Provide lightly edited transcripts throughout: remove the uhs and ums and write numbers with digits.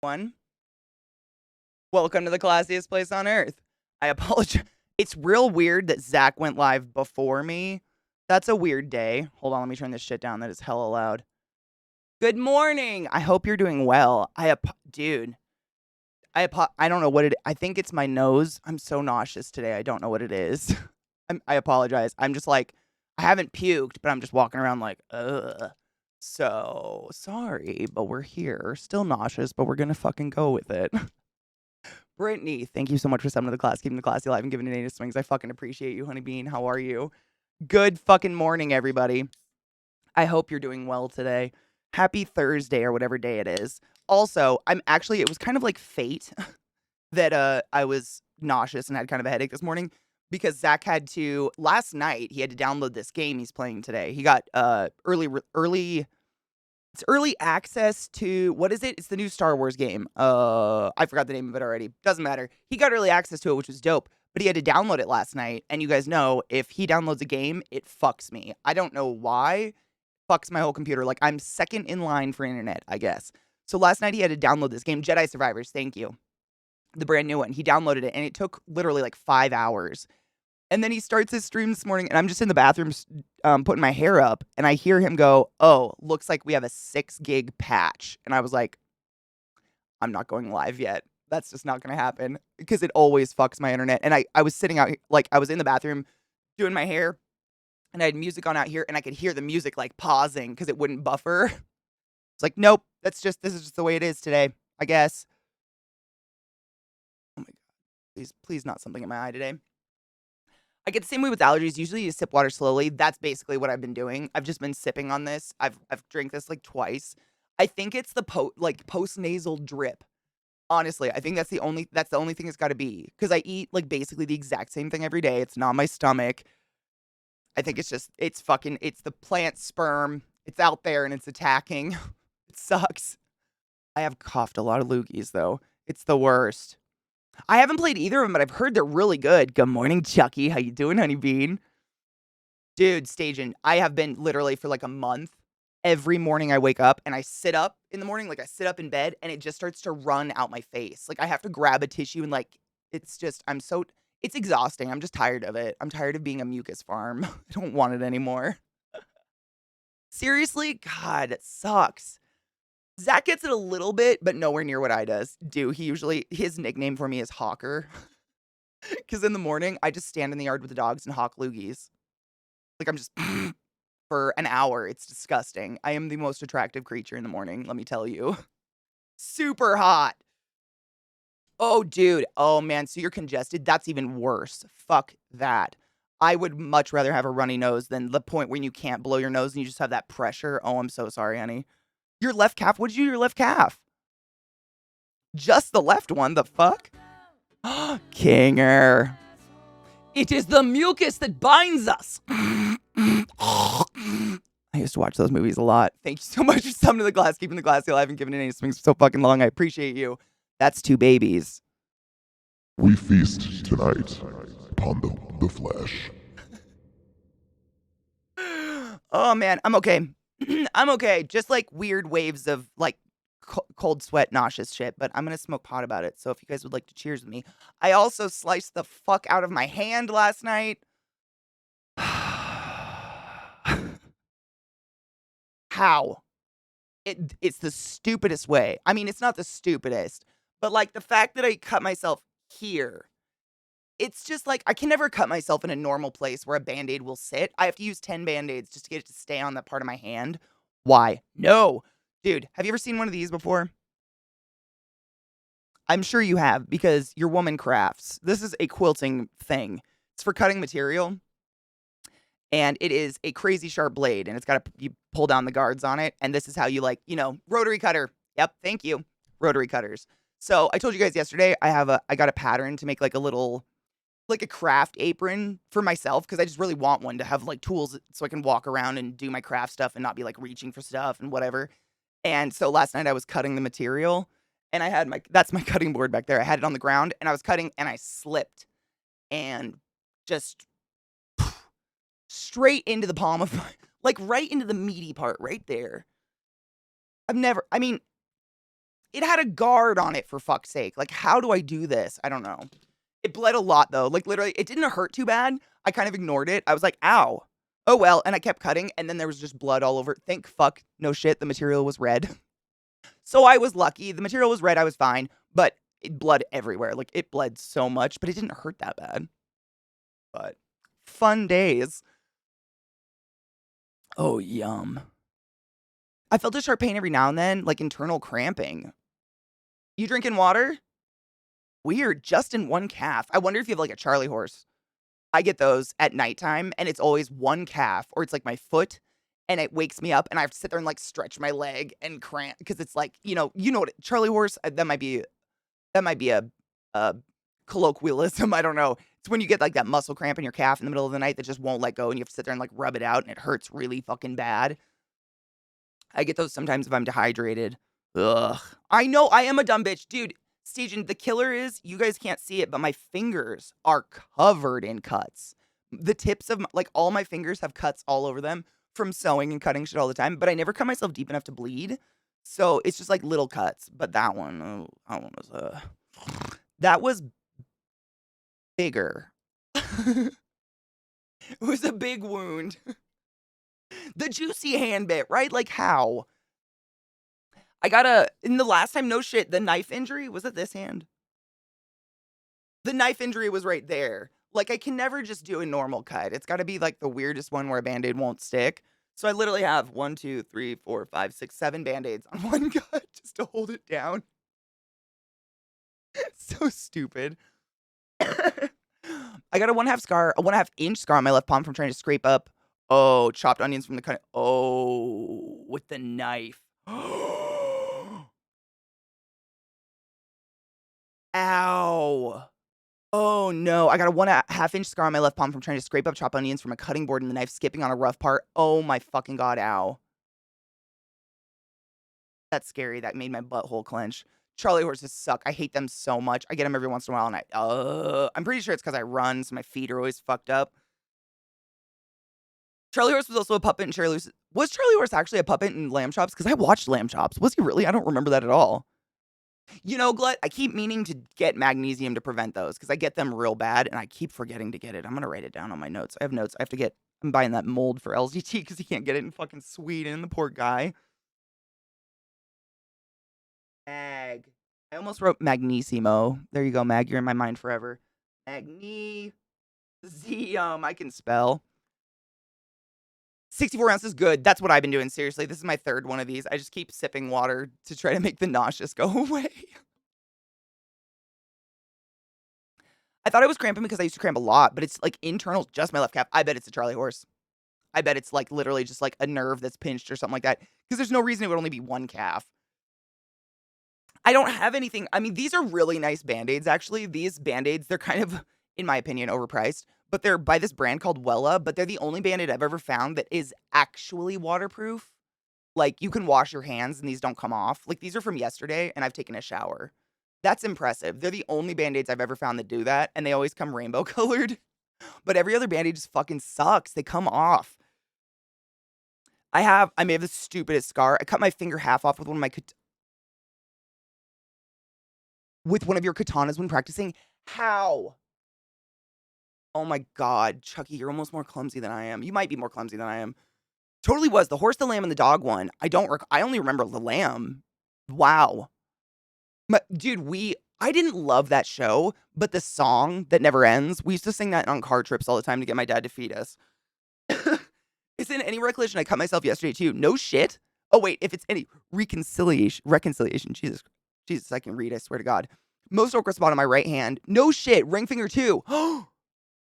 One, welcome to the classiest place on earth. I apologize. It's real weird that Zach went live before me. That's a weird day. Hold on, let me turn this shit down. That is hella loud. Good morning. I hope you're doing well. Dude. I don't know what it. I think it's my nose. I'm so nauseous today. I don't know what it is. I apologize. I'm just like I haven't puked, but I'm just walking around like ugh. So sorry, but we're here. Still nauseous, but we're gonna fucking go with it. Brittany, thank you so much for summoning the class, keeping the classy alive, and giving it native swings. I fucking appreciate you, honey bean. How are you? Good fucking morning, everybody. I hope you're doing well today. Happy Thursday or whatever day it is. Also, it was kind of like fate that I was nauseous and had kind of a headache this morning because Zach had to last night he had to download this game he's playing today. He got early access to what is it? It's the new Star Wars game. I forgot the name of it already. Doesn't matter. He got early access to it, which was dope. But he had to download it last night. And you guys know if he downloads a game, it fucks me. I don't know why. Fucks my whole computer. Like I'm second in line for internet, I guess. So last night he had to download this game, Jedi Survivors. Thank you. The brand new one. He downloaded it and it took literally like 5 hours. And then he starts his stream this morning, and I'm just in the bathroom putting my hair up, and I hear him go, "Oh, looks like we have a 6 gig patch." And I was like, I'm not going live yet. That's just not going to happen because it always fucks my internet. And I was sitting out, like, I was in the bathroom doing my hair, and I had music on out here, and I could hear the music, like, pausing because it wouldn't buffer. It's like, nope, this is just the way it is today, I guess. Oh my God. Please not something in my eye today. I get the same way with allergies. Usually you sip water slowly. That's basically what I've been doing. I've just been sipping on this. I've drank this like twice. I think it's the post nasal drip. Honestly, I think that's the only thing it's got to be because I eat like basically the exact same thing every day. It's not my stomach. I think it's the plant sperm. It's out there and it's attacking. It sucks. I have coughed a lot of loogies though. It's the worst. I haven't played either of them, but I've heard they're really good. Good morning, Chucky. How you doing, honey bean? Dude, staging. I have been literally for like a month. Every morning I wake up and I sit up in the morning, like I sit up in bed and it just starts to run out my face. Like I have to grab a tissue and like it's exhausting. I'm just tired of it. I'm tired of being a mucus farm. I don't want it anymore. Seriously? God, it sucks. Zach gets it a little bit, but nowhere near what I does. His nickname for me is Hawker. Because in the morning, I just stand in the yard with the dogs and hawk loogies. Like I'm just for an hour. It's disgusting. I am the most attractive creature in the morning, let me tell you. Super hot. Oh, dude. Oh, man. So you're congested? That's even worse. Fuck that. I would much rather have a runny nose than the point when you can't blow your nose and you just have that pressure. Oh, I'm so sorry, honey. Your left calf? What'd you do to your left calf? Just the left one? The fuck? Kinger. It is the mucus that binds us. I used to watch those movies a lot. Thank you so much for summoning the glass, keeping the glassy alive, and giving it any swings for so fucking long. I appreciate you. That's 2 babies. We feast tonight upon the flesh. Oh, man. I'm okay. I'm okay. Just like weird waves of like cold sweat, nauseous shit, but I'm going to smoke pot about it. So if you guys would like to cheers with me. I also sliced the fuck out of my hand last night. How? It's the stupidest way. I mean, it's not the stupidest, but like the fact that I cut myself here, it's just like I can never cut myself in a normal place where a band-aid will sit. I have to use 10 band-aids just to get it to stay on that part of my hand. Why? No. Dude, have you ever seen one of these before? I'm sure you have because your woman crafts. This is a quilting thing. It's for cutting material. And it is a crazy sharp blade, and it's got you pull down the guards on it, and this is how you rotary cutter. Yep, thank you, rotary cutters. So I told you guys yesterday I got a pattern to make like a craft apron for myself because I just really want one to have like tools so I can walk around and do my craft stuff and not be like reaching for stuff and whatever. And so last night I was cutting the material, and that's my cutting board back there. I had it on the ground, and I was cutting, and I slipped, and just straight into the palm of like right into the meaty part right there. I mean, It had a guard on it, for fuck's sake. Like, how do I do this? I don't know. It bled a lot, though. Like, literally, it didn't hurt too bad. I kind of ignored it. I was like, ow. Oh, well. And I kept cutting, and then there was just blood all over. Thank fuck. No shit. The material was red. So I was lucky. The material was red. I was fine. But it bled everywhere. Like, it bled so much, but it didn't hurt that bad. But fun days. Oh, yum. I felt a sharp pain every now and then, like internal cramping. You drinking water? Weird, just in one calf. I wonder if you have like a Charlie horse. I get those at nighttime and it's always one calf or it's like my foot and it wakes me up and I have to sit there and like stretch my leg and cramp because it's like, you know what Charlie horse that might be a colloquialism, I don't know. It's when you get like that muscle cramp in your calf in the middle of the night that just won't let go and you have to sit there and like rub it out and it hurts really fucking bad. I get those sometimes if I'm dehydrated. Ugh. I know I am a dumb bitch. Dude, Stajan, the killer is, you guys can't see it, but my fingers are covered in cuts. The tips of, like, all my fingers have cuts all over them from sewing and cutting shit all the time, but I never cut myself deep enough to bleed. So it's just like little cuts. But that one, that was bigger. It was a big wound. The juicy hand bit, right? Like, how? In the last time, no shit, the knife injury, was it this hand? The knife injury was right there. Like, I can never just do a normal cut. It's gotta be, like, the weirdest one where a Band-Aid won't stick. So I literally have 1, 2, 3, 4, 5, 6, 7 Band-Aids on one cut just to hold it down. So stupid. I got a 1/2 inch scar on my left palm from trying to scrape up, chopped onions from the cut. Oh, with the knife. Ow. Oh, no. I got a 1/2 inch scar on my left palm from trying to scrape up chopped onions from a cutting board and the knife skipping on a rough part. Oh my fucking god, ow. That's scary. That made my butthole clench. Charlie horses suck. I hate them so much. I get them every once in a while and I'm pretty sure it's because I run, so my feet are always fucked up. Charlie horse was also a puppet in Cherry Lucy's. Was Charlie horse actually a puppet in Lamb Chops? Because I watched Lamb Chops. Was he really? I don't remember that at all. You know, Glut, I keep meaning to get magnesium to prevent those because I get them real bad and I keep forgetting to get it. I'm going to write it down on my notes. I have notes. I'm buying that mold for LZT because he can't get it in fucking Sweden, the poor guy. Mag. I almost wrote Magnissimo. There you go, Mag. You're in my mind forever. Magnesium. I can spell. 64 ounces, good. That's what I've been doing, seriously. This is my third one of these. I just keep sipping water to try to make the nauseous go away. I thought I was cramping because I used to cramp a lot, but it's like internal, just my left calf. I bet it's a Charlie horse. I bet it's like literally just like a nerve that's pinched or something like that. Because there's no reason it would only be one calf. I don't have anything. I mean, these are really nice Band-Aids, actually. These Band-Aids, they're kind of, in my opinion, overpriced. But they're by this brand called Wella, but they're the only Band-Aid I've ever found that is actually waterproof. Like, you can wash your hands and these don't come off. Like, these are from yesterday and I've taken a shower. That's impressive. They're the only Band-Aids I've ever found that do that, and they always come rainbow colored. But every other Band-Aid just fucking sucks. They come off. I may have the stupidest scar. I cut my finger half off with one of your katanas when practicing. How? Oh my god, Chucky, you're almost more clumsy than I am. You might be more clumsy than I am. Totally was. The horse, the lamb, and the dog one. I only remember the lamb. Wow. Dude, I didn't love that show, but the song that never ends, we used to sing that on car trips all the time to get my dad to feed us. It's in any recollection. I cut myself yesterday too. No shit. Oh wait, if it's any reconciliation. Jesus, I can read. I swear to God. Most okra spot on my right hand. No shit. Ring finger too.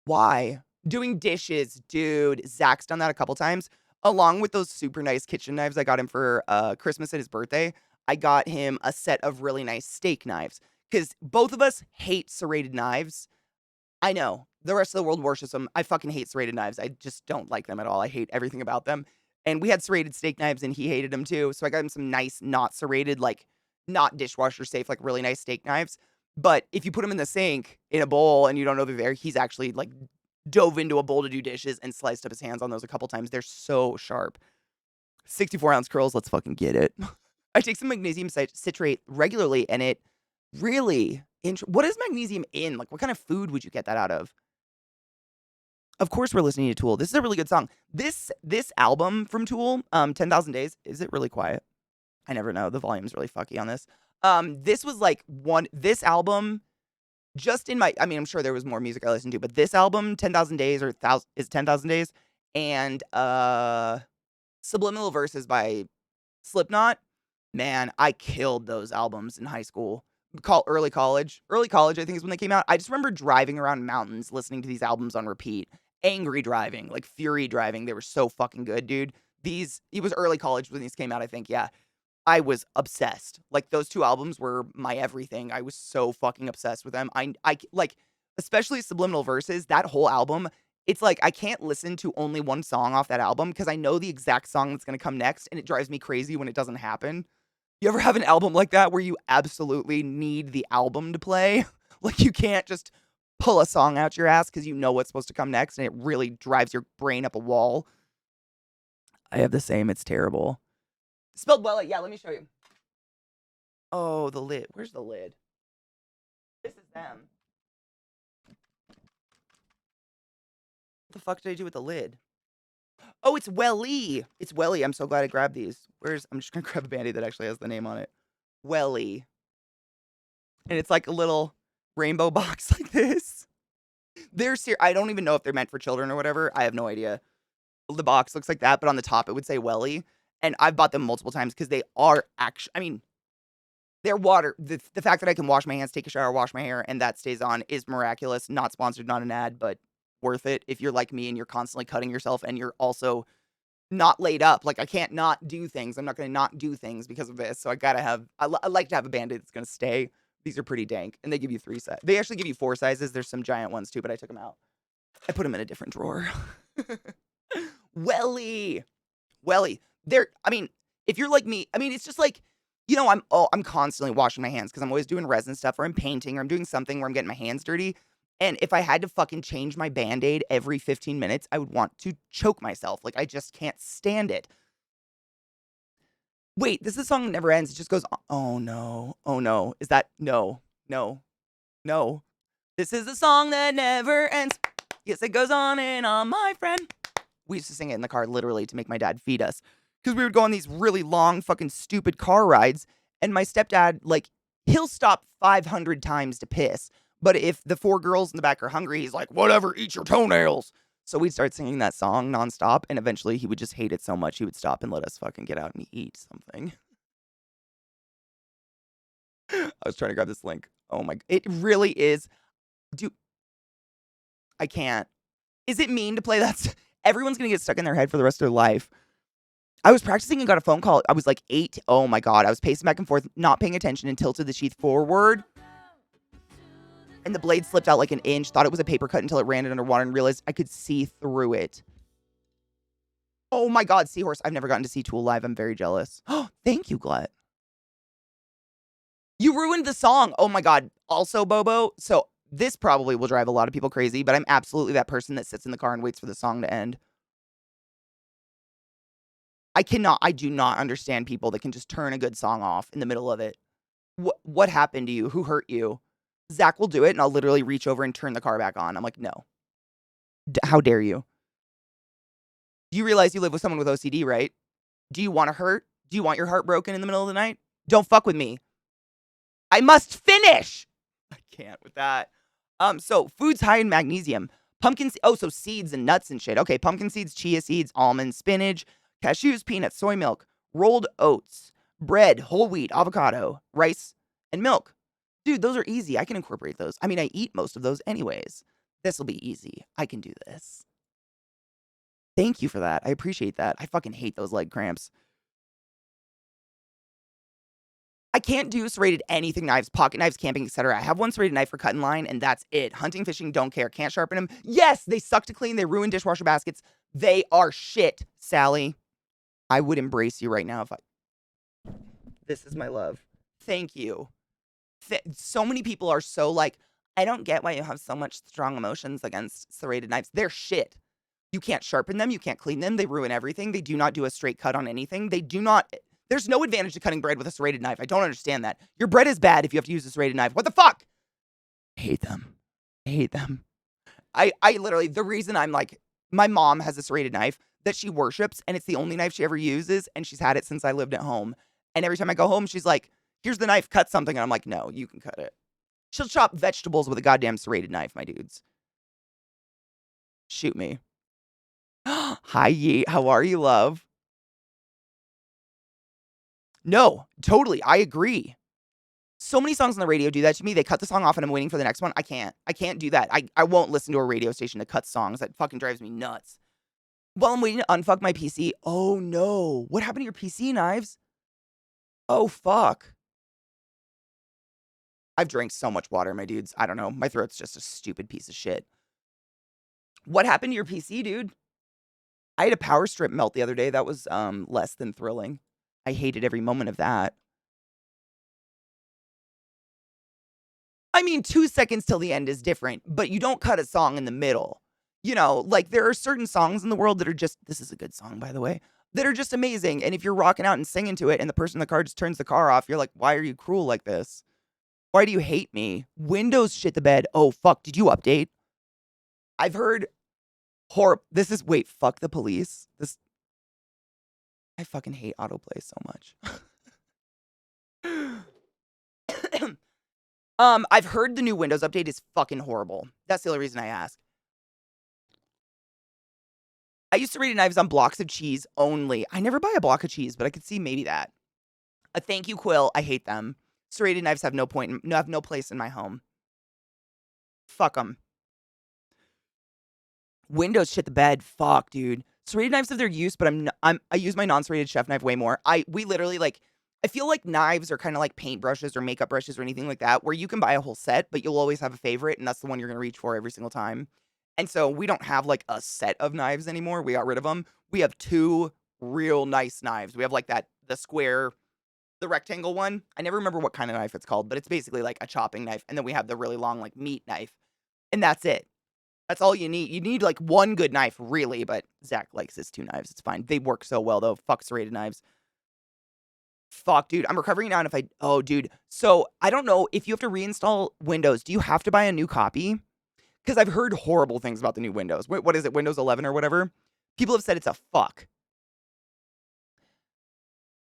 Why? Doing dishes, dude. Zach's done that a couple times. Along with those super nice kitchen knives I got him for Christmas at his birthday, I got him a set of really nice steak knives. Because both of us hate serrated knives. I know. The rest of the world worships them. I fucking hate serrated knives. I just don't like them at all. I hate everything about them. And we had serrated steak knives and he hated them too. So I got him some nice, not serrated, like not dishwasher safe, like really nice steak knives. But if you put them in the sink in a bowl and you don't know they're there, he's actually like dove into a bowl to do dishes and sliced up his hands on those a couple times. They're so sharp. 64-ounce curls. Let's fucking get it. I take some magnesium citrate regularly, and it really what is magnesium in? Like, what kind of food would you get that out of? Of course, we're listening to Tool. This is a really good song. This album from Tool, 10,000 Days, is it really quiet? I never know. The volume's really fucky on this. This was like this album, just in my, I mean, I'm sure there was more music I listened to, but this album, 10,000 Days or is 10,000 Days, and Subliminal Verses by Slipknot. Man, I killed those albums in high school. Early college. Early college, I think, is when they came out. I just remember driving around mountains listening to these albums on repeat. Angry driving, like fury driving. They were so fucking good, dude. It was early college when these came out, I think. Yeah. I was obsessed. Like, those 2 albums were my everything. I was so fucking obsessed with them. Like, especially Subliminal Verses, that whole album, it's like I can't listen to only one song off that album because I know the exact song that's gonna come next, and it drives me crazy when it doesn't happen. You ever have an album like that where you absolutely need the album to play? Like, you can't just pull a song out your ass because you know what's supposed to come next, and it really drives your brain up a wall. I have the same. It's terrible. Spelled well. Yeah, let me show you. Oh, the lid. Where's the lid? This is them. What the fuck did I do with the lid? Oh, it's Welly. It's Welly. I'm so glad I grabbed these. I'm just gonna grab a Band-Aid that actually has the name on it. Welly. And it's like a little rainbow box like this. I don't even know if they're meant for children or whatever. I have no idea. The box looks like that, but on the top it would say Welly. And I've bought them multiple times because they are actually, I mean, they're water. The fact that I can wash my hands, take a shower, wash my hair, and that stays on is miraculous. Not sponsored, not an ad, but worth it if you're like me and you're constantly cutting yourself and you're also not laid up. Like, I can't not do things. I'm not going to not do things because of this. So I like to have a Band-Aid that's going to stay. These are pretty dank. And they give you 3 sizes. They actually give you 4 sizes. There's some giant ones too, but I took them out. I put them in a different drawer. Welly. I mean, if you're like me, I mean, it's just like, I'm constantly washing my hands because I'm always doing resin stuff, or I'm painting, or I'm doing something where I'm getting my hands dirty. And if I had to fucking change my Band-Aid every 15 minutes, I would want to choke myself. Like, I just can't stand it. Wait, this is a song that never ends. It just goes, oh no, oh no. Is that, no. This is a song that never ends. Yes, it goes on and on, my friend. We used to sing it in the car literally to make my dad feed us. Because we would go on these really long, fucking stupid car rides. And my stepdad, like, he'll stop 500 times to piss. But if the 4 girls in the back are hungry, he's like, whatever, eat your toenails. So we'd start singing that song nonstop. And eventually he would just hate it so much, he would stop and let us fucking get out and eat something. I was trying to grab this link. Oh my, it really is. Dude, I can't. Is it mean to play that? Everyone's going to get stuck in their head for the rest of their life. I was practicing and got a phone call. I was like 8. Oh my God. I was pacing back and forth, not paying attention, and tilted the sheath forward. And the blade slipped out like an inch. Thought it was a paper cut until it ran it underwater and realized I could see through it. Oh my God. Seahorse. I've never gotten to see Tool live. I'm very jealous. Oh, thank you, Glut. You ruined the song. Oh my God. Also, Bobo. So this probably will drive a lot of people crazy, but I'm absolutely that person that sits in the car and waits for the song to end. I do not understand people that can just turn a good song off in the middle of it. What happened to you? Who hurt you? Zach will do it, and I'll literally reach over and turn the car back on. I'm like, no. How dare you? You realize you live with someone with OCD, right? Do you want to hurt? Do you want your heart broken in the middle of the night? Don't fuck with me. I must finish. I can't with that. So foods high in magnesium. So seeds and nuts and shit. Okay, pumpkin seeds, chia seeds, almonds, spinach, cashews, peanuts, soy milk, rolled oats, bread, whole wheat, avocado, rice, and milk. Dude, those are easy. I can incorporate those. I mean, I eat most of those anyways. This will be easy. I can do this. Thank you for that. I appreciate that. I fucking hate those leg cramps. I can't do serrated anything knives, pocket knives, camping, etc. I have one serrated knife for cutting line, and that's it. Hunting, fishing, don't care. Can't sharpen them. Yes, they suck to clean. They ruin dishwasher baskets. They are shit, Sally. I would embrace you right now if I... This is my love. Thank you. So many people are so like, I don't get why you have so much strong emotions against serrated knives. They're shit. You can't sharpen them. You can't clean them. They ruin everything. They do not do a straight cut on anything. There's no advantage to cutting bread with a serrated knife. I don't understand that. Your bread is bad if you have to use a serrated knife. What the fuck? I hate them. I hate them. I literally, the reason I'm like, my mom has a serrated knife that she worships, and it's the only knife she ever uses, and she's had it since I lived at home. And every time I go home, she's like, here's the knife, cut something. And I'm like, no, you can cut it. She'll chop vegetables with a goddamn serrated knife, my dudes. Shoot me. Hi, Yeet. How are you, love? No, totally. I agree. So many songs on the radio do that to me. They cut the song off and I'm waiting for the next one. I can't. I can't do that. I won't listen to a radio station that cuts songs. That fucking drives me nuts. While I'm waiting to unfuck my PC. Oh no. What happened to your PC, Knives? Oh fuck. I've drank so much water, my dudes. I don't know. My throat's just a stupid piece of shit. What happened to your PC, dude? I had a power strip melt the other day. That was less than thrilling. I hated every moment of that. I mean, 2 seconds till the end is different, but you don't cut a song in the middle. You know, like there are certain songs in the world that are just, this is a good song, by the way, that are just amazing. And if you're rocking out and singing to it and the person in the car just turns the car off, you're like, why are you cruel like this? Why do you hate me? Windows shit the bed. Oh, fuck. Did you update? I've heard this is, wait, fuck the police. I fucking hate autoplay so much. I've heard the new Windows update is fucking horrible. That's the only reason I ask. I used to rate knives on blocks of cheese only. I never buy a block of cheese, but I could see maybe that. A thank you, Quill. I hate them. Serrated knives have no place in my home. Fuck them. Windows shit the bed. Fuck, dude. Serrated knives have their use, but I use my non-serrated chef knife way more. We literally like. I feel like knives are kind of like paintbrushes or makeup brushes or anything like that, where you can buy a whole set, but you'll always have a favorite, and that's the one you're going to reach for every single time. And so we don't have like a set of knives anymore. We got rid of them. We have 2 real nice knives. We have like the square, the rectangle one. I never remember what kind of knife it's called, but it's basically like a chopping knife. And then we have the really long like meat knife. And that's it. That's all you need. You need like one good knife, really, but Zach likes his 2 knives. It's fine. They work so well, though. Fuck serrated knives. Fuck, dude. I'm recovering now, and oh, dude. So, I don't know if you have to reinstall Windows. Do you have to buy a new copy? Because I've heard horrible things about the new Windows. What is it, Windows 11 or whatever? People have said it's a fuck.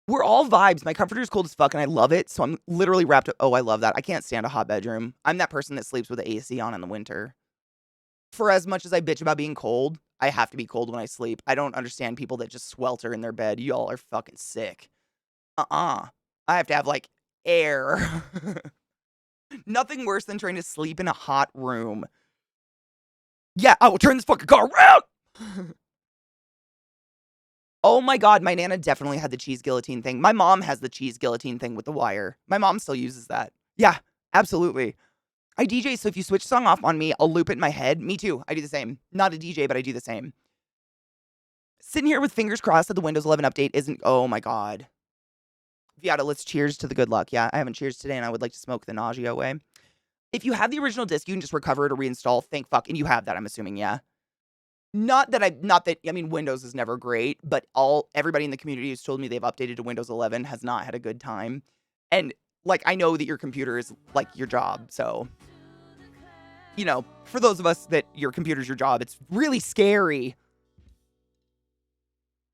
We're all vibes. My comforter is cold as fuck, and I love it, so I'm literally wrapped up. Oh, I love that. I can't stand a hot bedroom. I'm that person that sleeps with the AC on in the winter. For as much as I bitch about being cold, I have to be cold when I sleep. I don't understand people that just swelter in their bed. Y'all are fucking sick. I have to have, like, air. Nothing worse than trying to sleep in a hot room. Yeah, I will turn this fucking car around! Oh my god, my Nana definitely had the cheese guillotine thing. My mom has the cheese guillotine thing with the wire. My mom still uses that. Yeah, absolutely. I DJ, so if you switch a song off on me, I'll loop it in my head. Me too. I do the same. Not a DJ, but I do the same. Sitting here with fingers crossed that the Windows 11 update isn't... Oh my god. Viata, let's cheers to the good luck. Yeah, I haven't cheers today, and I would like to smoke the nausea away. If you have the original disc, you can just recover it or reinstall. Thank fuck. And you have that, I'm assuming, yeah? Not that, I mean, Windows is never great, but everybody in the community who's told me they've updated to Windows 11 has not had a good time. And, like, I know that your computer is, like, your job, so... You know, for those of us that your computer's your job, it's really scary.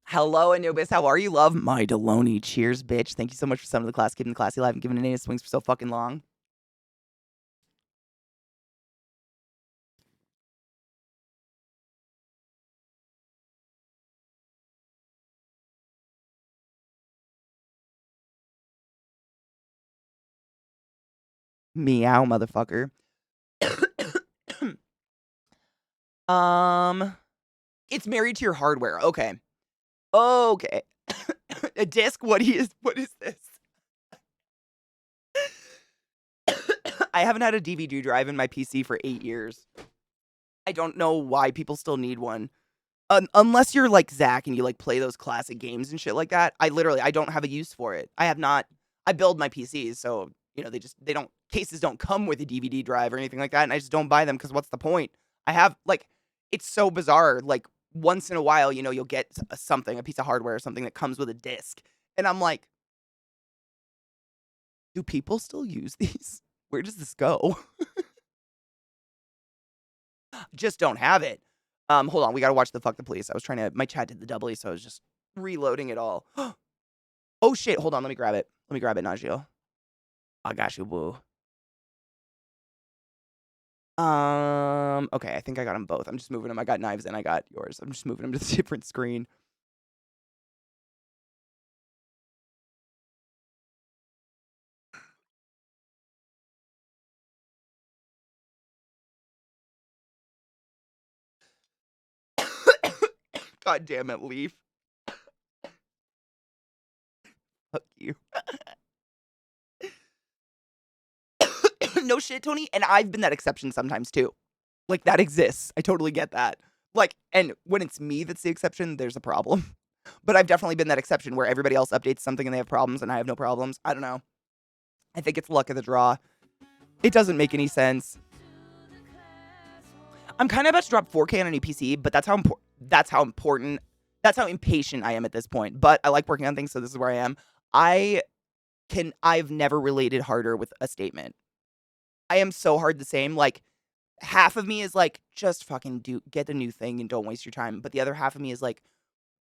Hello, Anubis. How are you, love? My Deloney. Cheers, bitch. Thank you so much for summoning the class, keeping the classy alive, and giving Nana swings for so fucking long. Meow, motherfucker. It's married to your hardware. Okay. Okay. A disc? What is this? I haven't had a DVD drive in my PC for 8 years. I don't know why people still need one. Unless you're like Zach and you like play those classic games and shit like that. I don't have a use for it. I build my PCs, so you know, cases don't come with a DVD drive or anything like that, and I just don't buy them because what's the point? It's so bizarre. Like once in a while, you know, you'll get a piece of hardware or something that comes with a disc, and I'm like, Do people still use these? Where does this go? Just don't have it. Hold on, we gotta watch the Fuck the Police. I was trying to my chat did the doubly, so I was just reloading it all. Oh shit, hold on, let me grab it. Let me grab it, Najio. I got you, boo. Okay, I think I got them both. I'm just moving them. I got knives and I got yours. I'm just moving them to the different screen. God damn it, Leaf. Fuck you. No shit, Tony. And I've been that exception sometimes too. Like, that exists. I totally get that. Like, and when it's me that's the exception, there's a problem. But I've definitely been that exception where everybody else updates something and they have problems and I have no problems. I don't know. I think it's luck of the draw. It doesn't make any sense. I'm kind of about to drop 4K on a new PC, but that's how important, that's how impatient I am at this point. But I like working on things, so this is where I am. I've never related harder with a statement. I am so hard the same. Like, half of me is like, just fucking get the new thing and don't waste your time. But the other half of me is like,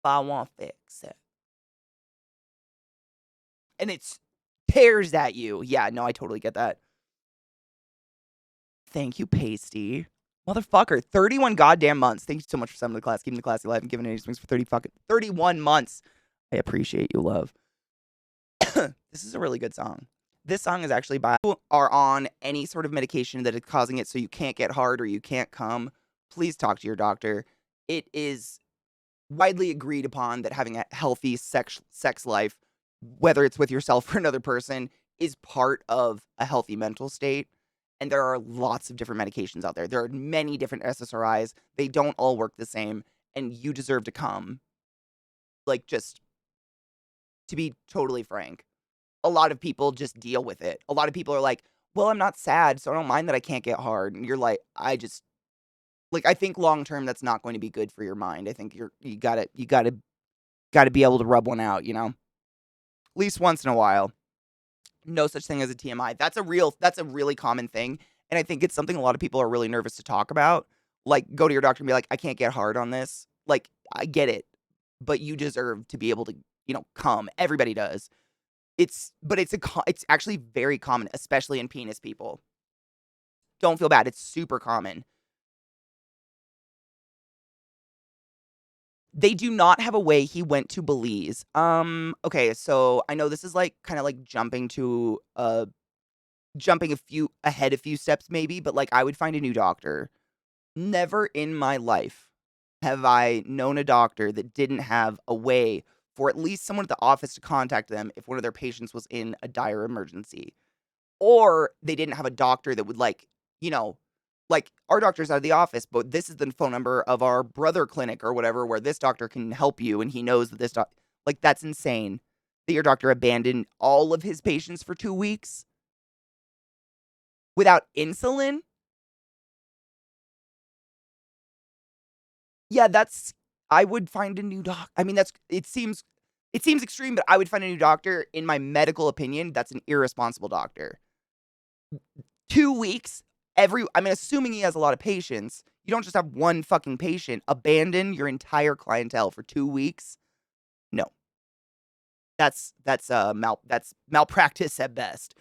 I want to fix it. And it tears at you. Yeah, no, I totally get that. Thank you, Pasty. Motherfucker, 31 goddamn months. Thank you so much for summoning the class, keeping the classy alive, and giving any swings for 31 months. I appreciate you, love. This is a really good song. This song is actually by are on any sort of medication that is causing it so you can't get hard or you can't come. Please talk to your doctor. It is widely agreed upon that having a healthy sex life, whether it's with yourself or another person, is part of a healthy mental state. And there are lots of different medications out there. There are many different SSRIs. They don't all work the same. And you deserve to come. Like, just to be totally frank, a lot of people just deal with it. A lot of people are like, well, I'm not sad, so I don't mind that I can't get hard. And you're like, I think long term that's not going to be good for your mind. I think you gotta be able to rub one out, you know? At least once in a while. No such thing as a TMI. That's a really common thing. And I think it's something a lot of people are really nervous to talk about. Like, go to your doctor and be like, I can't get hard on this. Like, I get it, but you deserve to be able to, come. Everybody does. It's actually very common, especially in penis people. Don't feel bad. It's super common. They do not have a way he went to Belize. Okay, so I know this is like kind of like jumping a few steps maybe, but like I would find a new doctor. Never in my life have I known a doctor that didn't have a way for at least someone at the office to contact them if one of their patients was in a dire emergency. Or they didn't have a doctor that would like our doctor's out of the office, but this is the phone number of our brother clinic or whatever where this doctor can help you and he knows that like that's insane that your doctor abandoned all of his patients for 2 weeks without insulin. Yeah, I would find a new doc. I mean, it seems extreme, but I would find a new doctor. In my medical opinion, that's an irresponsible doctor. 2 weeks, assuming he has a lot of patients, you don't just have one fucking patient. Abandon your entire clientele for 2 weeks. No. That's malpractice at best.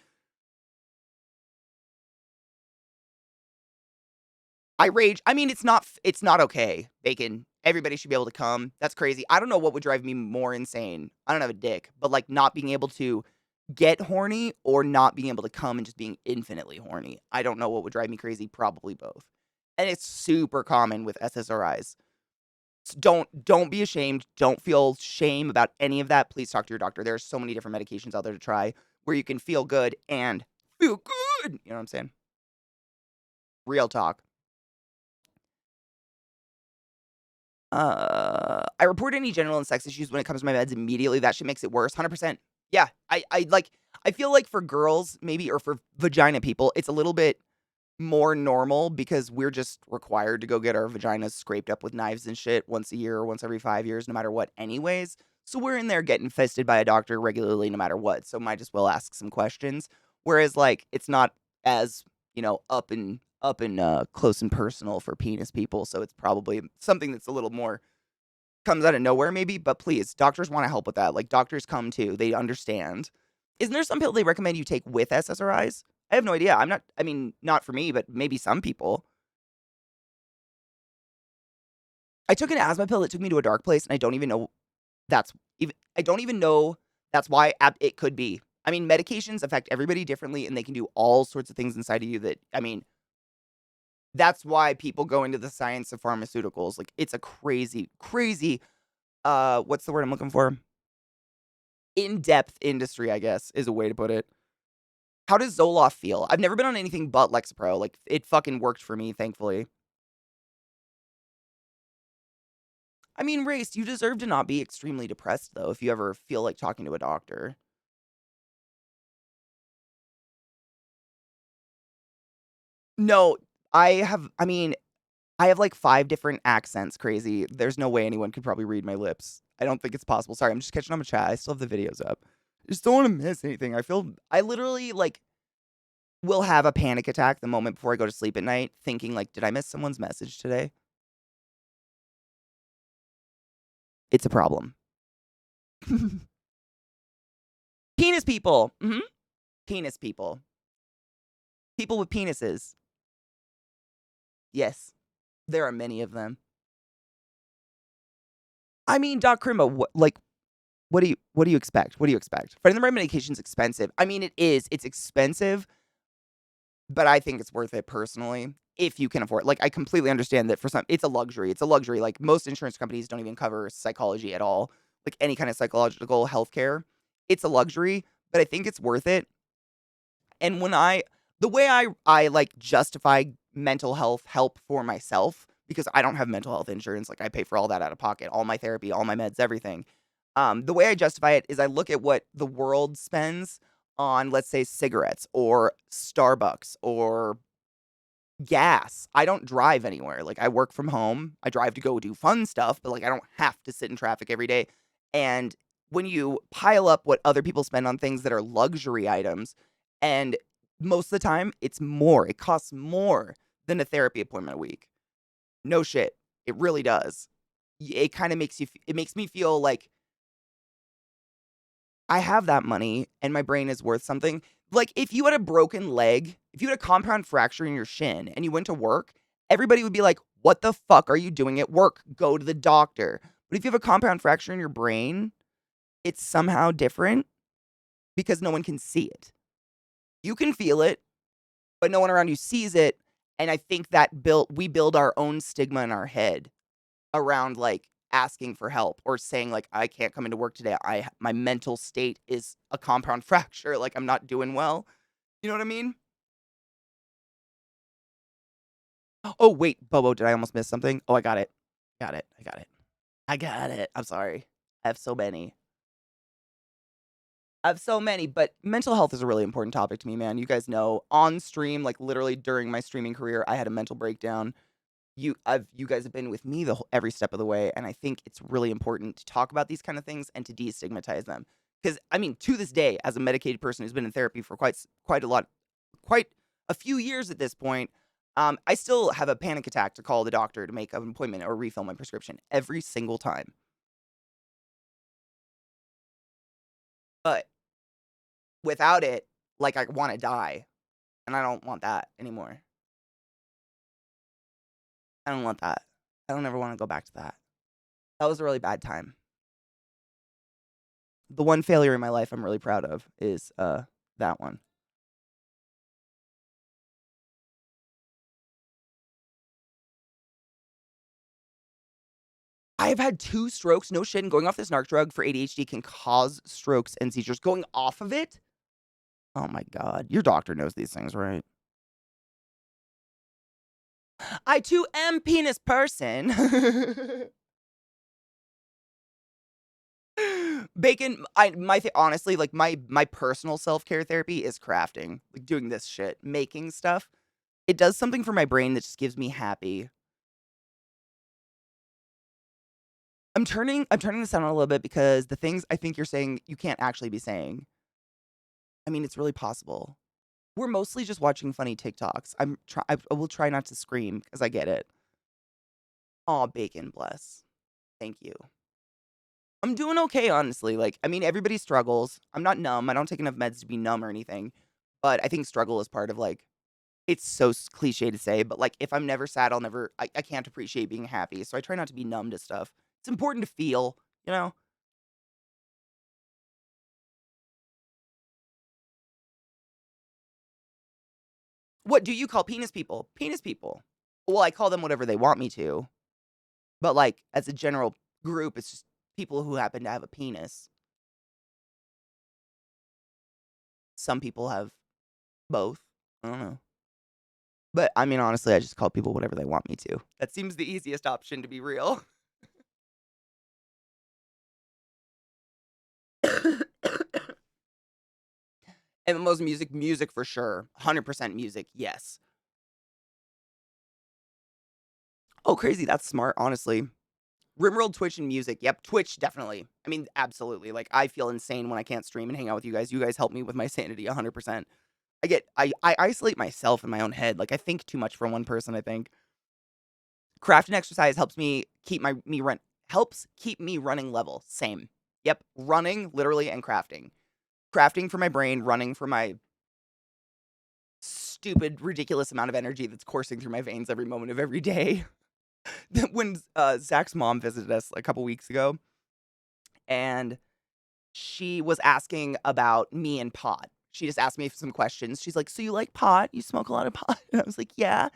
I rage. I mean, it's not okay, Bacon. Everybody should be able to come. That's crazy. I don't know what would drive me more insane. I don't have a dick, but like not being able to get horny or not being able to come and just being infinitely horny. I don't know what would drive me crazy. Probably both. And it's super common with SSRIs. So don't be ashamed. Don't feel shame about any of that. Please talk to your doctor. There are so many different medications out there to try where you can feel good and feel good. You know what I'm saying? Real talk. I report any genital and sex issues when it comes to my meds immediately. That shit makes it worse. 100%. Yeah. I feel like for girls, maybe, or for vagina people, it's a little bit more normal because we're just required to go get our vaginas scraped up with knives and shit once a year or once every 5 years, no matter what, anyways. So we're in there getting fisted by a doctor regularly no matter what. So might as well ask some questions. Whereas like it's not as, up and close and personal for penis people. So it's probably something that's a little more comes out of nowhere maybe, but please, doctors want to help with that. Like doctors come too. They understand. Isn't there some pill they recommend you take with SSRIs? I have no idea. Not for me, but maybe some people. I took an asthma pill that took me to a dark place, and I don't even know that's even I don't even know that's why it could be. I mean, medications affect everybody differently, and they can do all sorts of things inside of you that that's why people go into the science of pharmaceuticals. Like, it's a crazy, crazy, what's the word I'm looking for? In-depth industry, I guess, is a way to put it. How does Zoloft feel? I've never been on anything but Lexapro. Like, it fucking worked for me, thankfully. I mean, Race, you deserve to not be extremely depressed, though, if you ever feel like talking to a doctor. No, I have like 5 different accents, crazy. There's no way anyone could probably read my lips. I don't think it's possible. Sorry, I'm just catching on my chat. I still have the videos up. I just don't wanna miss anything. I literally, like, will have a panic attack the moment before I go to sleep at night, thinking, like, "Did I miss someone's message today?" It's a problem. Penis people! Mhm. Penis people. People with penises. Yes. There are many of them. I mean, Doc Crimbo, what do you expect? What do you expect? Finding the right medication's expensive. I mean, it is. It's expensive, but I think it's worth it personally if you can afford it. Like, I completely understand that for some it's a luxury. It's a luxury. Like, most insurance companies don't even cover psychology at all, like any kind of psychological healthcare. It's a luxury, but I think it's worth it. And the way I like justify mental health help for myself because I don't have mental health insurance, like I pay for all that out of pocket, all my therapy, all my meds, everything. The way I justify it is I look at what the world spends on, let's say, cigarettes or Starbucks or gas. I don't drive anywhere. Like I work from home. I drive to go do fun stuff, but like I don't have to sit in traffic every day. And when you pile up what other people spend on things that are luxury items, and most of the time it's more, it costs more than a therapy appointment a week. No shit. It really does. It kind of it makes me feel like I have that money and my brain is worth something. Like, if you had a broken leg, if you had a compound fracture in your shin and you went to work, everybody would be like, "What the fuck are you doing at work? Go to the doctor." But if you have a compound fracture in your brain, it's somehow different because no one can see it. You can feel it, but no one around you sees it. And I think that we build our own stigma in our head around like asking for help or saying like I can't come into work today. My mental state is a compound fracture, like I'm not doing well. You know what I mean? Oh wait, Bobo, did I almost miss something? Oh, I got it. Got it. I got it. I got it. I'm sorry. I have so many. I have so many, but mental health is a really important topic to me, man. You guys know on stream, like literally during my streaming career, I had a mental breakdown. You guys have been with me every step of the way, and I think it's really important to talk about these kind of things and to destigmatize them. Because I mean, to this day, as a medicated person who's been in therapy for quite a few years at this point, I still have a panic attack to call the doctor to make an appointment or refill my prescription every single time. But without it, like I want to die, and I don't want that anymore. I don't want that. I don't ever want to go back to that. That was a really bad time. The one failure in my life I'm really proud of is that one. I've had 2 strokes, no shit, and going off this narc drug for ADHD can cause strokes and seizures. Going off of it? Oh my god. Your doctor knows these things, right? I too am penis person. Bacon, honestly, like my personal self-care therapy is crafting, like doing this shit, making stuff. It does something for my brain that just gives me happy. I'm turning this down a little bit because the things I think you're saying you can't actually be saying. I mean, it's really possible. We're mostly just watching funny TikToks. I will try not to scream because I get it. Aw, bacon, bless. Thank you. I'm doing okay, honestly. Like, I mean, everybody struggles. I'm not numb. I don't take enough meds to be numb or anything. But I think struggle is part of like, it's so cliche to say, but like, if I'm never sad, I can't appreciate being happy. So I try not to be numb to stuff. It's important to feel, you know? What do you call penis people? Penis people. Well, I call them whatever they want me to. But like, as a general group, it's just people who happen to have a penis. Some people have both. I don't know. But I mean, honestly, I just call people whatever they want me to. That seems the easiest option to be real. MMO's music for sure. 100% music, yes. Oh, crazy. That's smart, honestly. Rimworld, Twitch, and music. Yep, Twitch, definitely. I mean, absolutely. Like, I feel insane when I can't stream and hang out with you guys. You guys help me with my sanity 100%. I isolate myself in my own head. Like, I think too much for one person, I think. Craft and exercise helps keep me running level. Same. Yep, running, literally, and crafting. Crafting for my brain, running for my stupid, ridiculous amount of energy that's coursing through my veins every moment of every day. When Zach's mom visited us a couple weeks ago, and she was asking about me and pot. She just asked me some questions. She's like, "So you like pot? You smoke a lot of pot?" And I was like, "Yeah."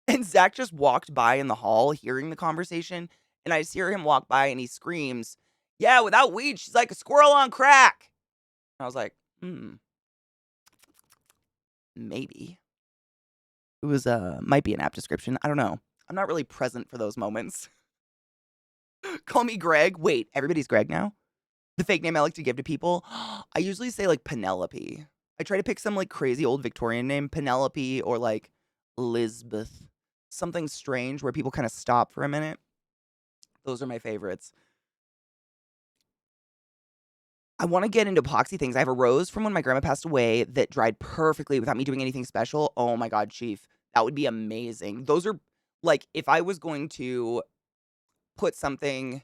And Zach just walked by in the hall hearing the conversation, and I just hear him walk by and he screams, "Yeah, without weed, she's like a squirrel on crack." And I was like, maybe. It was might be an apt description. I don't know. I'm not really present for those moments. Call me Greg. Wait, everybody's Greg now? The fake name I like to give to people? I usually say like Penelope. I try to pick some like crazy old Victorian name, Penelope or like Lisbeth. Something strange where people kind of stop for a minute. Those are my favorites. I want to get into epoxy things. I have a rose from when my grandma passed away that dried perfectly without me doing anything special. Oh my God, Chief. That would be amazing. Those are like, if I was going to put something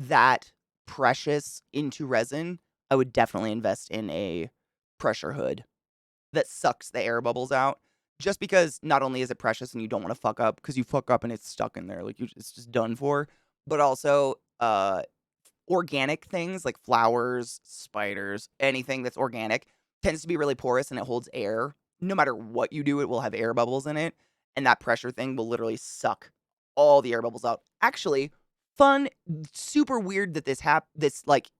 that precious into resin, I would definitely invest in a pressure hood that sucks the air bubbles out. Just because not only is it precious and you don't want to fuck up, because you fuck up and it's stuck in there, like it's just done for, but also organic things like flowers, spiders, anything that's organic tends to be really porous and it holds air. No matter what you do, it will have air bubbles in it, and that pressure thing will literally suck all the air bubbles out. Actually, fun, super weird that this like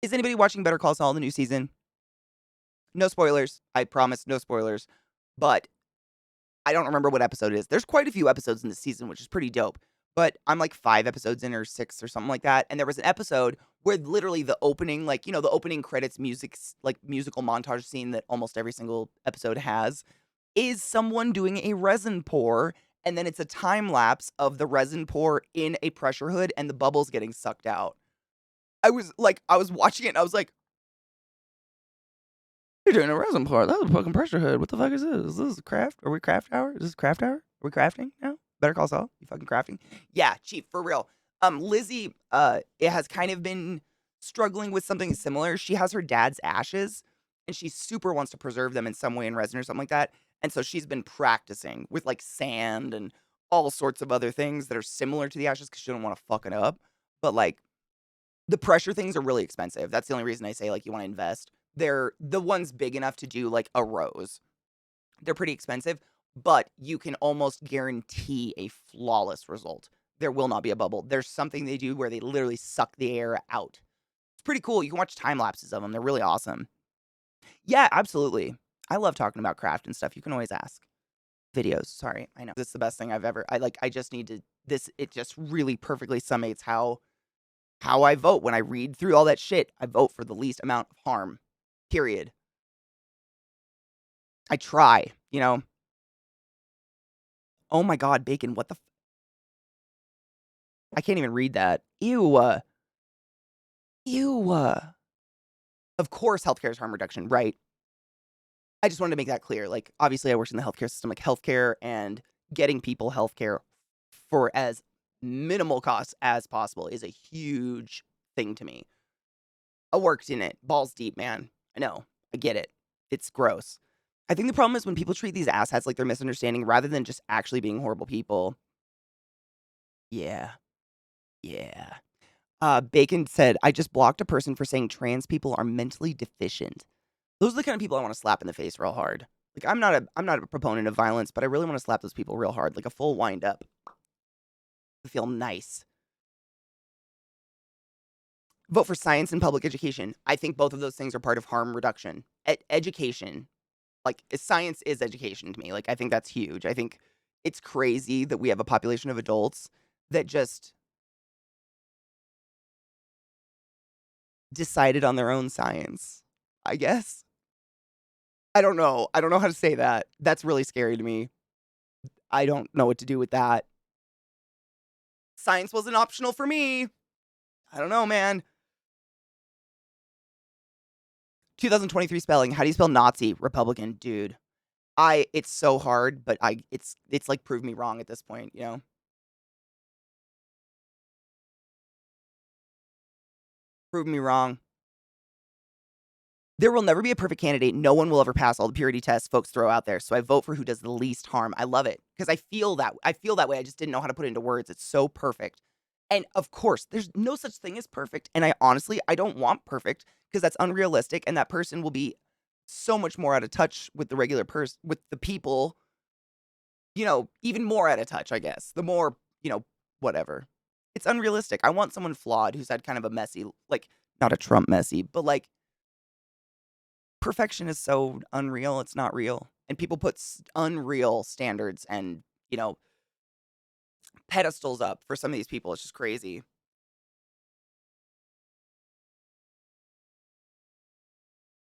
is anybody watching Better Call Saul the new season? No spoilers. I promise no spoilers. But I don't remember what episode it is. There's quite a few episodes in this season, which is pretty dope. But I'm like 5 episodes in or 6 or something like that. And there was an episode where literally the opening, like, the opening credits like musical montage scene that almost every single episode has, is someone doing a resin pour. And then it's a time lapse of the resin pour in a pressure hood and the bubbles getting sucked out. I was watching it and I was like, "You're doing a resin pour. That was a fucking pressure hood. What the fuck is this? Is this craft? Are we craft hour? Is this craft hour? Are we crafting now? Better call Saul. You fucking crafting? Yeah, Chief, for real. Lizzie, it has kind of been struggling with something similar. She has her dad's ashes, and she super wants to preserve them in some way in resin or something like that. And so she's been practicing with like sand and all sorts of other things that are similar to the ashes because she don't want to fuck it up. But like the pressure things are really expensive. That's the only reason I say, like, you wanna invest. They're the ones big enough to do, like, a rose. They're pretty expensive, but you can almost guarantee a flawless result. There will not be a bubble. There's something they do where they literally suck the air out. It's pretty cool. You can watch time lapses of them. They're really awesome. Yeah, absolutely. I love talking about craft and stuff. You can always ask. Videos, sorry. I know. It's the best thing I've ever I just need to this it just really perfectly summates how I vote when I read through all that shit. I vote for the least amount of harm. Period. I try, you know. Oh my god, bacon, what the I can't even read that. Ew. Ew. Of course, healthcare is harm reduction, right? I just wanted to make that clear. Like, obviously, I worked in the healthcare system, like healthcare and getting people healthcare for as minimal costs as possible is a huge thing to me. I worked in it, balls deep, man. I know, I get it. It's gross. I think the problem is when people treat these asshats like they're misunderstanding rather than just actually being horrible people. Yeah, yeah. Bacon said, I just blocked a person for saying trans people are mentally deficient. Those are the kind of people I want to slap in the face real hard. Like I'm not a proponent of violence, but I really want to slap those people real hard, like a full wind up. I feel nice. Vote for science and public education. I think both of those things are part of harm reduction. Education, like science is education to me. Like I think that's huge. I think it's crazy that we have a population of adults that just decided on their own science, I guess. I don't know. I don't know how to say that. That's really scary to me. I don't know what to do with that. Science wasn't optional for me. I don't know, man. 2023 spelling. How do you spell Nazi? Republican, dude. It's so hard, but it's like prove me wrong at this point, you know? Prove me wrong. There will never be a perfect candidate. No one will ever pass all the purity tests folks throw out there. So I vote for who does the least harm. I love it because I feel that way. I just didn't know how to put it into words. It's so perfect. And of course, there's no such thing as perfect. And I don't want perfect because that's unrealistic. And that person will be so much more out of touch with the regular person, with the people, even more out of touch, I guess. The more, whatever. It's unrealistic. I want someone flawed who's had kind of a messy, like, not a Trump messy, but like perfection is so unreal, it's not real. And people put unreal standards and, you know, pedestals up for some of these people. It's just crazy.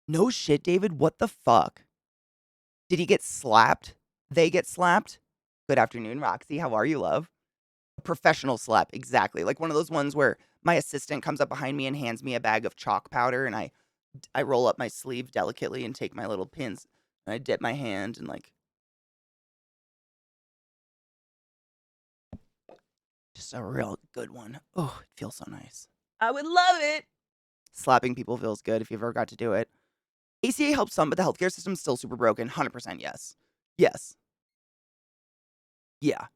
No shit, David. What the fuck? Did he get slapped? They get slapped? Good afternoon, Roxy. How are you, love? A professional slap, exactly. Like one of those ones where my assistant comes up behind me and hands me a bag of chalk powder and I roll up my sleeve delicately and take my little pins and I dip my hand and like just a real good one. Oh, it feels so nice. I would love it. Slapping people feels good if you've ever got to do it. ACA helps some, but the healthcare system's still super broken. 100% yes. Yes. Yeah.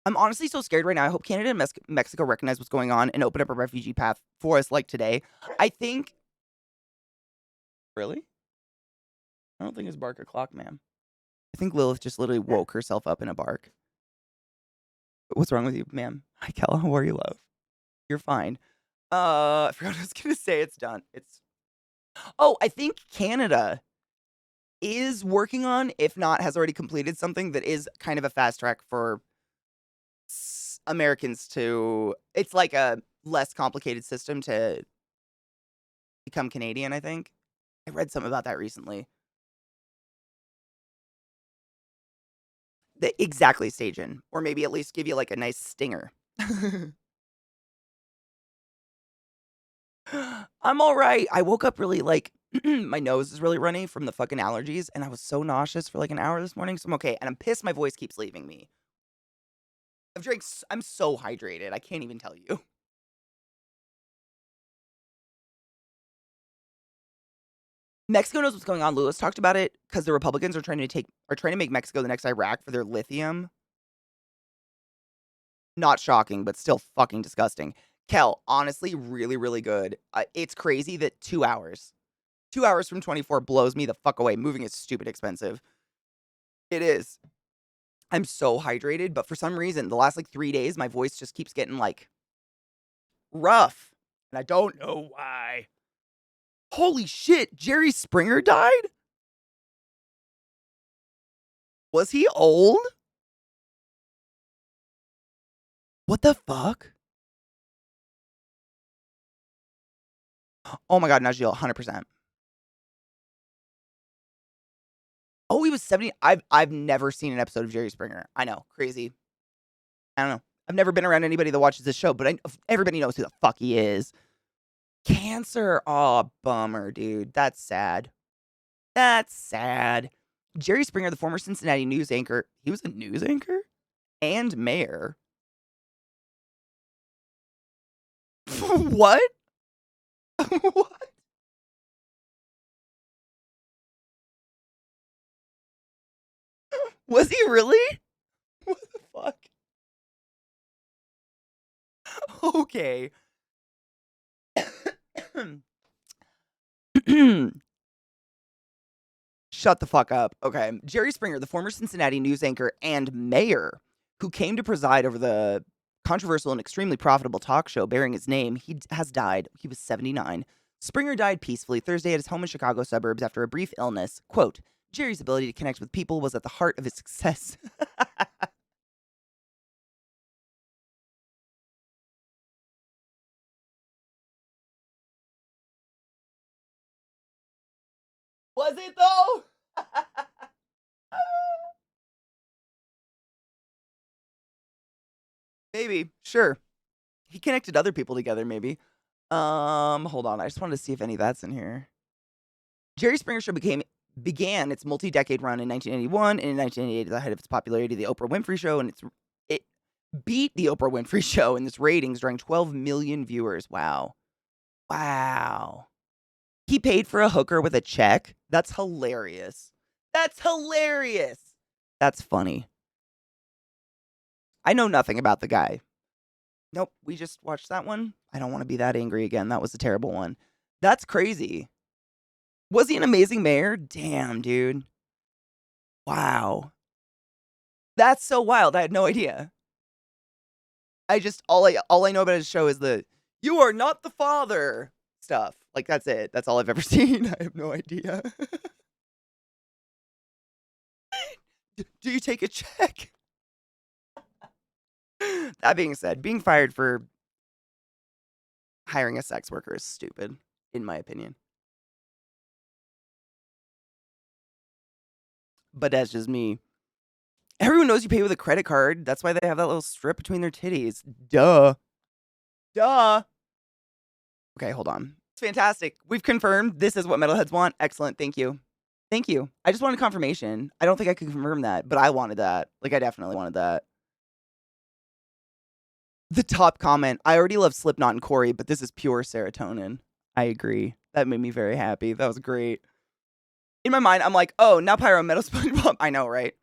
I'm honestly so scared right now. I hope Canada and Mexico recognize what's going on and open up a refugee path for us like today. I think. Really? I don't think it's bark a clock, ma'am. I think Lilith just literally woke herself up in a bark. What's wrong with you, ma'am? Hi, Kel. How are you, love? You're fine. I forgot what I was gonna say. It's done. Oh, I think Canada is working on, if not has already completed something that is kind of a fast track for Americans to. It's like a less complicated system to become Canadian. I think I read something about that recently. Exactly, Stajan, or maybe at least give you like a nice stinger. I'm all right. I woke up really like my nose is really runny from the fucking allergies, and I was so nauseous for like an hour this morning. So I'm okay, and I'm pissed. My voice keeps leaving me. I'm so hydrated. I can't even tell you. Mexico knows what's going on. Lewis talked about it because the Republicans are trying to make Mexico the next Iraq for their lithium. Not shocking, but still fucking disgusting. Kel, honestly, really, really good. It's crazy that 2 hours, 2 hours from 24 blows me the fuck away. Moving is stupid expensive. It is. I'm so hydrated, but for some reason, the last like 3 days, my voice just keeps getting like rough. And I don't know why. Holy shit, Jerry Springer died? Was he old? What the fuck? Oh my god, Najee, 100%. Oh, he was 70. I've never seen an episode of Jerry Springer. I know, crazy. I don't know. I've never been around anybody that watches this show, but everybody knows who the fuck he is. Cancer. Oh, bummer, dude. That's sad. That's sad. Jerry Springer, the former Cincinnati news anchor, he was a news anchor and mayor. What? What? Was he really? What the fuck? Okay. Shut the fuck up. Okay. Jerry Springer, the former Cincinnati news anchor and mayor, who came to preside over the controversial and extremely profitable talk show bearing his name, has died. He was 79. Springer died peacefully Thursday at his home in Chicago suburbs after a brief illness. Quote, Jerry's ability to connect with people was at the heart of his success. Was it though? Maybe. Sure. He connected other people together, maybe. Hold on. I just wanted to see if any of that's in here. Jerry Springer Show began its multi-decade run in 1981, and in 1988, at the height of its popularity, the Oprah Winfrey Show, and it beat the Oprah Winfrey Show in its ratings, drawing 12 million viewers. Wow. Wow. He paid for a hooker with a check? That's hilarious. That's hilarious. That's funny. I know nothing about the guy. Nope, we just watched that one. I don't want to be that angry again. That was a terrible one. That's crazy. Was he an amazing mayor? Damn, dude. Wow. That's so wild. I had no idea. I just all I know about his show is the "You are not the father" stuff. Like that's it. That's all I've ever seen. I have no idea. Do you take a check? That being said, being fired for hiring a sex worker is stupid, in my opinion. But that's just me. Everyone knows you pay with a credit card. That's why they have that little strip between their titties. Duh. Duh. Okay, hold on. It's fantastic. We've confirmed this is what metalheads want. Excellent. Thank you. Thank you. I just wanted confirmation. I don't think I could confirm that, but I wanted that. Like, I definitely wanted that. The top comment. I already love Slipknot and Corey, but this is pure serotonin. I agree. That made me very happy. That was great. In my mind, I'm like, oh, now Pyro Metal SpongeBob. I know, right?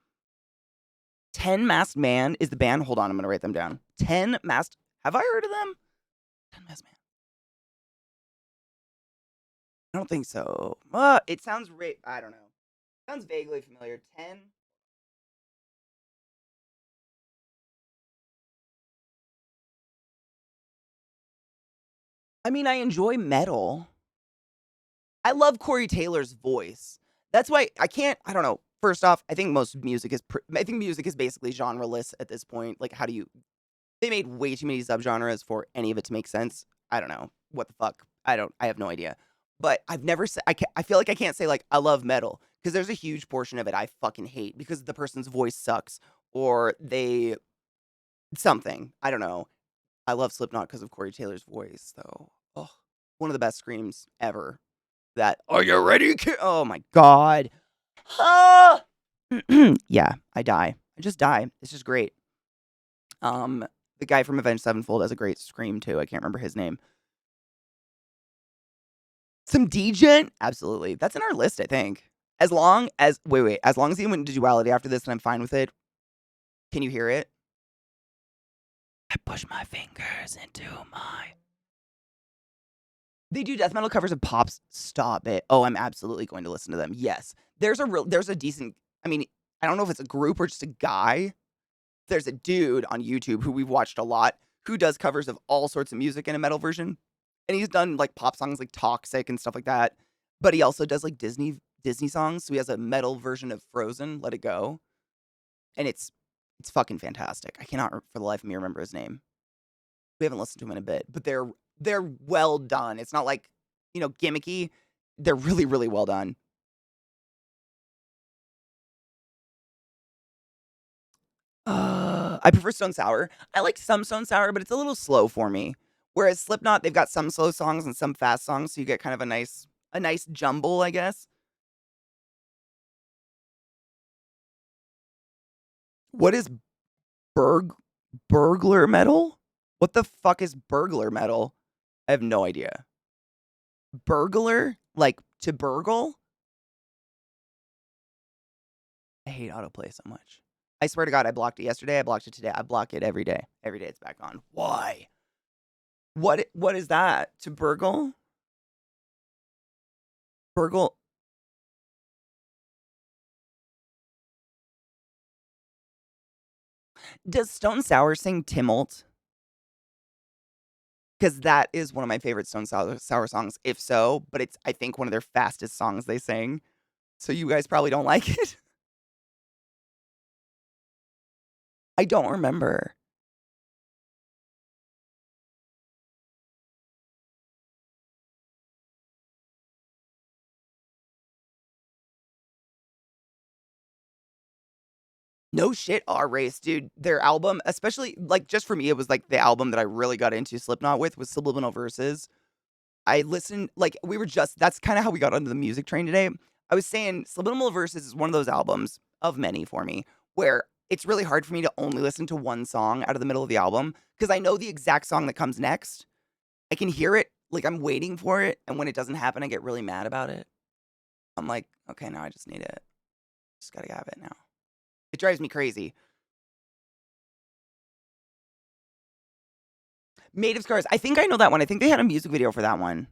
10 Masked Man is the band. Hold on, I'm going to write them down. 10 Masked. Have I heard of them? 10 Masked Man. I don't think so. It sounds I don't know. Sounds vaguely familiar. 10. I mean, I enjoy metal. I love Corey Taylor's voice. That's why I don't know. First off, I think most music is I think music is basically genreless at this point. Like, they made way too many subgenres for any of it to make sense. I don't know. What the fuck? I have no idea. But I've never said, I feel like I can't say, like, I love metal, because there's a huge portion of it I fucking hate because the person's voice sucks or something. I don't know. I love Slipknot because of Corey Taylor's voice, though. Oh, one of the best screams ever. Are you ready, kid? Oh my god. Ah! Yeah, I die. I just die. It's just great. The guy from Avenged Sevenfold has a great scream too. I can't remember his name. Some Degen? Absolutely. That's in our list, I think. As long as as long as he went into duality after this, then I'm fine with it. Can you hear it? I push my fingers into my. They do death metal covers of pops. Stop it. Oh, I'm absolutely going to listen to them. Yes. There's a decent, I mean, I don't know if it's a group or just a guy. There's a dude on YouTube who we've watched a lot who does covers of all sorts of music in a metal version. And he's done like pop songs like Toxic and stuff like that. But he also does like Disney songs. So he has a metal version of Frozen, Let It Go. And it's fucking fantastic. I cannot for the life of me remember his name. We haven't listened to him in a bit, but they're well done. It's not like, gimmicky. They're really, really well done. I prefer Stone Sour. I like some Stone Sour, but it's a little slow for me. Whereas Slipknot, they've got some slow songs and some fast songs, so you get kind of a nice jumble, I guess. What is burg burglar metal? What the fuck is burglar metal? I have no idea. Burglar? Like to burgle? I hate autoplay so much. I swear to God, I blocked it yesterday. I blocked it today. I block it every day. Every day it's back on. Why? What is that? To burgle? Burgle? Does Stone Sour sing Timmelt? Because that is one of my favorite Stone Sour songs, if so, but it's, I think, one of their fastest songs they sing. So you guys probably don't like it. I don't remember. No shit, R-Race, dude. Their album, especially, like, just for me, it was, like, the album that I really got into Slipknot with was Subliminal Verses. I listened like, we were just that's kinda how we got onto the music train today. I was saying Subliminal Verses is one of those albums, of many for me, where it's really hard for me to only listen to one song out of the middle of the album because I know the exact song that comes next. I can hear it, like, I'm waiting for it, and when it doesn't happen, I get really mad about it. I'm like, "Okay, now I just need it. Just gotta have it now." It drives me crazy. Made of Scars, I think I know that one. I think they had a music video for that one.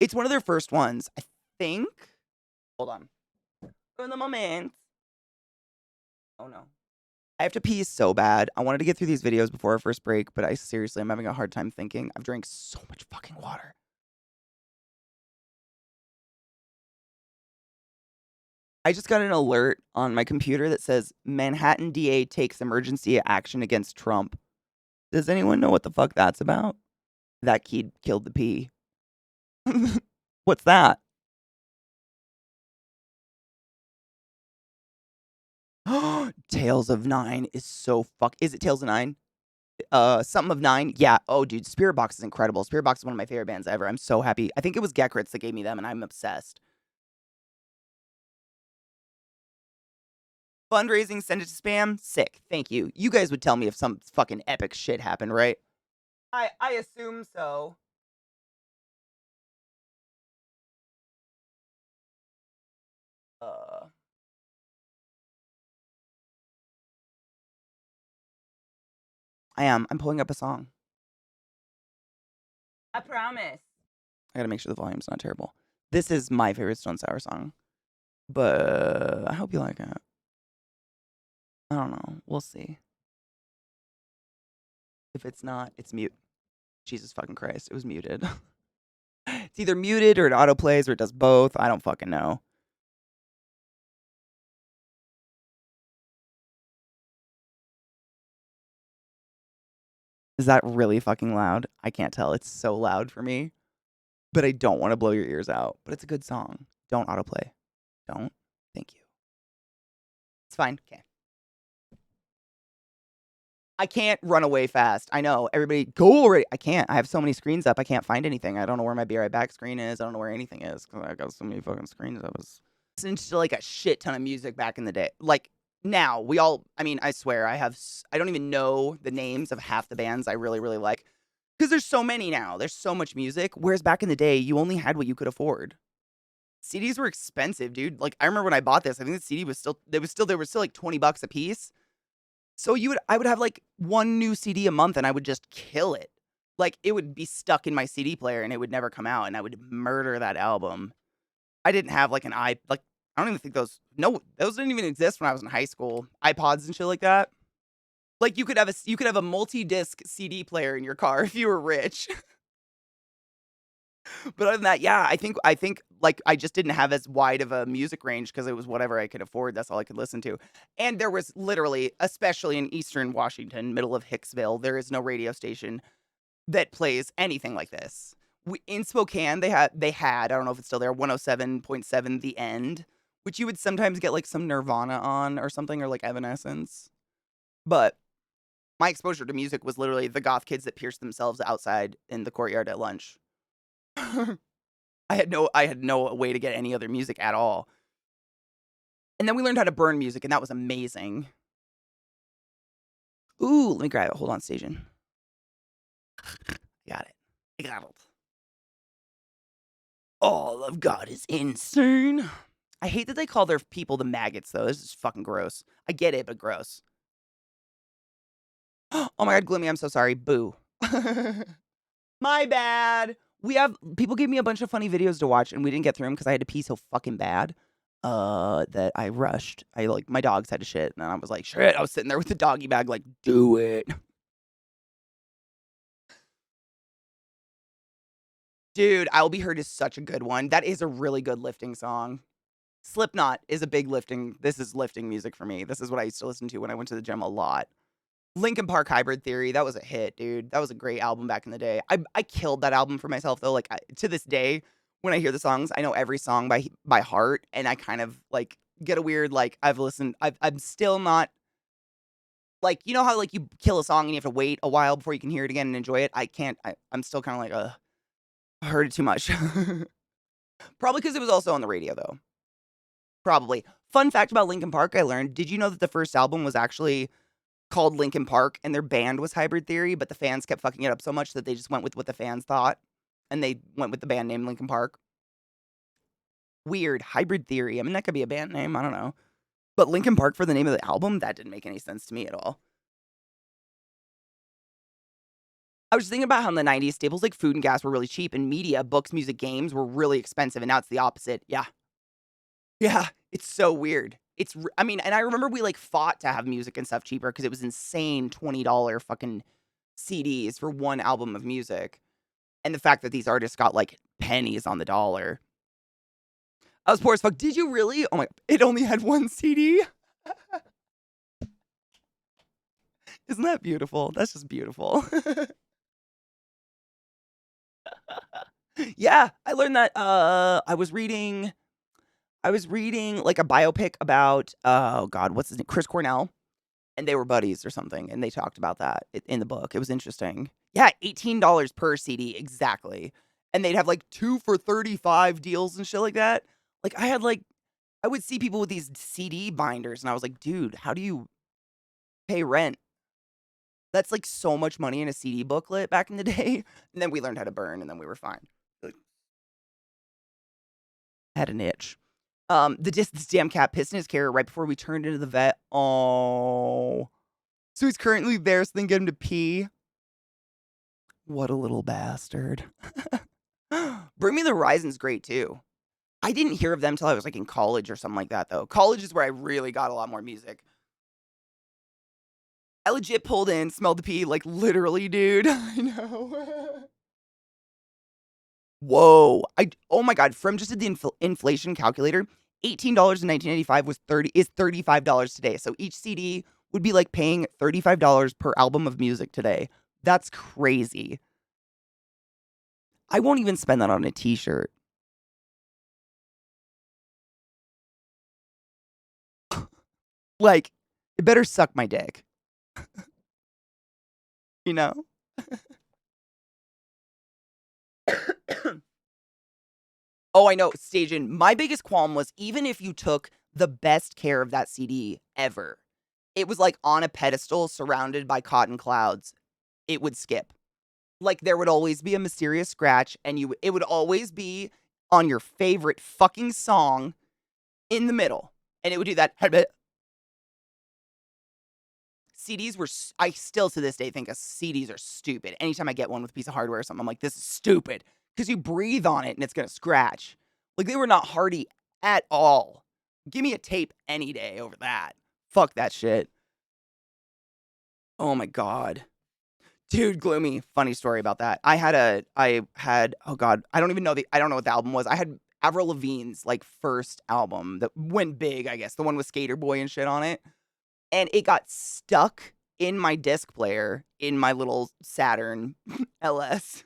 It's one of their first ones, I think. Hold on. In the moment. Oh, no. I have to pee so bad. I wanted to get through these videos before our first break, but I seriously, I'm having a hard time thinking. I've drank so much fucking water. I just got an alert on my computer that says Manhattan DA takes emergency action against Trump. Does anyone know what the fuck that's about? That kid killed the pee. What's that? Tales of Nine is so fuck. Is it Tales of Nine? Something of Nine. Yeah. Oh, dude, Spirit Box is incredible. Spirit Box is one of my favorite bands ever. I'm so happy. I think it was Gekritz that gave me them, and I'm obsessed. Fundraising, send it to spam. Sick. Thank you. You guys would tell me if some fucking epic shit happened, right? I assume so. Uh, I am. I'm pulling up a song. I promise. I gotta make sure the volume's not terrible. This is my favorite Stone Sour song, but I hope you like it. I don't know. We'll see. If it's not, it's mute. Jesus fucking Christ, it was muted. It's either muted or it autoplays or it does both. I don't fucking know. Is that really fucking loud? I can't tell. It's so loud for me. But I don't want to blow your ears out. But it's a good song. Don't autoplay. Don't. Thank you. It's fine. Okay. I can't run away fast. I know. Everybody, go already. I can't. I have so many screens up. I can't find anything. I don't know where my Be Right Back screen is. I don't know where anything is because I got so many fucking screens. I was listening to like a shit ton of music back in the day. Like now, I mean, I swear, I don't even know the names of half the bands I really, really like because there's so many now. There's so much music. Whereas back in the day, you only had what you could afford. CDs were expensive, dude. Like I remember when I bought this, I think the CD was still, they were still like $20 a piece. So I would have like one new CD a month and I would just kill it. Like it would be stuck in my CD player and it would never come out and I would murder that album. I didn't have like like I don't even think those didn't even exist when I was in high school. iPods and shit like that. Like you could have a multi-disc CD player in your car if you were rich. But other than that, yeah, I think like I just didn't have as wide of a music range because it was whatever I could afford. That's all I could listen to. And there was literally, especially in Eastern Washington, middle of Hicksville, there is no radio station that plays anything like this. In Spokane, they had, I don't know if it's still there, 107.7 The End, which you would sometimes get like some Nirvana on or something or like Evanescence. But My exposure to music was literally the goth kids that pierced themselves outside in the courtyard at lunch. I had no way to get any other music at all. And then we learned how to burn music, and that was amazing. Ooh, let me grab it. Hold on, station. Got it. I got it. All of God is insane. I hate that they call their people the maggots, though. This is fucking gross. I get it, but gross. Oh my god, Gloomy, I'm so sorry. Boo. My bad. People gave me a bunch of funny videos to watch, and we didn't get through them because I had to pee so fucking bad. That I rushed. My dogs had to shit, and I was like, shit. I was sitting there with the doggy bag, like, do it. Dude, I'll Be Heard is such a good one. That is a really good lifting song. Slipknot is a big lifting. This is lifting music for me. This is what I used to listen to when I went to the gym a lot. Linkin Park Hybrid Theory, that was a hit, dude. That was a great album back in the day. I killed that album for myself though. To this day, when I hear the songs, I know every song by heart, and I kind of like get a weird I'm still not like, you know how like you kill a song and you have to wait a while before you can hear it again and enjoy it. I can't. I'm still kind of like, I heard it too much. Probably because it was also on the radio though. Probably. Fun fact about Linkin Park I learned. Did you know that the first album was actually called Linkin Park and their band was Hybrid Theory, but the fans kept fucking it up so much that they just went with what the fans thought and they went with the band name Linkin Park? Weird. Hybrid Theory. I mean, that could be a band name. I don't know. But Linkin Park for the name of the album? That didn't make any sense to me at all. I was thinking about how in the 90s, staples like food and gas were really cheap, and media, books, music, games were really expensive, and now it's the opposite. Yeah. Yeah. It's so weird. And I remember we like fought to have music and stuff cheaper because it was insane $20 fucking CDs for one album of music. And the fact that these artists got like pennies on the dollar. I was poor as fuck. Did you really? Oh my, it only had one CD? Isn't that beautiful? That's just beautiful. Yeah, I learned that I was reading like a biopic about oh god, what's his name? Chris Cornell, and they were buddies or something, and they talked about that in the book. It was interesting. Yeah, $18 per CD exactly. And they'd have like 2 for 35 deals and shit like that. Like I would see people with these CD binders and I was like, "Dude, how do you pay rent?" That's like so much money in a CD booklet back in the day. And then we learned how to burn and then we were fine. Like, had an itch. This damn cat pissed in his carrier right before we turned into the vet. Oh. So he's currently there, so then get him to pee. What a little bastard. Bring Me the Horizon's great too. I didn't hear of them till I was like in college or something like that though. College is where I really got a lot more music. I legit pulled in, smelled the pee, like literally, dude. I know. Whoa. Oh my god, from just did the inflation calculator, $18 in 1985 is $35 today. So each CD would be like paying $35 per album of music today. That's crazy. I won't even spend that on a t-shirt. Like, it better suck my dick. You know? Oh, I know, Stajan. My biggest qualm was even if you took the best care of that CD ever, it was like on a pedestal surrounded by cotton clouds, it would skip. Like there would always be a mysterious scratch and it would always be on your favorite fucking song in the middle. And it would do that. CDs were, I still to this day think CDs are stupid. Anytime I get one with a piece of hardware or something, I'm like, this is stupid. Because you breathe on it and it's going to scratch. Like they were not hardy at all. Give me a tape any day over that. Fuck that shit. Oh my god. Dude, Gloomy. Funny story about that. Oh god, I don't know what the album was. I had Avril Lavigne's like first album that went big, I guess. The one with Skater Boy and shit on it. And it got stuck in my disc player in my little Saturn LS.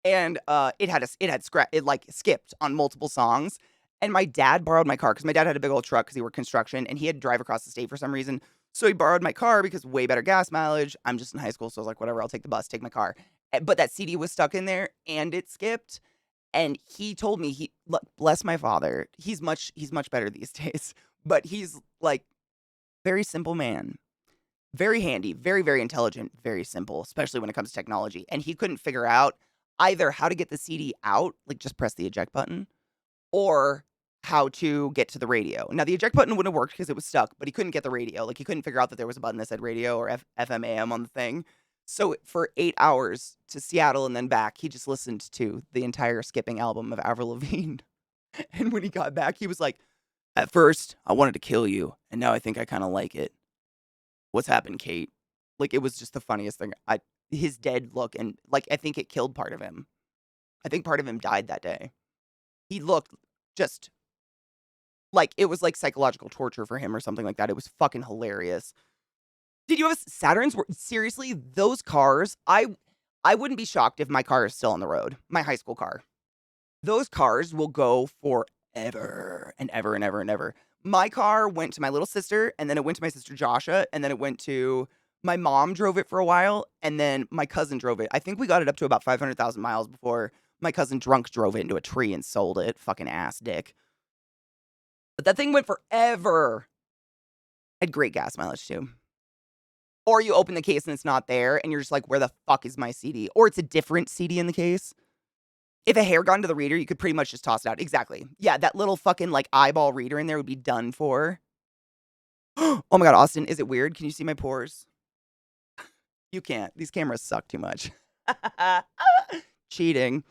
And it like skipped on multiple songs. And my dad borrowed my car because my dad had a big old truck because he worked construction and he had to drive across the state for some reason. So he borrowed my car because way better gas mileage. I'm just in high school, so I was like, whatever, I'll take the bus, take my car. But that CD was stuck in there and it skipped. And he told me bless my father. He's much better these days. But he's like very simple man. Very handy, very, very intelligent, very simple, especially when it comes to technology. And he couldn't figure out either how to get the CD out, like just press the eject button, or how to get to the radio. Now, the eject button wouldn't have worked because it was stuck, but he couldn't get the radio. Like, he couldn't figure out that there was a button that said radio or FM AM on the thing. So, for 8 hours to Seattle and then back, he just listened to the entire skipping album of Avril Lavigne. And when he got back, he was like, at first, I wanted to kill you, and now I think I kind of like it. What's happened, Kate? Like, it was just the funniest thing. His dead look, and like, I think it killed part of him. I think part of him died that day. He looked just like it was like psychological torture for him or something like that. It was fucking hilarious. Did you have Saturns? Seriously, those cars, I wouldn't be shocked if my car is still on the road. My high school car. Those cars will go forever and ever and ever and ever. My car went to my little sister, and then it went to my sister Joshua, and then it went to my mom drove it for a while, and then my cousin drove it. I think we got it up to about 500,000 miles before my cousin drunk drove it into a tree and sold it. Fucking ass dick. But that thing went forever. Had great gas mileage too. Or you open the case and it's not there, and you're just like, where the fuck is my CD? Or it's a different CD in the case. If a hair got into the reader, you could pretty much just toss it out. Exactly. Yeah, that little fucking like eyeball reader in there would be done for. Oh my God, Austin, is it weird? Can you see my pores? You can't. These cameras suck too much. Cheating.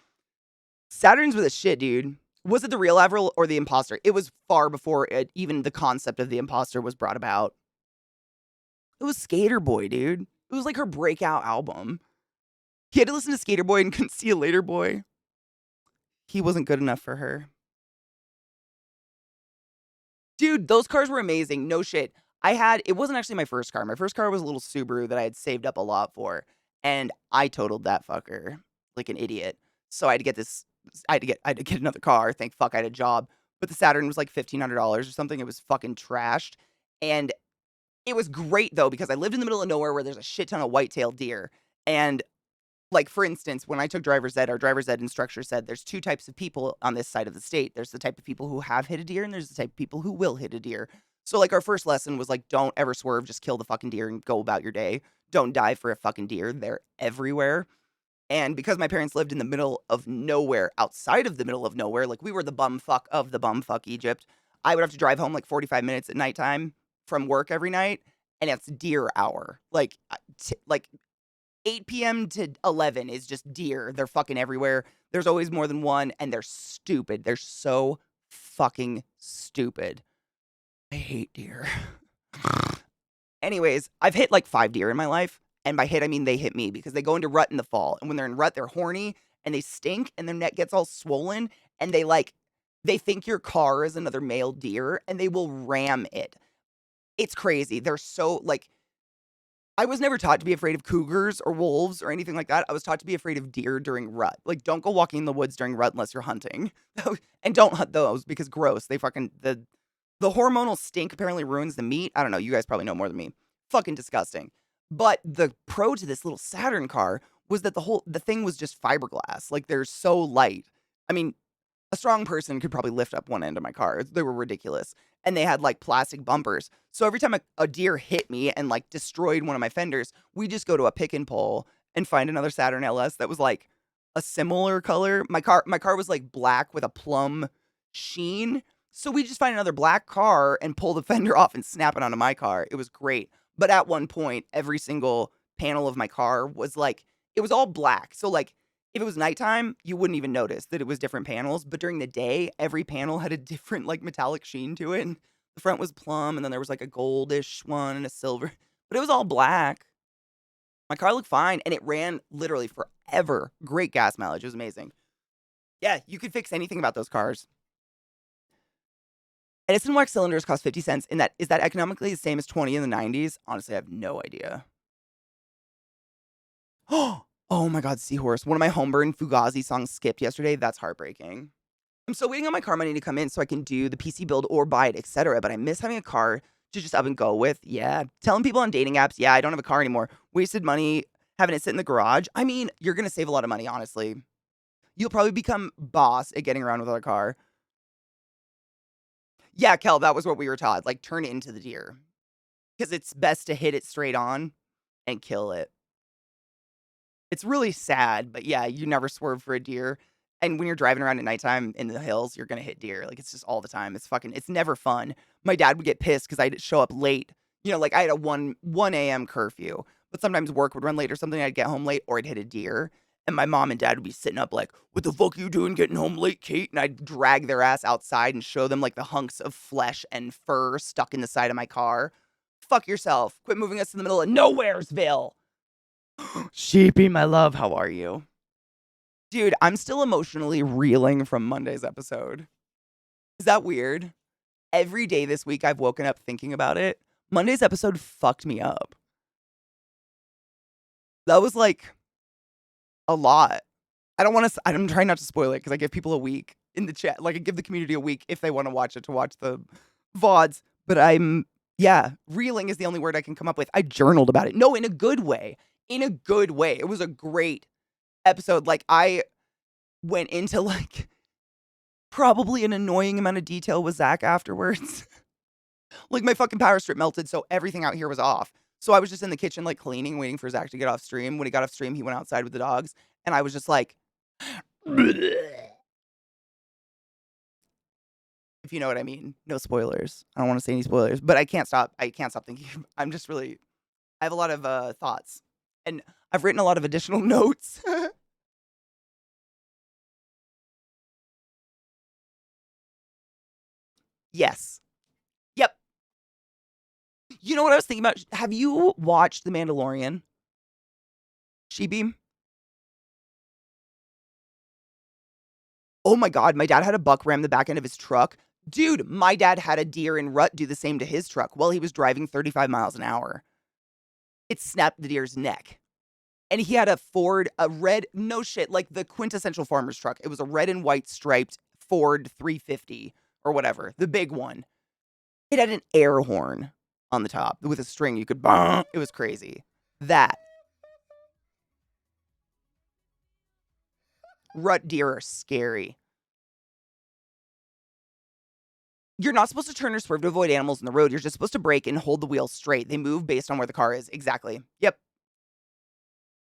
Saturns were the shit, dude. Was it the real Avril or the imposter? It was far before even the concept of the imposter was brought about. It was Skater Boy, dude. It was like her breakout album. He had to listen to Skater Boy and couldn't see a Later Boy. He wasn't good enough for her. Dude, those cars were amazing. No shit. It wasn't actually my first car. My first car was a little Subaru that I had saved up a lot for. And I totaled that fucker like an idiot. So I had to get I had to get another car. Thank fuck I had a job. But the Saturn was like $1,500 or something. It was fucking trashed. And it was great though, because I lived in the middle of nowhere where there's a shit ton of white-tailed deer. And like, for instance, when I took driver's ed, our driver's ed instructor said there's two types of people on this side of the state. There's the type of people who have hit a deer, and there's the type of people who will hit a deer. So, like, our first lesson was like, don't ever swerve, just kill the fucking deer and go about your day. Don't die for a fucking deer. They're everywhere. And because my parents lived in the middle of nowhere, outside of the middle of nowhere, like we were the bumfuck of the bumfuck Egypt, I would have to drive home like 45 minutes at nighttime from work every night, and it's deer hour. Like 8 p.m. to 11 is just deer. They're fucking everywhere. There's always more than one, and they're stupid. They're so fucking stupid. I hate deer. Anyways, I've hit like 5 deer in my life, and by hit, I mean they hit me because they go into rut in the fall, and when they're in rut, they're horny, and they stink, and their neck gets all swollen, and they think your car is another male deer, and they will ram it. It's crazy. They're so, like, I was never taught to be afraid of cougars or wolves or anything like that. I was taught to be afraid of deer during rut. Like, don't go walking in the woods during rut unless you're hunting. And don't hunt those because gross. They fucking, the hormonal stink apparently ruins the meat. I don't know. You guys probably know more than me. Fucking disgusting. But the pro to this little Saturn car was that the thing was just fiberglass. Like, they're so light. I mean, a strong person could probably lift up one end of my car. They were ridiculous. And they had like plastic bumpers. So every time a deer hit me and like destroyed one of my fenders, we just go to a pick and pull and find another Saturn LS that was like a similar color. My car was like black with a plum sheen. So we just find another black car and pull the fender off and snap it onto my car. It was great. But at one point, every single panel of my car was like, it was all black. So like, if it was nighttime, you wouldn't even notice that it was different panels. But during the day, every panel had a different like metallic sheen to it. And the front was plum, and then there was like a goldish one and a silver. But it was all black. My car looked fine, and it ran literally forever. Great gas mileage. It was amazing. Yeah, you could fix anything about those cars. Edison wax cylinders cost 50 cents. Is that economically the same as 20 in the 90s? Honestly, I have no idea. Oh my God, Seahorse. One of my Homeburn Fugazi songs skipped yesterday. That's heartbreaking. I'm still waiting on my car money to come in so I can do the PC build or buy it, etc. But I miss having a car to just up and go with. Yeah. Telling people on dating apps, yeah, I don't have a car anymore. Wasted money having it sit in the garage. I mean, you're going to save a lot of money, honestly. You'll probably become boss at getting around without a car. Yeah, Kel, that was what we were taught. Like, turn it into the deer. Because it's best to hit it straight on and kill it. It's really sad, but yeah, you never swerve for a deer. And when you're driving around at nighttime in the hills, you're gonna hit deer. Like, it's just all the time. It's never fun. My dad would get pissed because I'd show up late. Like I had a 1 a.m. curfew, but sometimes work would run late or something. I'd get home late or I'd hit a deer. And my mom and dad would be sitting up like, "What the fuck are you doing getting home late, Kate?" And I'd drag their ass outside and show them like the hunks of flesh and fur stuck in the side of my car. Fuck yourself. Quit moving us in the middle of Nowheresville. Sheepy, my love, how are you? Dude, I'm still emotionally reeling from Monday's episode. Is that weird? Every day this week, I've woken up thinking about it. Monday's episode fucked me up. That was like a lot. I'm trying not to spoil it because I give people a week in the chat. Like, I give the community a week if they want to watch it to watch the VODs. But yeah, reeling is the only word I can come up with. I journaled about it. No, in a good way. In a good way. It was a great episode. Like, I went into like probably an annoying amount of detail with Zach afterwards. Like, my fucking power strip melted, so everything out here was off. So I was just in the kitchen, like, cleaning, waiting for Zach to get off stream. When he got off stream, he went outside with the dogs, and I was just like, if you know what I mean. No spoilers. I don't want to say any spoilers, but I can't stop. I can't stop thinking. I'm just really. I have a lot of thoughts, and I've written a lot of additional notes. Yes. Yep. You know what I was thinking about? Have you watched The Mandalorian? She-Beam? Oh my god, my dad had a buck ram the back end of his truck. Dude, my dad had a deer in rut do the same to his truck while he was driving 35 miles an hour. It snapped the deer's neck. And he had a Ford, a red, no shit, like the quintessential farmer's truck. It was a red and white striped Ford 350 or whatever, the big one. It had an air horn on the top with a string you could bang. It was crazy. That. Rut deer are scary. You're not supposed to turn or swerve to avoid animals in the road. You're just supposed to brake and hold the wheel straight. They move based on where the car is. Exactly. Yep.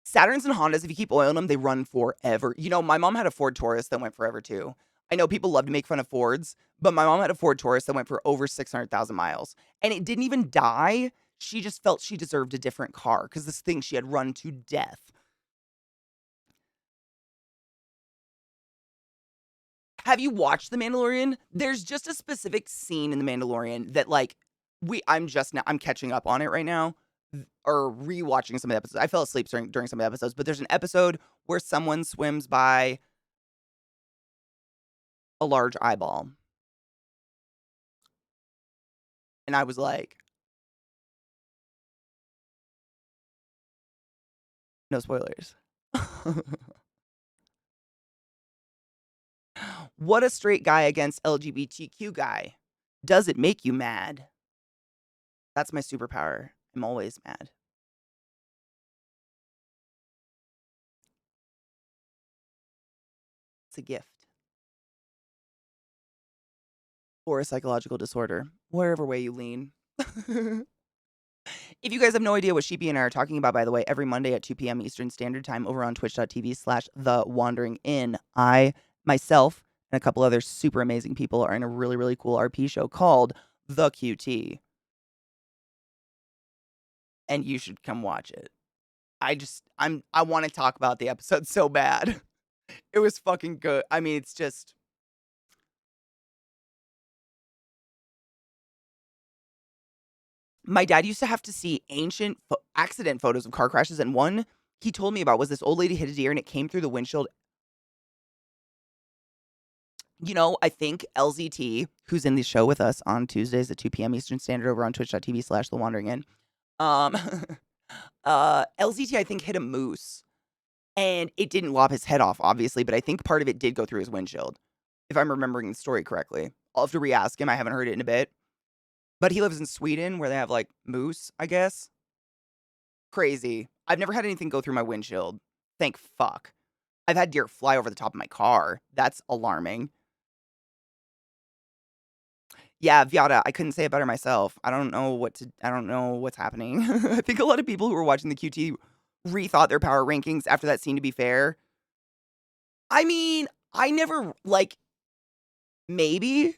Saturns and Hondas, if you keep oiling them, they run forever. My mom had a Ford Taurus that went forever too. I know people love to make fun of Fords, but my mom had a Ford Taurus that went for over 600,000 miles. And it didn't even die. She just felt she deserved a different car because this thing she had run to death. Have you watched The Mandalorian? There's just a specific scene in The Mandalorian that like I'm catching up on it right now or rewatching some of the episodes. I fell asleep during some of the episodes, but there's an episode where someone swims by a large eyeball. And I was like, no spoilers. What a straight guy against LGBTQ guy. Does it make you mad? That's my superpower. I'm always mad. It's a gift. Or a psychological disorder, wherever way you lean. If you guys have no idea what Sheepy and I are talking about, by the way, every Monday at 2 p.m. Eastern Standard Time over on twitch.tv/The Wandering Inn, I, myself, and a couple other super amazing people are in a really, really cool RP show called The QT. And you should come watch it. I want to talk about the episode so bad. It was fucking good. I mean, it's just. My dad used to have to see ancient accident photos of car crashes, and one he told me about was this old lady hit a deer and it came through the windshield. I think LZT, who's in the show with us on Tuesdays at 2 p.m. Eastern Standard over on twitch.tv/The Wandering Inn, LZT, I think, hit a moose. And it didn't lop his head off, obviously, but I think part of it did go through his windshield, if I'm remembering the story correctly. I'll have to re-ask him. I haven't heard it in a bit. But he lives in Sweden where they have, like, moose, I guess. Crazy. I've never had anything go through my windshield. Thank fuck. I've had deer fly over the top of my car. That's alarming. Yeah, Viada, I couldn't say it better myself. I don't know what's happening. I think a lot of people who were watching the QT rethought their power rankings after that scene, to be fair. I mean, I never, like, maybe.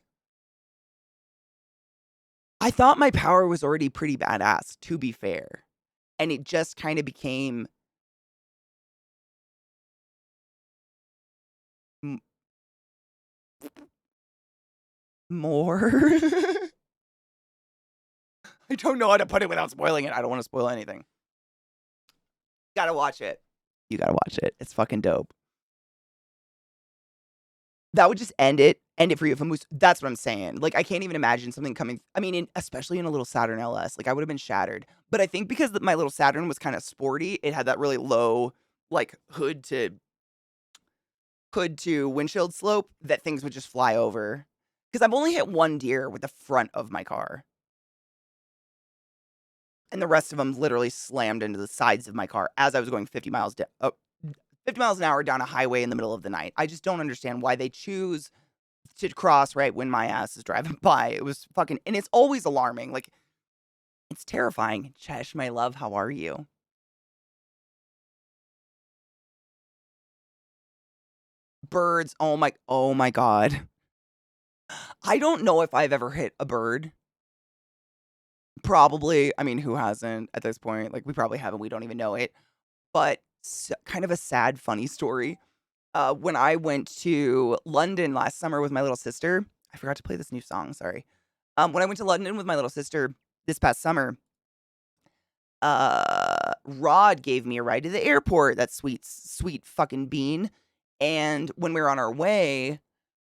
I thought my power was already pretty badass, to be fair. And it just kind of became m- more. I don't know how to put it without spoiling it. I don't want to spoil anything. Gotta watch it. You gotta watch it. It's fucking dope. That would just end it for you if a moose. That's what I'm saying. Like, I can't even imagine something coming. I mean, especially in a little Saturn LS. Like, I would have been shattered. But I think because my little Saturn was kind of sporty, it had that really low, like, hood to windshield slope that things would just fly over. Because I've only hit one deer with the front of my car. And the rest of them literally slammed into the sides of my car as I was going 50 miles 50 miles an hour down a highway in the middle of the night. I just don't understand why they choose to cross right when my ass is driving by. It was fucking, and it's always alarming. Like, it's terrifying. Chesh, my love, how are you? Birds, oh my god. I don't know if I've ever hit a bird. Probably. I mean, who hasn't at this point? Like, we probably haven't. We don't even know it. But kind of a sad, funny story. When I went to London last summer with my little sister, I forgot to play this new song. Sorry. When I went to London with my little sister this past summer, Rod gave me a ride to the airport. That sweet, sweet fucking bean. And when we were on our way,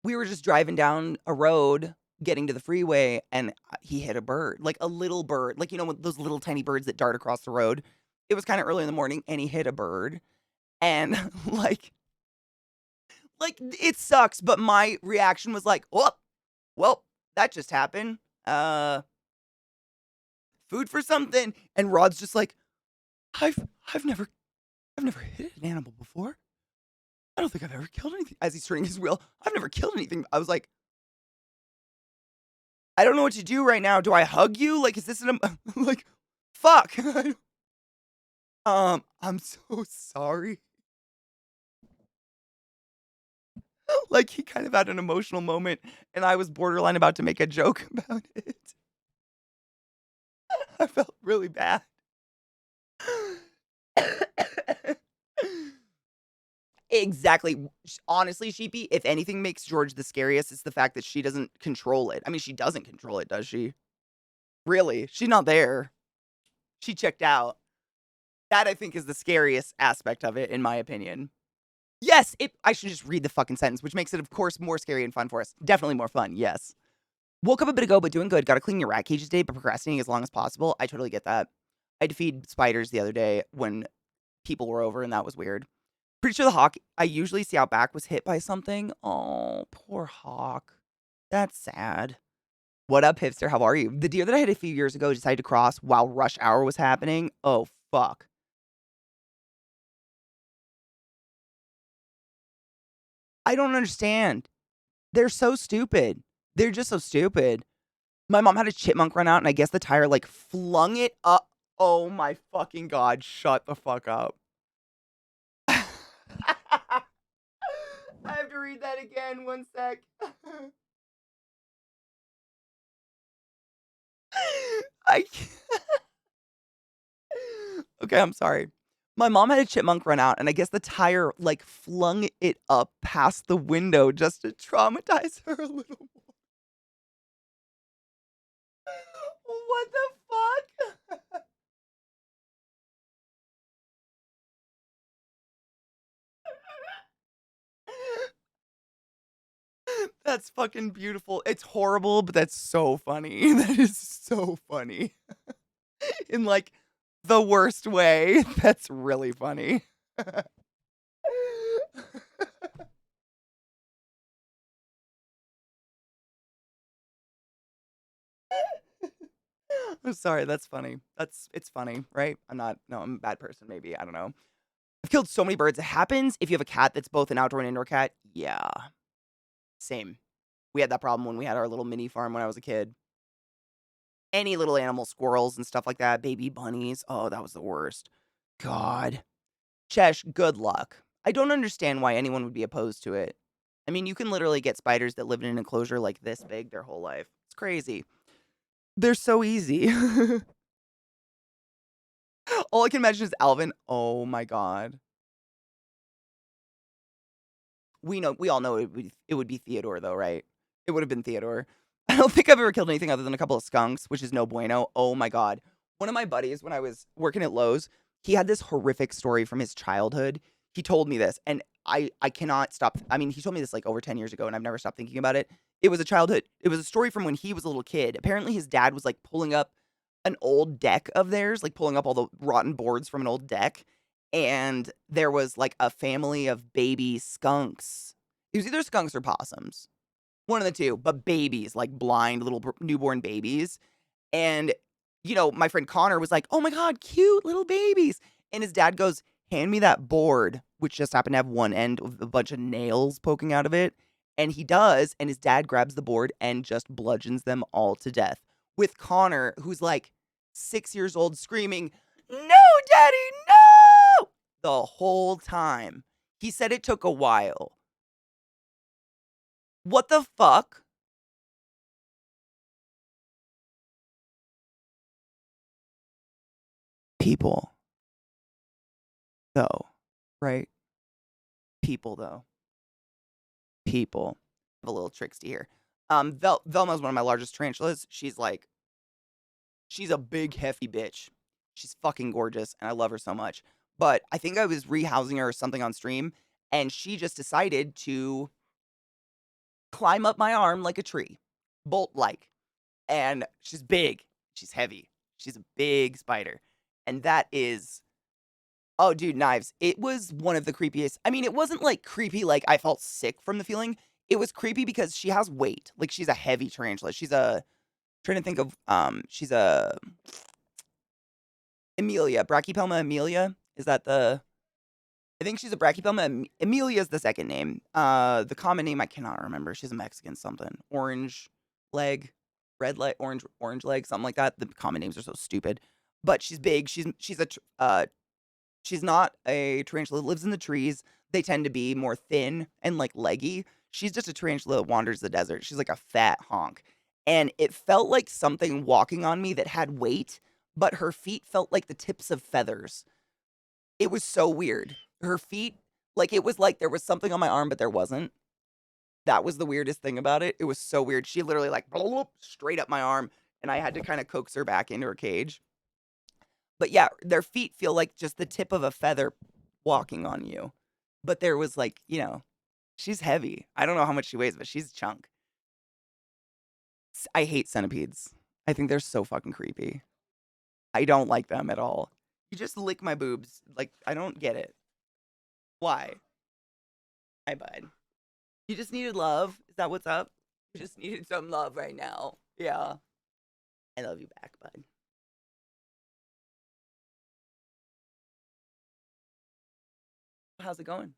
we were just driving down a road, getting to the freeway, and he hit a bird, like a little bird, like, those little tiny birds that dart across the road. It was kind of early in the morning, and he hit a bird, and like it sucks. But my reaction was like, "Oh, well, that just happened. Uh, food for something." And Rod's just like, "I've I've never I've never hit an animal before. I don't think I've ever killed anything." As he's turning his wheel, "I've never killed anything." I was like, "I don't know what to do right now. Do I hug you? Like, is this like, fuck." I'm so sorry. Like, he kind of had an emotional moment, and I was borderline about to make a joke about it. I felt really bad. Exactly. Honestly, Sheepy, if anything makes George the scariest, it's the fact that she doesn't control it. I mean, she doesn't control it, does she? Really? She's not there. She checked out. That, I think, is the scariest aspect of it, in my opinion. Yes, I should just read the fucking sentence, which makes it, of course, more scary and fun for us. Definitely more fun, yes. Woke up a bit ago, but doing good. Gotta clean your rat cages today, but procrastinating as long as possible. I totally get that. I had to feed spiders the other day when people were over, and that was weird. Pretty sure the hawk I usually see out back was hit by something. Oh, poor hawk. That's sad. What up, hipster? How are you? The deer that I had a few years ago decided to cross while rush hour was happening. Oh, fuck. I don't understand. They're so stupid. They're just so stupid. My mom had a chipmunk run out, and I guess the tire, like, flung it up. Oh my fucking god. Shut the fuck up. I have to read that again. One sec. I can't. Okay, I'm sorry. My mom had a chipmunk run out, and I guess the tire, like, flung it up past the window just to traumatize her a little more. What the fuck? That's fucking beautiful. It's horrible, but that's so funny. That is so funny. In, like, the worst way. That's really funny. I'm sorry, that's funny. It's funny, right? I'm a bad person, maybe. I don't know. I've killed so many birds. It happens if you have a cat that's both an outdoor and indoor cat. Yeah. Same. We had that problem when we had our little mini farm when I was a kid. Any little animal, squirrels and stuff like that, baby bunnies. Oh, that was the worst. God. Chesh, good luck. I don't understand why anyone would be opposed to it. I mean, you can literally get spiders that live in an enclosure like this big their whole life. It's crazy. They're so easy. All I can imagine is Alvin. Oh my god. We all know it would be Theodore though, right? It would have been Theodore. I don't think I've ever killed anything other than a couple of skunks, which is no bueno. Oh my god. One of my buddies when I was working at Lowe's, he had this horrific story from his childhood. He told me this and I cannot stop. I mean, he told me this like over 10 years ago and I've never stopped thinking about it. It was a story from when he was a little kid. Apparently his dad was like pulling up an old deck of theirs, like pulling up all the rotten boards from an old deck, and there was like a family of baby skunks. It was either skunks or possums, one of the two, but babies, like blind little newborn babies. And, my friend Connor was like, oh my God, cute little babies. And his dad goes, hand me that board, which just happened to have one end of a bunch of nails poking out of it. And he does. And his dad grabs the board and just bludgeons them all to death. With Connor, who's like 6 years old, screaming, no, daddy, no! The whole time. He said it took a while. What the fuck? People, though, right? People, though. People. I have a little tricksy here. Velma's one of my largest tarantulas. She's a big, hefty bitch. She's fucking gorgeous, and I love her so much. But I think I was rehousing her or something on stream, and she just decided to climb up my arm like a tree, bolt like. And she's big. She's heavy. She's a big spider. And that is oh, dude, knives. It was one of the creepiest. I mean, it wasn't like creepy, like I felt sick from the feeling. It was creepy because she has weight. Like she's a heavy tarantula. Trying to think of she's a Amelia, Brachypelma Amelia. Is that the I think she's a Brachypelma. Amelia is the second name. The common name I cannot remember. She's a Mexican something. Orange leg, red leg, orange leg, something like that. The common names are so stupid. But she's big. She's not a tarantula that lives in the trees. They tend to be more thin and like leggy. She's just a tarantula that wanders the desert. She's like a fat honk. And it felt like something walking on me that had weight, but her feet felt like the tips of feathers. It was so weird. Her feet, like it was like there was something on my arm, but there wasn't. That was the weirdest thing about it. It was so weird. She literally like straight up my arm, and I had to kind of coax her back into her cage. But yeah, their feet feel like just the tip of a feather walking on you. But there was like, she's heavy. I don't know how much she weighs, but she's a chunk. I hate centipedes. I think they're so fucking creepy. I don't like them at all. You just lick my boobs. Like, I don't get it. Why? Hi, bud. You just needed love? Is that what's up? You just needed some love right now. Yeah. I love you back, bud. How's it going?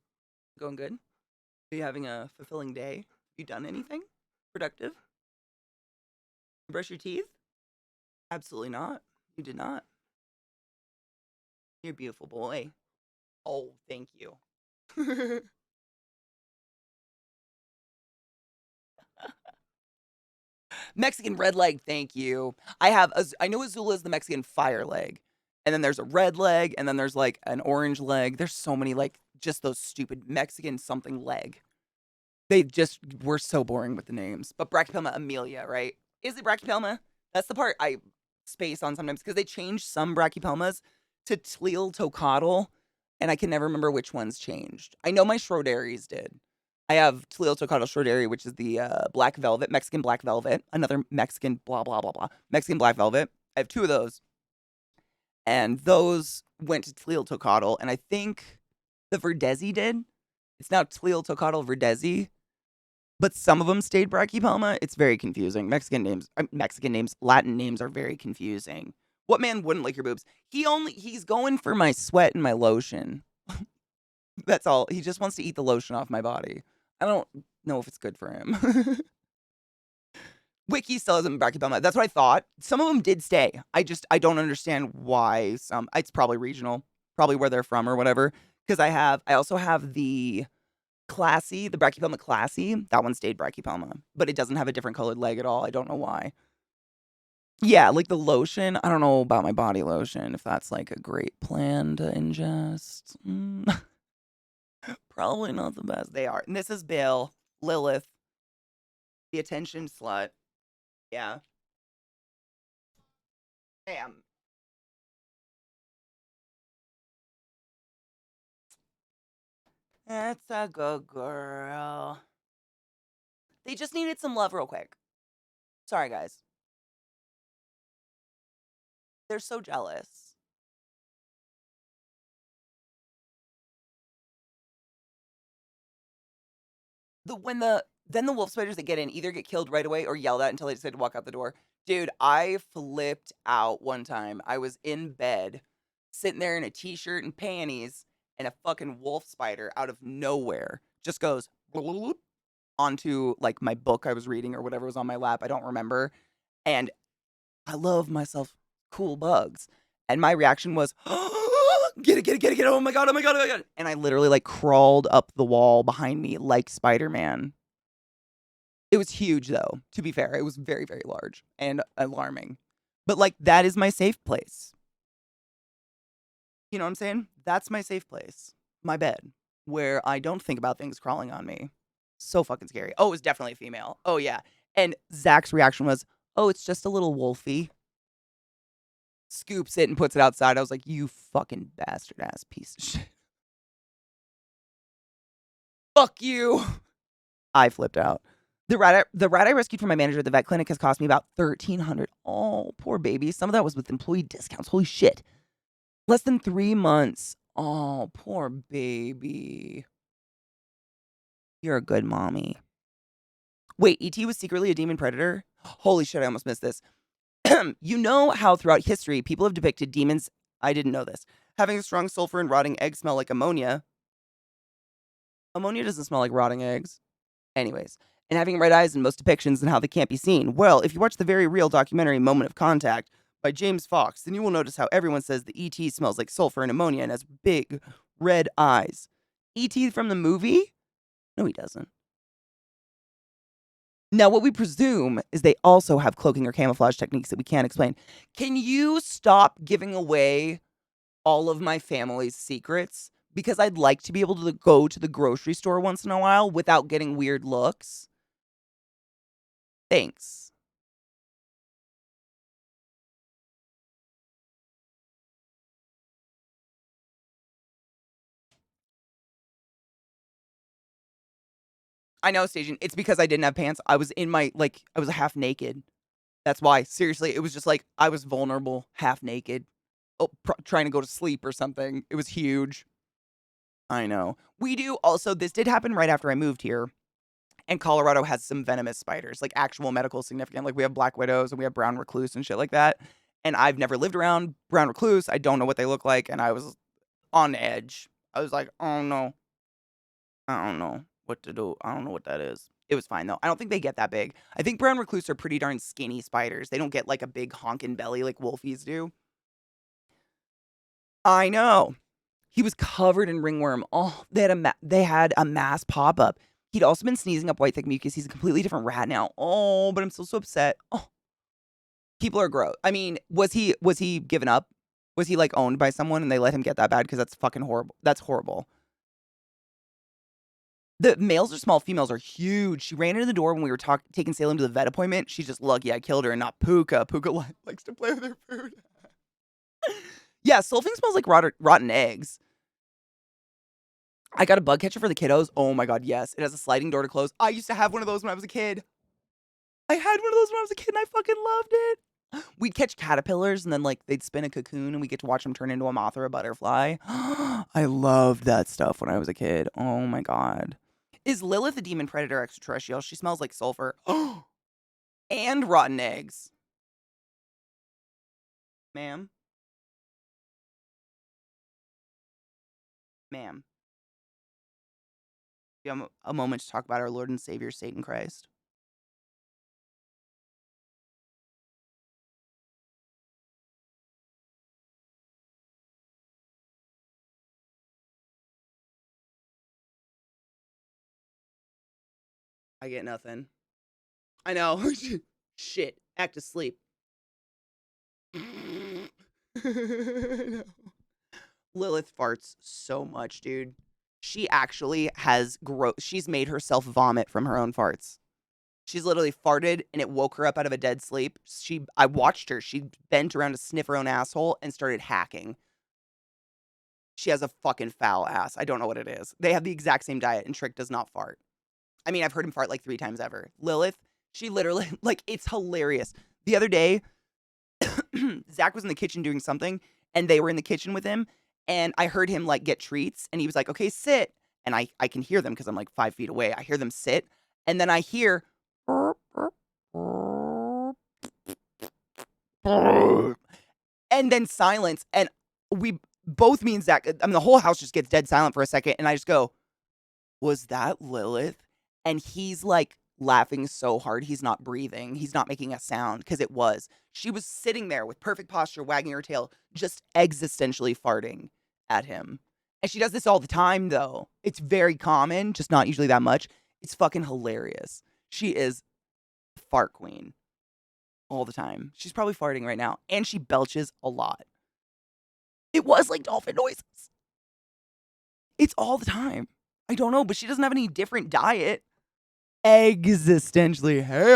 Going good? Are you having a fulfilling day? You done anything productive? Brush your teeth? Absolutely not. You did not. You're a beautiful boy. Oh, thank you. Mexican red leg, thank you. I know Azula is the Mexican fire leg. And then there's a red leg, and then there's like an orange leg. There's so many like just those stupid Mexican something leg. They just were so boring with the names. But Brachypelma Amelia, right? Is it Brachypelma? That's the part I space on sometimes because they changed some Brachypelmas to Tleal and I can never remember which ones changed. I know my Schroederis did. I have Tleal Schroederi, which is the black velvet, Mexican black velvet, another Mexican blah, blah, blah, blah, Mexican black velvet. I have two of those. And those went to Tleal and I think the Verdezi did. It's now Tleal Verdezi. But some of them stayed brachypelma. It's very confusing. Mexican names, Latin names are very confusing. What man wouldn't like your boobs? He's going for my sweat and my lotion. That's all. He just wants to eat the lotion off my body. I don't know if it's good for him. Wiki still has them brachypelma. That's what I thought. Some of them did stay. I don't understand why some. It's probably regional, probably where they're from or whatever. Because I also have the the brachypelma classy. That one stayed brachypelma, but it doesn't have a different colored leg at all. I don't know why. Yeah, like the lotion. I don't know about my body lotion. If that's like a great plan to ingest. Probably not the best. They are. And this is Bill, Lilith, the attention slut. Yeah. Damn. That's a good girl. They just needed some love real quick. Sorry, guys. They're so jealous. Then the wolf spiders that get in either get killed right away or yelled at until they decide to walk out the door. Dude, I flipped out one time. I was in bed, sitting there in a t-shirt and panties, and a fucking wolf spider out of nowhere just goes onto like my book I was reading or whatever was on my lap. I don't remember. And I love myself cool bugs. And my reaction was, get it, get it, get it, get it. Oh my God, oh my God, oh my God. And I literally like crawled up the wall behind me like Spider-Man. It was huge though, to be fair. It was very, very large and alarming. But like, that is my safe place. You know what I'm saying? That's my safe place. My bed, where I don't think about things crawling on me. So fucking scary. Oh, it was definitely a female. Oh, yeah. And Zach's reaction was, oh, it's just a little wolfie. Scoops it and puts it outside. I was like, you fucking bastard ass piece of shit. Fuck you. I flipped out. The rat I rescued from my manager at the vet clinic has cost me about $1,300. Oh, poor baby. Some of that was with employee discounts. Holy shit. Less than 3 months. Oh, poor baby. You're a good mommy. Wait, E.T. was secretly a demon predator? Holy shit, I almost missed this. You know how throughout history people have depicted demons, I didn't know this, having a strong sulfur and rotting egg smell like ammonia. Ammonia doesn't smell like rotting eggs. Anyways, and having red eyes in most depictions and how they can't be seen. Well, if you watch the very real documentary Moment of Contact by James Fox, then you will notice how everyone says the E.T. smells like sulfur and ammonia and has big red eyes. E.T. from the movie? No, he doesn't. Now, what we presume is they also have cloaking or camouflage techniques that we can't explain. Can you stop giving away all of my family's secrets? Because I'd like to be able to go to the grocery store once in a while without getting weird looks. Thanks. I know, Station. It's because I didn't have pants. I was in my, I was half naked. That's why. Seriously, it was just like I was vulnerable, half naked, trying to go to sleep or something. It was huge. I know. We do also, this did happen right after I moved here. And Colorado has some venomous spiders, like actual medical significant. Like we have black widows and we have brown recluse and shit like that. And I've never lived around brown recluse. I don't know what they look like. And I was on edge. I was like, oh no. I don't know what to do. I don't know what that is. It was fine though. I don't think they get that big. I think brown recluse are pretty darn skinny spiders. They don't get like a big honkin' belly like wolfies do. I know. He was covered in ringworm. Oh, they had a mass pop up. He'd also been sneezing up white thick mucus. He's a completely different rat now. Oh, but I'm still so upset. Oh, people are gross. I mean, was he given up? Was he like owned by someone and they let him get that bad? Because that's fucking horrible. That's horrible. The males are small, females are huge. She ran into the door when we were taking Salem to the vet appointment. She's just lucky I killed her and not Puka. Puka likes to play with her food. Yeah, Solfing smells like rotten eggs. I got a bug catcher for the kiddos. Oh my God, yes. It has a sliding door to close. I used to have one of those when I was a kid. I had one of those when I was a kid and I fucking loved it. We'd catch caterpillars and then like they'd spin a cocoon and we get to watch them turn into a moth or a butterfly. I loved that stuff when I was a kid. Oh my God. Is Lilith a demon predator extraterrestrial? She smells like sulfur. And rotten eggs. Ma'am? Ma'am. You have a moment to talk about our Lord and Savior, Satan Christ. I get nothing. I know. Shit. Act asleep. No. Lilith farts so much, dude. She actually has she's made herself vomit from her own farts. She's literally farted and it woke her up out of a dead sleep. I watched her. She bent around to sniff her own asshole and started hacking. She has a fucking foul ass. I don't know what it is. They have the exact same diet and Trick does not fart. I mean, I've heard him fart like 3 times ever. Lilith, she literally, like, it's hilarious. The other day, Zach was in the kitchen doing something and they were in the kitchen with him and I heard him like get treats and he was like, okay, sit. And I can hear them because I'm like 5 feet away. I hear them sit and then I hear and then silence. And we both, me and Zach, I mean, the whole house just gets dead silent for a second. And I just go, was that Lilith? And he's like laughing so hard, he's not breathing. He's not making a sound because it was. She was sitting there with perfect posture, wagging her tail, just existentially farting at him. And she does this all the time, though. It's very common, just not usually that much. It's fucking hilarious. She is fart queen all the time. She's probably farting right now. And she belches a lot. It was like dolphin noises. It's all the time. I don't know, but she doesn't have any different diet. Existentially, hey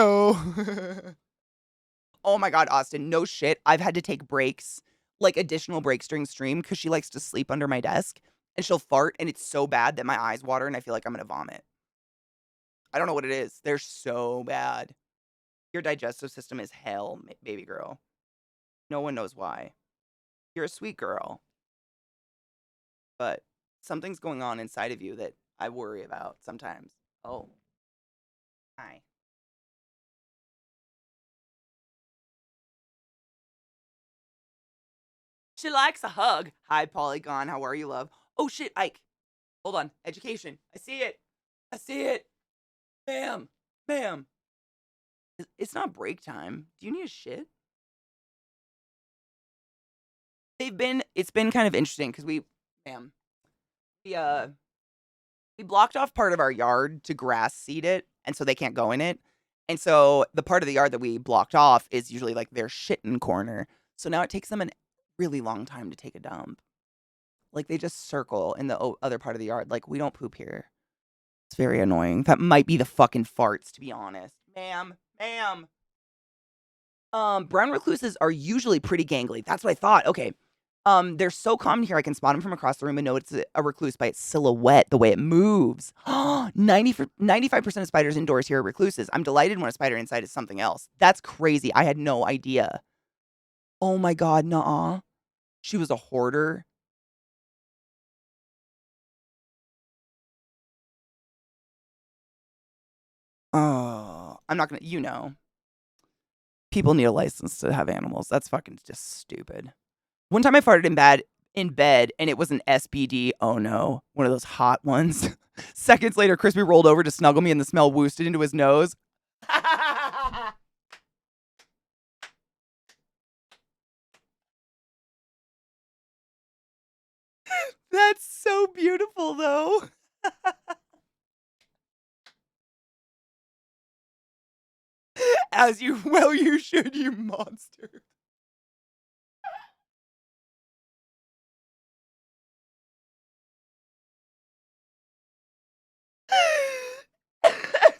Oh my God, Austin, no shit. I've had to take breaks, like additional breaks during stream because she likes to sleep under my desk and she'll fart and it's so bad that my eyes water and I feel like I'm going to vomit. I don't know what it is. They're so bad. Your digestive system is hell, baby girl. No one knows why. You're a sweet girl. But something's going on inside of you that I worry about sometimes. Oh. Hi. She likes a hug. Hi, Polygon. How are you, love? Oh, shit, Ike. Hold on. Education. I see it. I see it. Bam. Bam. It's not break time. Do you need a shit? It's been kind of interesting because bam. We, we blocked off part of our yard to grass seed it, and so they can't go in it. And so the part of the yard that we blocked off is usually like their shitting corner. So now it takes them a really long time to take a dump. Like they just circle in the other part of the yard. Like we don't poop here. It's very annoying. That might be the fucking farts, to be honest. Ma'am. Brown recluses are usually pretty gangly. That's what I thought. Okay. They're so common here I can spot them from across the room and know it's a recluse by its silhouette, the way it moves. 95% of spiders indoors here are recluses. I'm delighted when a spider inside is something else. That's crazy. I had no idea. Oh my God, nuh-uh. She was a hoarder. Oh, I'm not gonna, people need a license to have animals. That's fucking just stupid. One time I farted in bed and it was an SBD. Oh no, one of those hot ones. Seconds later, Crispy rolled over to snuggle me and the smell woosted into his nose. That's so beautiful though. As you should, you monster.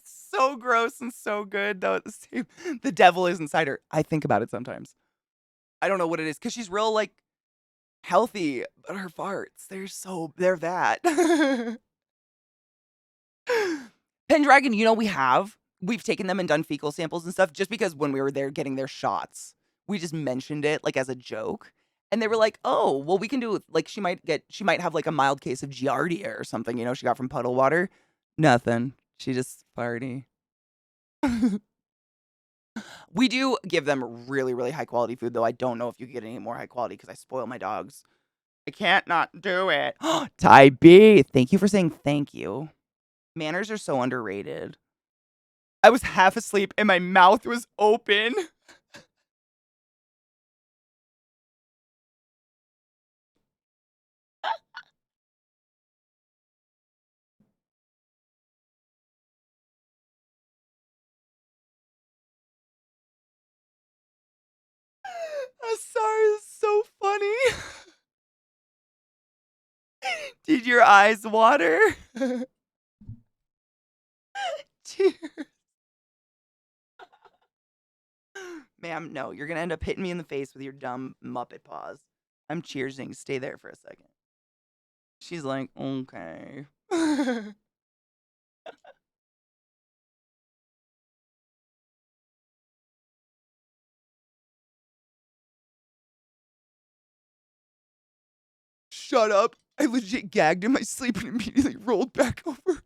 So gross and so good though at the same. The devil is inside her. I think about it sometimes. I don't know what it is because she's real like healthy, but her farts, they're that. Pendragon, we've taken them and done fecal samples and stuff just because when we were there getting their shots, we just mentioned it like as a joke. And they were like, oh, well, we can do like she might have like a mild case of giardia or something, she got from puddle water. Nothing. She just party. We do give them really, really high quality food, though. I don't know if you can get any more high quality because I spoil my dogs. I can't not do it. Ty B, thank you for saying thank you. Manners are so underrated. I was half asleep and my mouth was open. I'm sorry, it's so funny. Did your eyes water? Tears. Ma'am, no, you're gonna end up hitting me in the face with your dumb Muppet paws. I'm cheersing. Stay there for a second. She's like, okay. Shut up. I legit gagged in my sleep and immediately rolled back over.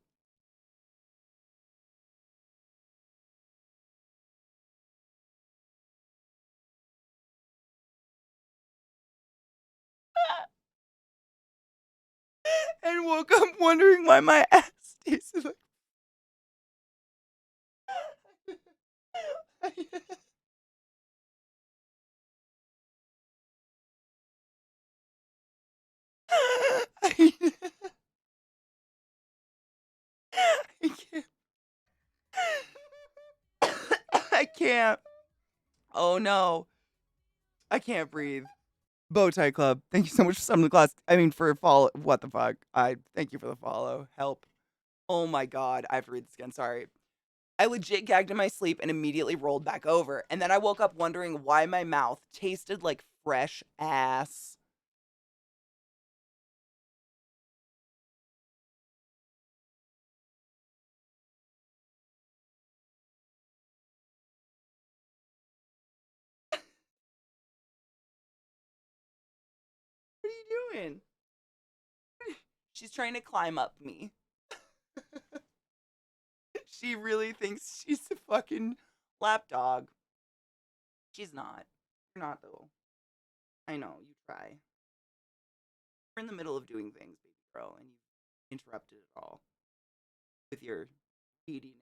And woke up wondering why my ass tasted like. I can't. I can't. Oh no. I can't breathe. Bowtie Club. Thank you so much for summoning the class. I mean, for follow. What the fuck? I thank you for the follow. Help. Oh my god. I have to read this again. Sorry. I legit gagged in my sleep and immediately rolled back over. And then I woke up wondering why my mouth tasted like fresh ass. What are you doing? She's trying to climb up me. She really thinks she's a fucking lapdog. She's not. You're not, though. I know, you try. We're in the middle of doing things, baby girl, and you interrupted it all with your neediness.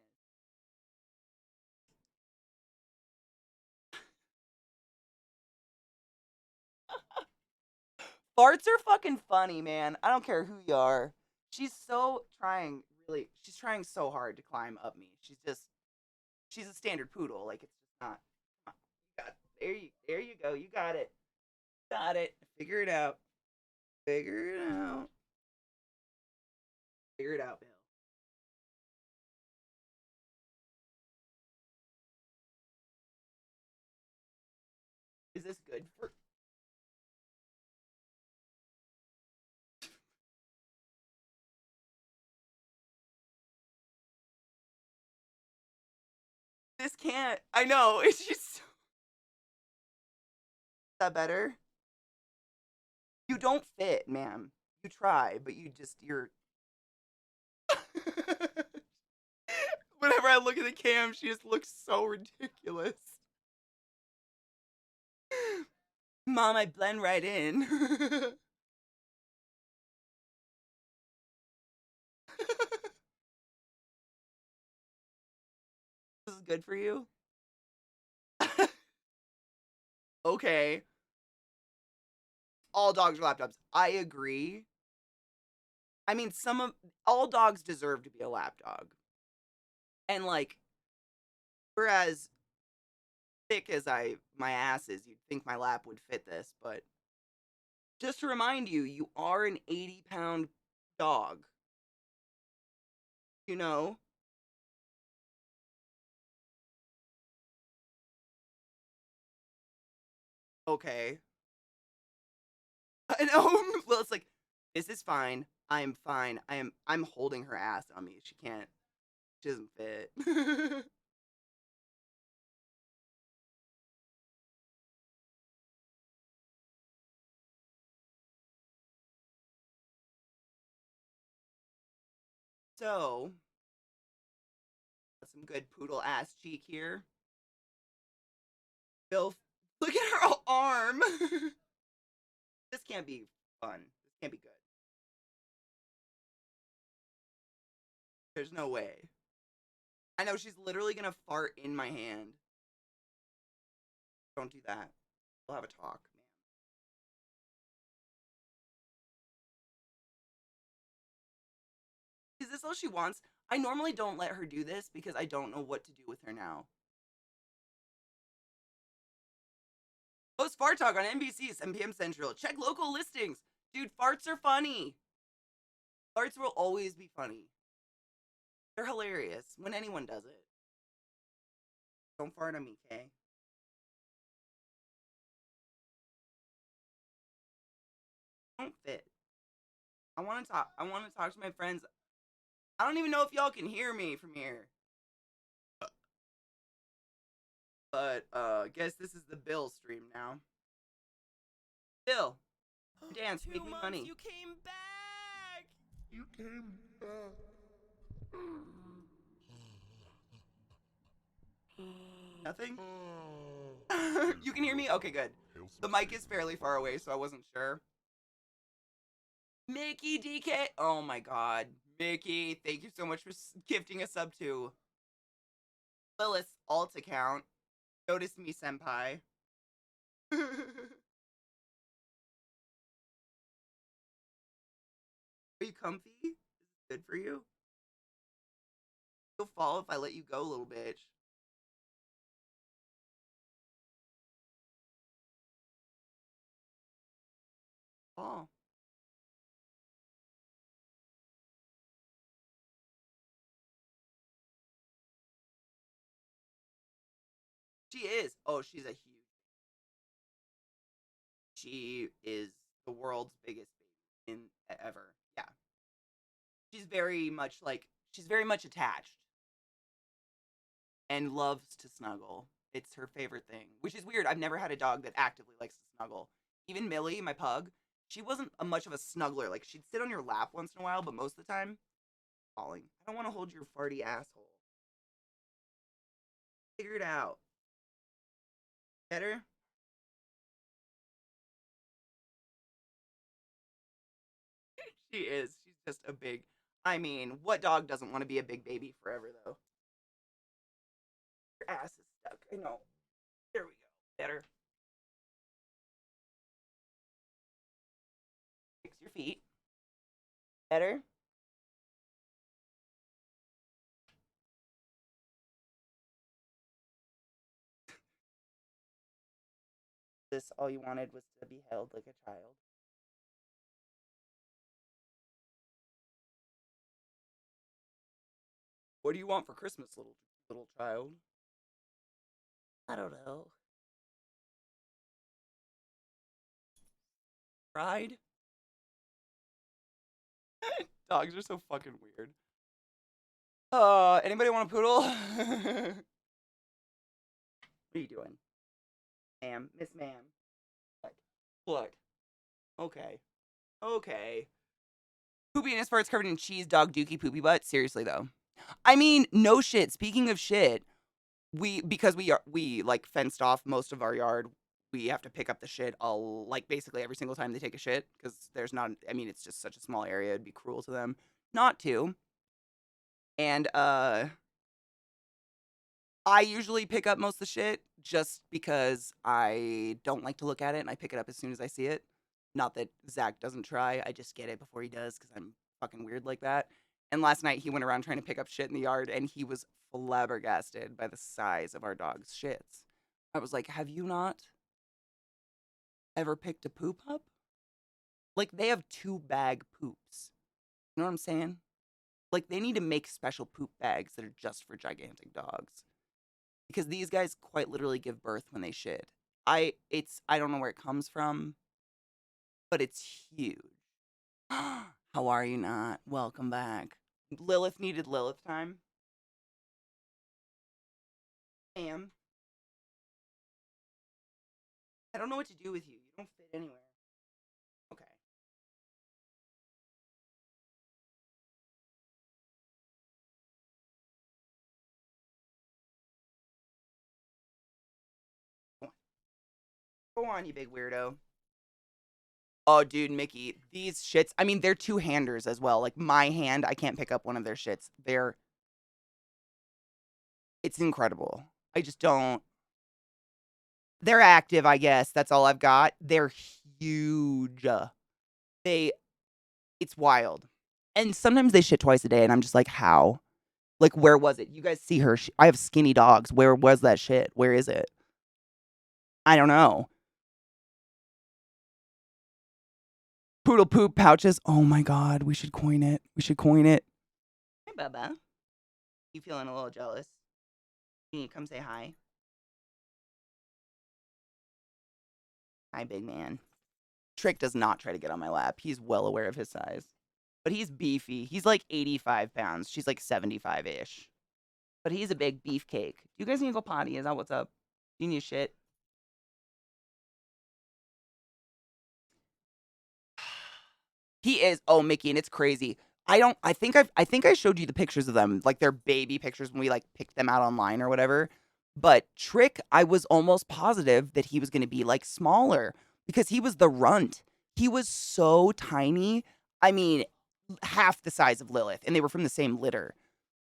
Farts are fucking funny, man. I don't care who you are. She's so trying, really. She's trying so hard to climb up me. She's a standard poodle. Like it's just not. You got there you go. You got it. Got it. Figure it out. Figure it out. Figure it out, Bill. Is this good for? This can't. I know. It's just. Is that better? You don't fit, ma'am. You try, but you're. Whenever I look at the cam, she just looks so ridiculous. Mom, I blend right in. This is good for you. Okay. All dogs are lapdogs. I agree. I mean, all dogs deserve to be a lapdog. And like, whereas thick as my ass is, you'd think my lap would fit this, but just to remind you, you are an 80-pound dog. You know? Okay. I know. Well, it's like, this is fine. I am fine. I'm holding her ass on me. She doesn't fit. So, some good poodle ass cheek here. Bill, look at her arm. This can't be fun. This can't be good. There's no way. I know she's literally gonna fart in my hand. Don't do that. We'll have a talk, man. Is this all she wants? I normally don't let her do this because I don't know what to do with her now. Post fart talk on NBC, 7 p.m. Central. Check local listings. Dude, farts are funny. Farts will always be funny. They're hilarious when anyone does it. Don't fart on me, Kay. Don't fit. I want to talk. I want to talk to my friends. I don't even know if y'all can hear me from here. But guess this is the Bill stream now. Bill, dance, make me money. You came back. You came back. Nothing? You can hear me? Okay, good. The mic is fairly far away, so I wasn't sure. Mickey DK. Oh my god. Mickey, thank you so much for gifting a sub to Lilith's alt account. Notice me, senpai. Are you comfy? Is this good for you? You'll fall if I let you go, little bitch. Fall. She is. Oh, she's a huge. She is the world's biggest baby in ever. Yeah. She's very much attached and loves to snuggle. It's her favorite thing, which is weird. I've never had a dog that actively likes to snuggle. Even Millie, my pug, she wasn't much of a snuggler. Like, she'd sit on your lap once in a while, but most of the time, falling. I don't want to hold your farty asshole. Figure it out. Better? She is. She's just a big. I mean, what dog doesn't want to be a big baby forever, though? Your ass is stuck. I know. There we go. Better. Fix your feet. Better. This all you wanted was to be held like a child. What do you want for Christmas, little child? I don't know. Pride? Dogs are so fucking weird. Anybody want a poodle? What are you doing? Ma'am, Miss Ma'am. What? Okay. Okay. Poopy and his farts covered in cheese, dog dookie, poopy butt. Seriously though. I mean, no shit. Speaking of shit, because we like fenced off most of our yard, we have to pick up the shit all like basically every single time they take a shit because there's not. I mean, it's just such a small area. It'd be cruel to them not to. And I usually pick up most of the shit just because I don't like to look at it and I pick it up as soon as I see it. Not that Zach doesn't try. I just get it before he does because I'm fucking weird like that. And last night he went around trying to pick up shit in the yard and he was flabbergasted by the size of our dog's shits. I was like, have you not ever picked a poop up? Like, they have 2-bag poops. You know what I'm saying? Like, they need to make special poop bags that are just for gigantic dogs. Because these guys quite literally give birth when they shit. I don't know where it comes from, but it's huge. How are you not? Welcome back. Lilith needed Lilith time. Ma'am. I don't know what to do with you. You don't fit anywhere. Okay. Go on, you big weirdo. Oh, dude, Mickey, these shits. I mean, they're two-handers as well. Like my hand, I can't pick up one of their shits. It's incredible. I just don't. They're active, I guess. That's all I've got. They're huge. They, it's wild. And sometimes they shit twice a day, and I'm just like, how? Like, where was it? You guys see her. I have skinny dogs. Where was that shit? Where is it? I don't know. Poodle poop pouches. Oh my God. We should coin it. We should coin it. Hey, Bubba. You feeling a little jealous? You need to come say hi. Hi, big man. Trick does not try to get on my lap. He's well aware of his size. But he's beefy. He's like 85 pounds. She's like 75-ish. But he's a big beefcake. You guys need to go potty? Is that what's up? You need shit? He is. Oh, Mickey, and it's crazy. I think I showed you the pictures of them, like their baby pictures when we like picked them out online or whatever. But Trick, I was almost positive that he was going to be like smaller because he was the runt. He was so tiny. I mean, half the size of Lilith, and they were from the same litter.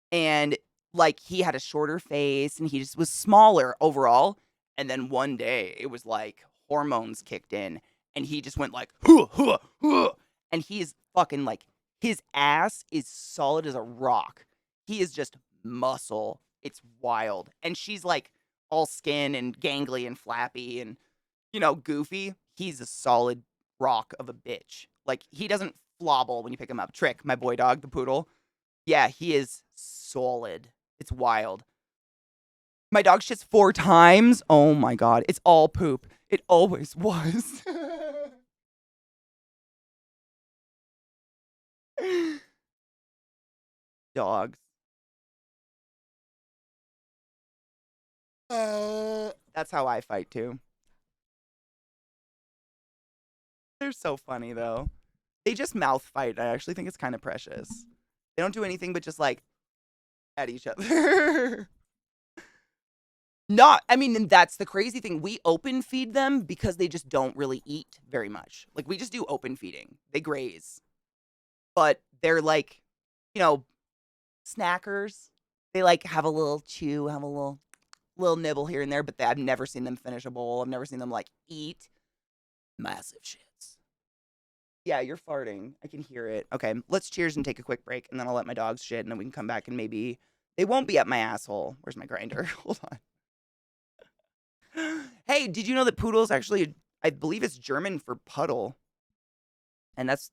And like he had a shorter face and he just was smaller overall. And then one day it was like hormones kicked in and he just went like, huh, huh, huh. And he is fucking like, his ass is solid as a rock. He is just muscle. It's wild. And she's like all skin and gangly and flappy and, goofy. He's a solid rock of a bitch. Like he doesn't flobble when you pick him up. Trick, my boy dog, the poodle. Yeah, he is solid. It's wild. My dog shits 4 times. Oh my God. It's all poop. It always was. Dogs. That's how I fight too. They're so funny though. They just mouth fight. I actually think it's kind of precious. They don't do anything but just like at each other. I mean, and that's the crazy thing. We open feed them because they just don't really eat very much. Like, we just do open feeding. They graze. But they're like, snackers. They like have a little chew, have a little nibble here and there, but I've never seen them finish a bowl. I've never seen them like eat massive shits. Yeah, you're farting. I can hear it. Okay, let's cheers and take a quick break, and then I'll let my dogs shit, and then we can come back and maybe they won't be up my asshole. Where's my grinder? Hold on. Hey, did you know that poodles actually, I believe it's German for puddle. And that's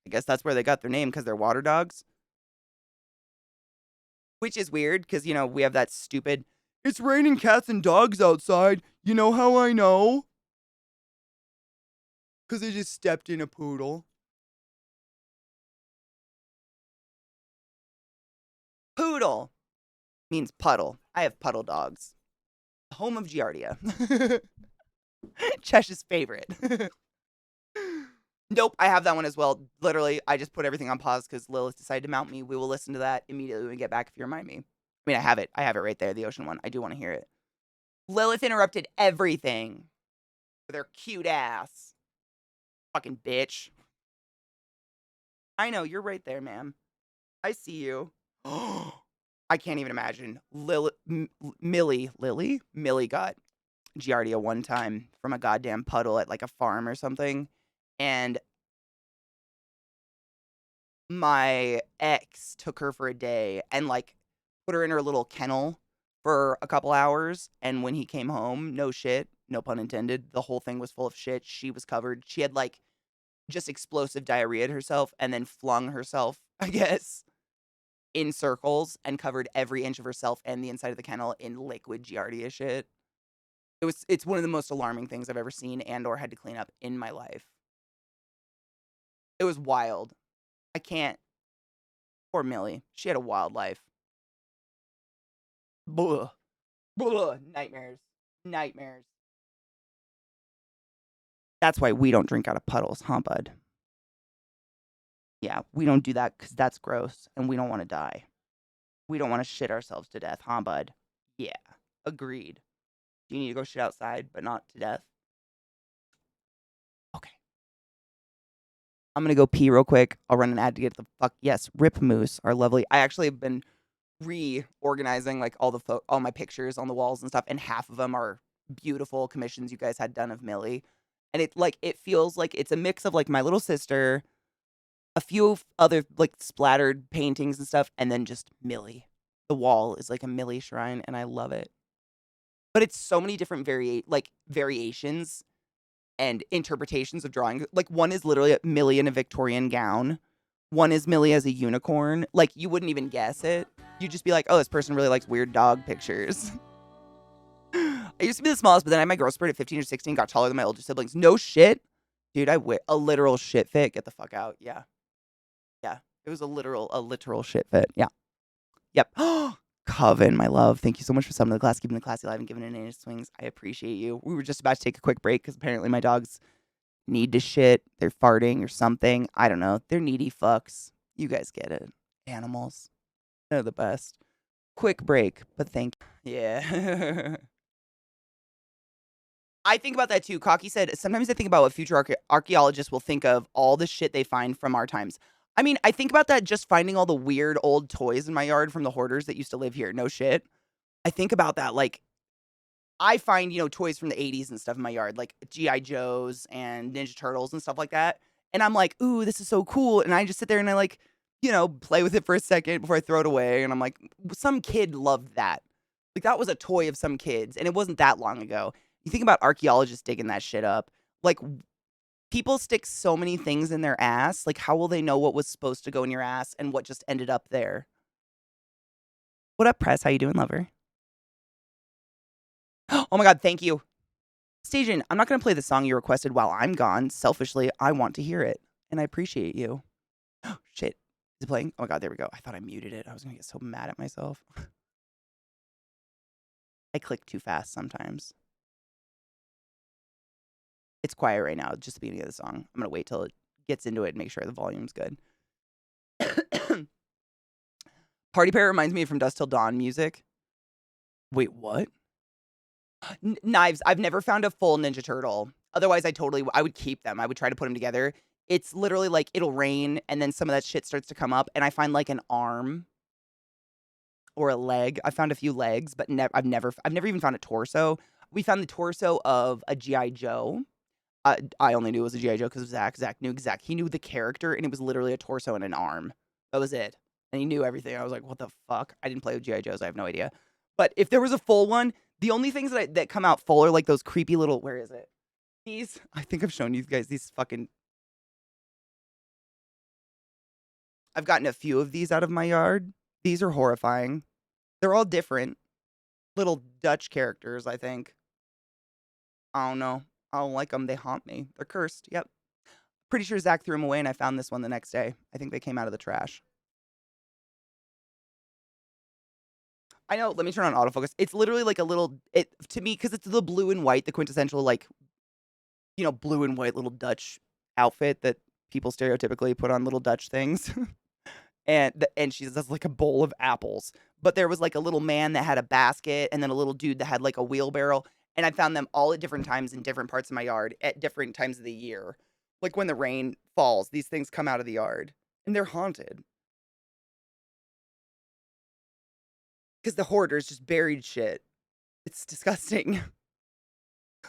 I guess that's where they got their name because they're water dogs. Which is weird because, we have that stupid, it's raining cats and dogs outside. You know how I know? Because they just stepped in a poodle. Poodle means puddle. I have puddle dogs. Home of Giardia. Chesh's favorite. Nope, I have that one as well. Literally, I just put everything on pause because Lilith decided to mount me. We will listen to that immediately when we get back if you remind me. I mean, I have it. I have it right there, the ocean one. I do want to hear it. Lilith interrupted everything with her cute ass. Fucking bitch. I know, you're right there, ma'am. I see you. I can't even imagine. Millie got Giardia one time from a goddamn puddle at like a farm or something. And my ex took her for a day and like put her in her little kennel for a couple hours. And when he came home, no shit, no pun intended, the whole thing was full of shit. She was covered. She had like just explosive diarrhea herself and then flung herself, I guess, in circles and covered every inch of herself and the inside of the kennel in liquid Giardia shit. It's one of the most alarming things I've ever seen and or had to clean up in my life. It was wild. I can't. Poor Millie. She had a wild life. Blah. Blah. Nightmares. Nightmares. That's why we don't drink out of puddles, huh, bud? Yeah, we don't do that because that's gross and we don't want to die. We don't want to shit ourselves to death, huh, bud? Yeah, agreed. Do you need to go shit outside, but not to death? Okay. I'm gonna go pee real quick. I'll run an ad to get the fuck. Yes, Rip Moose are lovely. I actually have been reorganizing like all my pictures on the walls and stuff, and half of them are beautiful commissions you guys had done of Millie. And it feels like it's a mix of like my little sister, a few other like splattered paintings and stuff, and then just Millie. The wall is like a Millie shrine, and I love it. But it's so many different variations and interpretations of drawing. Like one is literally Millie in a Victorian gown. One is Millie as a unicorn. Like you wouldn't even guess it. You'd just be like, oh, this person really likes weird dog pictures. I used to be the smallest, but then I had my growth spurt at 15 or 16, got taller than my older siblings. No shit. Dude, a literal shit fit. Get the fuck out. Yeah. Yeah. It was a literal shit fit. Yeah. Yep. Coven, my love. Thank you so much for summoning the class, keeping the classy alive and giving it in swings. I appreciate you. We were just about to take a quick break because apparently my dogs need to shit. They're farting or something. I don't know. They're needy fucks. You guys get it. Animals. They're the best. Quick break, but thank you. Yeah. I think about that too. Cocky said, sometimes I think about what future archaeologists will think of all the shit they find from our times. I mean, I think about that just finding all the weird old toys in my yard from the hoarders that used to live here. No shit. I think about that. Like, I find, toys from the 80s and stuff in my yard, like G.I. Joes and Ninja Turtles and stuff like that. And I'm like, ooh, this is so cool. And I just sit there and I like, play with it for a second before I throw it away. And I'm like, some kid loved that. Like, that was a toy of some kids. And it wasn't that long ago. You think about archaeologists digging that shit up. Like, people stick so many things in their ass. Like, how will they know what was supposed to go in your ass and what just ended up there? What up, Press? How you doing, lover? Oh my God, thank you. Stajan, I'm not going to play the song you requested while I'm gone. Selfishly, I want to hear it. And I appreciate you. Oh, shit. Is it playing? Oh my God, there we go. I thought I muted it. I was going to get so mad at myself. I click too fast sometimes. It's quiet right now, just the beginning of the song. I'm going to wait till it gets into it and make sure the volume's good. Party Pair reminds me of From Dusk Till Dawn music. Wait, what? Knives. I've never found a full Ninja Turtle. Otherwise, I would keep them. I would try to put them together. It's literally like it'll rain and then some of that shit starts to come up and I find like an arm or a leg. I found a few legs, but I've never even found a torso. We found the torso of a G.I. Joe. I only knew it was a G.I. Joe because of Zach. Zach knew exact. He knew the character and it was literally a torso and an arm. That was it. And he knew everything. I was like, what the fuck? I didn't play with G.I. Joes. I have no idea. But if there was a full one, the only things that come out full are like those creepy little, where is it? These, I think I've shown you guys these fucking, I've gotten a few of these out of my yard. These are horrifying. They're all different. Little Dutch characters, I think. I don't know. I don't like them. They haunt me. They're cursed. Yep. Pretty sure Zach threw them away and I found this one the next day. I think they came out of the trash. I know. Let me turn on autofocus. It's literally like a little, to me, because it's the blue and white, the quintessential, like, blue and white little Dutch outfit that people stereotypically put on little Dutch things. And she says like a bowl of apples. But there was like a little man that had a basket and then a little dude that had like a wheelbarrow. And I found them all at different times in different parts of my yard at different times of the year. Like when the rain falls, these things come out of the yard and they're haunted. Because the hoarders just buried shit. It's disgusting.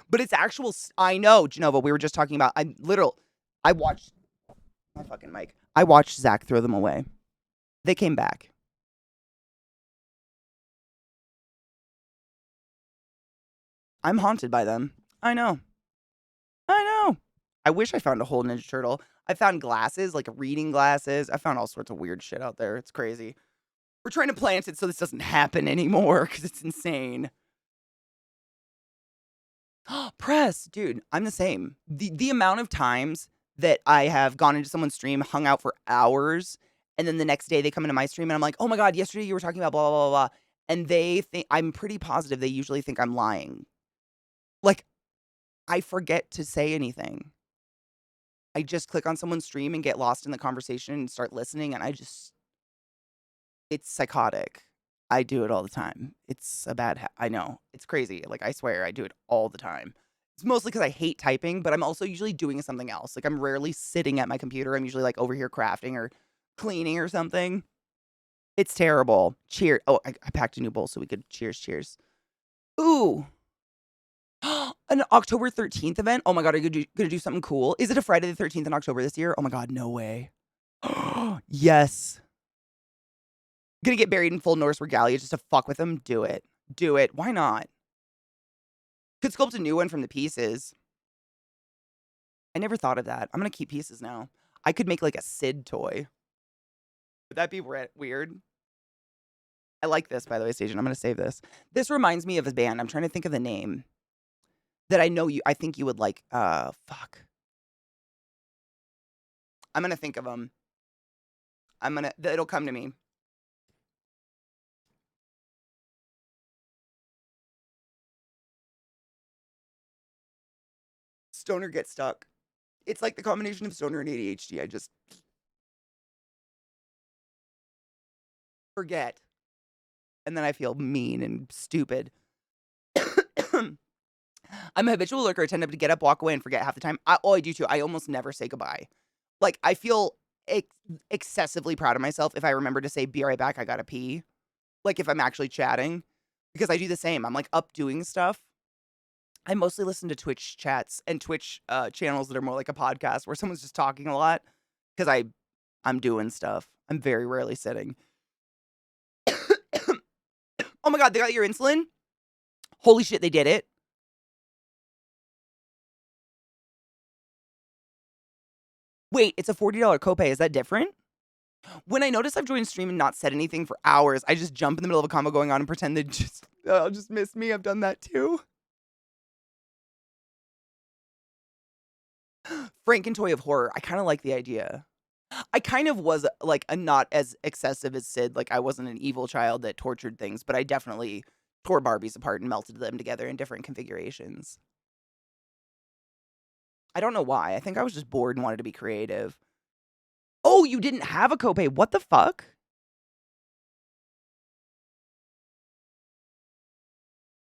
But it's actual, I know, Genova, we were just talking about, I watched, my fucking mic. I watched Zach throw them away. They came back. I'm haunted by them. I know. I wish I found a whole Ninja Turtle. I found glasses, like reading glasses. I found all sorts of weird shit out there. It's crazy. We're trying to plant it so this doesn't happen anymore because it's insane. Press, dude, I'm the same. The amount of times that I have gone into someone's stream, hung out for hours, and then the next day they come into my stream and I'm like, oh my God, yesterday you were talking about blah, blah, blah, blah. And they think, I'm pretty positive they usually think I'm lying. Like, I forget to say anything. I just click on someone's stream and get lost in the conversation and start listening, and it's psychotic. I do it all the time. It's a bad I know. It's crazy. Like, I swear, I do it all the time. It's mostly because I hate typing, but I'm also usually doing something else. Like, I'm rarely sitting at my computer. I'm usually, like, over here crafting or cleaning or something. It's terrible. Cheer. Oh, I packed a new bowl so we could cheers. Ooh. An October 13th event? Oh my god, are you gonna do something cool? Is it a Friday the 13th in October this year? Oh my god, no way. Yes. Gonna get buried in full Norse regalia just to fuck with them? Do it. Do it. Why not? Could sculpt a new one from the pieces. I never thought of that. I'm gonna keep pieces now. I could make like a Sid toy. Would that be weird? I like this, by the way, Station. I'm gonna save this. This reminds me of a band. I'm trying to think of the name that I think you would like. Fuck. I'm gonna think of them. It'll come to me. Stoner Get Stuck. It's like the combination of stoner and ADHD. I just forget. And then I feel mean and stupid. I'm a habitual lurker. I tend to get up, walk away, and forget half the time. I do too. I almost never say goodbye. Like, I feel excessively proud of myself if I remember to say, be right back, I gotta pee. Like, if I'm actually chatting. Because I do the same. I'm, like, up doing stuff. I mostly listen to Twitch chats and Twitch channels that are more like a podcast where someone's just talking a lot. Because I'm doing stuff. I'm very rarely sitting. Oh my god, they got your insulin? Holy shit, they did it. Wait, it's a $40 copay. Is that different? When I notice I've joined stream and not said anything for hours, I just jump in the middle of a combo going on and pretend they just miss me. I've done that too. Frankentoy of horror. I kind of like the idea. I kind of was like a not as excessive as Sid. Like I wasn't an evil child that tortured things, but I definitely tore Barbies apart and melted them together in different configurations. I don't know why. I think I was just bored and wanted to be creative. Oh, you didn't have a copay. What the fuck?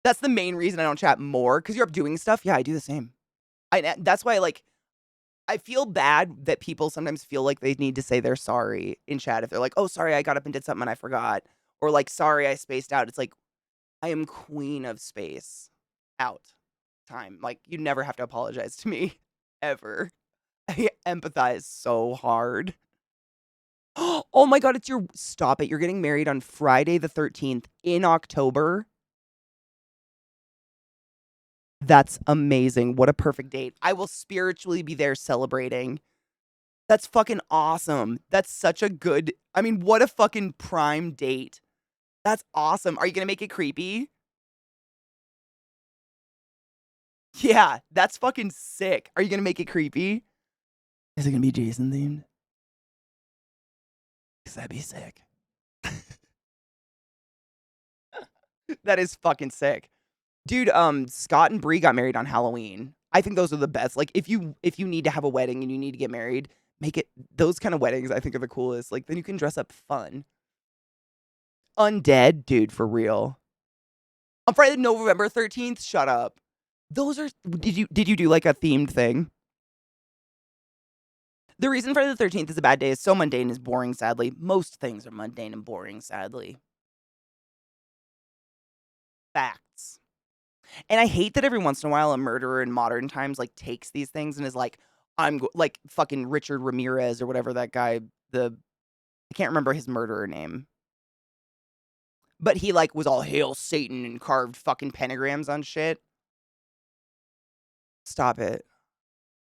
That's the main reason I don't chat more, because you're up doing stuff. Yeah, I do the same. That's why, like, I feel bad that people sometimes feel like they need to say they're sorry in chat if they're like, "Oh, sorry, I got up and did something and I forgot," or like, "Sorry, I spaced out." It's like, I am queen of space out time. Like, you never have to apologize to me ever. I empathize so hard. Oh my god, stop it. You're getting married on Friday the 13th in October. That's amazing. What a perfect date. I will spiritually be there celebrating. That's fucking awesome. That's such a good, I mean, what a fucking prime date. That's awesome. Are you gonna make it creepy? Yeah, that's fucking sick. Are you gonna make it creepy? Is it gonna be Jason themed? Cause that'd be sick. That is fucking sick. Dude, Scott and Bree got married on Halloween. I think those are the best. Like, if you need to have a wedding and you need to get married, make it those kind of weddings. I think are the coolest. Like, then you can dress up fun. Undead, dude, for real. On Friday, November 13th. Shut up. Those are. Did you do like a themed thing? The reason Friday the 13th is a bad day is so mundane is boring. Sadly, most things are mundane and boring. Sadly, facts. And I hate that every once in a while a murderer in modern times like takes these things and is like, like fucking Richard Ramirez or whatever that guy, I can't remember his murderer name. But he like was all hail Satan and carved fucking pentagrams on shit. Stop it.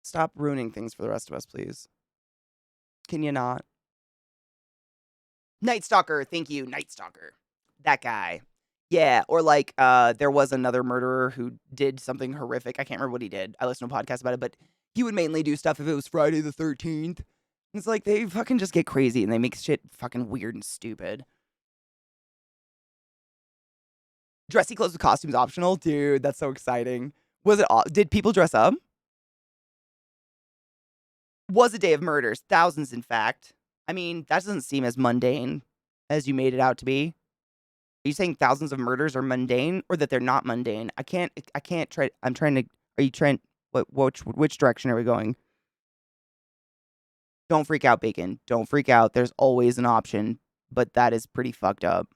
Stop ruining things for the rest of us, please. Can you not? Night Stalker, thank you, Night Stalker. That guy. Yeah, or like there was another murderer who did something horrific. I can't remember what he did. I listened to a podcast about it, but he would mainly do stuff if it was Friday the 13th. It's like they fucking just get crazy and they make shit fucking weird and stupid. Dressy clothes with costumes optional? Dude, that's so exciting. Did people dress up? Was a day of murders. Thousands, in fact. I mean, that doesn't seem as mundane as you made it out to be. Are you saying thousands of murders are mundane or that they're not mundane? I can't try. I'm trying to. Are you trying? Which direction are we going? Don't freak out, Bacon. Don't freak out. There's always an option, but that is pretty fucked up.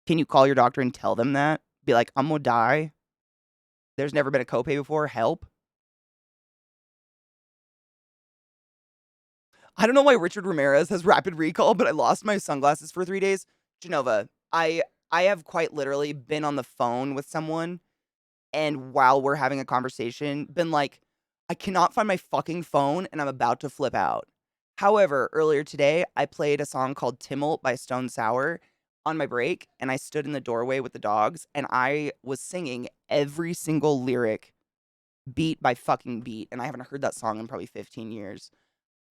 Can you call your doctor and tell them that? Be like, I'm gonna die. There's never been a copay before. Help. I don't know why Richard Ramirez has rapid recall, but I lost my sunglasses for 3 days. Genova, I have quite literally been on the phone with someone and while we're having a conversation, been like, I cannot find my fucking phone and I'm about to flip out. However, earlier today, I played a song called Timmelt by Stone Sour on my break, and I stood in the doorway with the dogs, and I was singing every single lyric, beat by fucking beat, and I haven't heard that song in probably 15 years.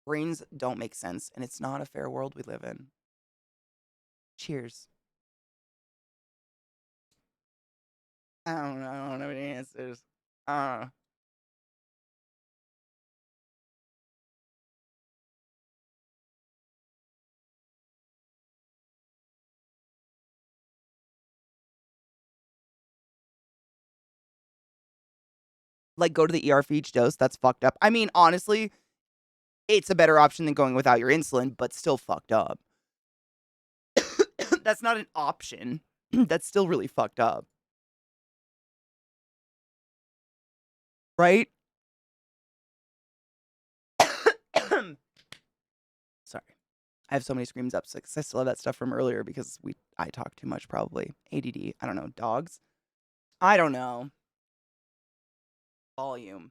Brains don't make sense, and it's not a fair world we live in. Cheers. I don't know. I don't have any answers. Uh, like, go to the ER for each dose. That's fucked up. I mean, honestly, it's a better option than going without your insulin, but still fucked up. That's not an option. That's still really fucked up. Right? Sorry. I have so many screams up because I still have that stuff from earlier because I talk too much probably. ADD. I don't know. Dogs? I don't know. Volume.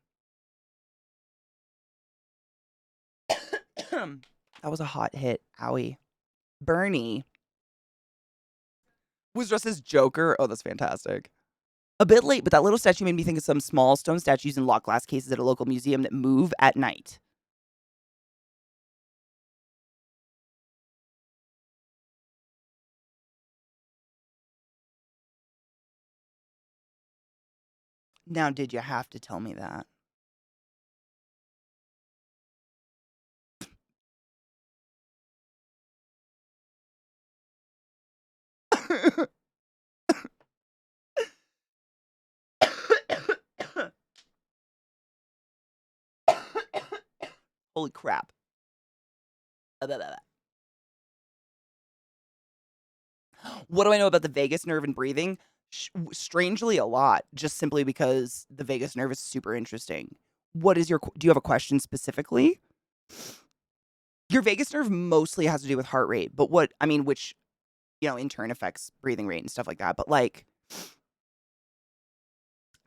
That was a hot hit. Owie. Bernie was dressed as Joker. Oh, that's fantastic. A bit late, but that little statue made me think of some small stone statues in locked glass cases at a local museum that move at night. Now, did you have to tell me that? Holy crap. What do I know about the vagus nerve and breathing? Strangely, a lot, just simply because the vagus nerve is super interesting. Do you have a question specifically? Your vagus nerve mostly has to do with heart rate, but which, in turn affects breathing rate and stuff like that. But like,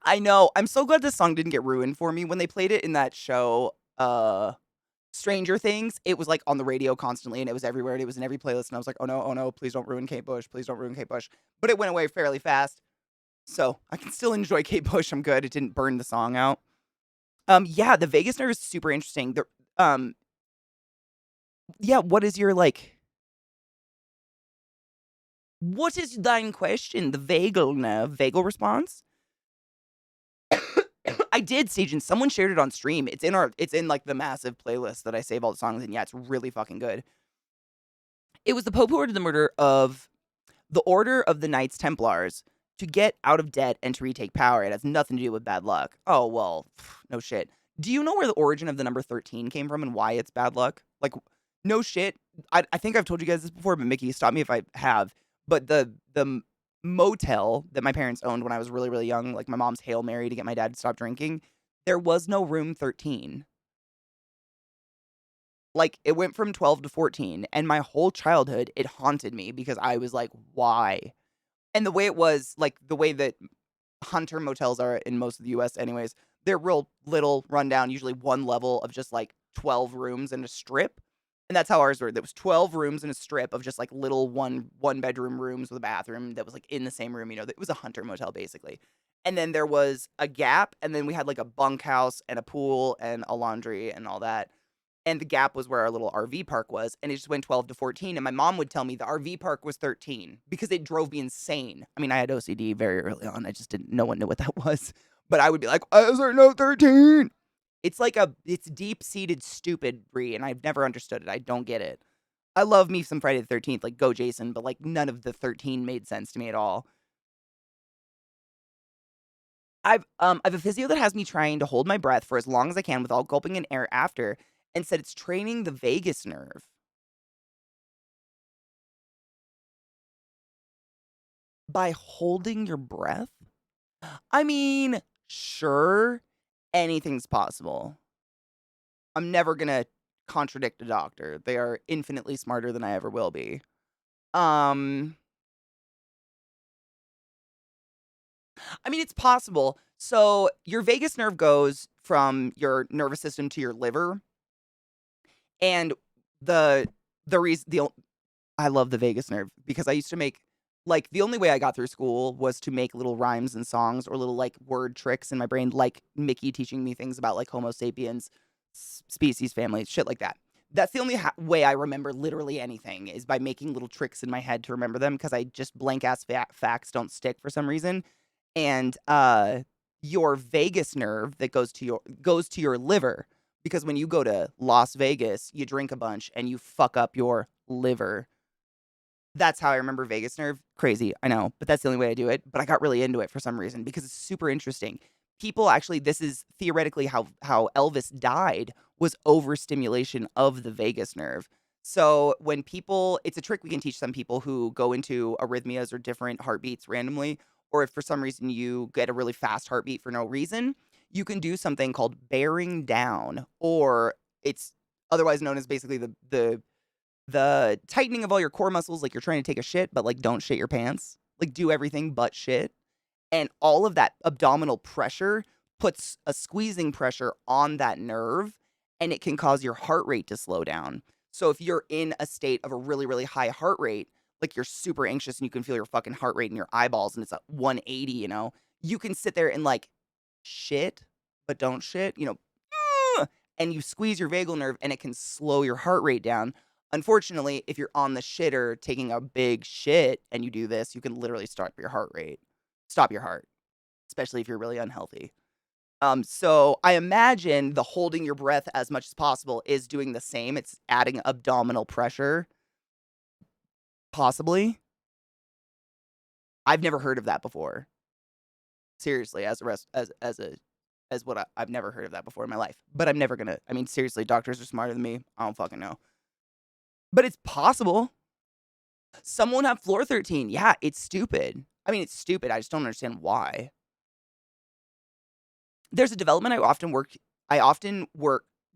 I know, I'm so glad this song didn't get ruined for me. When they played it in that show, Stranger Things, it was like on the radio constantly and it was everywhere and it was in every playlist. And I was like, oh no, please don't ruin Kate Bush. Please don't ruin Kate Bush. But it went away fairly fast. So I can still enjoy Kate Bush. I'm good. It didn't burn the song out. Yeah, the vagus nerve is super interesting. Yeah, what is what is thine question? The vagal nerve, vagal response? I did, Sajin. Someone shared it on stream. It's in like the massive playlist that I save all the songs in. Yeah, it's really fucking good. It was the Pope who ordered the murder of the Order of the Knights Templars to get out of debt and to retake power. It has nothing to do with bad luck. Oh, well, no shit. Do you know where the origin of the number 13 came from and why it's bad luck? Like, no shit. I think I've told you guys this before, but Mickey, stop me if I have. But the motel that my parents owned when I was really, really young, like my mom's Hail Mary to get my dad to stop drinking, there was no room 13. Like, it went from 12 to 14, and my whole childhood, it haunted me because I was like, why? And the way it was, like, the way that Hunter motels are in most of the US anyways, they're real little, rundown, usually one level of just, like, 12 rooms and a strip. And that's how ours were. There was 12 rooms and a strip of just, like, little one-bedroom rooms with a bathroom that was, like, in the same room, it was a Hunter motel, basically. And then there was a gap, and then we had, like, a bunkhouse and a pool and a laundry and all that. And the gap was where our little RV park was, and it just went 12 to 14, and my mom would tell me the RV park was 13 because it drove me insane. I mean, I had OCD very early on. I just didn't, no one knew what that was. But I would be like, is there no 13? It's deep-seated stupidry, and I've never understood it. I don't get it. I love me some Friday the 13th, like, go Jason, but, like, none of the 13 made sense to me at all. I've a physio that has me trying to hold my breath for as long as I can without gulping in air after, and said it's training the vagus nerve. By holding your breath? I mean, sure, anything's possible. I'm never gonna contradict a doctor. They are infinitely smarter than I ever will be. Um, I mean, it's possible. So, your vagus nerve goes from your nervous system to your liver, and the the reason the I love the vagus nerve because I used to make like, the only way I got through school was to make little rhymes and songs or little, like, word tricks in my brain, like Mickey teaching me things about, like, Homo sapiens, species, family, shit like that. That's the only way I remember literally anything is by making little tricks in my head to remember them because I just blank ass facts don't stick for some reason. And your vagus nerve that goes to your liver because when you go to Las Vegas, you drink a bunch and you fuck up your liver. That's how I remember vagus nerve. Crazy, I know, but that's the only way I do it. But I got really into it for some reason because it's super interesting. People actually, this is theoretically how Elvis died was overstimulation of the vagus nerve. So when people, it's a trick we can teach some people who go into arrhythmias or different heartbeats randomly, or if for some reason you get a really fast heartbeat for no reason, you can do something called bearing down, or it's otherwise known as basically the tightening of all your core muscles, like you're trying to take a shit, but like don't shit your pants. Like do everything but shit. And all of that abdominal pressure puts a squeezing pressure on that nerve and it can cause your heart rate to slow down. So if you're in a state of a really, really high heart rate, like you're super anxious and you can feel your fucking heart rate in your eyeballs and it's at 180, you can sit there and like shit, but don't shit, and you squeeze your vagal nerve and it can slow your heart rate down. Unfortunately, if you're on the shitter taking a big shit and you do this, you can literally stop your heart rate. Stop your heart, especially if you're really unhealthy. So I imagine the holding your breath as much as possible is doing the same. It's adding abdominal pressure, possibly. I've never heard of that before. Seriously, as what I've never heard of that before in my life. But I'm never gonna. I mean, seriously, doctors are smarter than me. I don't fucking know. But it's possible. Some won't have floor 13. Yeah, it's stupid. I mean, it's stupid. I just don't understand why. There's a development I often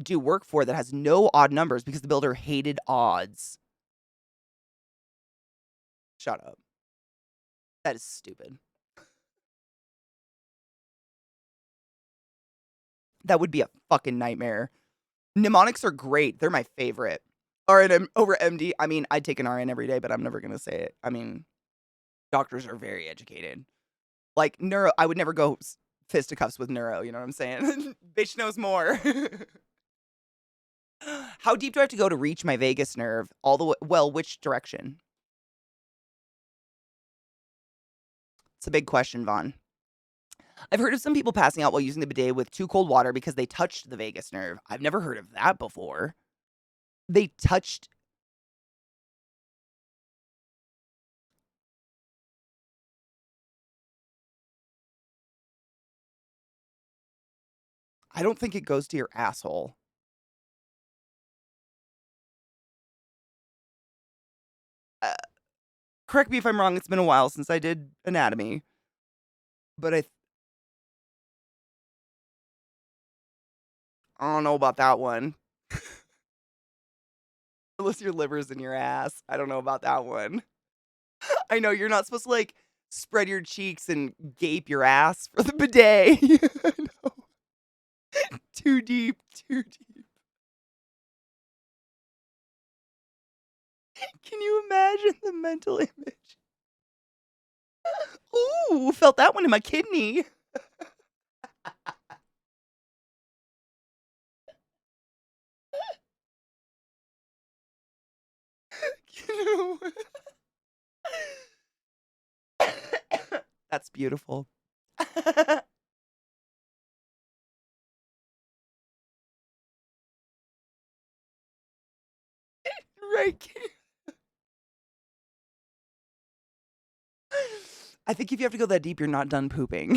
do work for that has no odd numbers because the builder hated odds. Shut up. That is stupid. That would be a fucking nightmare. Mnemonics are great. They're my favorite. RN over MD. I mean, I'd take an RN every day, but I'm never gonna say it. I mean, doctors are very educated. Like neuro, I would never go fisticuffs with neuro. You know what I'm saying? Bitch knows more. How deep do I have to go to reach my vagus nerve? All the way. Well, which direction? It's a big question, Vaughn. I've heard of some people passing out while using the bidet with too cold water because they touched the vagus nerve. I've never heard of that before. They touched. I don't think it goes to your asshole. Uh, Correct me if I'm wrong. It's been a while since I did anatomy, but I don't know about that one. Unless your liver's in your ass. I don't know about that one. I know you're not supposed to like spread your cheeks and gape your ass for the bidet. I know. Too deep, too deep. Can you imagine the mental image? Ooh, felt that one in my kidney. You know? That's beautiful. Right. I think if you have to go that deep, you're not done pooping.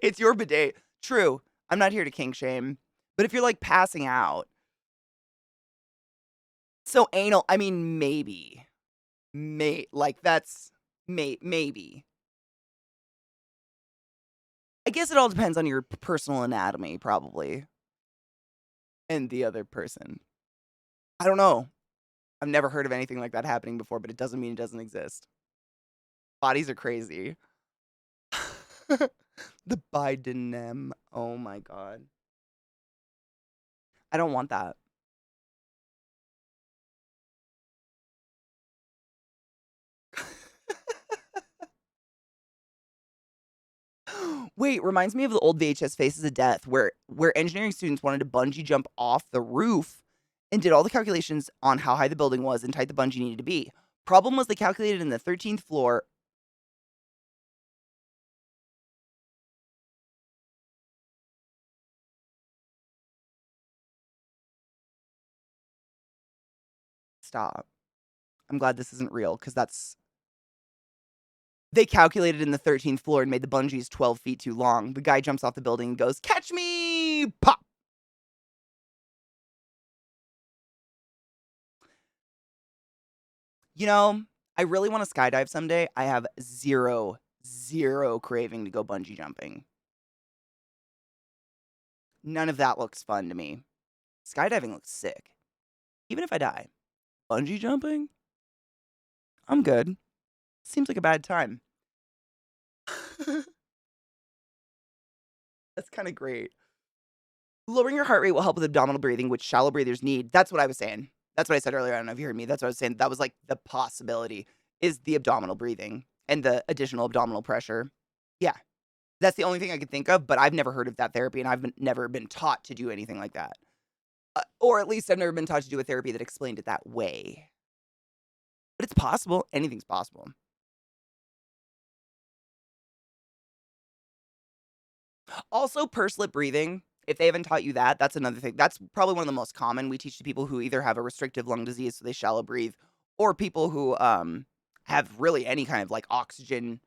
It's your bidet. True. I'm not here to kink shame. But if you're like passing out, so anal, I mean, maybe. Like that's maybe. I guess it all depends on your personal anatomy, probably, and the other person. I don't know. I've never heard of anything like that happening before, but it doesn't mean it doesn't exist. Bodies are crazy. The Biden. Oh my god. I don't want that. Wait, reminds me of the old VHS Faces of Death where engineering students wanted to bungee jump off the roof and did all the calculations on how high the building was and tight the bungee needed to be. Problem was they calculated in the 13th floor. Stop. I'm glad this isn't real because they calculated in the 13th floor and made the bungees 12 feet too long. The guy jumps off the building and goes, "Catch me!" Pop. You know, I really want to skydive someday. I have zero craving to go bungee jumping. None of that looks fun to me. Skydiving looks sick. Even if I die. Bungee jumping? I'm good. Seems like a bad time. That's kind of great. Lowering your heart rate will help with abdominal breathing, which shallow breathers need. That's what I was saying. That's what I said earlier. I don't know if you heard me. That's what I was saying. That was like the possibility is the abdominal breathing and the additional abdominal pressure. Yeah. That's the only thing I could think of, but I've never heard of that therapy and never been taught to do anything like that. Or at least I've never been taught to do a therapy that explained it that way. But it's possible. Anything's possible. Also, pursed lip breathing. If they haven't taught you that, that's another thing. That's probably one of the most common we teach to people who either have a restrictive lung disease, so they shallow breathe, or people who have really any kind of like oxygen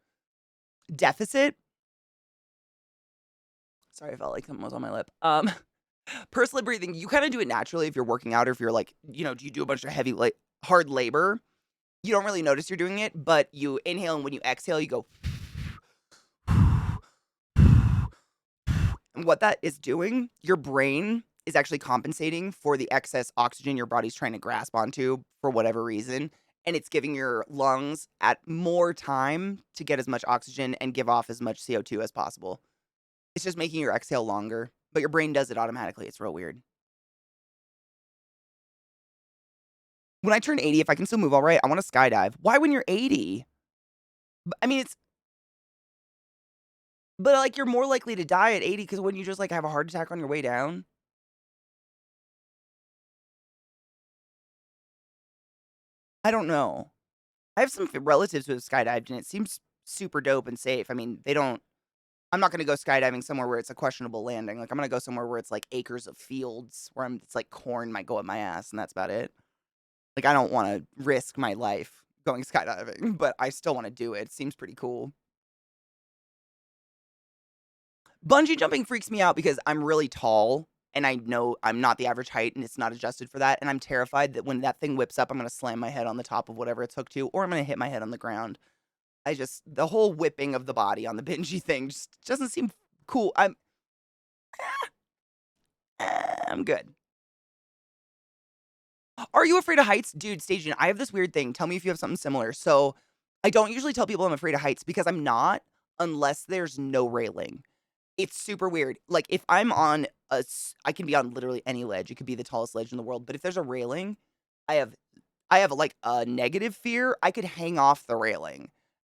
deficit. Sorry, I felt like something was on my lip. Pursed lip breathing, you kind of do it naturally if you're working out or if you're like, do you do a bunch of heavy, hard labor? You don't really notice you're doing it, but you inhale and when you exhale, you go. And what that is doing, your brain is actually compensating for the excess oxygen your body's trying to grasp onto for whatever reason. And it's giving your lungs at more time to get as much oxygen and give off as much CO2 as possible. It's just making your exhale longer, but your brain does it automatically. It's real weird. When I turn 80, if I can still move all right, I want to skydive. Why when you're 80? I mean, but like you're more likely to die at 80 because when you just like have a heart attack on your way down. I don't know. I have some relatives who have skydived and it seems super dope and safe. I mean, I'm not gonna go skydiving somewhere where it's a questionable landing. Like I'm gonna go somewhere where it's like acres of fields where it's like corn might go up my ass and that's about it. Like I don't want to risk my life going skydiving, but I still want to do it. It seems pretty cool. Bungee jumping freaks me out because I'm really tall and I know I'm not the average height and it's not adjusted for that. And I'm terrified that when that thing whips up, I'm going to slam my head on the top of whatever it's hooked to, or I'm going to hit my head on the ground. The whole whipping of the body on the bungee thing just doesn't seem cool. I'm good. Are you afraid of heights? Dude, Stajan, I have this weird thing. Tell me if you have something similar. So I don't usually tell people I'm afraid of heights because I'm not unless there's no railing. It's super weird. Like, if I'm on I can be on literally any ledge. It could be the tallest ledge in the world. But if there's a railing, I have like a negative fear. I could hang off the railing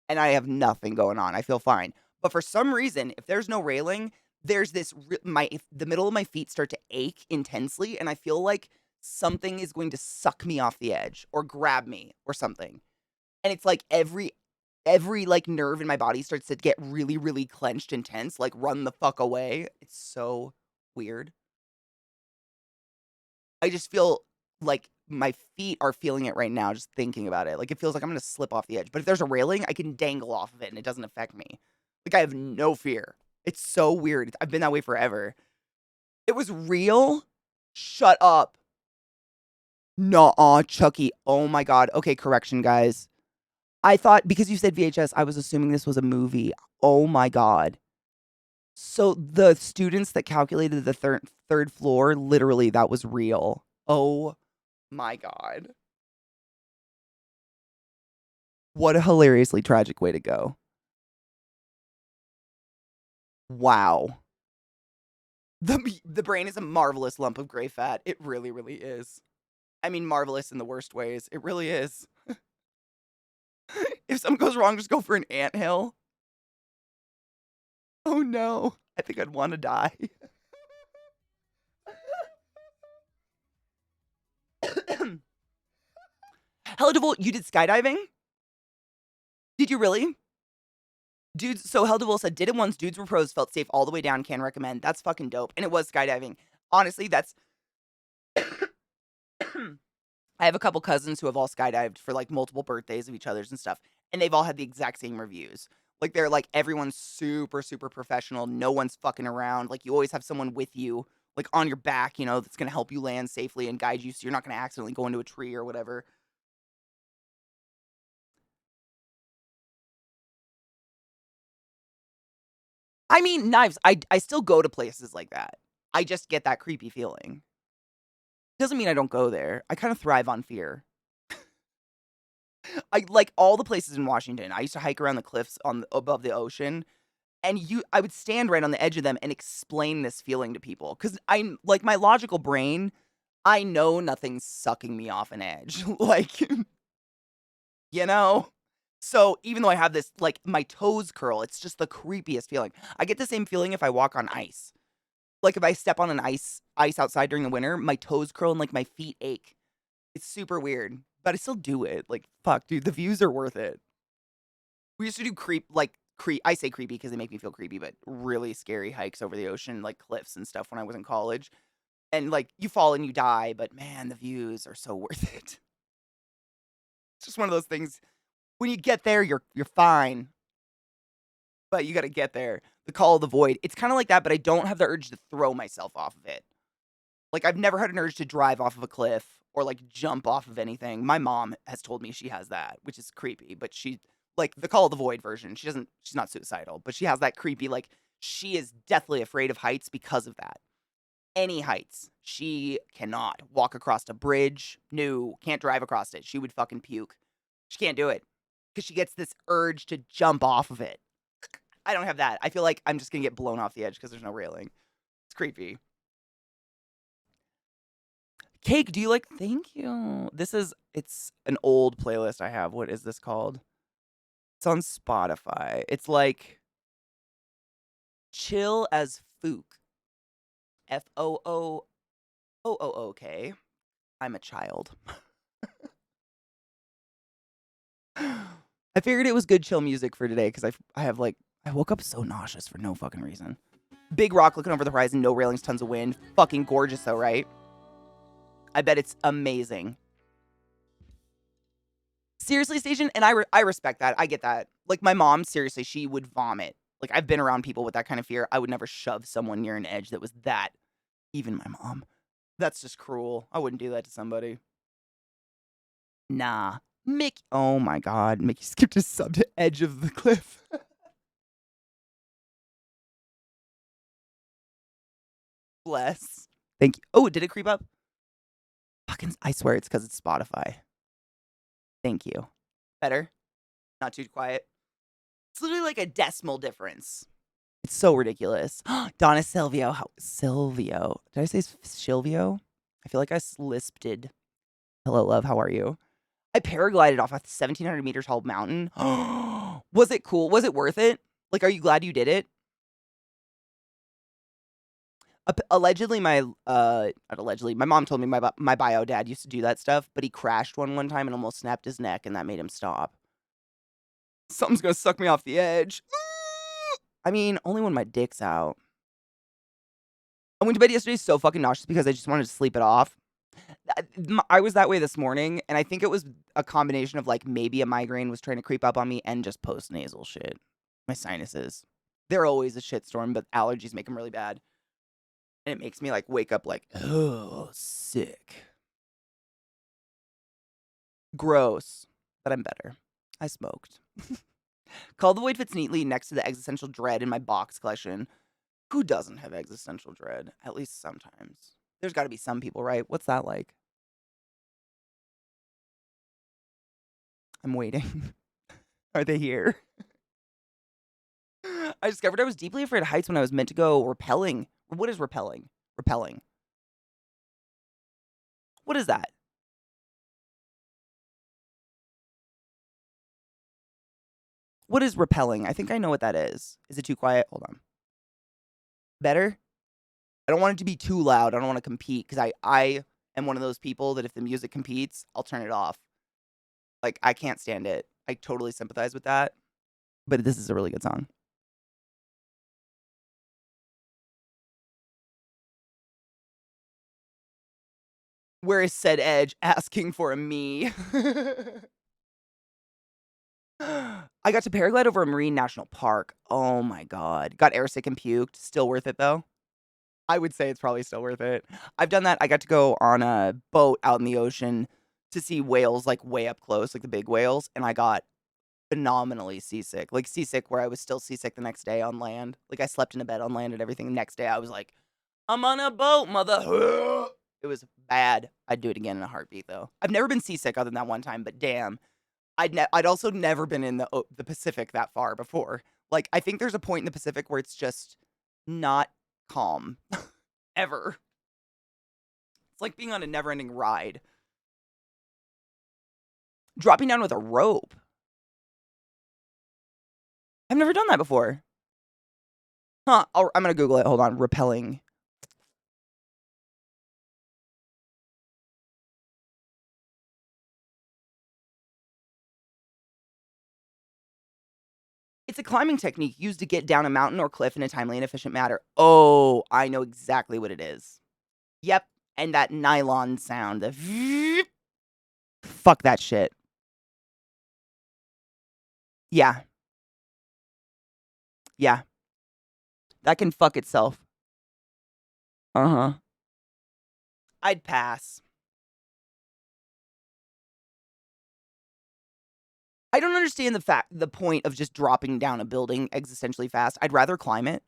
and I have nothing going on. I feel fine. But for some reason, if there's no railing, there's this the middle of my feet start to ache intensely and I feel like something is going to suck me off the edge or grab me or something. And it's like every like nerve in my body starts to get really, really clenched and tense, like run the fuck away. It's so weird. I just feel like, my feet are feeling it right now just thinking about it. Like, it feels like I'm gonna slip off the edge. But if there's a railing, I can dangle off of it and it doesn't affect me. Like, I have no fear. It's so weird. I've been that way forever. It was real? Shut up. Nuh-uh, Chucky. Oh my god. Okay, correction, guys. I thought, because you said VHS, I was assuming this was a movie. Oh my god. So the students that calculated the third floor, literally, that was real. Oh my god. What a hilariously tragic way to go. Wow. The brain is a marvelous lump of gray fat. It really, really is. I mean, marvelous in the worst ways. It really is. If something goes wrong, just go for an anthill. Oh no. I think I'd want to die. Hello, Devil, you did skydiving? Did you really? Dudes, so Hell Devil said, did it once, dudes were pros, felt safe all the way down, can recommend. That's fucking dope. And it was skydiving. Honestly, that's... I have a couple cousins who have all skydived for like multiple birthdays of each other's and stuff. And they've all had the exact same reviews. Like, they're like, everyone's super, super professional. No one's fucking around. Like, you always have someone with you, like on your back, you know, that's going to help you land safely and guide you so you're not going to accidentally go into a tree or whatever. I mean, knives, I still go to places like that. I just get that creepy feeling. Doesn't mean I don't go there. I kind of thrive on fear. I like all the places in Washington. I used to hike around the cliffs above the ocean, and I would stand right on the edge of them and explain this feeling to people because I'm like my logical brain. I know nothing's sucking me off an edge, like you know. So even though I have this, like my toes curl, it's just the creepiest feeling. I get the same feeling if I walk on ice. Like if I step on an ice outside during the winter, my toes curl and like my feet ache. It's super weird, but I still do it. Like, fuck, dude, the views are worth it. We used to do I say creepy because they make me feel creepy, but really scary hikes over the ocean, like cliffs and stuff when I was in college. And like, you fall and you die, but man, the views are so worth it. It's just one of those things. When you get there, you're fine, but you got to get there. The call of the void. It's kind of like that, but I don't have the urge to throw myself off of it. Like, I've never had an urge to drive off of a cliff or, like, jump off of anything. My mom has told me she has that, which is creepy, but she, like, the Call of the Void version, she's not suicidal, but she has that creepy, like, she is deathly afraid of heights because of that. Any heights. She cannot walk across a bridge. No, can't drive across it. She would fucking puke. She can't do it because she gets this urge to jump off of it. I don't have that. I feel like I'm just going to get blown off the edge because there's no railing. It's creepy. Cake, do you like? Thank you. It's an old playlist I have. What is this called? It's on Spotify. It's like Chill as Fook. FOOOOK. I'm a child. I figured it was good chill music for today because I woke up so nauseous for no fucking reason. Big rock looking over the horizon, no railings, tons of wind. Fucking gorgeous though, right? I bet it's amazing. Seriously, Station, and I respect that. I get that. Like, my mom, seriously, she would vomit. Like, I've been around people with that kind of fear. I would never shove someone near an edge that was that. Even my mom. That's just cruel. I wouldn't do that to somebody. Nah. Mickey. Oh my god. Mickey skipped his sub to edge of the cliff. Bless. Thank you. Oh, did it creep up? Fucking, I swear it's because it's Spotify. Thank you. Better? Not too quiet? It's literally like a decimal difference. It's so ridiculous. Donna Silvio. Silvio. Did I say Silvio? I feel like I lisped. Hello, love. How are you? I paraglided off a 1,700 meter tall mountain. Was it cool? Was it worth it? Like, are you glad you did it? Allegedly, my mom told me my bio dad used to do that stuff, but he crashed one time and almost snapped his neck, and that made him stop. Something's gonna suck me off the edge. I mean, only when my dick's out. I went to bed yesterday so fucking nauseous because I just wanted to sleep it off. I was that way this morning, and I think it was a combination of, like, maybe a migraine was trying to creep up on me and just post-nasal shit. My sinuses. They're always a shitstorm, but allergies make them really bad. And it makes me, like, wake up like, "Oh, sick." Gross, but I'm better. I smoked. Call the Void fits neatly next to the existential dread in my box collection. Who doesn't have existential dread? At least sometimes. There's gotta be some people, right? What's that like? I'm waiting. Are they here? I discovered I was deeply afraid of heights when I was meant to go rappelling. What is rappelling? Rappelling. What is that? What is rappelling? I think I know what that is. Is it too quiet? Hold on. Better? I don't want it to be too loud. I don't want to compete because I am one of those people that if the music competes, I'll turn it off. Like, I can't stand it. I totally sympathize with that. But this is a really good song. Where is said Edge asking for a me? I got to paraglide over a marine national park. Oh my god. Got airsick and puked. Still worth it though? I would say it's probably still worth it. I've done that. I got to go on a boat out in the ocean to see whales like way up close, like the big whales, and I got phenomenally seasick. Like seasick where I was still seasick the next day on land. Like I slept in a bed on land and everything. The next day I was like, I'm on a boat, mother. It was bad. I'd do it again in a heartbeat though. I've never been seasick other than that one time, but damn. I'd also never been in the Pacific that far before. Like I think there's a point in the Pacific where it's just not calm ever. It's like being on a never-ending ride. Dropping down with a rope. I've never done that before. Huh, I'm gonna Google it. Hold on. Rappelling. It's a climbing technique used to get down a mountain or cliff in a timely and efficient manner. Oh, I know exactly what it is. Yep, and that nylon sound. The fuck that shit. Yeah. Yeah. That can fuck itself. Uh-huh. I'd pass. I don't understand the point of just dropping down a building existentially fast. I'd rather climb it.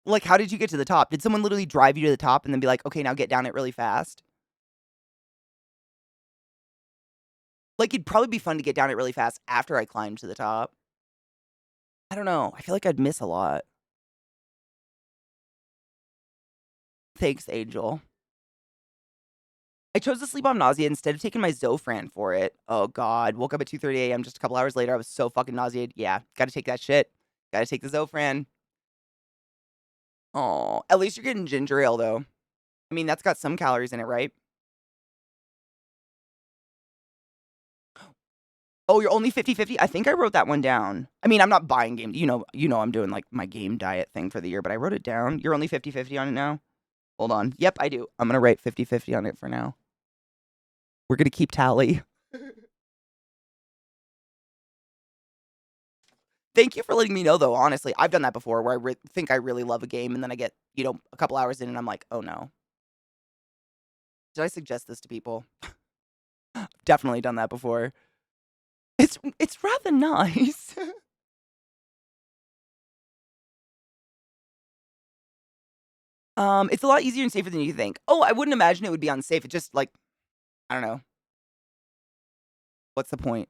Like, how did you get to the top? Did someone literally drive you to the top and then be like, "Okay, now get down it really fast"? Like, it'd probably be fun to get down it really fast after I climbed to the top. I don't know. I feel like I'd miss a lot. Thanks, Angel. I chose to sleep on nausea instead of taking my Zofran for it. Oh god. Woke up at 2:30 AM just a couple hours later. I was so fucking nauseated. Yeah, gotta take that shit. Gotta take the Zofran. Oh, at least you're getting ginger ale, though. I mean, that's got some calories in it, right? Oh, you're only 50/50? I think I wrote that one down. I mean, I'm not buying game. You know I'm doing, like, my game diet thing for the year, but I wrote it down. You're only 50/50 on it now? Hold on. Yep, I do. I'm gonna write 50/50 on it for now. We're gonna keep tally. Thank you for letting me know, though, honestly. I've done that before where I think I really love a game, and then I get, a couple hours in, and I'm like, "Oh, no." Did I suggest this to people? Definitely done that before. It's rather nice. It's a lot easier and safer than you think. Oh, I wouldn't imagine it would be unsafe. It just, like, I don't know. What's the point?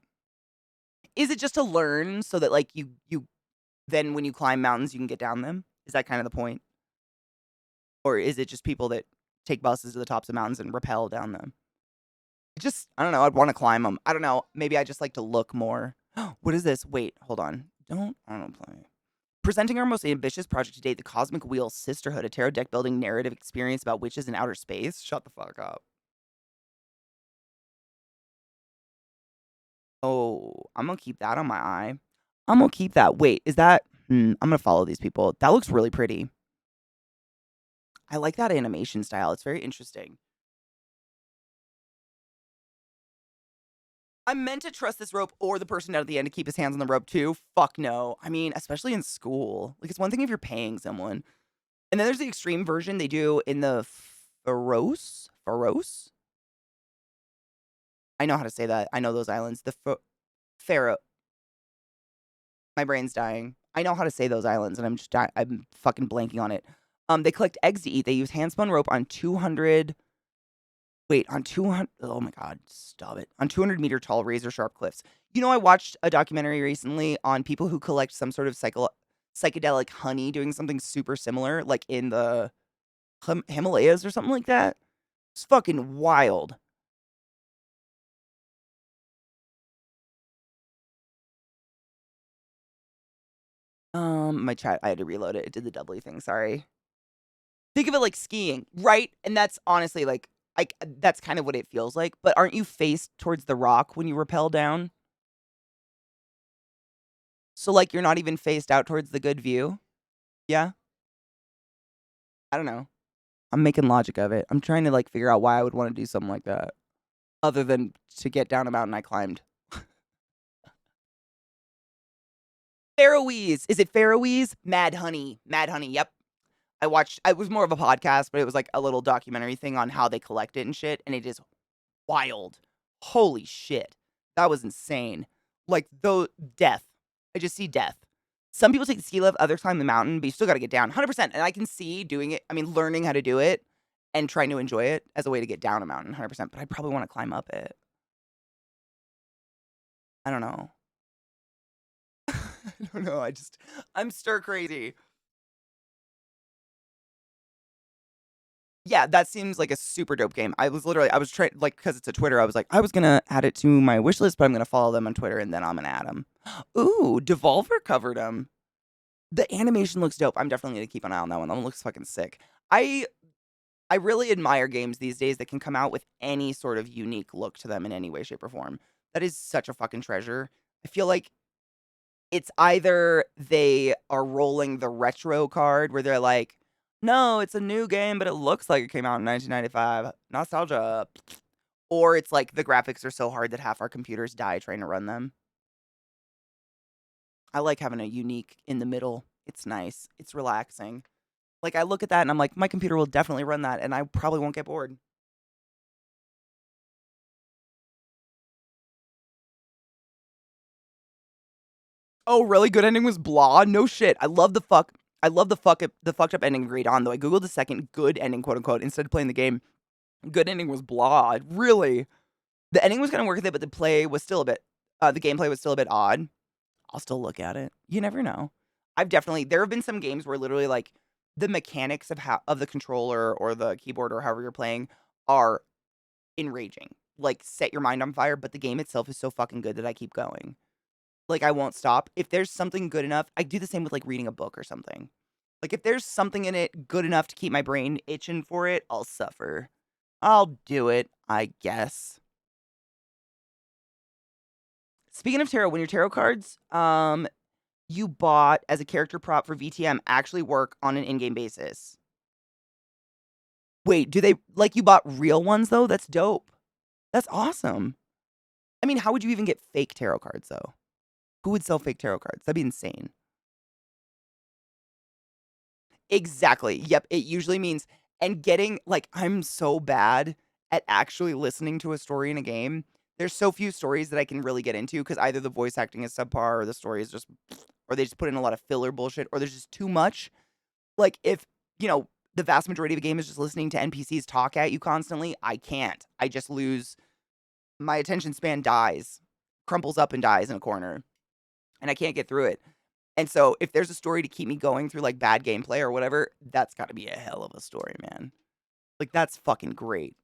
Is it just to learn so that, like, you then when you climb mountains, you can get down them? Is that kind of the point? Or is it just people that take buses to the tops of mountains and rappel down them? Just I don't know, I'd wanna climb them. I don't know, maybe I just like to look more. What is this? Wait, hold on. I don't play. Presenting our most ambitious project to date, the Cosmic Wheel Sisterhood, a tarot deck building narrative experience about witches in outer space? Shut the fuck up. Oh, I'm gonna keep that on my eye. I'm gonna keep that. Wait, is that I'm gonna follow these people. That looks really pretty. I like that animation style. It's very interesting. I'm meant to trust this rope or the person down at the end to keep his hands on the rope too. Fuck no. I mean, especially in school. Like, it's one thing if you're paying someone. And then there's the extreme version they do in the Faros? I know how to say that. I know those islands. The Pharaoh. My brain's dying. I know how to say those islands, and I'm fucking blanking on it. They collect eggs to eat. They use handspun rope on 200. Wait, on 200. Oh my god, stop it! On 200-meter tall, razor sharp cliffs. You know, I watched a documentary recently on people who collect some sort of psychedelic honey, doing something super similar, like in the Himalayas or something like that. It's fucking wild. My chat, I had to reload it. It did the doubly thing. Sorry. Think of it like skiing, right? And that's honestly like, that's kind of what it feels like. But aren't you faced towards the rock when you rappel down? So like you're not even faced out towards the good view? Yeah? I don't know. I'm making logic of it. I'm trying to like figure out why I would want to do something like that. Other than to get down a mountain I climbed. Faroese. Is it Faroese? Mad Honey. Mad Honey. Yep. It was more of a podcast, but it was like a little documentary thing on how they collect it and shit. And it is wild. Holy shit. That was insane. Like, though, death. I just see death. Some people take the ski lift, others climb the mountain, but you still got to get down 100%. And I can see doing it, I mean, learning how to do it and trying to enjoy it as a way to get down a mountain 100%. But I probably want to climb up it. I don't know. I don't know. I'm stir crazy. Yeah, that seems like a super dope game. I was trying, like, because it's a Twitter, I was like, I was gonna add it to my wish list, but I'm gonna follow them on Twitter and then I'm gonna add them. Ooh, Devolver covered them. The animation looks dope. I'm definitely gonna keep an eye on that one. That one looks fucking sick. I really admire games these days that can come out with any sort of unique look to them in any way, shape, or form. That is such a fucking treasure. I feel like it's either they are rolling the retro card where they're like, no, it's a new game, but it looks like it came out in 1995. Nostalgia. Or it's like the graphics are so hard that half our computers die trying to run them. I like having a unique in the middle. It's nice. It's relaxing. Like, I look at that and I'm like, my computer will definitely run that and I probably won't get bored. Oh, really? Good ending was blah? No shit. I love the fucked up ending agreed on, though. I googled the second good ending, quote unquote, instead of playing the game. Good ending was blah. Really? The ending was kind of worth it, but the gameplay was still a bit odd. I'll still look at it. You never know. There have been some games where literally like the mechanics of the controller or the keyboard or however you're playing are enraging. Like set your mind on fire, but the game itself is so fucking good that I keep going. Like I won't stop. If there's something good enough, I do the same with like reading a book or something. Like if there's something in it good enough to keep my brain itching for it, I'll suffer. I'll do it, I guess. Speaking of tarot, when your tarot cards you bought as a character prop for VTM actually work on an in-game basis. Wait, do they like you bought real ones though? That's dope. That's awesome. I mean, how would you even get fake tarot cards though? Who would sell fake tarot cards? That'd be insane. Exactly. Yep. It usually means, and getting, like, I'm so bad at actually listening to a story in a game. There's so few stories that I can really get into because either the voice acting is subpar or the story is just, or they just put in a lot of filler bullshit or there's just too much. Like, if, you know, the vast majority of the game is just listening to NPCs talk at you constantly, I can't. I just lose, my attention span dies, crumples up and dies in a corner, and I can't get through it. And so if there's a story to keep me going through like bad gameplay or whatever, that's got to be a hell of a story, man. Like that's fucking great.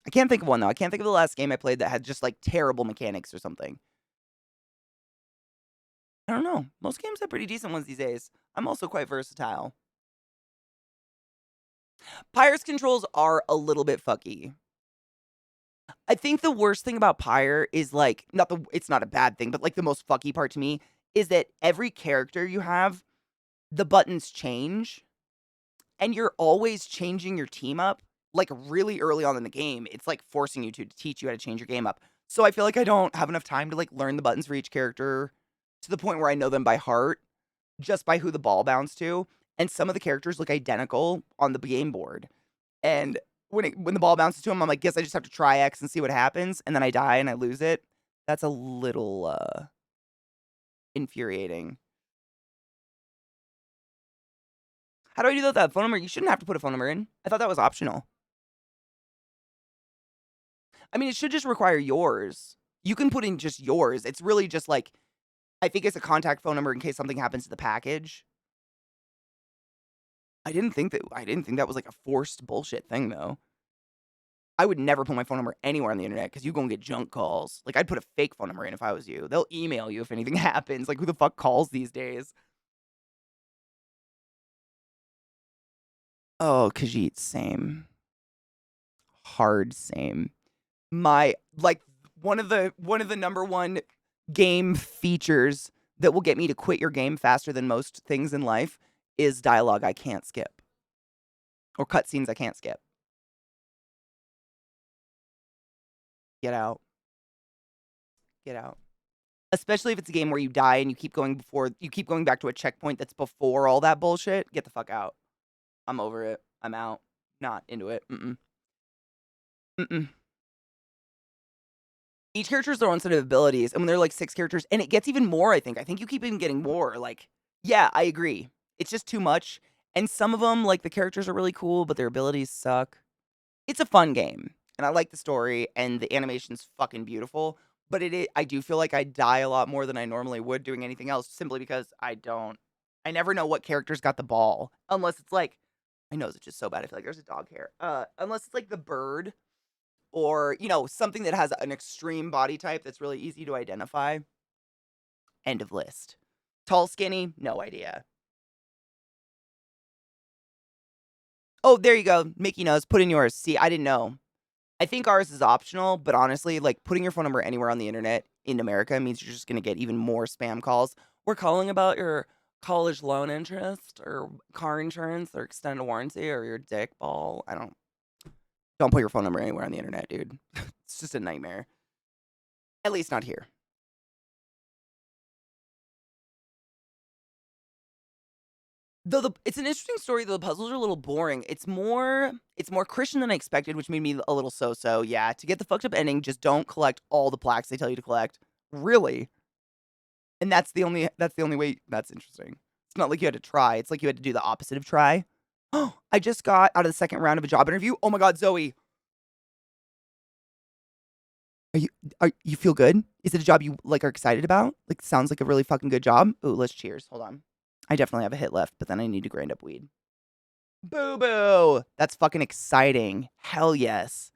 I can't think of one though. I can't think of the last game I played that had just like terrible mechanics or something. I don't know. Most games have pretty decent ones these days. I'm also quite versatile. Pyre's controls are a little bit fucky. I think the worst thing about Pyre is like it's not a bad thing, but like the most fucky part to me is that every character you have, the buttons change and you're always changing your team up, like, really early on in the game. It's, like, forcing you to teach you how to change your game up. So I feel like I don't have enough time to like learn the buttons for each character to the point where I know them by heart just by who the ball bounced to. And some of the characters look identical on the game board. And when the ball bounces to him, I'm like, guess I just have to try X and see what happens. And then I die and I lose it. That's a little infuriating. How do I do that with that phone number? You shouldn't have to put a phone number in. I thought that was optional. I mean, it should just require yours. You can put in just yours. It's really just like, I think it's a contact phone number in case something happens to the package. I didn't think that was like a forced bullshit thing though. I would never put my phone number anywhere on the internet because you're gonna get junk calls. Like I'd put a fake phone number in if I was you. They'll email you if anything happens. Like who the fuck calls these days? Oh, Khajiit, same. Hard same. My like one of the number one game features that will get me to quit your game faster than most things in life is dialogue I can't skip. Or cutscenes I can't skip. Get out. Get out. Especially if it's a game where you die and you keep going back to a checkpoint that's before all that bullshit. Get the fuck out. I'm over it. I'm out. Not into it. Mm-mm. Mm-mm. Each character has their own set of abilities, and when there are like 6 characters, and it gets even more, I think. I think you keep even getting more. Like, yeah, I agree. It's just too much. And some of them, like, the characters are really cool, but their abilities suck. It's a fun game, and I like the story, and the animation's fucking beautiful. But I do feel like I die a lot more than I normally would doing anything else, simply because I never know what character's got the ball. Unless it's like, my nose is just so bad, I feel like there's a dog hair. Unless it's like the bird, or, something that has an extreme body type that's really easy to identify. End of list. Tall, skinny, no idea. Oh, there you go. Mickey knows. Put in yours. See, I didn't know. I think ours is optional, but honestly, like putting your phone number anywhere on the internet in America means you're just going to get even more spam calls. We're calling about your college loan interest or car insurance or extended warranty or your dick ball. Don't put your phone number anywhere on the internet, dude. It's just a nightmare. At least not here. Though it's an interesting story, though the puzzles are a little boring. It's more Christian than I expected, which made me a little so-so. Yeah, to get the fucked up ending, just don't collect all the plaques they tell you to collect. Really? And that's the only way. That's interesting. It's not like you had to try. It's like you had to do the opposite of try. Oh, I just got out of the second round of a job interview. Oh my god, Zoe. Are you feel good? Is it a job you like are excited about? Like sounds like a really fucking good job. Ooh, let's cheers. Hold on. I definitely have a hit left, but then I need to grind up weed. Boo boo. That's fucking exciting. Hell yes.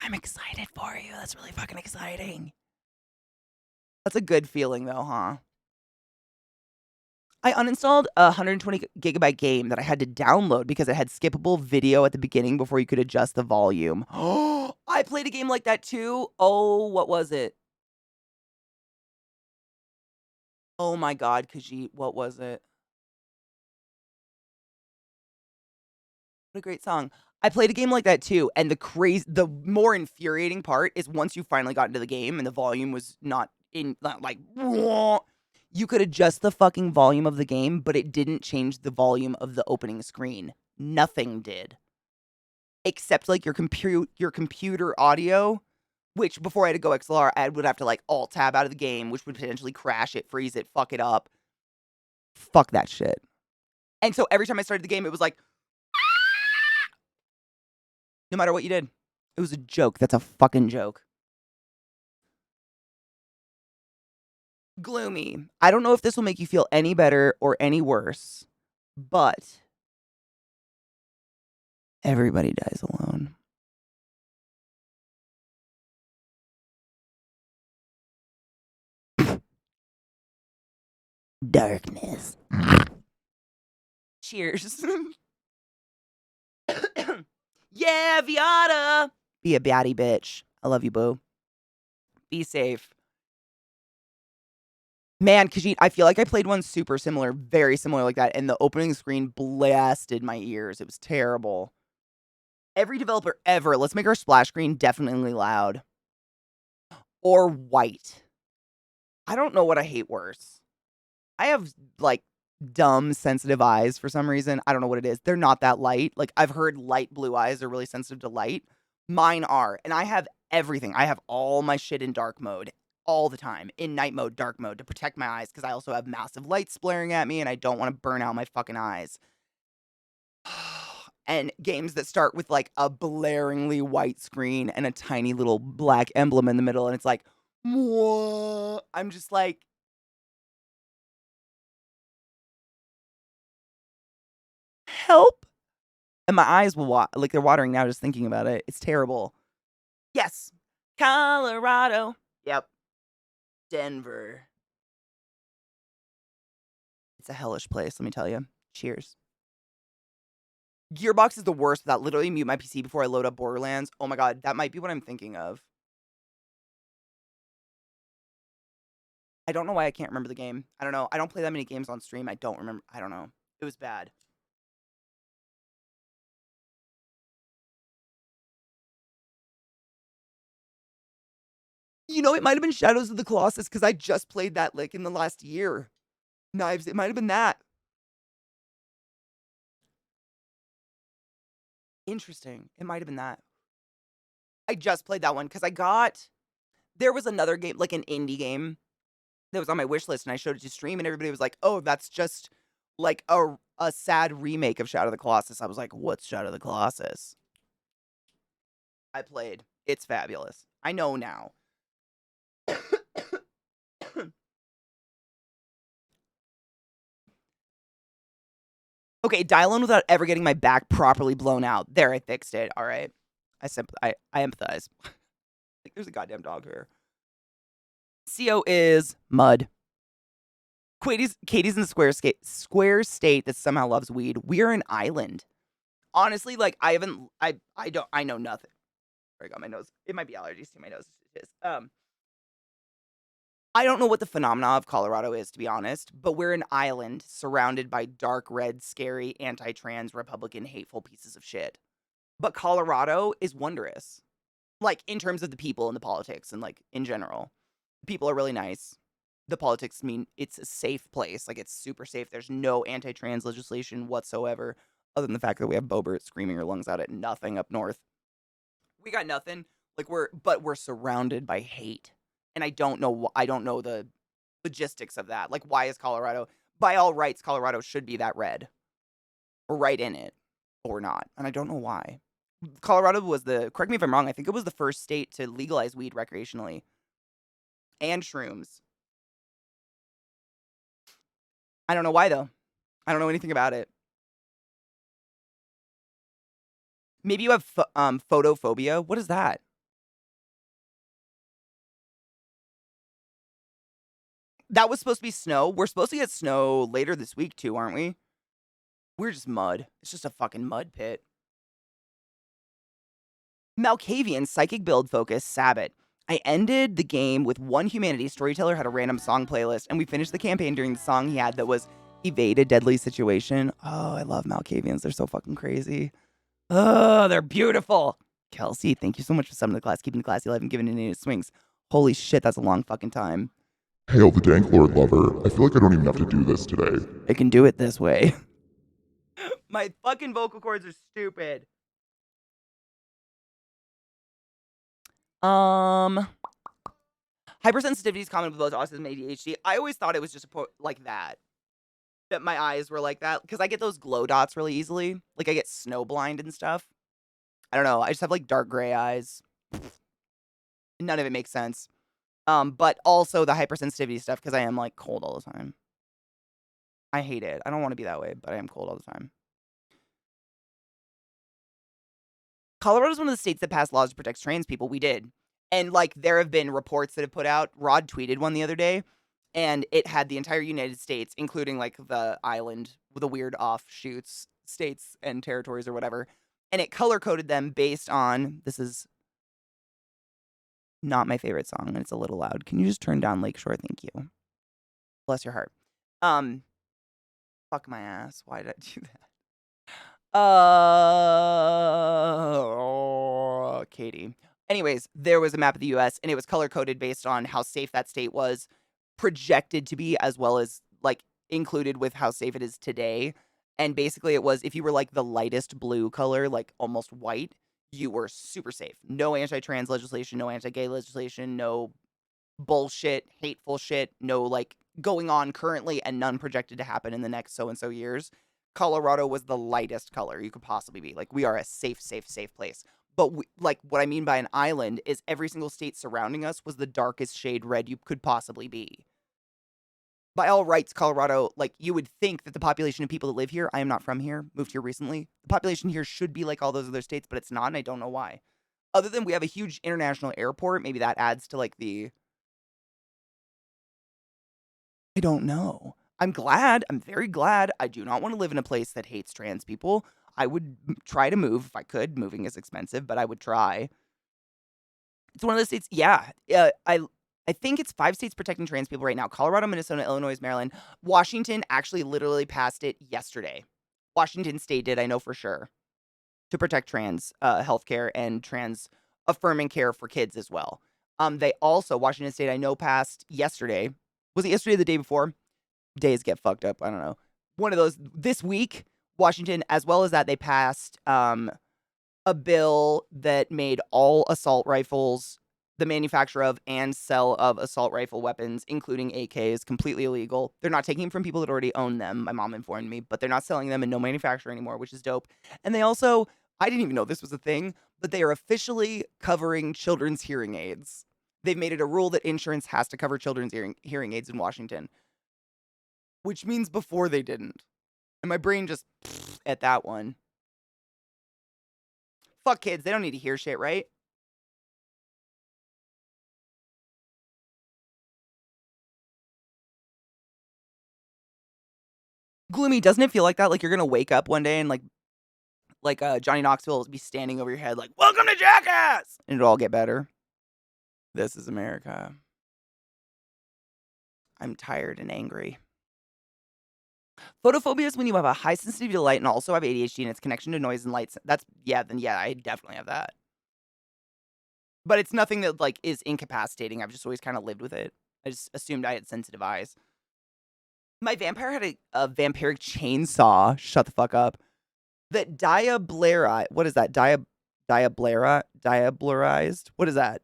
I'm excited for you. That's really fucking exciting. That's a good feeling though, huh? I uninstalled a 120 gigabyte game that I had to download because it had skippable video at the beginning before you could adjust the volume. Oh, I played a game like that too. Oh, what was it? Oh my god, Khajiit, what was it? What a great song. I played a game like that too, and the more infuriating part is once you finally got into the game and the volume was not like you could adjust the fucking volume of the game, but it didn't change the volume of the opening screen. Nothing did. Except like your computer audio, which before I had to go XLR, I would have to like alt tab out of the game, which would potentially crash it, freeze it, fuck it up. Fuck that shit. And so every time I started the game, it was like, no matter what you did. It was a joke. That's a fucking joke. Gloomy. I don't know if this will make you feel any better or any worse, but everybody dies alone. Darkness. Cheers. Yeah, Viata. Be a baddie bitch. I love you, boo. Be safe. Man, Khajiit, I feel like I played one super similar, very similar like that, and the opening screen blasted my ears. It was terrible. Every developer ever, let's make our splash screen definitely loud. or white. I don't know what I hate worse. I have like dumb sensitive eyes for some reason. I don't know what it is. They're not that light. Like I've heard light blue eyes are really sensitive to light. Mine are. And I have everything. I have all my shit in dark mode all the time. In night mode, dark mode to protect my eyes because I also have massive lights blaring at me and I don't want to burn out my fucking eyes. And games that start with like a blaringly white screen and a tiny little black emblem in the middle and it's like, what? I'm just like, help. And my eyes will like they're watering now just thinking about it. It's terrible. Yes. Colorado. Yep. Denver. It's a hellish place, let me tell you. Cheers. Gearbox is the worst. That literally mute my PC before I load up Borderlands. Oh my god, that might be what I'm thinking of. I don't know why I can't remember the game. I don't know. I don't play that many games on stream. I don't remember. I don't know. It was bad. You know, it might have been Shadows of the Colossus because I just played that like in the last year. Knives, it might have been that. Interesting. It might have been that. I just played that one because there was another game, like an indie game that was on my wish list and I showed it to stream and everybody was like, oh, that's just like a sad remake of Shadow of the Colossus. I was like, what's Shadow of the Colossus? I played. It's fabulous. I know now. Okay, dial in without ever getting my back properly blown out. There, I fixed it. All right. I empathize. Like, there's a goddamn dog here. CO is mud. Katie's in the square state that somehow loves weed. We're an island. Honestly, like I know nothing. I got my nose. It might be allergies to my nose. It is. I don't know what the phenomena of Colorado is, to be honest, but we're an island surrounded by dark red, scary, anti-trans, Republican, hateful pieces of shit. But Colorado is wondrous. Like, in terms of the people and the politics and, like, in general. People are really nice. The politics mean it's a safe place. Like, it's super safe. There's no anti-trans legislation whatsoever, other than the fact that we have Bobert screaming her lungs out at nothing up north. We got nothing. Like, we're surrounded by hate. And I don't know the logistics of that. Like, why is Colorado, by all rights, Colorado should be that red. Or right in it. Or not. And I don't know why. Colorado was correct me if I'm wrong, I think it was the first state to legalize weed recreationally. And shrooms. I don't know why, though. I don't know anything about it. Maybe you have photophobia. What is that? That was supposed to be snow. We're supposed to get snow later this week, too, aren't we? We're just mud. It's just a fucking mud pit. Malkavian, Psychic Build Focus, Sabbath. I ended the game with one humanity. Storyteller had a random song playlist, and we finished the campaign during the song he had that was Evade a Deadly Situation. Oh, I love Malkavians. They're so fucking crazy. Oh, they're beautiful. Kelsey, thank you so much for summoning the class, keeping the class alive and giving it any swings. Holy shit, that's a long fucking time. Hail the Dank Lord Lover. I feel like I don't even have to do this today. I can do it this way. My fucking vocal cords are stupid. Hypersensitivity is common with both autism and ADHD. I always thought it was just like that. That my eyes were like that. Because I get those glow dots really easily. Like I get snow blind and stuff. I don't know. I just have like dark gray eyes. None of it makes sense. But also the hypersensitivity stuff because I am like cold all the time. I hate it. I don't want to be that way, but I am cold all the time. Colorado is one of the states that passed laws to protect trans people. We did. And like there have been reports that have put out. Rod tweeted one the other day, and it had the entire United States, including like the island with the weird offshoots, states and territories or whatever. And it color coded them based on, this is not my favorite song, and it's a little loud. Can you just turn down Lakeshore? Thank you. Bless your heart. Fuck my ass. Why did I do that? Katie. Anyways, there was a map of the US and it was color coded based on how safe that state was projected to be, as well as like included with how safe it is today. And basically, it was if you were like the lightest blue color, like almost white, you were super safe. No anti trans legislation, no anti gay legislation, no bullshit, hateful shit, no like going on currently and none projected to happen in the next so and so years. Colorado was the lightest color you could possibly be. Like, we are a safe, safe, safe place. But like, what I mean by an island is every single state surrounding us was the darkest shade red you could possibly be. By all rights, Colorado, like, you would think that the population of people that live here, I am not from here, moved here recently. The population here should be like all those other states, but it's not, and I don't know why. Other than we have a huge international airport, maybe that adds to like the. I don't know. I'm glad. I'm very glad. I do not want to live in a place that hates trans people. I would try to move if I could. Moving is expensive, but I would try. It's one of the states. Yeah, I think it's 5 states protecting trans people right now: Colorado, Minnesota, Illinois, Maryland, Washington. Actually, literally passed it yesterday. Washington State did. I know for sure, to protect trans healthcare and trans affirming care for kids as well. They also Washington State. I know passed yesterday. Was it yesterday or the day before? Days get fucked up. I don't know. One of those this week, Washington, as well as that, they passed a bill that made all assault rifles, the manufacture of and sell of assault rifle weapons, including AKs, completely illegal. They're not taking them from people that already own them. My mom informed me, but they're not selling them and no manufacturer anymore, which is dope. And they also, I didn't even know this was a thing, but they are officially covering children's hearing aids. They've made it a rule that insurance has to cover children's hearing aids in Washington, which means before they didn't. And my brain just at that one. Fuck kids, they don't need to hear shit, right? Gloomy, doesn't it feel like that? Like you're gonna wake up one day and like Johnny Knoxville will be standing over your head like, "Welcome to Jackass!" And it'll all get better. This is America. I'm tired and angry. Photophobia is when you have a high sensitivity to light and also have ADHD and its connection to noise and lights. Then yeah, I definitely have that. But it's nothing that like is incapacitating. I've just always kind of lived with it. I just assumed I had sensitive eyes. My vampire had a vampiric chainsaw. Shut the fuck up. That what is that? Diablerized? What is that?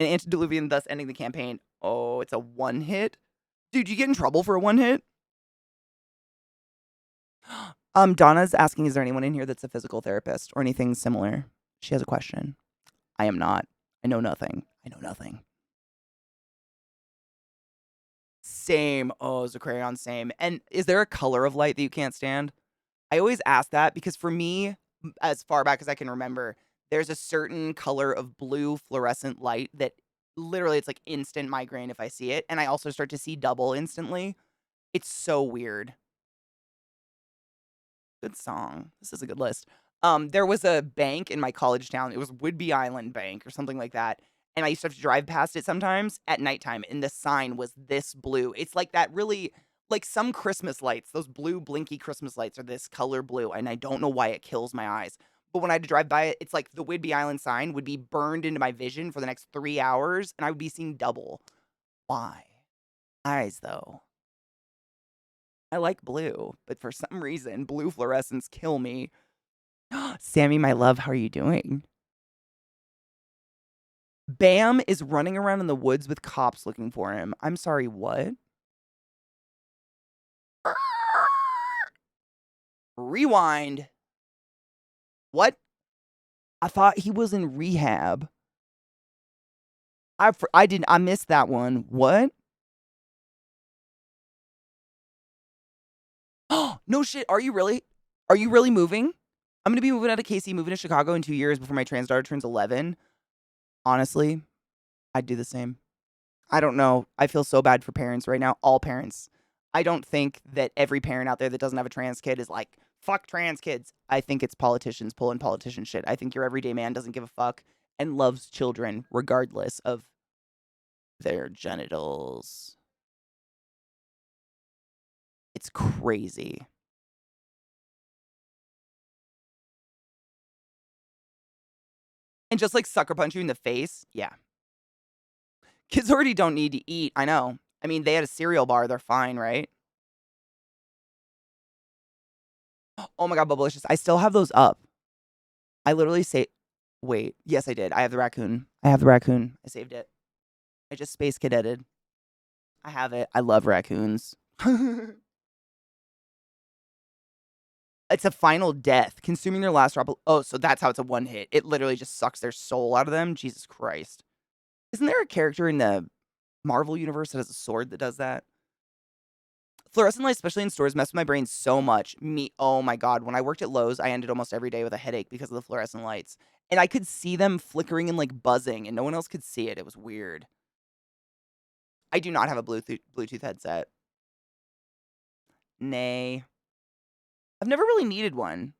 An antediluvian, thus ending the campaign. Oh, it's a one hit? Dude, you get in trouble for a one hit? Donna's asking, is there anyone in here that's a physical therapist or anything similar? She has a question. I am not. I know nothing. Same. Oh, Zacraeon, same. And is there a color of light that you can't stand? I always ask that because for me, as far back as I can remember, there's a certain color of blue fluorescent light that literally it's like instant migraine if I see it. And I also start to see double instantly. It's so weird. Good song. This is a good list. There was a bank in my college town. It was Whidbey Island Bank or something like that. And I used to have to drive past it sometimes at nighttime. And the sign was this blue. It's like that really, like some Christmas lights, those blue blinky Christmas lights are this color blue. And I don't know why it kills my eyes. But when I had to drive by it, it's like the Whidbey Island sign would be burned into my vision for the next 3 hours. And I would be seeing double. Why? Eyes, though. I like blue, but for some reason, blue fluorescents kill me. Sammy, my love, how are you doing? Bam is running around in the woods with cops looking for him. I'm sorry, what? Rewind. What? I thought he was in rehab. I missed that one. What? No shit. Are you really? Are you really moving? I'm gonna be moving out of KC, moving to Chicago in 2 years before my trans daughter turns 11. Honestly, I'd do the same. I don't know. I feel so bad for parents right now. All parents. I don't think that every parent out there that doesn't have a trans kid is like, fuck trans kids. I think it's politicians pulling politician shit. I think your everyday man doesn't give a fuck and loves children regardless of their genitals. It's crazy. And just, like, sucker punch you in the face? Yeah. Kids already don't need to eat, I know. I mean, they had a cereal bar, they're fine, right? Oh my god, Bubblicious, I still have those up. I literally say wait, yes, I did. I have the raccoon. I have the raccoon. I saved it. I just space cadetted. I have it. I love raccoons. It's a final death, consuming their last drop of oh, so that's how it's a one hit. It literally just sucks their soul out of them? Jesus Christ. Isn't there a character in the Marvel universe that has a sword that does that? Fluorescent lights, especially in stores, mess with my brain so much. Oh my god, when I worked at Lowe's, I ended almost every day with a headache because of the fluorescent lights. And I could see them flickering and, like, buzzing, and no one else could see it. It was weird. I do not have a Bluetooth headset. Nay. I've never really needed one.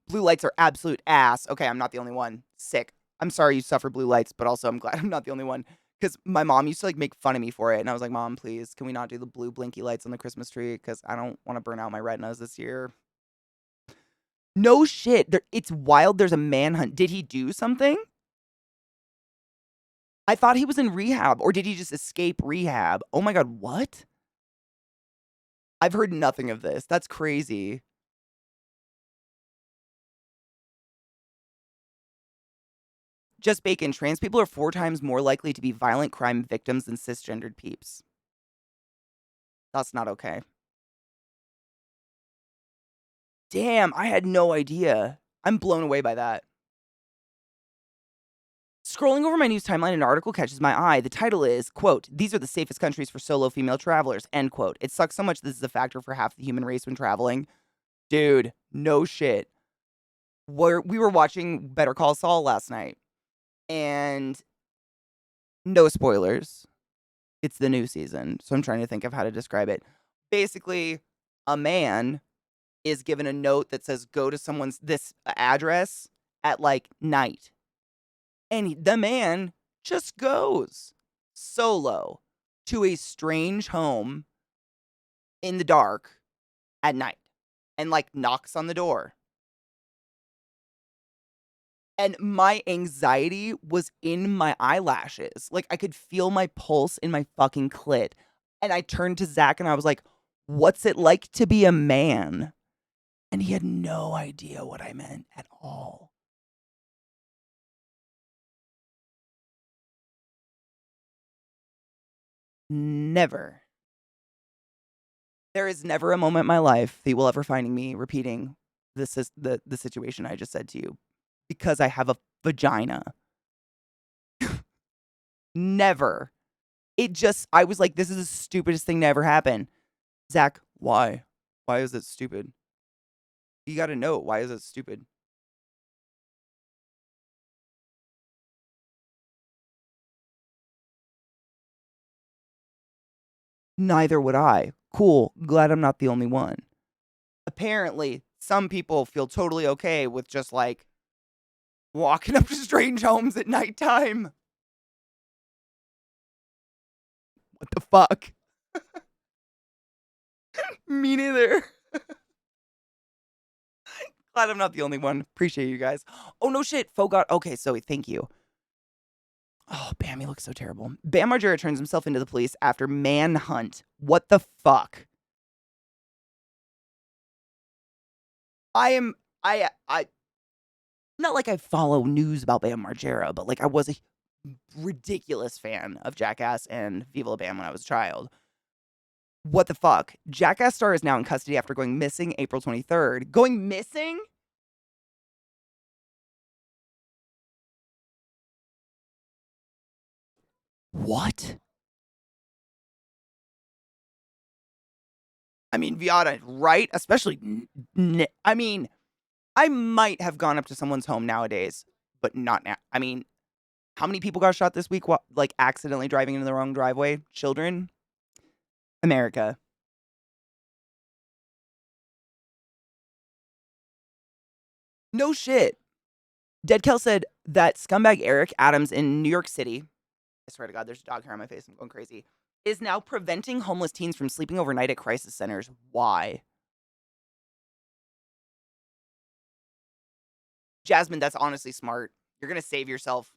Blue lights are absolute ass. Okay, I'm not the only one. Sick. I'm sorry you suffer blue lights, but also I'm glad I'm not the only one. Because my mom used to, like, make fun of me for it, and I was like, "Mom, please, can we not do the blue blinky lights on the Christmas tree? Because I don't want to burn out my retinas this year." No shit. It's wild. There's a manhunt. Did he do something? I thought he was in rehab, or did he just escape rehab? Oh my god, what? I've heard nothing of this. That's crazy. Just bacon. Trans people are 4 times more likely to be violent crime victims than cisgendered peeps. That's not okay. Damn, I had no idea. I'm blown away by that. Scrolling over my news timeline, an article catches my eye. The title is, quote, "These are the safest countries for solo female travelers," end quote. It sucks so much this is a factor for half the human race when traveling. Dude, no shit. We were watching Better Call Saul last night, and no spoilers. It's the new season, so I'm trying to think of how to describe it. Basically, a man is given a note that says, "Go to someone's this address at, like, night." And the man just goes solo to a strange home in the dark at night and, like, knocks on the door. And my anxiety was in my eyelashes. Like, I could feel my pulse in my fucking clit. And I turned to Zach and I was like, "What's it like to be a man?" And he had no idea what I meant at all. Never. There is never a moment in my life that you will ever find me repeating the situation I just said to you because I have a vagina. Never. I was like, this is the stupidest thing to ever happen. Zach, why? Why is it stupid? You gotta know, why is it stupid? Neither would I. Cool. Glad I'm not the only one. Apparently, some people feel totally okay with just, like, walking up to strange homes at nighttime. What the fuck? Me neither. Glad I'm not the only one. Appreciate you guys. Oh, no shit. Fogot. Okay, so thank you. Oh, Bam, he looks so terrible. Bam Margera turns himself into the police after manhunt. What the fuck? I not like I follow news about Bam Margera, but, like, I was a ridiculous fan of Jackass and Viva La Bam when I was a child. What the fuck? Jackass star is now in custody after going missing April 23rd. Going missing? What? I mean, Viata, right? Especially, I mean, I might have gone up to someone's home nowadays, but not now. I mean, how many people got shot this week, like, accidentally driving into the wrong driveway? Children? America. No shit. Deadkel said that scumbag Eric Adams in New York City, I swear to God, there's a dog hair on my face, I'm going crazy, is now preventing homeless teens from sleeping overnight at crisis centers. Why? Jasmine, that's honestly smart. You're gonna save yourself.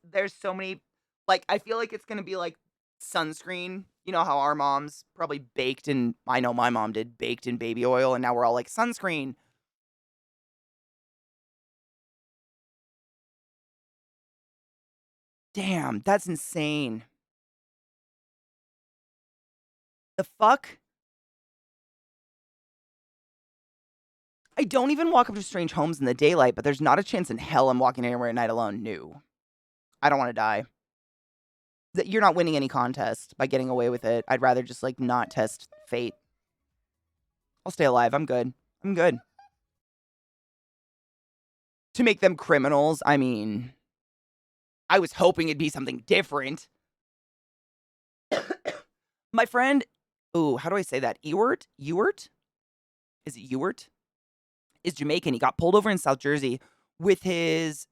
There's so many, like, I feel like it's gonna be like sunscreen. You know how our moms probably baked in, I know my mom did, baked in baby oil, and now we're all like, sunscreen. Damn, that's insane. The fuck? I don't even walk up to strange homes in the daylight, but there's not a chance in hell I'm walking anywhere at night alone. No. I don't want to die. You're not winning any contest by getting away with it. I'd rather just, like, not test fate. I'll stay alive. I'm good. I'm good. To make them criminals, I mean, I was hoping it'd be something different. My friend, ooh, how do I say that? Ewert? Is it Ewert? Is Jamaican. He got pulled over in South Jersey with his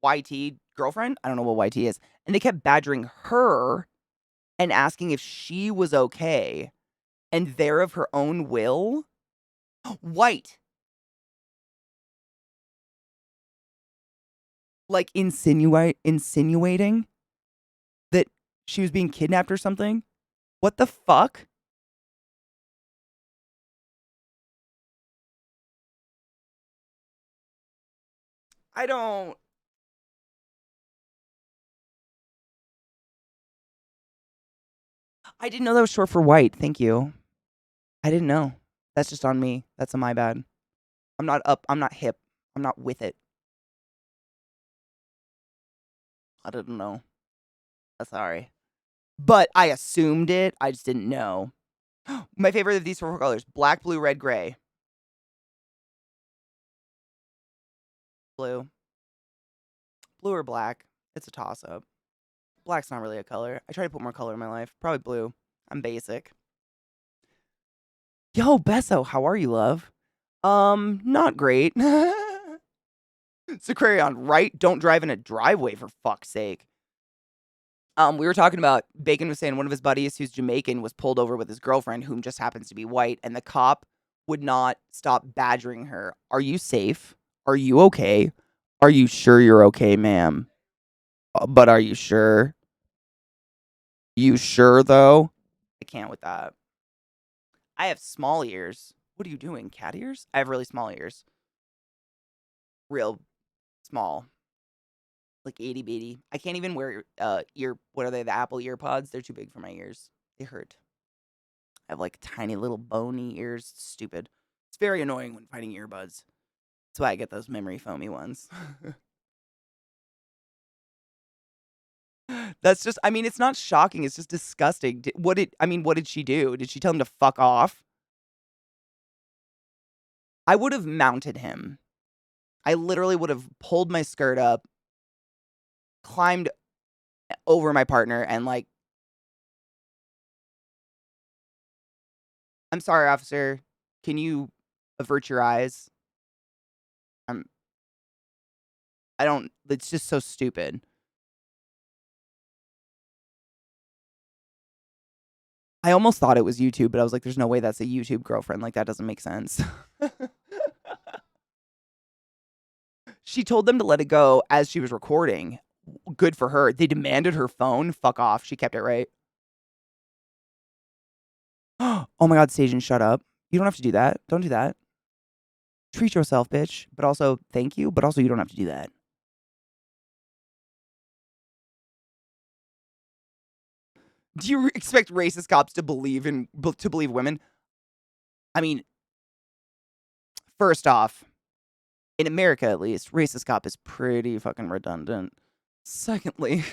YT girlfriend. I don't know what YT is. And they kept badgering her and asking if she was okay. And there of her own will. White. Like insinuating that she was being kidnapped or something. What the fuck? I don't. I didn't know that was short for white. Thank you. I didn't know. That's just on me. That's on my bad. I'm not up. I'm not hip. I'm not with it. I didn't know. Sorry. But I assumed it. I just didn't know. My favorite of these four colors: black, blue, red, gray. Blue. Blue or black. It's a toss-up. Black's not really a color. I try to put more color in my life. Probably blue. I'm basic. Yo, Besso, how are you, love? Not great. Sequarion, right? Don't drive in a driveway, for fuck's sake. We were talking about, Bacon was saying one of his buddies who's Jamaican was pulled over with his girlfriend, whom just happens to be white, and the cop would not stop badgering her. Are you safe? Are you okay? Are you sure you're okay, ma'am? But are you sure? You sure, though? I can't with that. I have small ears. What are you doing? Cat ears? I have really small ears. Real small. Like itty bitty. I can't even wear what are they, the Apple ear pods? They're too big for my ears. They hurt. I have like tiny little bony ears. It's stupid. It's very annoying when finding earbuds. That's why I get those memory foamy ones. That's just, I mean, it's not shocking. It's just disgusting. What did she do? Did she tell him to fuck off? I would have mounted him. I literally would have pulled my skirt up, climbed over my partner, and like, I'm sorry, officer. Can you avert your eyes? I'm, I don't, it's just so stupid. I almost thought it was YouTube, but I was like, there's no way that's a YouTube girlfriend. Like, that doesn't make sense. She told them to let it go as she was recording. Good for her. They demanded her phone. Fuck off. She kept it right. Oh my God, Stajan, shut up. You don't have to do that. Don't do that. Treat yourself, bitch. But also, thank you. But also, you don't have to do that. Do you expect racist cops to believe women? I mean, first off, in America at least, racist cop is pretty fucking redundant. Secondly,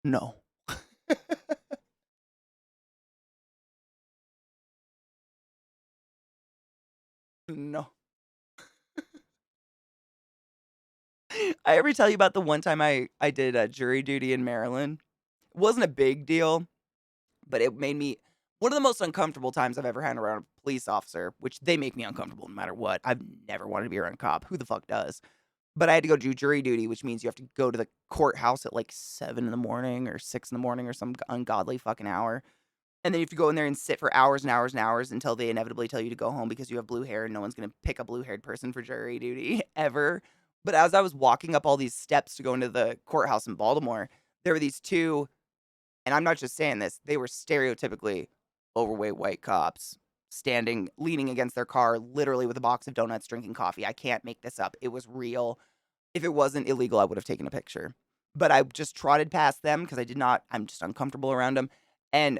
no. No. I ever tell you about the one time I did jury duty in Maryland? It wasn't a big deal, but it made me one of the most uncomfortable times I've ever had around a police officer, which they make me uncomfortable no matter what. I've never wanted to be around a cop. Who the fuck does? But I had to go do jury duty, which means you have to go to the courthouse at like 7 in the morning or 6 in the morning or some ungodly fucking hour. And then you have to go in there and sit for hours and hours and hours until they inevitably tell you to go home because you have blue hair and no one's going to pick a blue-haired person for jury duty ever. But as I was walking up all these steps to go into the courthouse in Baltimore, there were these two, and I'm not just saying this, they were stereotypically overweight white cops standing, leaning against their car, literally with a box of donuts, drinking coffee. I can't make this up. It was real. If it wasn't illegal, I would have taken a picture. But I just trotted past them because I'm just uncomfortable around them. And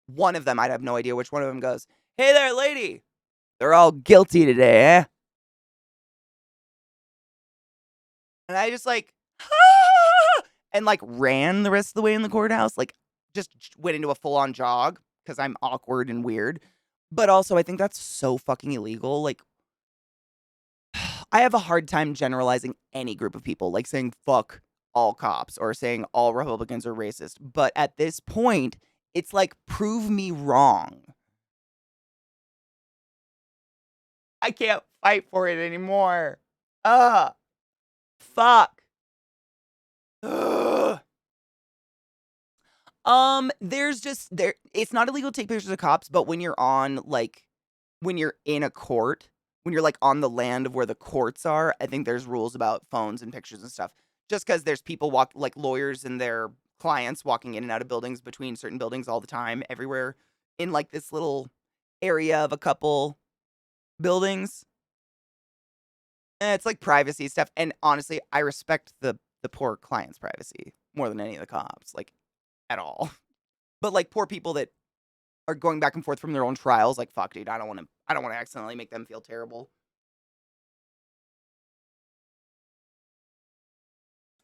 one of them, I have no idea which one of them goes, "Hey there, lady. They're all guilty today, eh?" And I just like, "Ah!" and like ran the rest of the way in the courthouse, like just went into a full on jog because I'm awkward and weird. But also, I think that's so fucking illegal. Like, I have a hard time generalizing any group of people, like saying fuck all cops or saying all Republicans are racist. But at this point, it's like, prove me wrong. I can't fight for it anymore. Ugh. Fuck. Ugh. There's just there it's not illegal to take pictures of cops, but when you're on like when you're in a court, when you're like on the land of where the courts are, I think there's rules about phones and pictures and stuff. Just because there's people like lawyers and their clients walking in and out of buildings between certain buildings all the time, everywhere in like this little area of a couple buildings. It's like privacy stuff. And honestly, I respect the poor client's privacy more than any of the cops, like at all. But like poor people that are going back and forth from their own trials, like fuck, dude, I don't want to accidentally make them feel terrible.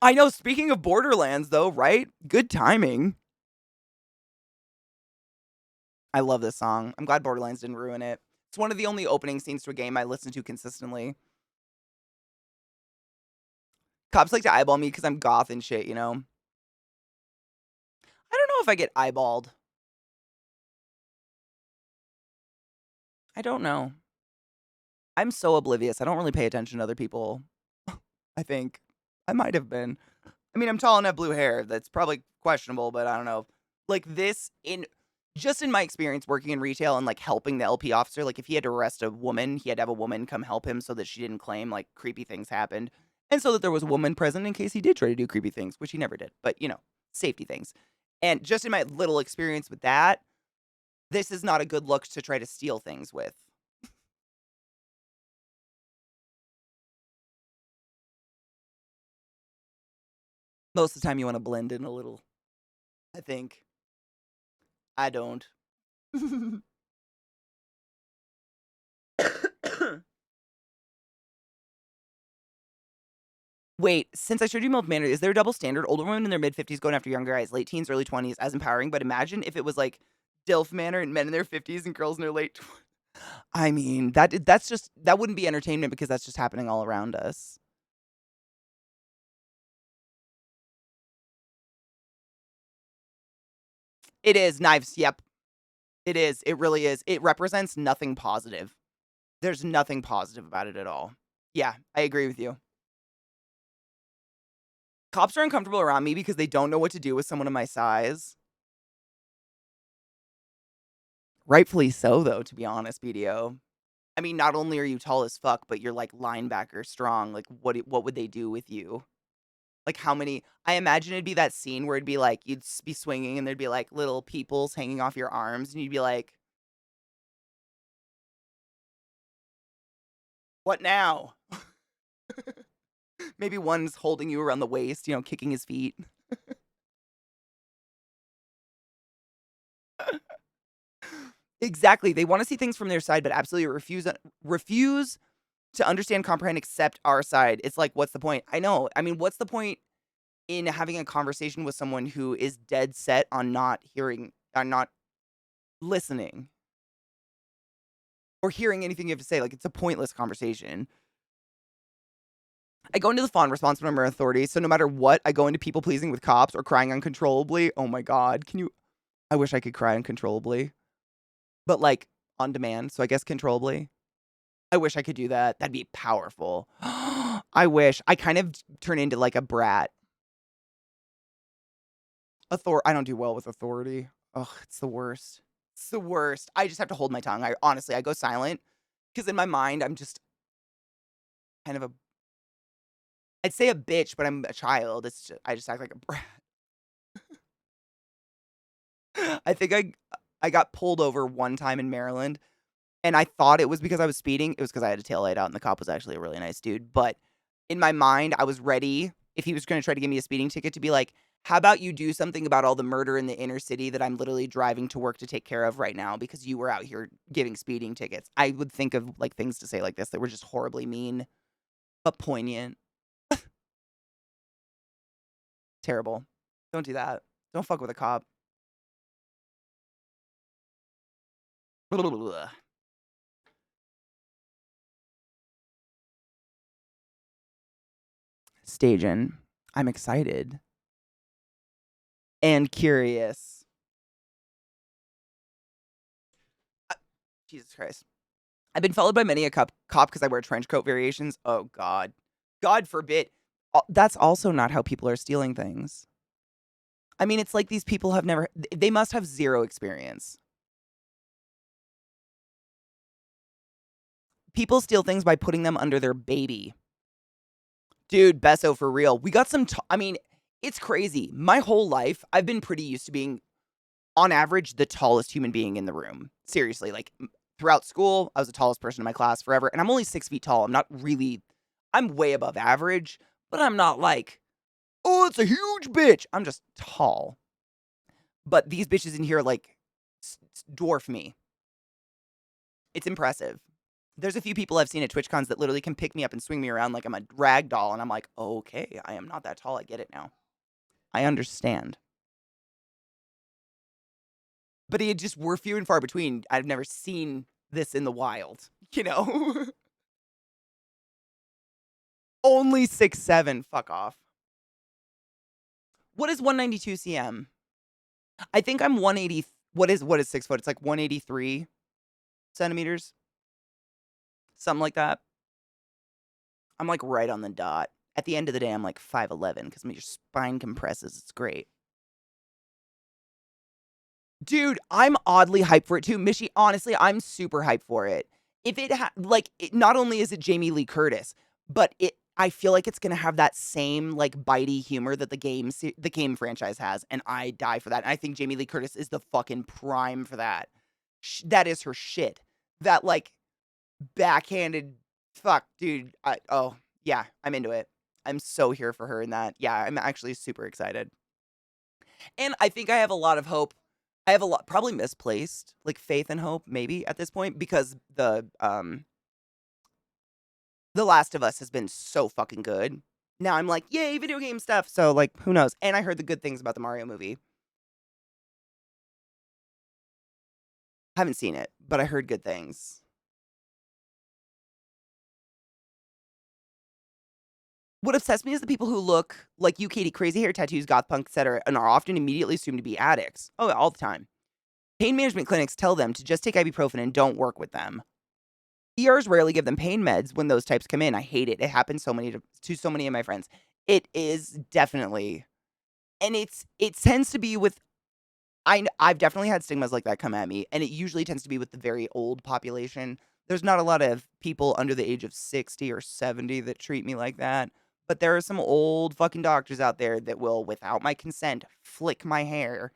I know, speaking of Borderlands though, right? Good timing. I love this song. I'm glad Borderlands didn't ruin it. It's one of the only opening scenes to a game I listen to consistently. Cops like to eyeball me because I'm goth and shit, you know? I don't know if I get eyeballed. I don't know. I'm so oblivious. I don't really pay attention to other people. I think. I might have been. I mean, I'm tall and have blue hair. That's probably questionable, but I don't know. Like this in my experience working in retail and like helping the LP officer, like if he had to arrest a woman, he had to have a woman come help him so that she didn't claim like creepy things happened. And so that there was a woman present in case he did try to do creepy things, which he never did. But, you know, safety things. And just in my little experience with that, this is not a good look to try to steal things with. Most of the time you want to blend in a little, I think. I don't. Wait, since I showed you Milk Manor, is there a double standard? Older women in their mid-50s going after younger guys, late teens, early 20s, as empowering, but imagine if it was like DILF Manor and men in their 50s and girls in their late 20s. I mean, that wouldn't be entertainment because that's just happening all around us. It is, knives, yep. It is, it really is. It represents nothing positive. There's nothing positive about it at all. Yeah, I agree with you. Cops are uncomfortable around me because they don't know what to do with someone of my size. Rightfully so, though, to be honest, BDO. I mean, not only are you tall as fuck, but you're like linebacker strong. Like, what would they do with you? Like, how many? I imagine it'd be that scene where it'd be like you'd be swinging and there'd be like little peoples hanging off your arms, and you'd be like, "What now?" Maybe one's holding you around the waist, you know, kicking his feet. Exactly. They want to see things from their side, but absolutely refuse to understand, comprehend, accept our side. It's like, what's the point? I know. I mean, what's the point in having a conversation with someone who is dead set on not hearing, on not listening or hearing anything you have to say? Like, it's a pointless conversation. I go into the fawn response when I'm an authority. So no matter what, I go into people pleasing with cops or crying uncontrollably. Oh my God. I wish I could cry uncontrollably, but like on demand. So I guess controllably. I wish I could do that. That'd be powerful. I wish. I kind of turn into like a brat. I don't do well with authority. Oh, it's the worst. It's the worst. I just have to hold my tongue. I go silent because in my mind, I'm just kind of I'd say a bitch, but I'm a child. I just act like a brat. I think I got pulled over one time in Maryland, and I thought it was because I was speeding. It was because I had a tail light out, and the cop was actually a really nice dude. But in my mind, I was ready if he was going to try to give me a speeding ticket to be like, "How about you do something about all the murder in the inner city that I'm literally driving to work to take care of right now because you were out here giving speeding tickets." I would think of like things to say like this that were just horribly mean but poignant. Terrible. Don't do that. Don't fuck with a cop. Staging. I'm excited and curious. Uh, Jesus Christ. I've been followed by many a cop because I wear trench coat variations. Oh God. God forbid. That's also not how people are stealing things. I mean, it's like these people have never, they must have zero experience. People steal things by putting them under their baby. Dude, Besso for real. We got some, I mean, it's crazy. My whole life, I've been pretty used to being, on average, the tallest human being in the room. Seriously, like throughout school, I was the tallest person in my class forever. And I'm only 6 feet tall. I'm not really, I'm way above average, but I'm not like, oh, it's a huge bitch. I'm just tall. But these bitches in here, like, dwarf me. It's impressive. There's a few people I've seen at TwitchCons that literally can pick me up and swing me around like I'm a rag doll. And I'm like, okay, I am not that tall. I get it now. I understand. But it just, we're few and far between. I've never seen this in the wild, you know? Only 6'7". Fuck off. What is 192 cm? I think I'm 180. What is 6 foot? It's like 183 centimeters. Something like that. I'm like right on the dot. At the end of the day, I'm like 5'11 because your spine compresses. It's great. Dude, I'm oddly hyped for it too. Mishy, honestly, I'm super hyped for it. If it not only is it Jamie Lee Curtis, but I feel like it's gonna have that same like bitey humor that the game franchise has, and I die for that. And I think Jamie Lee Curtis is the fucking prime for that. That is her shit. That like backhanded fuck, dude. Oh yeah, I'm into it. I'm so here for her in that. Yeah, I'm actually super excited. And I think I have a lot of hope. I have a lot, probably misplaced, like faith and hope, maybe at this point, because The Last of Us has been so fucking good. Now I'm like, yay, video game stuff. So like, who knows? And I heard the good things about the Mario movie. Haven't seen it, but I heard good things. What obsessed me is the people who look like you, Katie, crazy hair, tattoos, goth punk, etc., and are often immediately assumed to be addicts. Oh, all the time. Pain management clinics tell them to just take ibuprofen and don't work with them. ERs rarely give them pain meds when those types come in. I hate it. It happens to so many of my friends. It is definitely, and it tends to be with. I've definitely had stigmas like that come at me, and it usually tends to be with the very old population. There's not a lot of people under the age of 60 or 70 that treat me like that, but there are some old fucking doctors out there that will, without my consent, flick my hair.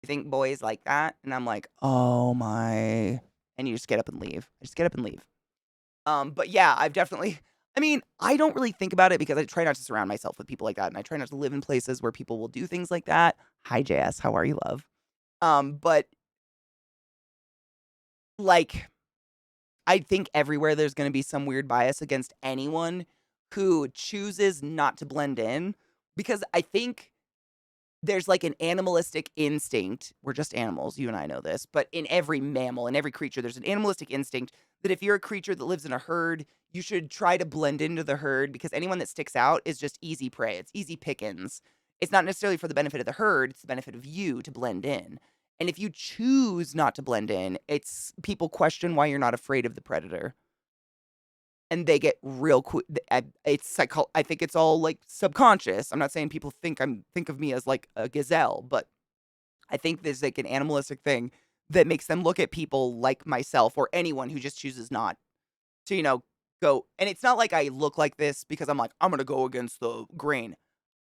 You think boys like that? And I'm like, oh my. And you just get up and leave. I just get up and leave. But yeah, I've definitely, I mean, I don't really think about it because I try not to surround myself with people like that. And I try not to live in places where people will do things like that. Hi, JS. How are you, love? But like, I think everywhere there's going to be some weird bias against anyone who chooses not to blend in because I think there's like an animalistic instinct. We're just animals. You and I know this. But in every mammal, in every creature, there's an animalistic instinct that if you're a creature that lives in a herd, you should try to blend into the herd because anyone that sticks out is just easy prey. It's easy pickings. It's not necessarily for the benefit of the herd. It's the benefit of you to blend in. And if you choose not to blend in, it's people question why you're not afraid of the predator. And they get real quick. It's I think it's all like subconscious. I'm not saying people think of me as like a gazelle, but I think there's like an animalistic thing that makes them look at people like myself or anyone who just chooses not to, go. And it's not like I look like this because I'm like, I'm going to go against the grain.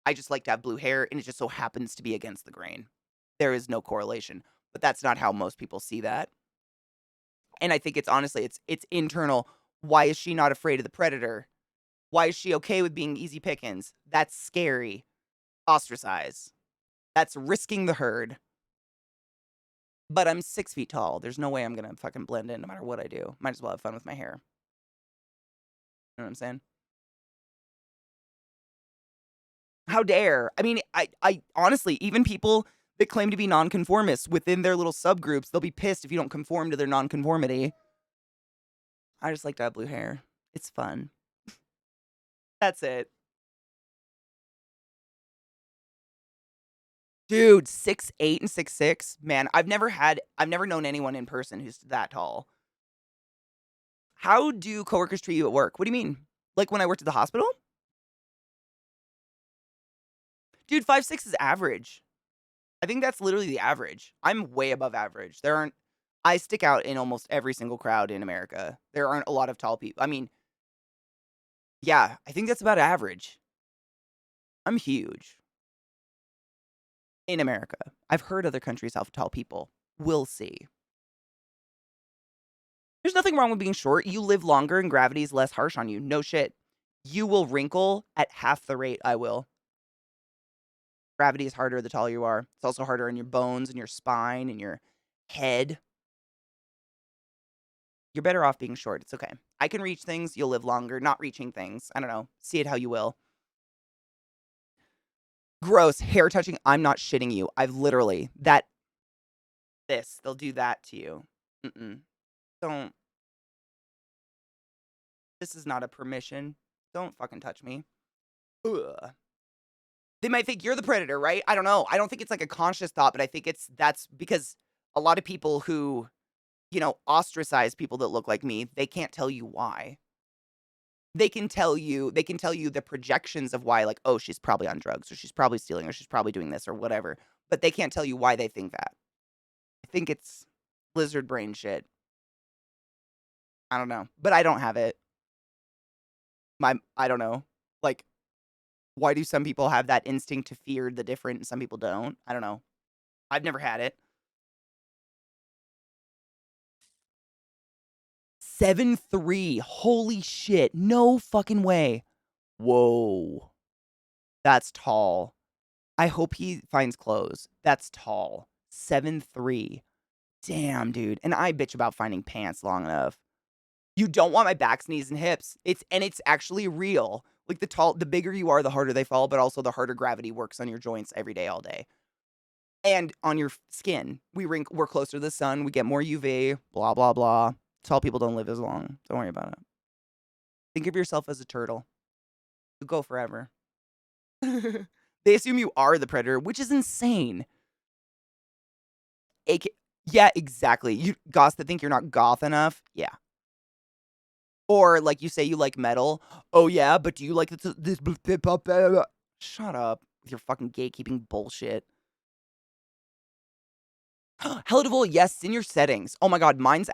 I just like to have blue hair and it just so happens to be against the grain. There is no correlation, but that's not how most people see that. And I think it's honestly, it's internal. Why is she not afraid of the predator? Why is she okay with being easy pickings? That's scary. Ostracize. That's risking the herd. But I'm 6 feet tall. There's no way I'm gonna fucking blend in no matter what I do. Might as well have fun with my hair. You know what I'm saying? How dare? I mean, I honestly, even people that claim to be nonconformists within their little subgroups, they'll be pissed if you don't conform to their nonconformity. I just like to have blue hair. It's fun. That's it. Dude, 6'8" and 6'6". Man, I've never known anyone in person who's that tall. How do coworkers treat you at work? What do you mean? Like when I worked at the hospital? Dude, 5'6" is average. I think that's literally the average. I'm way above average. I stick out in almost every single crowd in America. There aren't a lot of tall people. I mean, yeah, I think that's about average. I'm huge in America. I've heard other countries have tall people. We'll see. There's nothing wrong with being short. You live longer and gravity's less harsh on you. No shit. You will wrinkle at half the rate I will. Gravity is harder the taller you are. It's also harder on your bones and your spine and your head. You're better off being short. It's okay. I can reach things. You'll live longer. Not reaching things. I don't know. See it how you will. Gross. Hair touching. I'm not shitting you. I've literally, they'll do that to you. Don't. This is not a permission. Don't fucking touch me. Ugh. They might think you're the predator, right? I don't know. I don't think it's like a conscious thought, but I think that's because a lot of people who, ostracize people that look like me, they can't tell you why. They can tell you the projections of why, like, oh, she's probably on drugs, or she's probably stealing, or she's probably doing this, or whatever. But they can't tell you why they think that. I think it's lizard brain shit. I don't know. But I don't have it. I don't know. Like, why do some people have that instinct to fear the different and some people don't? I don't know. I've never had it. 7'3". Holy shit. No fucking way. Whoa. That's tall. I hope he finds clothes. That's tall. 7'3". Damn, dude. And I bitch about finding pants long enough. You don't want my backs, knees, and hips. It's actually real. Like the bigger you are, the harder they fall, but also the harder gravity works on your joints every day, all day. And on your skin. We're closer to the sun. We get more UV, blah, blah, blah. Tall people don't live as long. Don't worry about it. Think of yourself as a turtle. You go forever. They assume you are the predator, which is insane. Yeah, exactly. You goths that think you're not goth enough. Yeah. Or like you say you like metal. Oh yeah, but do you like this hip hop? Shut up with your fucking gatekeeping bullshit. Hello Devil, yes, in your settings. Oh my god, mine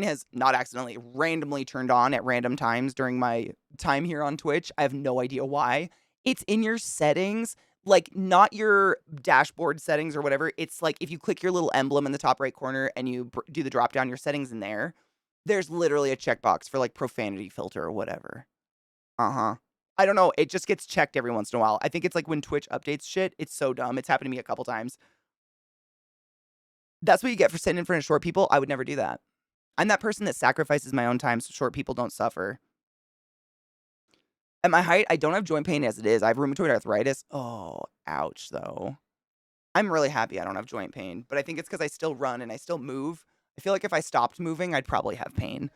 has not accidentally, randomly turned on at random times during my time here on Twitch. I have no idea why. It's in your settings, like not your dashboard settings or whatever. It's like if you click your little emblem in the top right corner and you do the drop down, your settings in there, there's literally a checkbox for like profanity filter or whatever. Uh-huh. I don't know. It just gets checked every once in a while. I think it's like when Twitch updates shit. It's so dumb. It's happened to me a couple times. That's what you get for sitting in front of short people. I would never do that. I'm that person that sacrifices my own time so short people don't suffer. At my height, I don't have joint pain as it is. I have rheumatoid arthritis. Oh, ouch, though. I'm really happy I don't have joint pain, but I think it's because I still run and I still move. I feel like if I stopped moving, I'd probably have pain.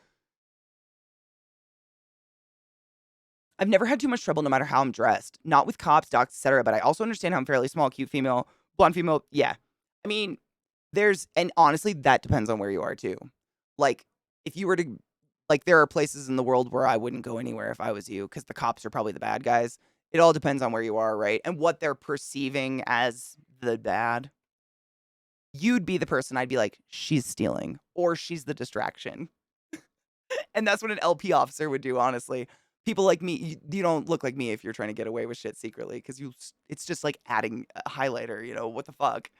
I've never had too much trouble no matter how I'm dressed. Not with cops, docs, etc., but I also understand how I'm fairly small, cute female, blonde female. Yeah. I mean, and honestly, that depends on where you are too. Like, if you were to, like, there are places in the world where I wouldn't go anywhere if I was you, because the cops are probably the bad guys. It all depends on where you are, right? And what they're perceiving as the bad. you'd be the person I'd be like, she's stealing or she's the distraction. And that's what an LP officer would do, honestly. People like me, you don't look like me if you're trying to get away with shit secretly because it's just like adding a highlighter, what the fuck?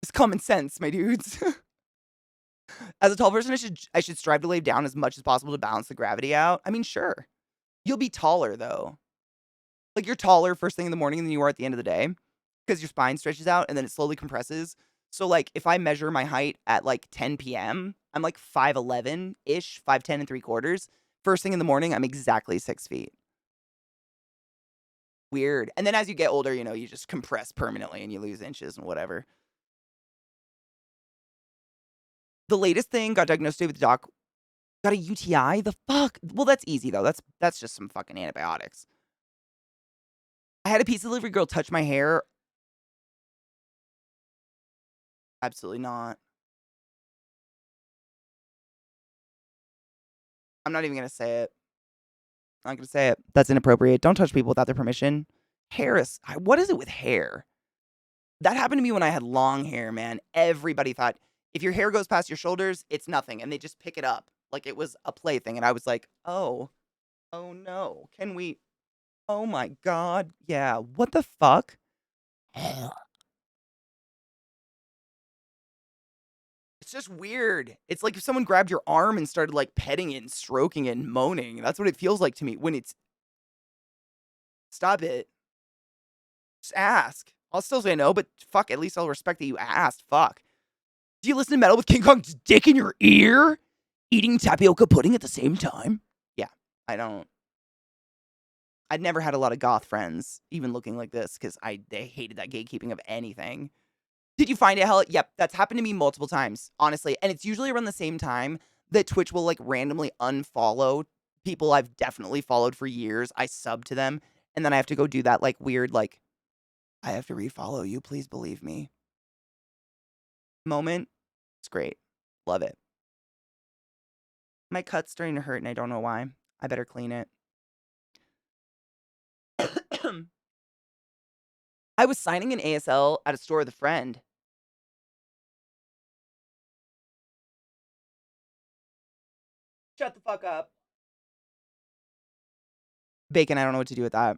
It's common sense, my dudes. As a tall person, I should strive to lay down as much as possible to balance the gravity out. I mean, sure. You'll be taller though. Like you're taller first thing in the morning than you are at the end of the day because your spine stretches out and then it slowly compresses. So like if I measure my height at like 10 p.m., I'm like 5'11-ish, 5'10 and 3/4. First thing in the morning, I'm exactly 6 feet. Weird. And then as you get older, you just compress permanently and you lose inches and whatever. The latest thing got diagnosed today with the doc. Got a UTI? The fuck? Well, that's easy though. That's just some fucking antibiotics. I had a pizza delivery girl touch my hair. Absolutely not. I'm not even gonna say it. I'm not gonna say it. That's inappropriate. Don't touch people without their permission. What is it with hair? That happened to me when I had long hair, man. Everybody thought if your hair goes past your shoulders, it's nothing, and they just pick it up like it was a plaything. And I was like, oh no, can we? Oh my god, yeah. What the fuck? It's just weird. It's like if someone grabbed your arm and started like petting it and stroking it and moaning. That's what it feels like to me when it's. Stop it. Just ask. I'll still say no, but fuck, at least I'll respect that you asked. Fuck. Do you listen to metal with King Kong's dick in your ear? Eating tapioca pudding at the same time? Yeah, I don't. I'd never had a lot of goth friends, even looking like this, because they hated that gatekeeping of anything. Did you find it hell? Yep, that's happened to me multiple times, honestly. And it's usually around the same time that Twitch will like randomly unfollow people I've definitely followed for years. I sub to them, and then I have to go do that like weird, like, I have to refollow you, please believe me moment. It's great. Love it. My cut's starting to hurt and I don't know why. I better clean it. I was signing an ASL at a store with a friend. Shut the fuck up. Bacon, I don't know what to do with that.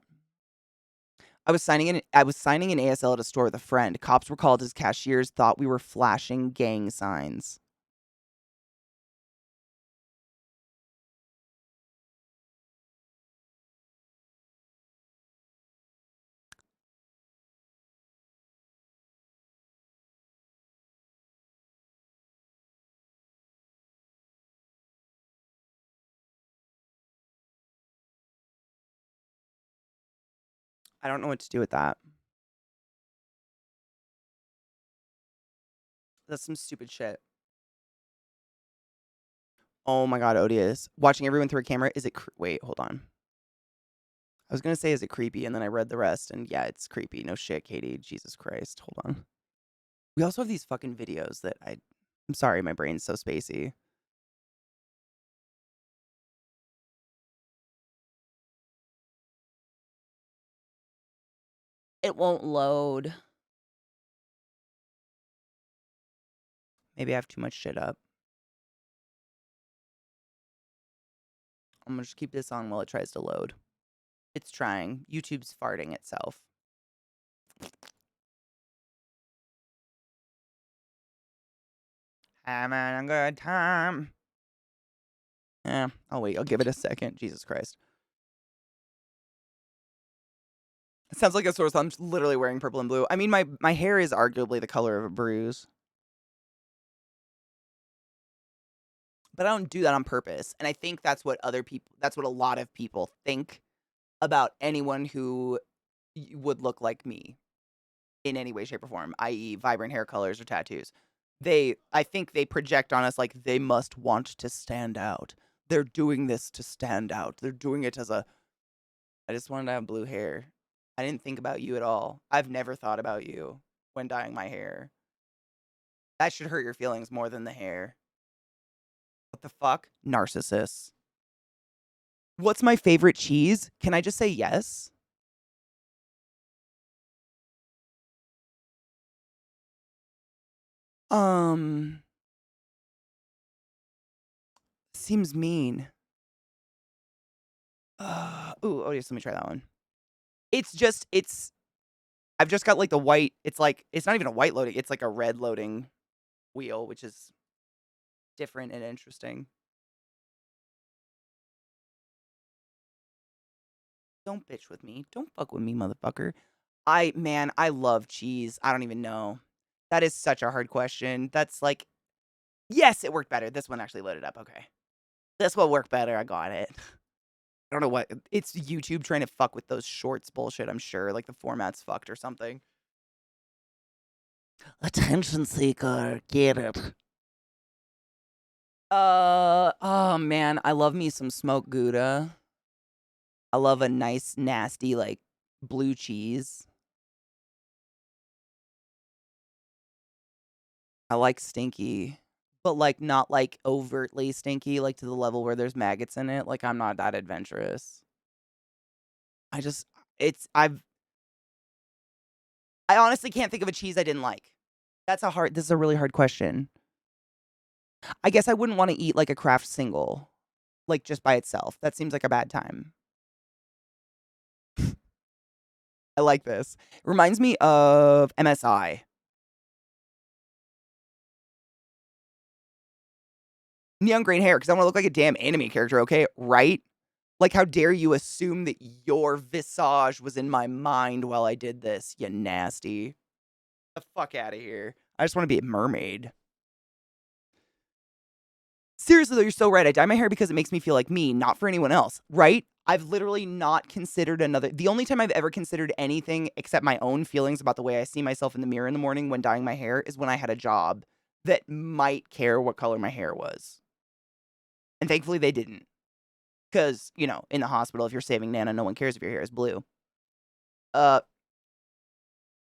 I was signing an ASL at a store with a friend. Cops were called as cashiers thought we were flashing gang signs. I don't know what to do with that. That's some stupid shit. Oh my god, odious. Watching everyone through a camera, is it wait, hold on. I was gonna say, is it creepy? And then I read the rest, and yeah, it's creepy. No shit, Katie. Jesus Christ. Hold on. We also have these fucking videos that I'm sorry, my brain's so spacey. It won't load. Maybe I have too much shit up. I'm gonna just keep this on while it tries to load. It's trying. YouTube's farting itself. Having a good time. Yeah, I'll wait. I'll give it a second. Jesus Christ. It sounds like a sore thumb. I'm literally wearing purple and blue. I mean, my hair is arguably the color of a bruise. But I don't do that on purpose. And I think that's what that's what a lot of people think about anyone who would look like me in any way, shape, or form, i.e. vibrant hair colors or tattoos. I think they project on us like they must want to stand out. They're doing this to stand out. They're doing it I just wanted to have blue hair. I didn't think about you at all. I've never thought about you when dyeing my hair. That should hurt your feelings more than the hair. What the fuck? Narcissists. What's my favorite cheese? Can I just say yes? Seems mean. Oh yes, let me try that one. It's I've just got like the white. It's like it's not even a white loading. It's like a red loading wheel, which is different and interesting. Don't bitch with me. Don't fuck with me, motherfucker. I love cheese. I don't even know. That is such a hard question. That's like, yes, it worked better. This one actually loaded up. Okay. This will work better. I got it. I don't know what. It's YouTube trying to fuck with those shorts bullshit, I'm sure. Like the format's fucked or something. Attention seeker. Get it. Oh man, I love me some smoked Gouda. I love a nice, nasty, like, blue cheese. I like stinky, but, like, not, like, overtly stinky, like, to the level where there's maggots in it. Like, I'm not that adventurous. I just it's I honestly can't think of a cheese I didn't like. This is a really hard question. I guess I wouldn't wanna eat, like, a Kraft single, like, just by itself. That seems like a bad time. I like this. It reminds me of MSI. Neon green hair, because I wanna look like a damn anime character, okay? Right? Like, how dare you assume that your visage was in my mind while I did this, you nasty. The fuck out of here. I just wanna be a mermaid. Seriously, though, you're so right. I dye my hair because it makes me feel like me, not for anyone else, right? I've literally not considered the only time I've ever considered anything except my own feelings about the way I see myself in the mirror in the morning when dyeing my hair is when I had a job that might care what color my hair was. And thankfully they didn't. Because, in the hospital, if you're saving Nana, no one cares if your hair is blue. Uh,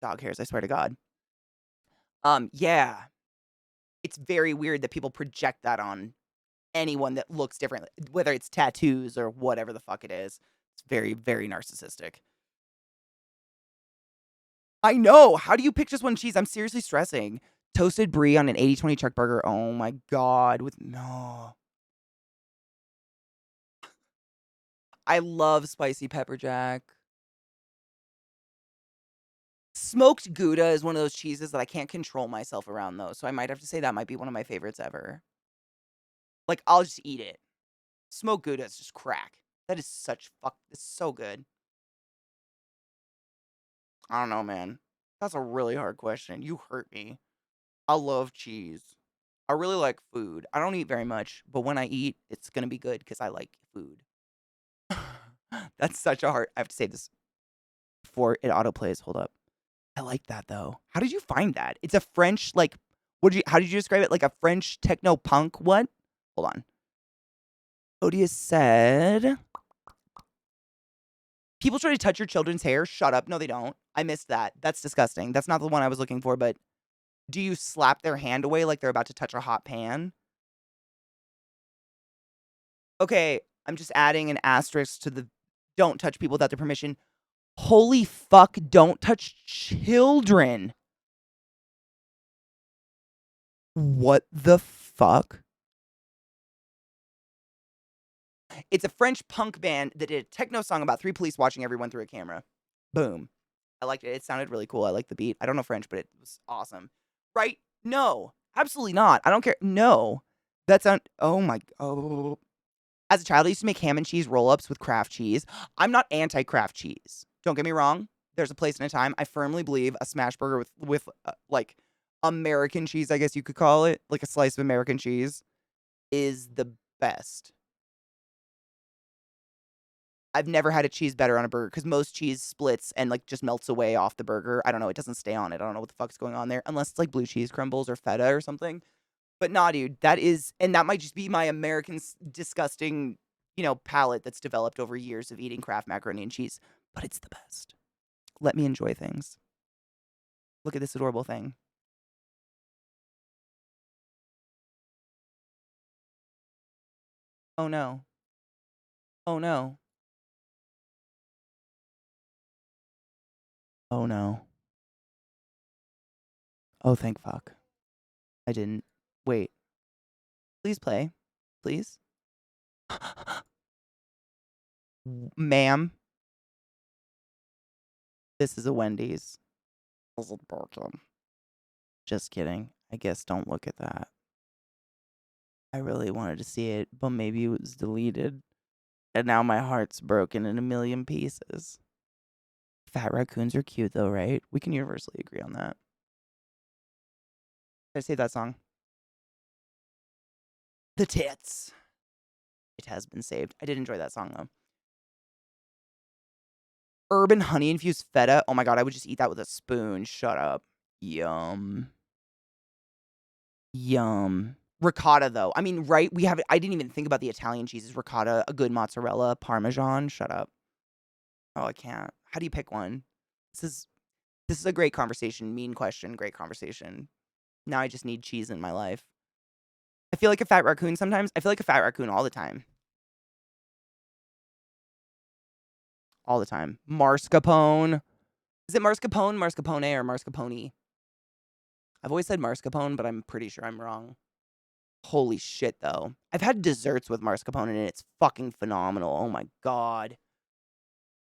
Dog hairs, I swear to God. Yeah. It's very weird that people project that on anyone that looks different, whether it's tattoos or whatever the fuck it is. It's very, very narcissistic. I know. How do you pick just one cheese? I'm seriously stressing. Toasted brie on an 80/20 chuck burger. Oh my God. No. I love spicy pepper jack. Smoked Gouda is one of those cheeses that I can't control myself around, though. So I might have to say that might be one of my favorites ever. Like, I'll just eat it. Smoked Gouda is just crack. That is it's so good. I don't know, man. That's a really hard question. You hurt me. I love cheese. I really like food. I don't eat very much, but when I eat, it's gonna be good because I like food. That's such a hard. I have to say this before it autoplays. Hold up. I like that though. How did you find that? It's a French like. How did you describe it? Like a French techno punk? What? Hold on. Odious said, people try to touch your children's hair. Shut up. No, they don't. I missed that. That's disgusting. That's not the one I was looking for, but do you slap their hand away like they're about to touch a hot pan? Okay, I'm just adding an asterisk to the don't touch people without their permission. Holy fuck, don't touch children. What the fuck? It's a French punk band that did a techno song about three police watching everyone through a camera. Boom. I liked it. It sounded really cool. I liked the beat. I don't know French, but it was awesome. Right? No, absolutely not. I don't care. No. That's on. Oh my. Oh. As a child, I used to make ham and cheese roll ups with Kraft cheese. I'm not anti Kraft cheese. Don't get me wrong. There's a place and a time. I firmly believe a smash burger with like American cheese, I guess you could call it, like a slice of American cheese, is the best. I've never had a cheese better on a burger because most cheese splits and like just melts away off the burger. I don't know. It doesn't stay on it. I don't know what the fuck's going on there unless it's like blue cheese crumbles or feta or something. But nah, dude, and that might just be my American disgusting, palate that's developed over years of eating Kraft macaroni and cheese. But it's the best. Let me enjoy things. Look at this adorable thing. Oh no. Oh no. Oh no. Oh, thank fuck. I didn't. Wait. Please play. Please. Ma'am. This is a Wendy's. Just kidding. I guess don't look at that. I really wanted to see it, but maybe it was deleted. And now my heart's broken in a million pieces. Fat raccoons are cute though, right? We can universally agree on that. Did I say that song? The tits. It has been saved. I did enjoy that song though. Urban honey infused feta. Oh my god, I would just eat that with a spoon. Shut up. Yum. Yum. Ricotta though. I mean, right? I didn't even think about the Italian cheeses. Ricotta, a good mozzarella, Parmesan. Shut up. Oh, I can't. How do you pick one? This is a great conversation. Mean question, great conversation. Now I just need cheese in my life. I feel like a fat raccoon sometimes. I feel like a fat raccoon all the time. All the time. Mascarpone. Is it mascarpone, mascarpone, or mascarpone? I've always said mascarpone, but I'm pretty sure I'm wrong. Holy shit, though. I've had desserts with mascarpone, and it's fucking phenomenal. Oh my god.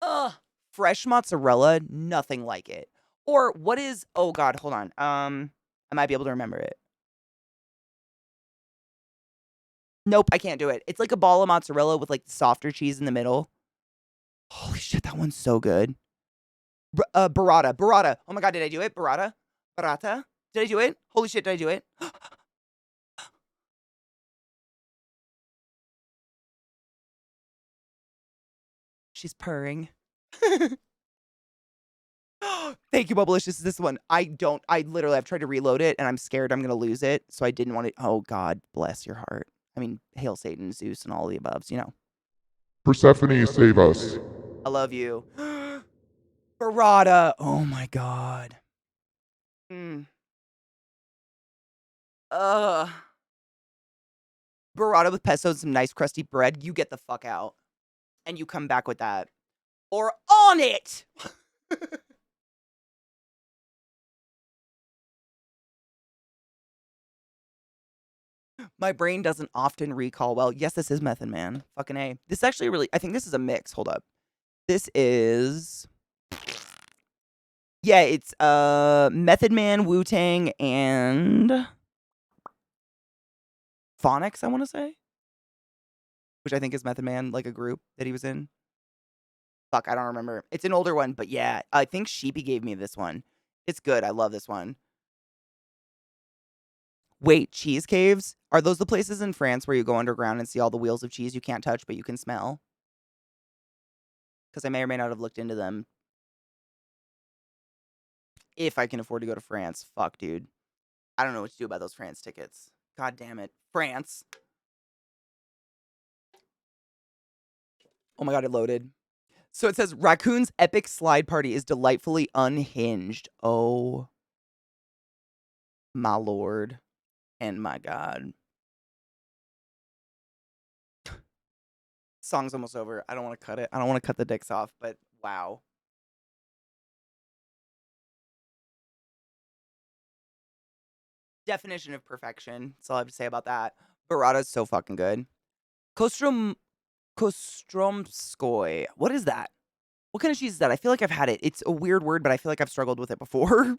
Ugh. Fresh mozzarella, nothing like it. Or what is... Oh god, hold on. I might be able to remember it. Nope, I can't do it. It's like a ball of mozzarella with like softer cheese in the middle. Holy shit, that one's so good. Burrata. Burrata. Oh my god, did I do it? Burrata? Burrata? Did I do it? Holy shit, did I do it? She's purring. Thank you, Bubblicious. This one. I literally, I've tried to reload it and I'm scared I'm going to lose it. So I didn't want it. Oh god, bless your heart. I mean, hail Satan, Zeus, and all the aboves, you know. Persephone, save us. I love you. Burrata. Oh my god. Burrata with pesto and some nice crusty bread. You get the fuck out. And you come back with that. Or on it! My brain doesn't often recall well. Yes, this is Method Man. Fucking A. This actually really... I think this is a mix. Hold up. This is... Yeah, it's Method Man, Wu-Tang, and... Phonics, I want to say? Which I think is Method Man, like a group that he was in. Fuck, I don't remember. It's an older one, but yeah. I think Sheepy gave me this one. It's good. I love this one. Wait, cheese caves? Are those the places in France where you go underground and see all the wheels of cheese you can't touch, but you can smell? Because I may or may not have looked into them. If I can afford to go to France. Fuck, dude. I don't know what to do about those France tickets. God damn it. France. Oh my god, it loaded. So it says, Raccoon's epic slide party is delightfully unhinged. Oh. My lord. And my god. Song's almost over. I don't want to cut it. I don't want to cut the dicks off, but wow. Definition of perfection. That's all I have to say about that. Burrata's so fucking good. Kostromskoy. What is that? What kind of cheese is that? I feel like I've had it. It's a weird word, but I feel like I've struggled with it before.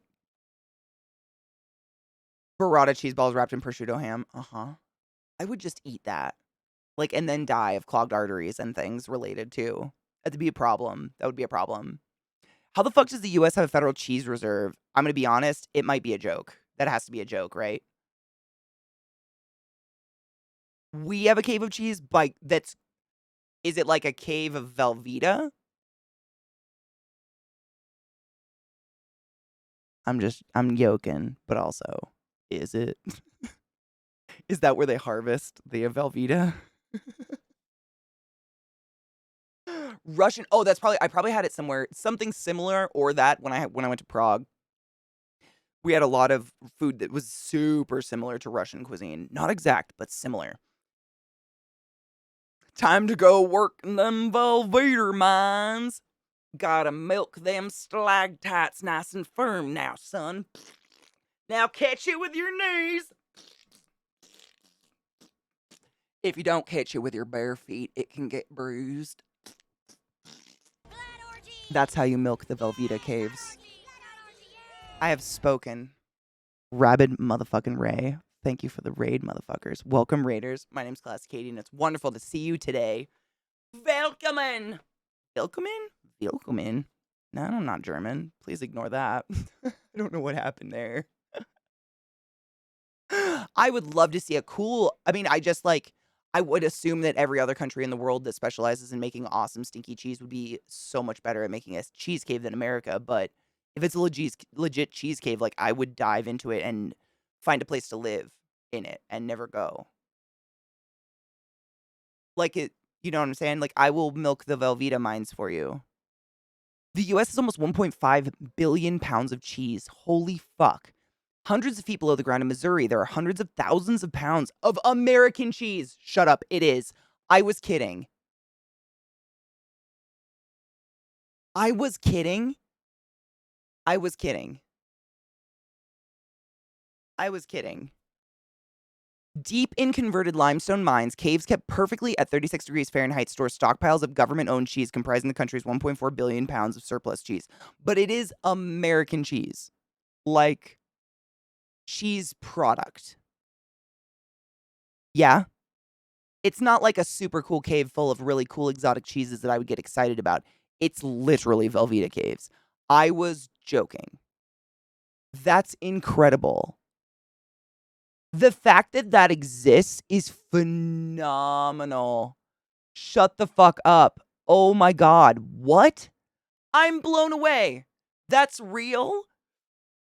Burrata cheese balls wrapped in prosciutto ham. Uh-huh. I would just eat that. Like, and then die of clogged arteries and things related to. That'd be a problem. That would be a problem. How the fuck does the U.S. have a federal cheese reserve? I'm going to be honest. It might be a joke. That has to be a joke, right? We have a cave of cheese, but is it like a cave of Velveeta? I'm joking, but also, is it? Is that where they harvest the Velveeta? Russian. Oh, I probably had it somewhere. Something similar or that when I went to Prague. We had a lot of food that was super similar to Russian cuisine. Not exact, but similar. Time to go work in them Velveeta mines. Gotta milk them stalactites nice and firm now, son. Now catch it with your knees. If you don't catch it with your bare feet, it can get bruised. That's how you milk the Velveeta caves. I have spoken. Rabid motherfucking Ray. Thank you for the raid, motherfuckers. Welcome, Raiders. My name's ClassyKatie, and it's wonderful to see you today. Welcome. Willkommen? No, I'm not German. Please ignore that. I don't know what happened there. I would love to see a cool... I would assume that every other country in the world that specializes in making awesome stinky cheese would be so much better at making a cheese cave than America, but if it's a legit cheese cave, like, I would dive into it and find a place to live in it and never go. Like, you know what I'm saying? Like, I will milk the Velveeta mines for you. The US has almost 1.5 billion pounds of cheese. Holy fuck. Hundreds of feet below the ground in Missouri, there are hundreds of thousands of pounds of American cheese. Shut up, it is. I was kidding. I was kidding. Deep in converted limestone mines, caves kept perfectly at 36 degrees Fahrenheit store stockpiles of government-owned cheese comprising the country's 1.4 billion pounds of surplus cheese. But it is American cheese. Like, cheese product. Yeah. It's not like a super cool cave full of really cool exotic cheeses that I would get excited about. It's literally Velveeta caves. I was joking. That's incredible. The fact that that exists is phenomenal. Shut the fuck up. Oh my god. What? I'm blown away. That's real?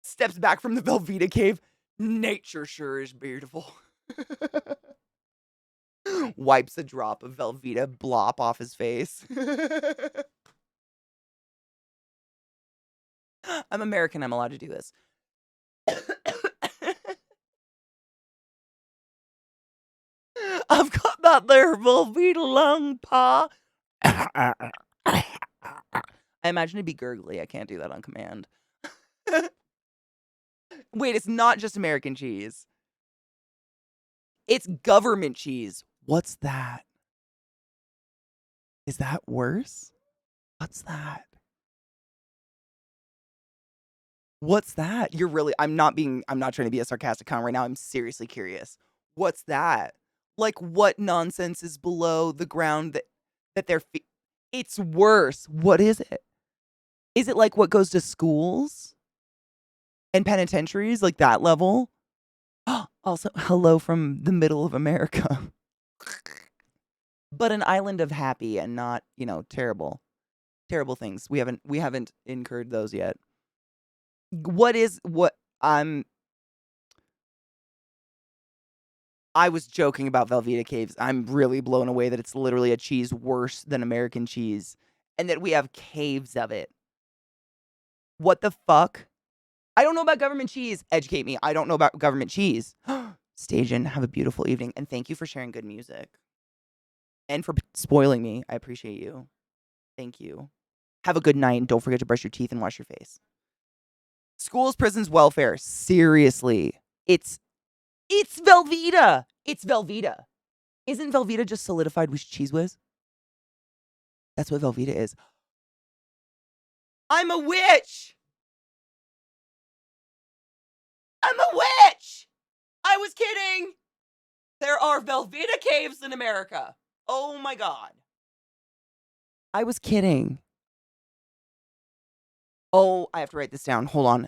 Steps back from the Velveeta cave. Nature sure is beautiful. Wipes a drop of Velveeta blop off his face. I'm American. I'm allowed to do this. I've got that there Velveeta lung paw. I imagine it'd be gurgly. I can't do that on command. Wait, it's not just American cheese. It's government cheese. What's that? Is that worse? What's that? What's that? You're really... I'm not trying to be a sarcastic comment right now. I'm seriously curious. What's that? Like, what nonsense is below the ground that they're... It's worse. What is it? Is it like what goes to schools and penitentiaries? Like that level? Also, hello from the middle of America. But an island of happy and not, terrible things. We haven't incurred those yet. I was joking about Velveeta caves. I'm really blown away that it's literally a cheese worse than American cheese and that we have caves of it. What the fuck? I don't know about government cheese. Educate me. I don't know about government cheese. Stajan, have a beautiful evening, and thank you for sharing good music. And for spoiling me. I appreciate you. Thank you. Have a good night, and don't forget to brush your teeth and wash your face. Schools, prisons, welfare. Seriously. It's Velveeta. It's Velveeta. Isn't Velveeta just solidified with Cheese Whiz? That's what Velveeta is. I'm a witch! I'm a witch! I was kidding! There are Velveeta caves in America. Oh my god. I was kidding. Oh, I have to write this down. Hold on.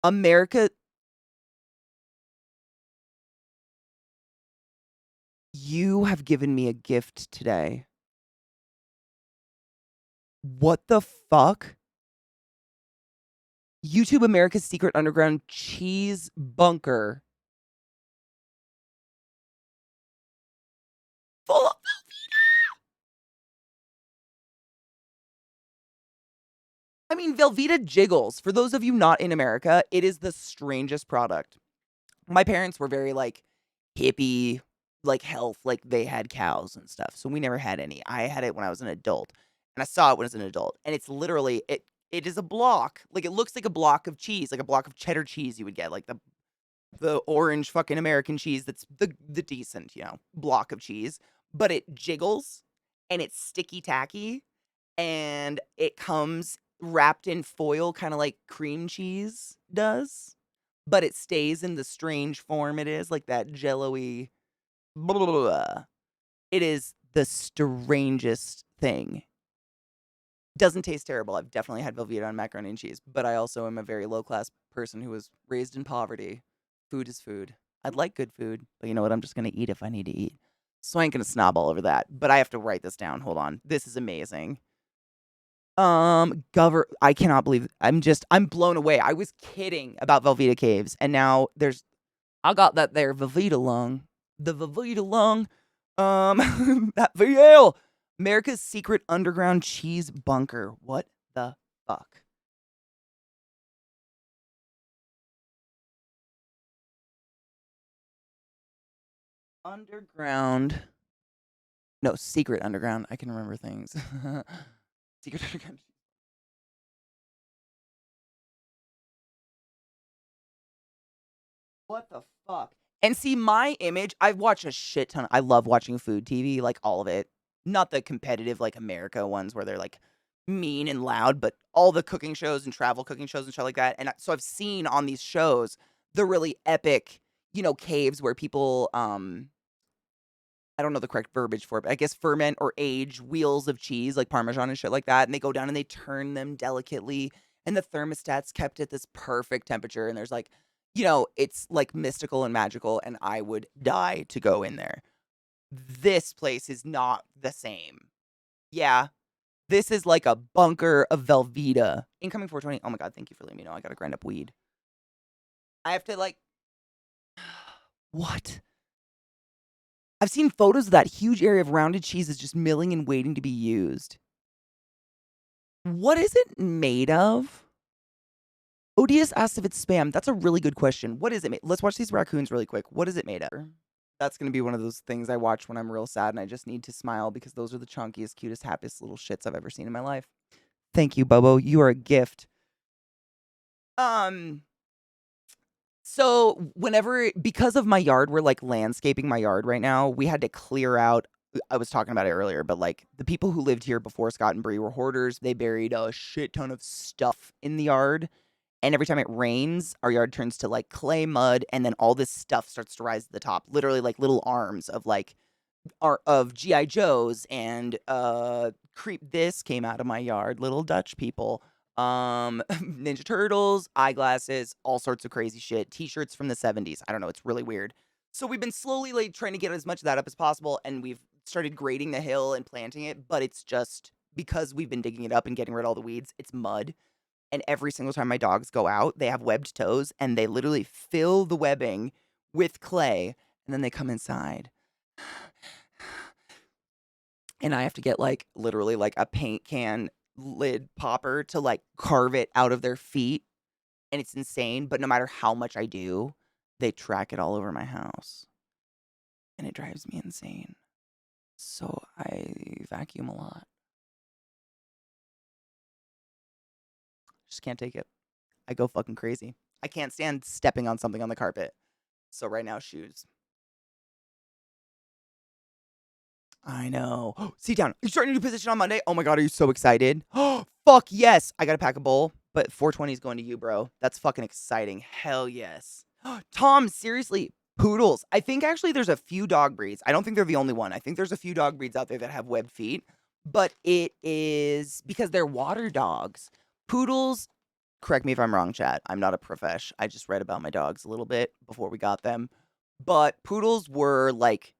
America... You have given me a gift today. What the fuck? YouTube America's Secret Underground Cheese Bunker. Full of Velveeta! I mean, Velveeta jiggles. For those of you not in America, it is the strangest product. My parents were very, hippie, health. They had cows and stuff. So we never had any. I had it when I was an adult. And I saw it when I was an adult. And it's literally... It is a block. It looks like a block of cheese. Like a block of cheddar cheese you would get. the orange fucking American cheese that's the decent, block of cheese, but it jiggles and it's sticky tacky and it comes wrapped in foil, kind of like cream cheese does, but it stays in the strange form it is, like that jello-y. Blah, blah, blah, blah. It is the strangest thing. Doesn't taste terrible. I've definitely had Velveeta on macaroni and cheese, but I also am a very low class person who was raised in poverty. Food is food. I'd like good food, but you know what? I'm just gonna eat if I need to eat. So I ain't gonna snob all over that. But I have to write this down. Hold on. This is amazing. I cannot believe I'm blown away. I was kidding about Velveeta caves, and now I got that there Velveeta lung. The Velveeta lung. That VL. America's secret underground cheese bunker. What the fuck? Underground. No, secret underground. I can remember things. Secret underground. What the fuck? And see, my image, I've watched a shit ton. I love watching food TV, like all of it. Not the competitive, like America ones where they're like mean and loud, but all the cooking shows and travel cooking shows and shit like that. And so I've seen on these shows the really epic, caves where people, I don't know the correct verbiage for it, but I guess ferment or age wheels of cheese, like Parmesan and shit like that. And they go down and they turn them delicately. And the thermostat's kept at this perfect temperature. And there's like, it's like mystical and magical. And I would die to go in there. This place is not the same. Yeah. This is like a bunker of Velveeta. Incoming 420. Oh my God. Thank you for letting me know. I got to grind up weed. I have to like, what? I've seen photos of that huge area of rounded cheeses just milling and waiting to be used. What is it made of? Odious asks if it's spam. That's a really good question. What is it made? Let's watch these raccoons really quick. What is it made of? That's going to be one of those things I watch when I'm real sad and I just need to smile because those are the chunkiest, cutest, happiest little shits I've ever seen in my life. Thank you, Bobo. You are a gift. So because of my yard, we're like landscaping my yard right now. We had to clear out. I was talking about it earlier, but like the people who lived here before Scott and Bree were hoarders. They buried a shit ton of stuff in the yard. And every time it rains, our yard turns to like clay mud. And then all this stuff starts to rise to the top, literally like little arms of like of G.I. Joes and this came out of my yard, little Dutch people. Ninja Turtles, eyeglasses, all sorts of crazy shit. T-shirts from the 70s. I don't know, it's really weird. So we've been slowly like trying to get as much of that up as possible, and we've started grading the hill and planting it, but it's just because we've been digging it up and getting rid of all the weeds, it's mud. And every single time my dogs go out, they have webbed toes and they literally fill the webbing with clay and then they come inside. And I have to get like literally like a paint can lid popper to like carve it out of their feet. And it's insane. But no matter how much I do, they track it all over my house. And it drives me insane. So I vacuum a lot. Just can't take it. I go fucking crazy. I can't stand stepping on something on the carpet. So right now, shoes. I know. Sit down. Are you starting a new position on Monday? Oh my God, are you so excited? Oh, fuck yes. I got to pack a bowl, but 420 is going to you, bro. That's fucking exciting. Hell yes. Tom, seriously, poodles. I think actually there's a few dog breeds. I don't think they're the only one. I think there's a few dog breeds out there that have webbed feet, but it is because they're water dogs. Poodles, correct me if I'm wrong, chat. I'm not a profesh. I just read about my dogs a little bit before we got them. But poodles were like,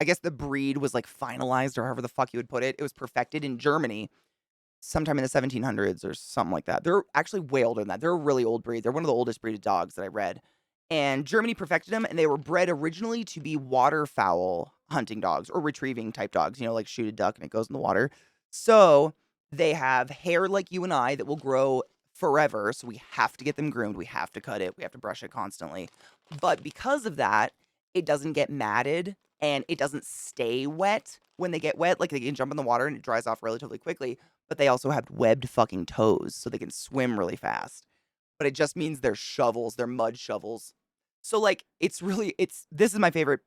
I guess the breed was like finalized or however the fuck you would put it. It was perfected in Germany sometime in the 1700s or something like that. They're actually way older than that. They're a really old breed. They're one of the oldest breed of dogs that I read. And Germany perfected them, and they were bred originally to be waterfowl hunting dogs or retrieving type dogs, like shoot a duck and it goes in the water. So they have hair like you and I that will grow forever. So we have to get them groomed. We have to cut it. We have to brush it constantly. But because of that, it doesn't get matted and it doesn't stay wet when they get wet. Like they can jump in the water and it dries off relatively quickly. But they also have webbed fucking toes so they can swim really fast. But it just means they're shovels. They're mud shovels. So, like, this is one of my favorite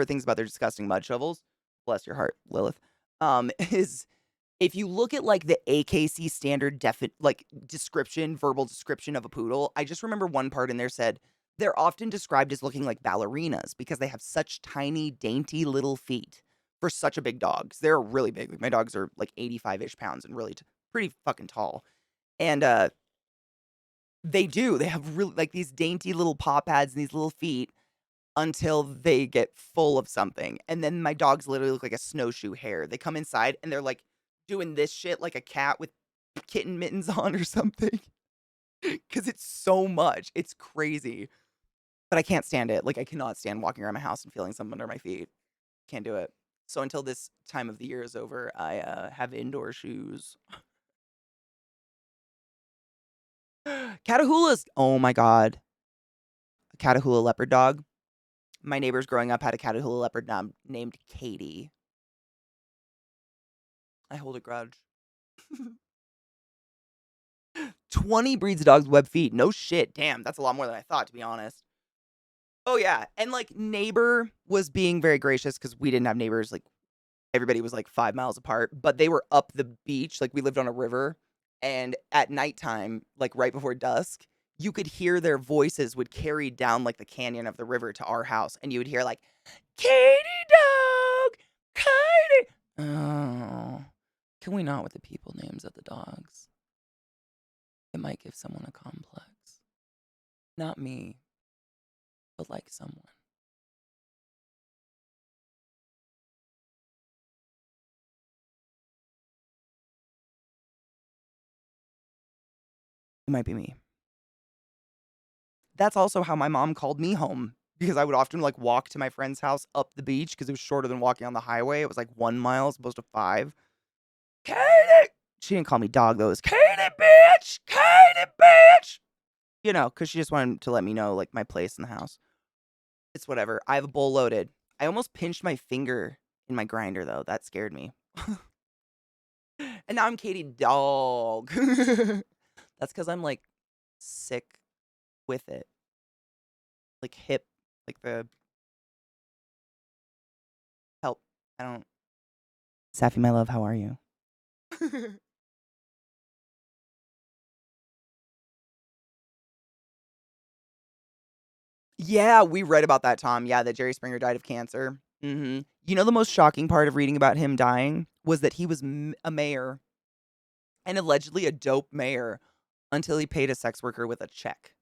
things about their disgusting mud shovels. Bless your heart, Lilith. Is if you look at like the AKC standard verbal description of a poodle, I just remember one part in there said they're often described as looking like ballerinas because they have such tiny, dainty little feet for such a big dog. They're really big. Like my dogs are like 85-ish pounds and really pretty fucking tall. And they have really like these dainty little paw pads and these little feet until they get full of something. And then my dogs literally look like a snowshoe hare. They come inside and they're like doing this shit like a cat with kitten mittens on or something. Cause it's so much. It's crazy. But I can't stand it. Like I cannot stand walking around my house and feeling something under my feet. Can't do it. So until this time of the year is over, I have indoor shoes. Catahoula's, oh my God. A Catahoula leopard dog. My neighbors growing up had a Catahoula leopard named Katie. I hold a grudge. 20 breeds of dogs with web feet. No shit. Damn, that's a lot more than I thought, to be honest. Oh, yeah. And, like, neighbor was being very gracious because we didn't have neighbors. Like, everybody was, like, 5 miles apart. But they were up the beach. Like, we lived on a river. And at nighttime, like, right before dusk, you could hear their voices would carry down, like, the canyon of the river to our house. And you would hear, like, Katie dog! Katie! Oh. Can we not with the people names of the dogs? It might give someone a complex. Not me, but like someone. It might be me. That's also how my mom called me home because I would often like walk to my friend's house up the beach because it was shorter than walking on the highway. It was like 1 mile as opposed to 5. Katie! She didn't call me dog though. It was Katie bitch! Katie bitch! You know, because she just wanted to let me know like my place in the house. It's whatever. I have a bowl loaded. I almost pinched my finger in my grinder though. That scared me. And now I'm Katie dog. That's because I'm like sick with it. Like hip, like the help. I don't. Safi, my love, how are you? Yeah, we read about that, Tom. Yeah, that Jerry Springer died of cancer. You know, the most shocking part of reading about him dying was that he was a mayor and allegedly a dope mayor until he paid a sex worker with a check.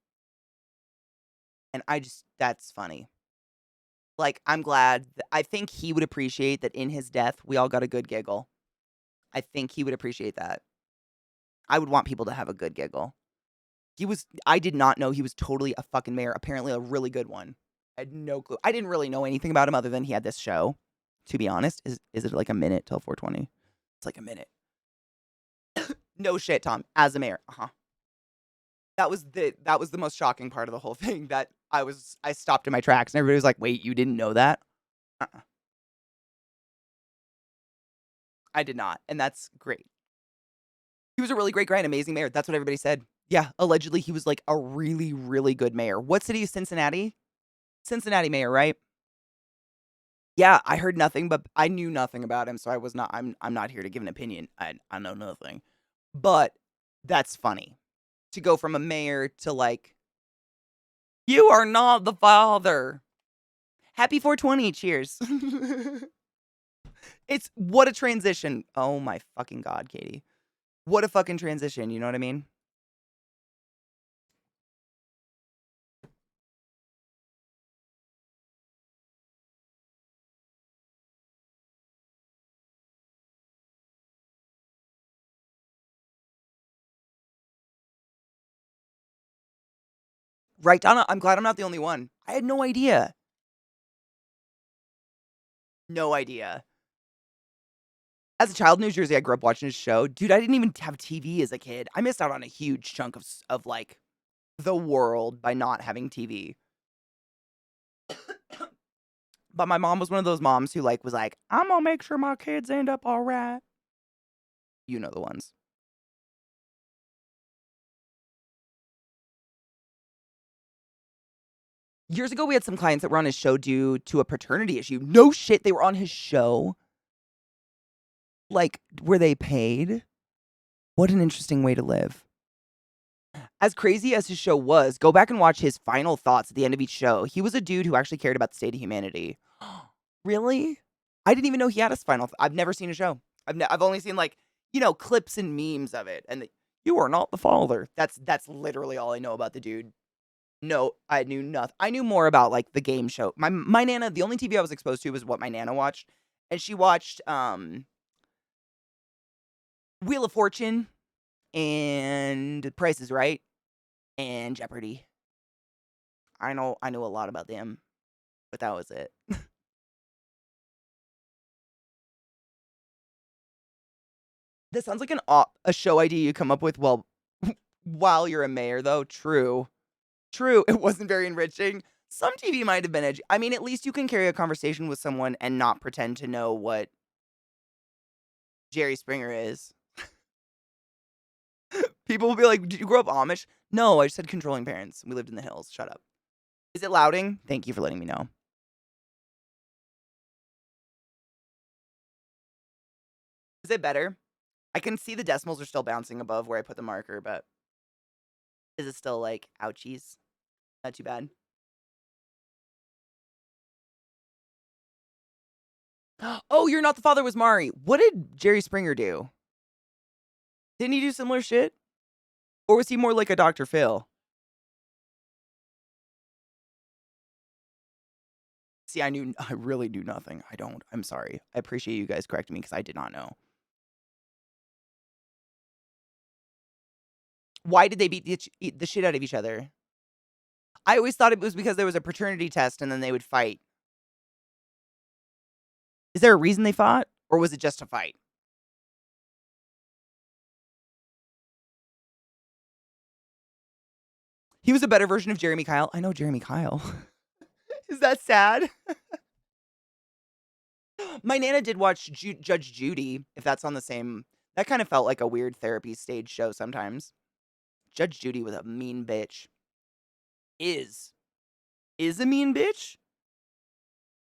And that's funny. Like, I'm glad. I think he would appreciate that in his death, we all got a good giggle. I think he would appreciate that. I would want people to have a good giggle. I did not know he was totally a fucking mayor. Apparently a really good one. I had no clue. I didn't really know anything about him other than he had this show, to be honest. Is it like a minute till 420? It's like a minute. No shit, Tom. As a mayor. Uh-huh. That was the most shocking part of the whole thing that I stopped in my tracks and everybody was like, "Wait, you didn't know that?" Uh-uh. I did not, and that's great. He was a really great guy, an amazing mayor. That's what everybody said. Yeah, allegedly he was like a really, really good mayor. What city is Cincinnati? Cincinnati mayor, right? Yeah, I heard nothing, but I knew nothing about him, so I'm not here to give an opinion. I know nothing. But that's funny. To go from a mayor to like, you are not the father. Happy 420, cheers. It's what a transition. Oh my fucking God, Katie. What a fucking transition, you know what I mean? Right, Donna? I'm glad I'm not the only one. I had no idea. No idea. As a child in New Jersey, I grew up watching his show. Dude, I didn't even have TV as a kid. I missed out on a huge chunk of like the world by not having TV. But my mom was one of those moms who like was like, "I'm gonna make sure my kids end up all right." You know the ones. Years ago, we had some clients that were on his show due to a paternity issue. No shit, they were on his show? Like, were they paid? What an interesting way to live. As crazy as his show was, go back and watch his final thoughts at the end of each show. He was a dude who actually cared about the state of humanity. Really? I didn't even know he had a final I've never seen a show. I've only seen, like, clips and memes of it, and "You are not the father." That's literally all I know about the dude. No, I knew nothing. I knew more about, like, the game show. My nana, the only TV I was exposed to was what my nana watched, and she watched, Wheel of Fortune and Price is Right and Jeopardy. I knew a lot about them, but that was it. This sounds like a show idea you come up with while you're a mayor, though. True. True, it wasn't very enriching. Some TV might have been edgy. I mean, at least you can carry a conversation with someone and not pretend to know what Jerry Springer is. People will be like, "Did you grow up Amish?" No, I just had controlling parents. We lived in the hills. Shut up. Is it louding? Thank you for letting me know. Is it better? I can see the decimals are still bouncing above where I put the marker, but is it still like, ouchies? Not too bad. Oh, You're Not the Father was Mari. What did Jerry Springer do? Didn't he do similar shit? Or was he more like a Dr. Phil? See, I really knew nothing. I don't. I'm sorry. I appreciate you guys correcting me because I did not know. Why did they beat the shit out of each other? I always thought it was because there was a paternity test and then they would fight. Is there a reason they fought? Or was it just a fight? He was a better version of Jeremy Kyle. I know Jeremy Kyle. Is that sad? My nana did watch Judge Judy, if that's on the same. That kind of felt like a weird therapy stage show sometimes. Judge Judy was a mean bitch. Is a mean bitch?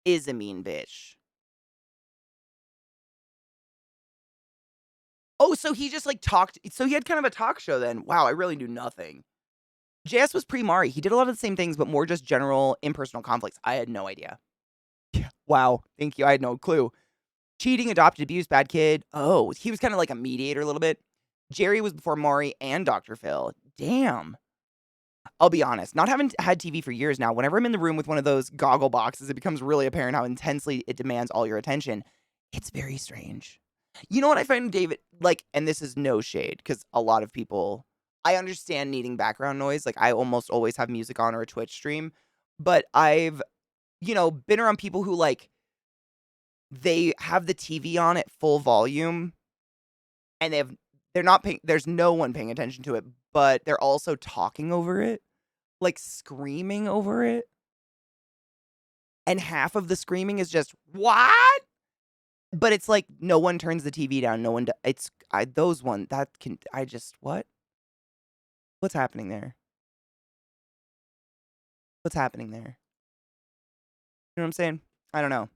Is a mean bitch. Oh, so he just like talked. So he had kind of a talk show then. Wow, I really knew nothing. JS was pre-Mari. He did a lot of the same things, but more just general impersonal conflicts. I had no idea. Yeah. Wow. Thank you. I had no clue. Cheating, adopted, abused, bad kid. Oh, he was kind of like a mediator a little bit. Jerry was before Mari and Dr. Phil. Damn. I'll be honest, not having had TV for years now, whenever I'm in the room with one of those goggle boxes, it becomes really apparent how intensely it demands all your attention. It's very strange. You know what I find, David? Like, and this is no shade, because a lot of people, I understand needing background noise. Like, I almost always have music on or a Twitch stream, but I've, been around people who, like, they have the TV on at full volume, and they're not paying, there's no one paying attention to it, but they're also talking over it, like screaming over it. And half of the screaming is just, what? But it's like no one turns the TV down. No one, what? What's happening there? What's happening there? You know what I'm saying? I don't know.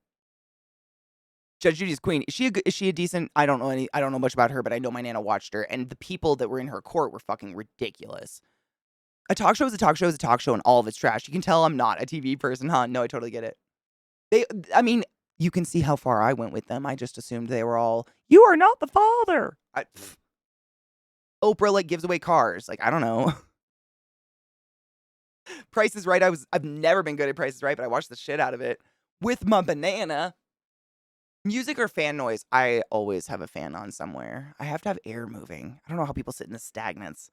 Judge Judy's queen. Is she a decent? I don't know much about her, but I know my nana watched her, and the people that were in her court were fucking ridiculous. A talk show is a talk show is a talk show, and all of it's trash. You can tell I'm not a TV person, huh? No, I totally get it. I mean, you can see how far I went with them. I just assumed they were all, "You are not the father." Oprah like gives away cars. Like, I don't know. Price is Right. I've never been good at Price is Right, but I watched the shit out of it with my banana. Music or fan noise? I always have a fan on somewhere. I have to have air moving. I don't know how people sit in the stagnants.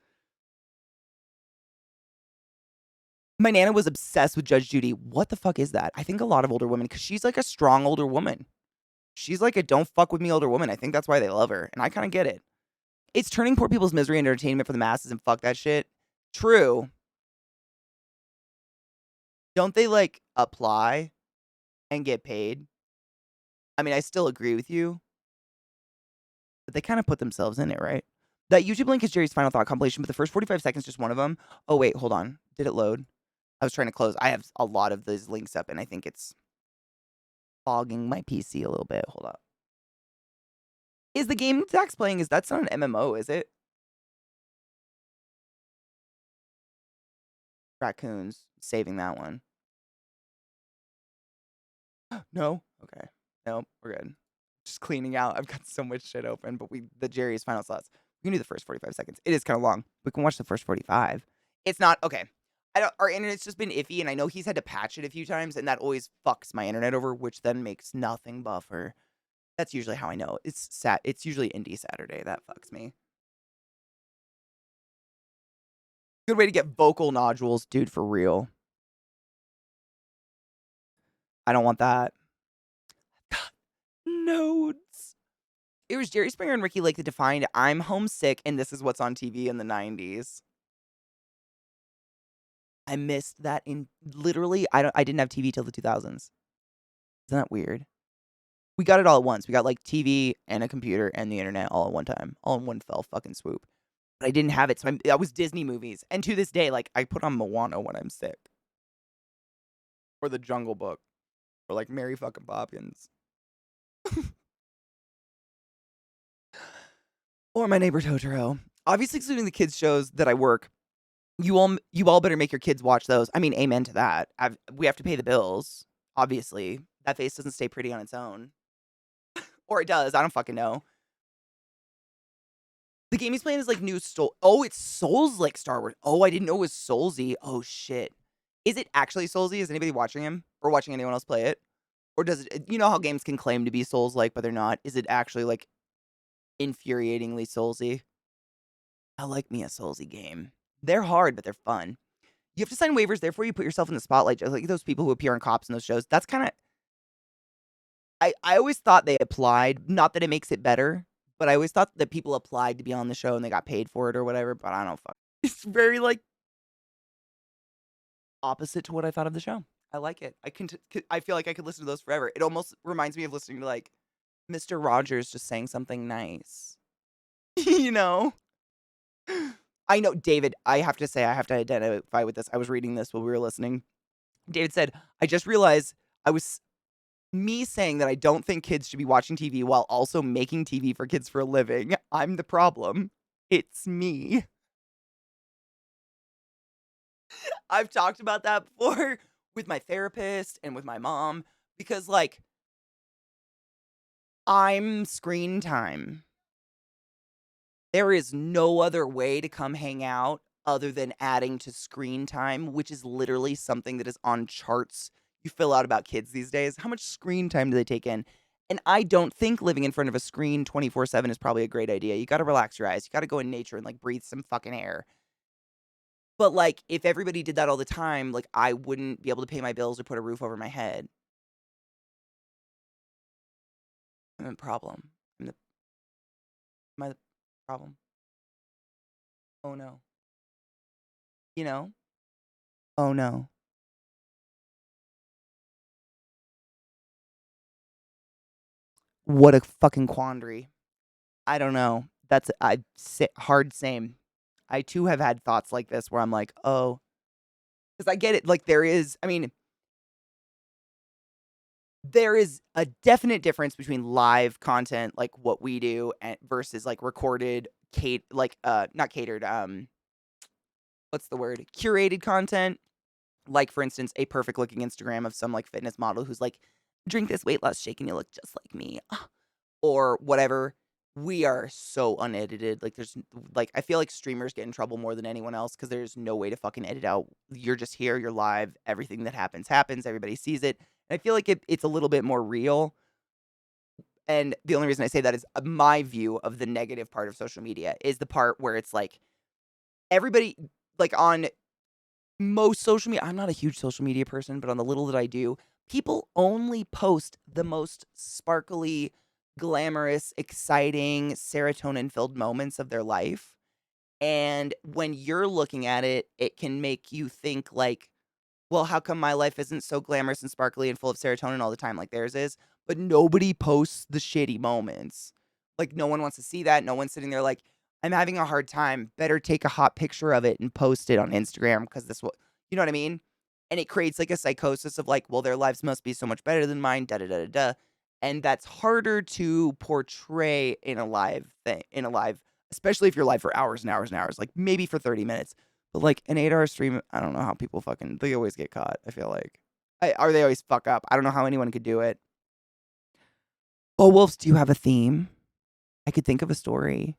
My nana was obsessed with Judge Judy. What the fuck is that? I think a lot of older women, because she's like a strong older woman. She's like a don't fuck with me older woman. I think that's why they love her, and I kind of get it. It's turning poor people's misery into entertainment for the masses, and fuck that shit. True. Don't they like apply and get paid? I mean, I still agree with you, but they kind of put themselves in it, right? That YouTube link is Jerry's final thought compilation, but the first 45 seconds just one of them. Oh wait, hold on. Did it load? I was trying to close. I have a lot of those links up, and I think it's fogging my PC a little bit. Hold up. Is the game Zach's playing, that's not an MMO, is it? Raccoons. Saving that one. No? Okay. No, we're good. Just cleaning out. I've got so much shit open, but the Jerry's final thoughts. We can do the first 45 seconds. It is kind of long. We can watch the first 45. It's not okay. Our internet's just been iffy, and I know he's had to patch it a few times, and that always fucks my internet over, which then makes nothing buffer. That's usually how I know. It's usually Indie Saturday. That fucks me. Good way to get vocal nodules, dude, for real. I don't want that. Nodes. It was Jerry Springer and Ricky Lake that defined I'm homesick and this is what's on TV in the 90s. I missed that in literally I didn't have TV till the 2000s. Isn't that weird? We got it all at once. We got like TV and a computer and the internet all at one time. All in one fell fucking swoop. But I didn't have it, so that was Disney movies. And to this day, like I put on Moana when I'm sick. Or The Jungle Book. Or like Mary fucking Poppins. Or My Neighbor Totoro. Obviously, excluding the kids' shows that I work, you all better make your kids watch those. I mean, amen to that. We have to pay the bills. Obviously, that face doesn't stay pretty on its own, or it does. I don't fucking know. The game he's playing is like new Soul. Oh, it's Souls like Star Wars. Oh, I didn't know it was Soulsy. Oh shit, is it actually Soulsy? Is anybody watching him or watching anyone else play it? Or does it? You know how games can claim to be Souls like, but they're not. Is it actually like infuriatingly Soulsy? I like me a Soulsy game. They're hard, but they're fun. You have to sign waivers, therefore you put yourself in the spotlight, just like those people who appear on Cops in those shows. That's kind of... I always thought they applied, not that it makes it better, but I always thought that people applied to be on the show and they got paid for it or whatever, but I don't fuck. It's very, like, opposite to what I thought of the show. I like it. I feel like I could listen to those forever. It almost reminds me of listening to, like, Mr. Rogers just saying something nice. You know? I know, David, I have to say, I have to identify with this. I was reading this while we were listening. David said, I just realized me saying that I don't think kids should be watching TV while also making TV for kids for a living. I'm the problem. It's me. I've talked about that before with my therapist and with my mom because, like, I'm screen time. There is no other way to come hang out other than adding to screen time, which is literally something that is on charts you fill out about kids these days. How much screen time do they take in? And I don't think living in front of a screen 24/7 is probably a great idea. You gotta relax your eyes. You gotta go in nature and, like, breathe some fucking air. But, like, if everybody did that all the time, like, I wouldn't be able to pay my bills or put a roof over my head. I'm the problem. Am I the problem? Oh, no. You know? Oh, no. What a fucking quandary. I don't know. That's hard same. I too have had thoughts like this where I'm like, oh, because I get it. Like there is a definite difference between live content, like what we do, and versus like recorded, not catered. What's the word? Curated content. Like, for instance, a perfect looking Instagram of some like fitness model who's like, drink this weight loss shake and you look just like me. Or whatever. We are so unedited. Like, I feel like streamers get in trouble more than anyone else because there's no way to fucking edit out. You're just here, you're live, everything that happens, everybody sees it. And I feel like it's a little bit more real. And the only reason I say that is my view of the negative part of social media is the part where it's like, everybody, like on most social media, I'm not a huge social media person, but on the little that I do, people only post the most sparkly, glamorous, exciting, serotonin-filled moments of their life. And when you're looking at it, it can make you think like, well, how come my life isn't so glamorous and sparkly and full of serotonin all the time like theirs is? But nobody posts the shitty moments. Like, no one wants to see that. No one's sitting there like, I'm having a hard time. Better take a hot picture of it and post it on Instagram because this will, you know what I mean? And it creates like a psychosis of like, well, their lives must be so much better than mine, da da da da da. And that's harder to portray in a live thing, especially if you're live for hours and hours and hours, like maybe for 30 minutes. But like an 8-hour stream, I don't know how people they always get caught, I feel like. Or they always fuck up. I don't know how anyone could do it. Oh, Wolves, do you have a theme? I could think of a story.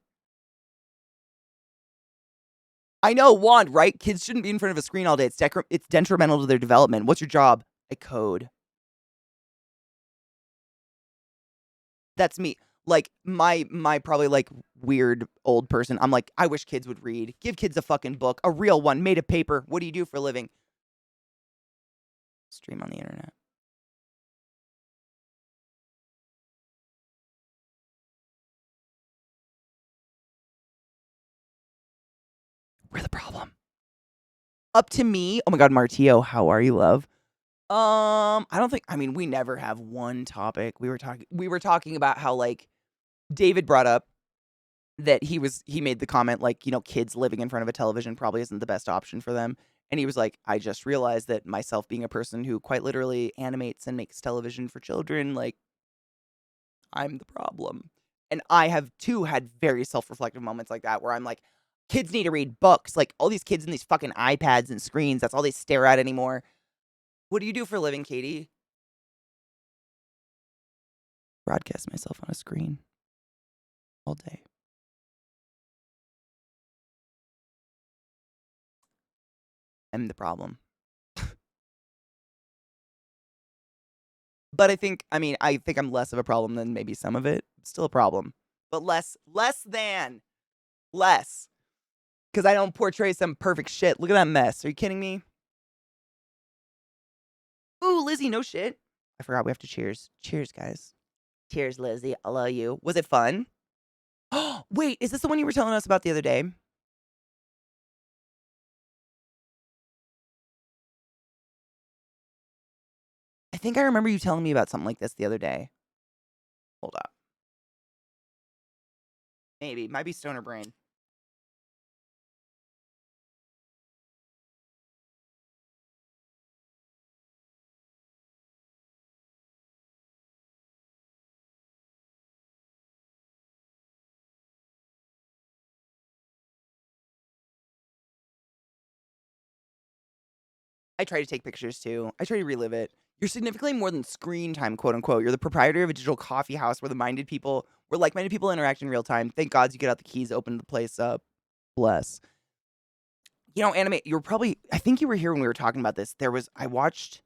I know, Wand, right? Kids shouldn't be in front of a screen all day. It's detrimental to their development. What's your job? I code. That's me. Like my probably like weird old person. I'm like, I wish kids would read. Give kids a fucking book, a real one, made of paper. What do you do for a living? Stream on the internet. We're the problem. Up to me. Oh my god, Martio, how are you, love? I don't think. I mean, we never have one topic. We were talking about how like David brought up that he made the comment like, you know, kids living in front of a television probably isn't the best option for them. And he was like, I just realized that myself being a person who quite literally animates and makes television for children, like I'm the problem. And I have too had very self-reflective moments like that where I'm like, kids need to read books. Like all these kids in these fucking iPads and screens, that's all they stare at anymore. What do you do for a living, Katie? Broadcast myself on a screen all day. I'm the problem. But I think I'm less of a problem than maybe some of it. Still a problem. But less. Because I don't portray some perfect shit. Look at that mess. Are you kidding me? Ooh, Lizzie, no shit. I forgot we have to cheers. Cheers, guys. Cheers, Lizzie. I love you. Was it fun? Oh, wait, is this the one you were telling us about the other day? I think I remember you telling me about something like this the other day. Hold up. Maybe. Might be stoner brain. I try to take pictures too. I try to relive it. You're significantly more than screen time, quote unquote. You're the proprietor of a digital coffee house where like-minded people interact in real time. Thank God you get out the keys, open the place up. Bless. You know, Anime, I think you were here when we were talking about this. I watched,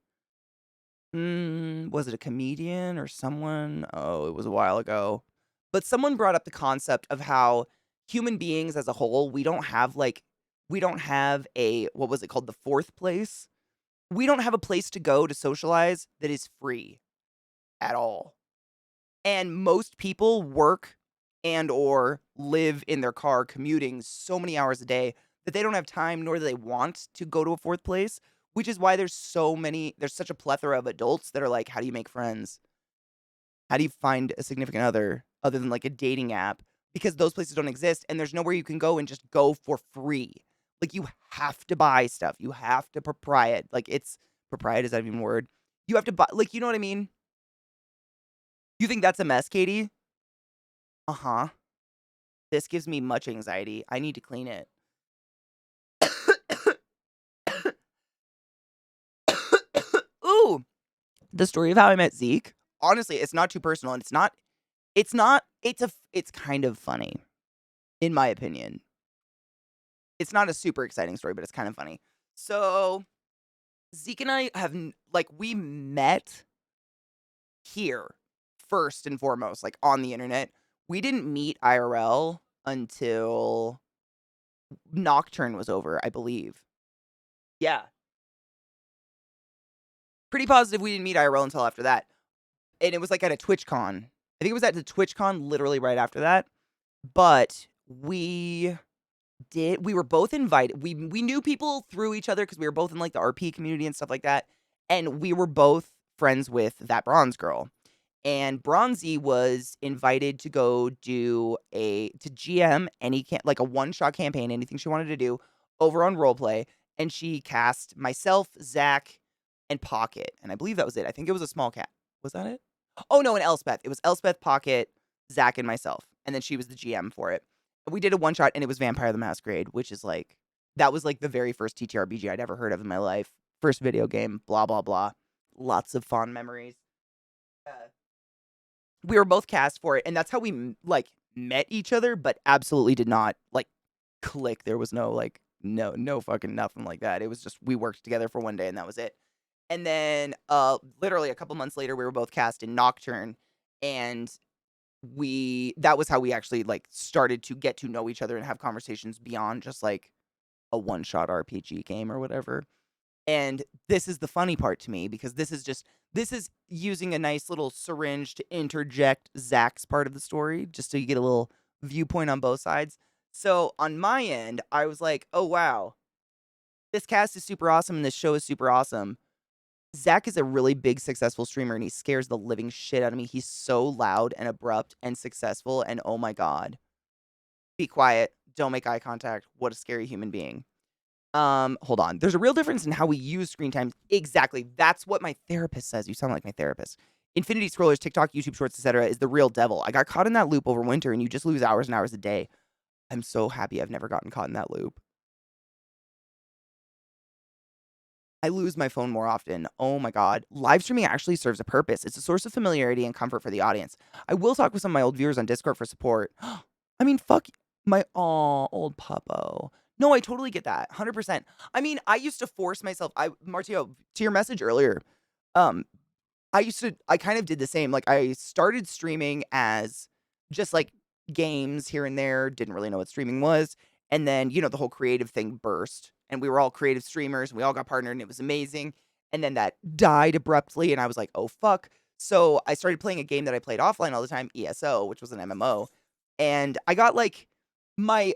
was it a comedian or someone? Oh, it was a while ago. But someone brought up the concept of how human beings as a whole, we don't have what was it called? The fourth place? We don't have a place to go to socialize that is free at all. And most people work and or live in their car commuting so many hours a day that they don't have time nor do they want to go to a fourth place, which is why there's such a plethora of adults that are like, how do you make friends? How do you find a significant other than like a dating app? Because those places don't exist and there's nowhere you can go and just go for free. Like you have to buy stuff. You have to propriet. Like propriet, is that even a word? You have to buy, like, you know what I mean? You think that's a mess, Katie? Uh-huh. This gives me much anxiety. I need to clean it. Ooh, the story of how I met Zeke. Honestly, it's not too personal and it's kind of funny, in my opinion. It's not a super exciting story, but it's kind of funny. So, Zeke and I we met here first and foremost, like on the internet. We didn't meet IRL until Nocturne was over, I believe. Yeah. Pretty positive we didn't meet IRL until after that. And it was like at a TwitchCon. I think it was at the TwitchCon literally right after that. But we were both invited. We knew people through each other because we were both in like the RP community and stuff like that. And we were both friends with that bronze girl. And Bronzy was invited to go to GM like a one-shot campaign, anything she wanted to do over on roleplay. and she cast myself, Zach, and Pocket, and I believe that was it. I think it was a small cat. Was that it? Oh, no, and Elspeth. It was Elspeth, Pocket, Zach, and myself, and then she was the GM for it. We did a one-shot, and it was Vampire the Masquerade, which is, like that was, like, the very first TTRPG I'd ever heard of in my life. First video game, blah, blah, blah. Lots of fond memories. Uh, we were both cast for it, and that's how we, met each other, but absolutely did not, click. There was no, no fucking nothing like that. It was just we worked together for one day, and that was it. And then, literally a couple months later, we were both cast in Nocturne, and that was how we actually, started to get to know each other and have conversations beyond just, a one-shot RPG game or whatever. And this is the funny part to me because this is using a nice little syringe to interject Zach's part of the story, just so you get a little viewpoint on both sides. So on my end, I was like, oh wow, this cast is super awesome and this show is super awesome. Zach is a really big, successful streamer and he scares the living shit out of me. He's so loud and abrupt and successful. And oh my God, be quiet. Don't make eye contact. What a scary human being. Hold on. There's a real difference in how we use screen time. Exactly. That's what my therapist says. You sound like my therapist. Infinity scrollers, TikTok, YouTube Shorts, etc. is the real devil. I got caught in that loop over winter and you just lose hours and hours a day. I'm so happy I've never gotten caught in that loop. I lose my phone more often. Oh my God. Live streaming actually serves a purpose. It's a source of familiarity and comfort for the audience. I will talk with some of my old viewers on Discord for support. I mean, fuck my old puppo. No, I totally get that. 100%. I mean, I used to force myself. Martio, to your message earlier, um, I kind of did the same. Like, I started streaming as just like games here and there, didn't really know what streaming was. And then, the whole creative thing burst, and we were all creative streamers, and we all got partnered, and it was amazing. And then that died abruptly, and I was like, oh, fuck. So I started playing a game that I played offline all the time, ESO, which was an MMO. And I got my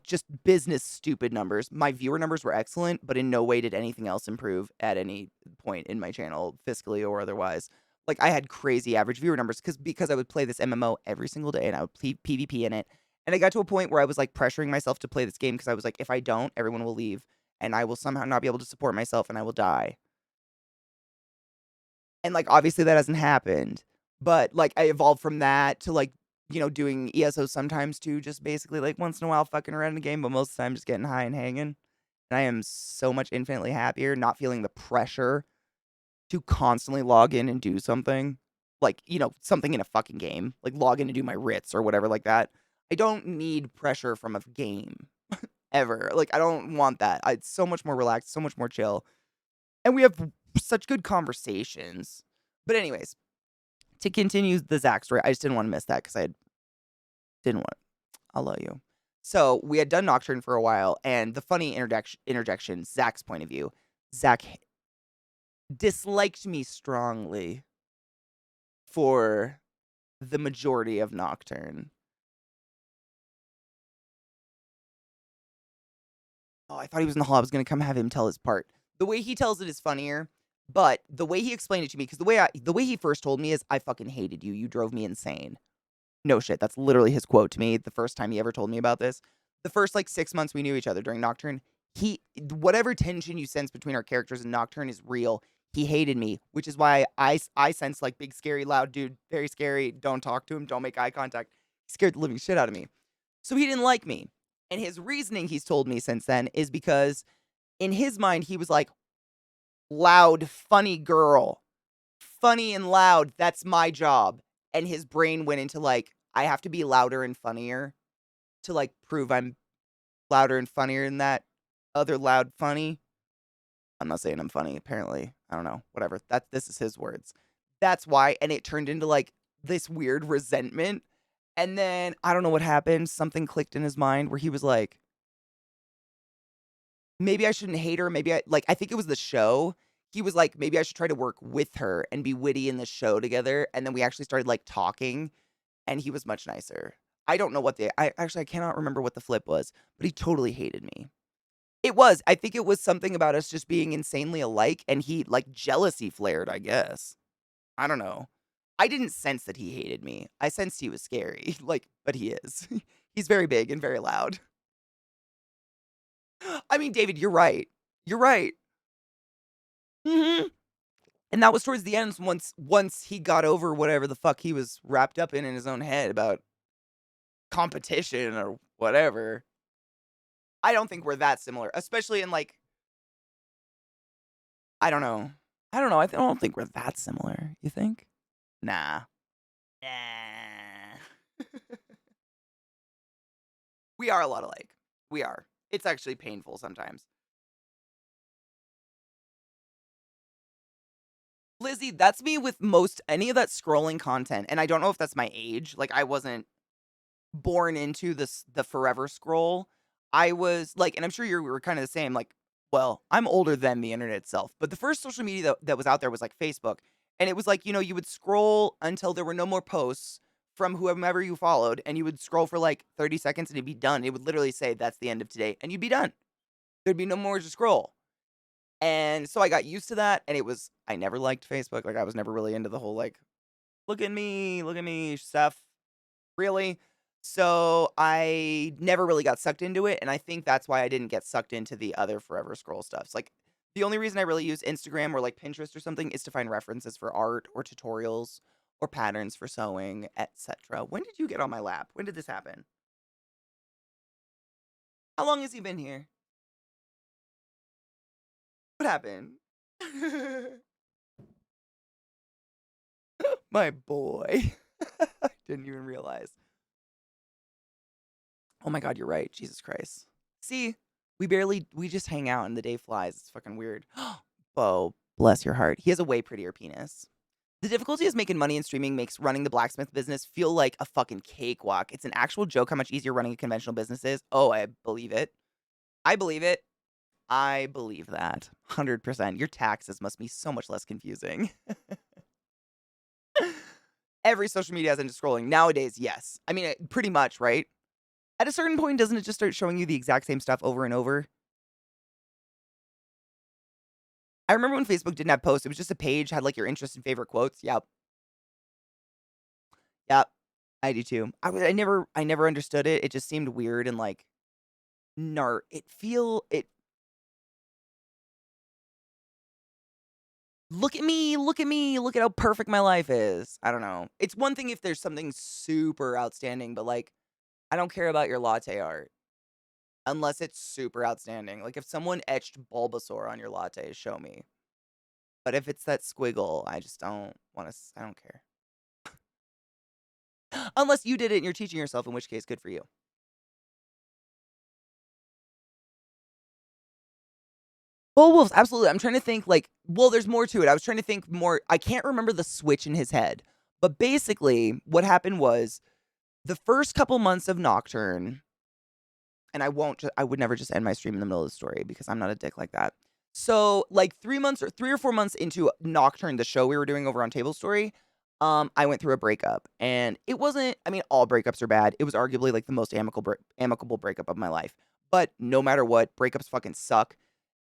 just business stupid numbers. My viewer numbers were excellent, but in no way did anything else improve at any point in my channel, fiscally or otherwise. Like, I had crazy average viewer numbers because I would play this MMO every single day and I would play PvP in it. And I got to a point where I was pressuring myself to play this game because I was like, if I don't, everyone will leave and I will somehow not be able to support myself and I will die. And obviously that hasn't happened. But I evolved from that to doing ESO sometimes too, just basically once in a while fucking around in the game, but most of the time just getting high and hanging. And I am so much infinitely happier not feeling the pressure to constantly log in and do something. Something in a fucking game. Like log in and do my writs or whatever like that. I don't need pressure from a game. Ever. I don't want that. It's so much more relaxed, so much more chill. And we have such good conversations. But anyways, to continue the Zach story, I just didn't want to miss that because didn't want. I'll love you. So we had done Nocturne for a while, and the funny interjection, Zach's point of view, Zach disliked me strongly for the majority of Nocturne. Oh, I thought he was in the hall. I was going to come have him tell his part. The way he tells it is funnier, but the way he explained it to me, because the way he first told me is, I fucking hated you. You drove me insane. No shit. That's literally his quote to me the first time he ever told me about this. The first 6 months we knew each other during Nocturne, whatever tension you sense between our characters in Nocturne is real. He hated me, which is why I sense big, scary, loud dude, very scary. Don't talk to him. Don't make eye contact. He scared the living shit out of me. So he didn't like me. And his reasoning he's told me since then is because in his mind, he was like, loud, funny girl. Funny and loud. That's my job. And his brain went into I have to be louder and funnier to prove I'm louder and funnier than that other loud funny. I'm not saying I'm funny, apparently. I don't know. Whatever. This is his words. That's why. And it turned into this weird resentment. And then I don't know what happened. Something clicked in his mind where he was like, maybe I shouldn't hate her. Maybe I think it was the show. He was like, maybe I should try to work with her and be witty in the show together. And then we actually started talking, and he was much nicer. I don't know what I cannot remember what the flip was, but he totally hated me. I think it was something about us just being insanely alike, and he jealousy flared, I guess. I don't know. I didn't sense that he hated me. I sensed he was scary, but he is. He's very big and very loud. I mean, David, you're right. You're right. Hmm. And that was towards the end once he got over whatever the fuck he was wrapped up in his own head about competition or whatever. I don't think we're that similar, especially in like I don't know. I don't know. Don't think we're that similar. You think? Nah. Nah. We are a lot alike. We are. It's actually painful sometimes. Lizzie, that's me with most any of that scrolling content. And I don't know if that's my age. Like I wasn't born into the forever scroll. I was like, and I'm sure you were kind of the same. Like, well, I'm older than the internet itself, but the first social media that was out there was like Facebook, and it was like you would scroll until there were no more posts from whomever you followed, and you would scroll for like 30 seconds and it'd be done. It would literally say that's the end of today, and you'd be done. There'd be no more to scroll. And so I got used to that, and I never liked Facebook. Like I was never really into the whole like look at me stuff really. So I never really got sucked into it, and I think that's why I didn't get sucked into the other forever scroll stuffs. Like the only reason I really use Instagram or like Pinterest or something is to find references for art or tutorials or patterns for sewing, etc. When did you get on my lap? When did this happen? How long has he been here? What happened? My boy. I didn't even realize. Oh my god, you're right. Jesus Christ. See, we just hang out and the day flies. It's fucking weird. Bo, bless your heart. He has a way prettier penis. The difficulty is making money in streaming makes running the blacksmith business feel like a fucking cakewalk. It's an actual joke how much easier running a conventional business is. Oh, I believe it. I believe it. I believe that. 100%. Your taxes must be so much less confusing. Every social media has into scrolling. Nowadays, yes. I mean, pretty much, right? At a certain point, doesn't it just start showing you the exact same stuff over and over? I remember when Facebook didn't have posts. It was just a page, had like your interest and favorite quotes. Yep. Yep. I do too. I never understood it. It just seemed weird and like it look at me, look at me, look at how perfect my life is. I don't know. It's one thing if there's something super outstanding, but like I don't care about your latte art unless it's super outstanding. Like if someone etched Bulbasaur on your latte, show me. But if it's that squiggle, I just don't want to I don't care. Unless you did it and you're teaching yourself, in which case good for you. Oh, Wolves, absolutely. I'm trying to think like, well, there's more to it. I was trying to think more. I can't remember the switch in his head. But basically, what happened was the first couple months of Nocturne, and I would never just end my stream in the middle of the story because I'm not a dick like that. So, like 3 or 4 months into Nocturne, the show we were doing over on Table Story, I went through a breakup, and it wasn't. I mean, all breakups are bad. It was arguably like the most amicable breakup of my life. But no matter what, breakups fucking suck.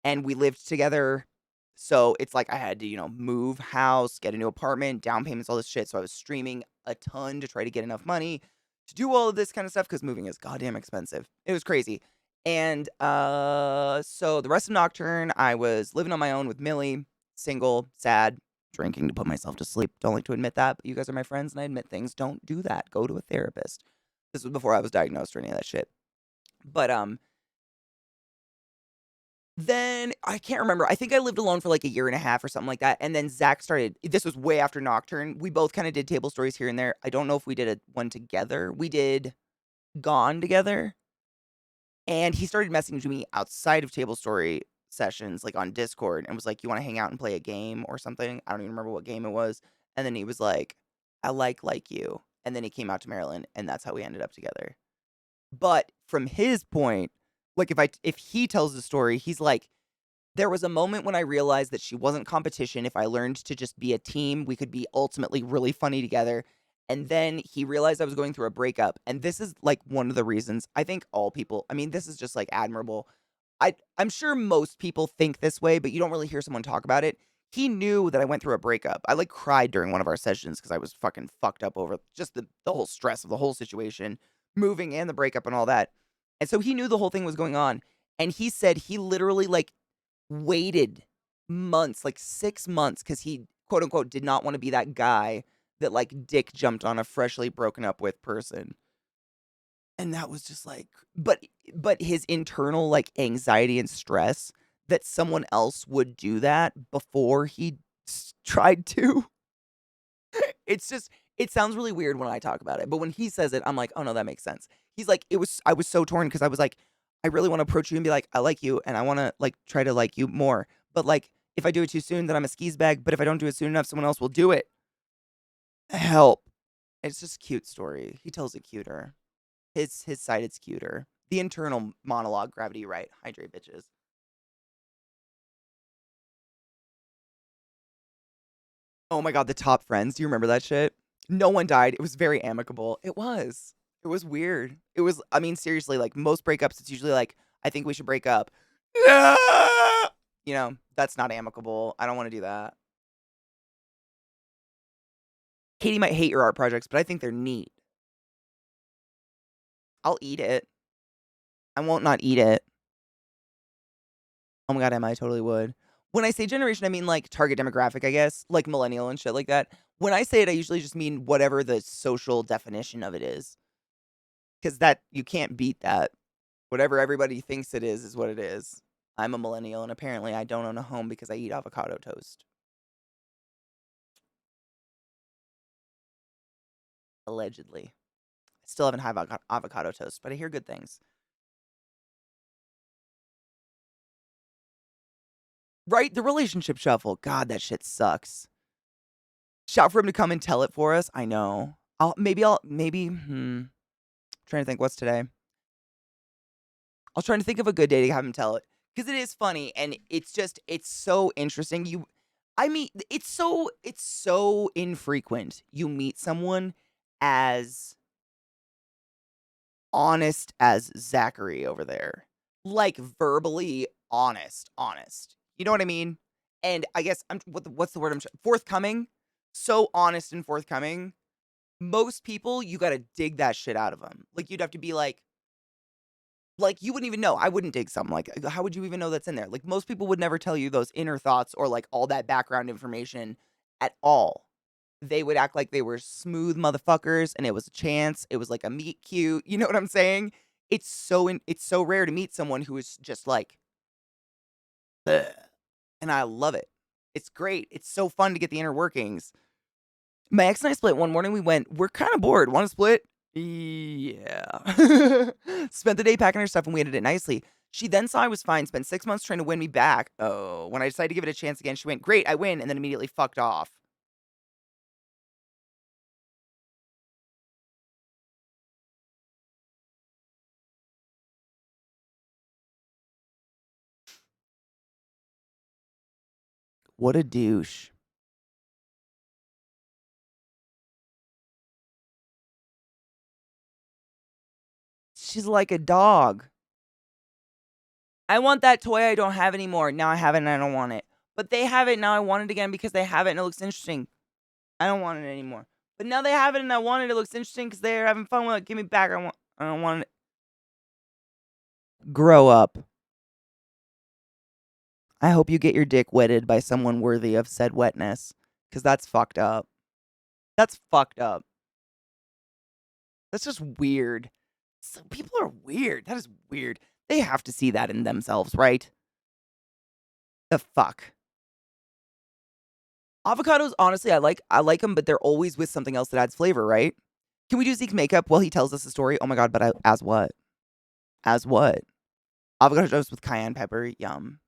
And we lived together, so it's like I had to, move house, get a new apartment, down payments, all this shit. So I was streaming a ton to try to get enough money to do all of this kind of stuff because moving is goddamn expensive. It was crazy. And so the rest of Nocturne, I was living on my own with Millie, single, sad, drinking to put myself to sleep. Don't like to admit that, but you guys are my friends and I admit things. Don't do that. Go to a therapist. This was before I was diagnosed or any of that shit. But then I can't remember. I think I lived alone for like a year and a half or something like that. And then Zach started. This was way after Nocturne. We both kind of did table stories here and there. I don't know if we did one together. We did Gone together. And he started messaging me outside of table story sessions, like on Discord, and was like, "You want to hang out and play a game or something?" I don't even remember what game it was. And then he was like, "I like you." And then he came out to Maryland, and that's how we ended up together. But from his point, like if he tells the story, he's like, there was a moment when I realized that she wasn't competition. If I learned to just be a team, we could be ultimately really funny together. And then he realized I was going through a breakup. And this is like one of the reasons I think all people, I mean, this is just like admirable. I'm sure most people think this way, but you don't really hear someone talk about it. He knew that I went through a breakup. I like cried during one of our sessions because I was fucking fucked up over just the whole stress of the whole situation, moving and the breakup and all that. And so he knew the whole thing was going on. And he said he literally like waited months, like 6 months, because he quote unquote did not want to be that guy that like dick jumped on a freshly broken up with person. And that was just like, but his internal like anxiety and stress that someone else would do that before he tried to. It's just, it sounds really weird when I talk about it, but when he says it, I'm like, oh no, that makes sense. He's like, I was so torn because I was like, I really want to approach you and be like, I like you and I want to like try to like you more. But like, if I do it too soon, then I'm a skis bag. But if I don't do it soon enough, someone else will do it. Help. It's just a cute story. He tells it cuter. His side, it's cuter. The internal monologue, gravity right. Hydrate, bitches. Oh my god, the top friends. Do you remember that shit? No one died. It was very amicable. It was. It was weird. It was, I mean, seriously, like most breakups, it's usually like, I think we should break up. You know, that's not amicable. I don't want to do that. Katie might hate your art projects, but I think they're neat. I'll eat it. I won't not eat it. Oh my god, Emma, I totally would. When I say generation, I mean like target demographic, I guess, like millennial and shit like that. When I say it, I usually just mean whatever the social definition of it is. Because that, you can't beat that. Whatever everybody thinks it is what it is. I'm a millennial, and apparently I don't own a home because I eat avocado toast. Allegedly. I still haven't had avocado toast, but I hear good things. Right? The relationship shuffle. God, that shit sucks. Shout for him to come and tell it for us. I know. Trying to think what's today. I was trying to think of a good day to have him tell it. Because it is funny and it's so interesting. I mean, it's so infrequent. You meet someone as honest as Zachary over there. Like verbally honest. You know what I mean? And I guess what's the word forthcoming? So honest and forthcoming. Most people, you got to dig that shit out of them. Like you'd have to be like you wouldn't even know. I wouldn't dig something like, how would you even know that's in there? Like most people would never tell you those inner thoughts or like all that background information at all. They would act like they were smooth motherfuckers and it was a chance. It was like a meet cute. You know what I'm saying? It's so rare to meet someone who is just like, "Ugh," and I love it. It's great. It's so fun to get the inner workings. My ex and I split one morning. We're kind of bored. Want to split? Yeah. Spent the day packing her stuff and we ended it nicely. She then saw I was fine, spent 6 months trying to win me back. Oh, when I decided to give it a chance again, she went, great, I win, and then immediately fucked off. What a douche. She's like a dog. I want that toy I don't have anymore. Now I have it and I don't want it. But they have it, now I want it again because they have it and it looks interesting. I don't want it anymore. But now they have it and I want it. It looks interesting because they're having fun with it. Give me back. I don't want it. Grow up. I hope you get your dick wetted by someone worthy of said wetness. Because that's fucked up. That's fucked up. That's just weird. People are weird. That is weird. They have to see that in themselves, right? The fuck. Avocados, honestly, I like them, but they're always with something else that adds flavor, right? Can we do Zeke's makeup while he tells us the story? Oh my god, but as what? As what? Avocado toast with cayenne pepper, yum.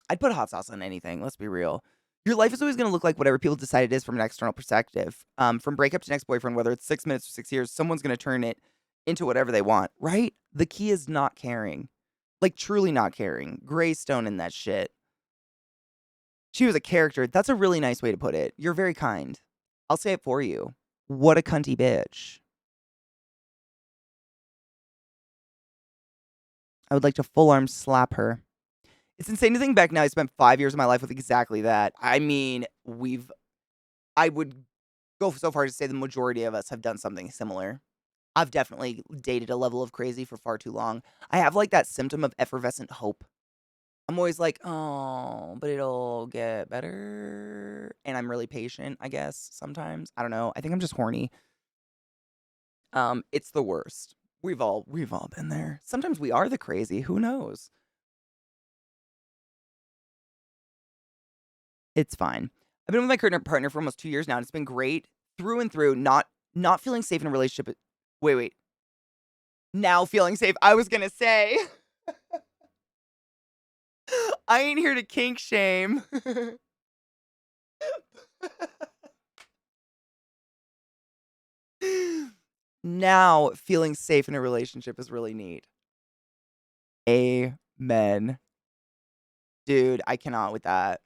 I'd put hot sauce on anything, let's be real. Your life is always going to look like whatever people decide it is from an external perspective. From breakup to next boyfriend, whether it's 6 minutes or 6 years, someone's going to turn it into whatever they want, right? The key is not caring. Like, truly not caring. Greystone in that shit. She was a character. That's a really nice way to put it. You're very kind. I'll say it for you. What a cunty bitch. I would like to full arm slap her. It's insane to think back now. I spent 5 years of my life with exactly that. I mean, I would go so far as to say the majority of us have done something similar. I've definitely dated a level of crazy for far too long. I have, like, that symptom of effervescent hope. I'm always like, "Oh, but it'll get better," and I'm really patient, I guess, sometimes. I don't know. I think I'm just horny. It's the worst. We've all been there. Sometimes we are the crazy, who knows? It's fine. I've been with my current partner for almost 2 years now, and it's been great through and through, not feeling safe in a relationship. Wait. Now feeling safe. I was gonna say, I ain't here to kink shame. Now feeling safe in a relationship is really neat. Amen. Dude, I cannot with that.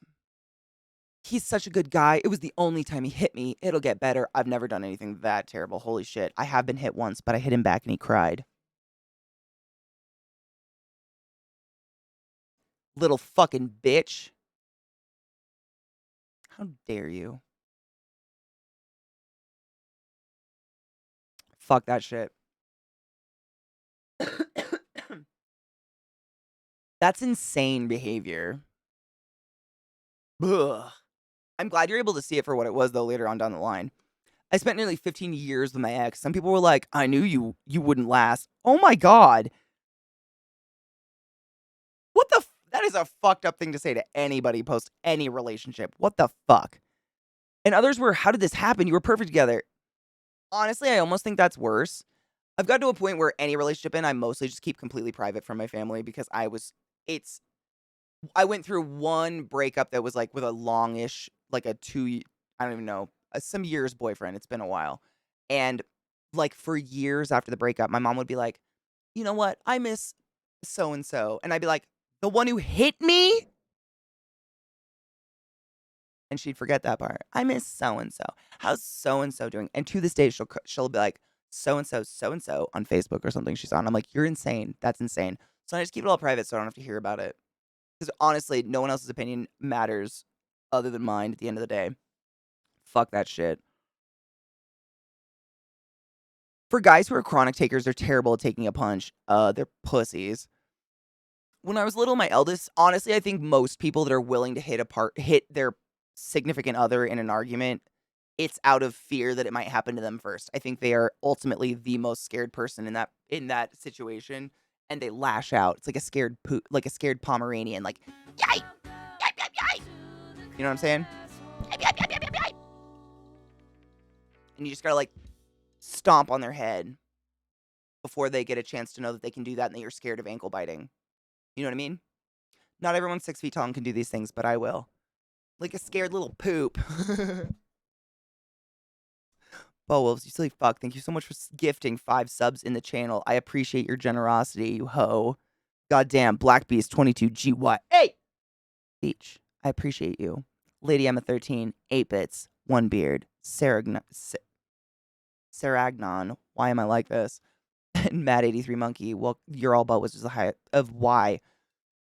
He's such a good guy. It was the only time he hit me. It'll get better. I've never done anything that terrible. Holy shit. I have been hit once, but I hit him back and he cried. Little fucking bitch. How dare you? Fuck that shit. That's insane behavior. Ugh. I'm glad you're able to see it for what it was, though, later on down the line. I spent nearly 15 years with my ex. Some people were like, I knew you wouldn't last. Oh my God. What the that is a fucked up thing to say to anybody post any relationship. What the fuck? And others were, how did this happen? You were perfect together. Honestly, I almost think that's worse. I've got to a point where any relationship I mostly just keep completely private from my family because I went through one breakup that was like with a longish, like a I don't even know, some years boyfriend. It's been a while. And like for years after the breakup, my mom would be like, you know what? I miss so and so. And I'd be like, the one who hit me? And she'd forget that part. I miss so and so. How's so and so doing? And to this day, she'll be like, so and so on Facebook or something she's on. I'm like, you're insane. That's insane. So I just keep it all private so I don't have to hear about it. Because honestly, no one else's opinion matters other than mine at the end of the day. Fuck that shit. For guys who are chronic takers, they're terrible at taking a punch. They're pussies. When I was little, my eldest, honestly, I think most people that are willing to hit their significant other in an argument, it's out of fear that it might happen to them first. I think they are ultimately the most scared person in that situation, and they lash out. It's like like a scared Pomeranian, like yay, yay, yay, yay. You know what I'm saying? Yay, yay, yay, yay, yay, yay. And you just gotta like stomp on their head before they get a chance to know that they can do that, and that you're scared of ankle biting. You know what I mean? Not everyone's 6 feet tall and can do these things, but I will. Like a scared little poop. Bo Wolves, you silly fuck. Thank you so much for gifting 5 subs in the channel. I appreciate your generosity, you hoe. Goddamn, Black Beast 22 GY. Hey! Beach, I appreciate you. Lady Emma 13, 8 bits, 1 beard, Saragnon. Why am I like this? And Matt 83 Monkey. Well, your all but was just the height of why.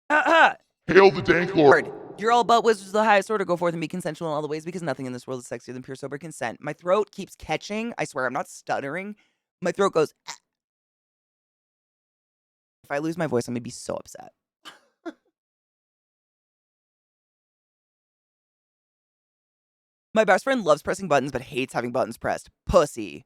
Hail the Dank Lord! Your all but was the highest order. Go forth and be consensual in all the ways because nothing in this world is sexier than pure sober consent. My throat keeps catching. I swear, I'm not stuttering. My throat goes. Ah. If I lose my voice, I'm gonna be so upset. My best friend loves pressing buttons but hates having buttons pressed. Pussy.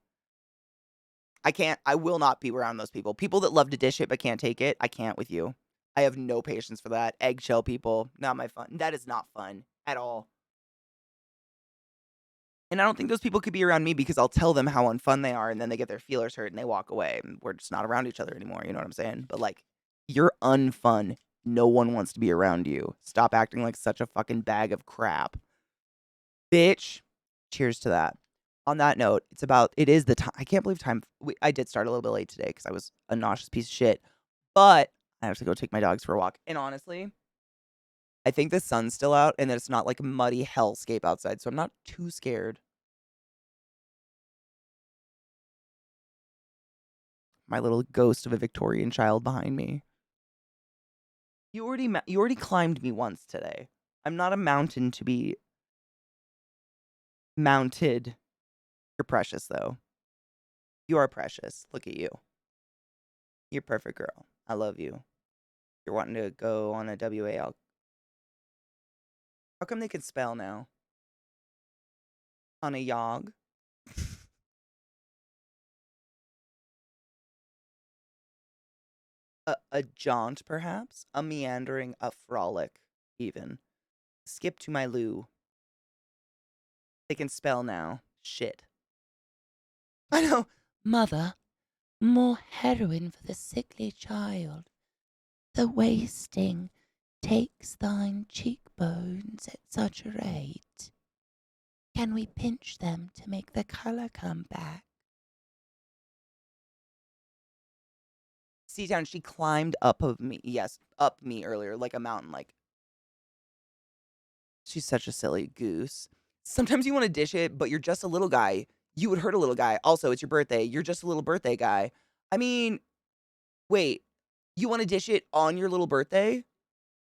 I will not be around those people. People that love to dish it but can't take it. I can't with you. I have no patience for that. Eggshell people. Not my fun. That is not fun at all. And I don't think those people could be around me because I'll tell them how unfun they are and then they get their feelers hurt and they walk away and we're just not around each other anymore. You know what I'm saying? But like, you're unfun. No one wants to be around you. Stop acting like such a fucking bag of crap. Bitch. Cheers to that. On that note, it is the time. I can't believe I did start a little bit late today because I was a nauseous piece of shit. But I have to go take my dogs for a walk. And honestly, I think the sun's still out and that it's not like a muddy hellscape outside. So I'm not too scared. My little ghost of a Victorian child behind me. You already climbed me once today. I'm not a mountain to be mounted. You're precious though. You are precious. Look at you. You're a perfect girl. I love you. You're wanting to go on a WAL. How come they can spell now? On a yog? A jaunt, perhaps? A meandering, a frolic, even. Skip to my loo. They can spell now. Shit. I know. Mother, more heroin for the sickly child. The wasting takes thine cheekbones at such a rate. Can we pinch them to make the colour come back? C-Town, she climbed up of me. Yes, up me earlier, like a mountain. Like, she's such a silly goose. Sometimes you want to dish it, but you're just a little guy. You would hurt a little guy. Also, it's your birthday. You're just a little birthday guy. I mean, wait, you want to dish it on your little birthday?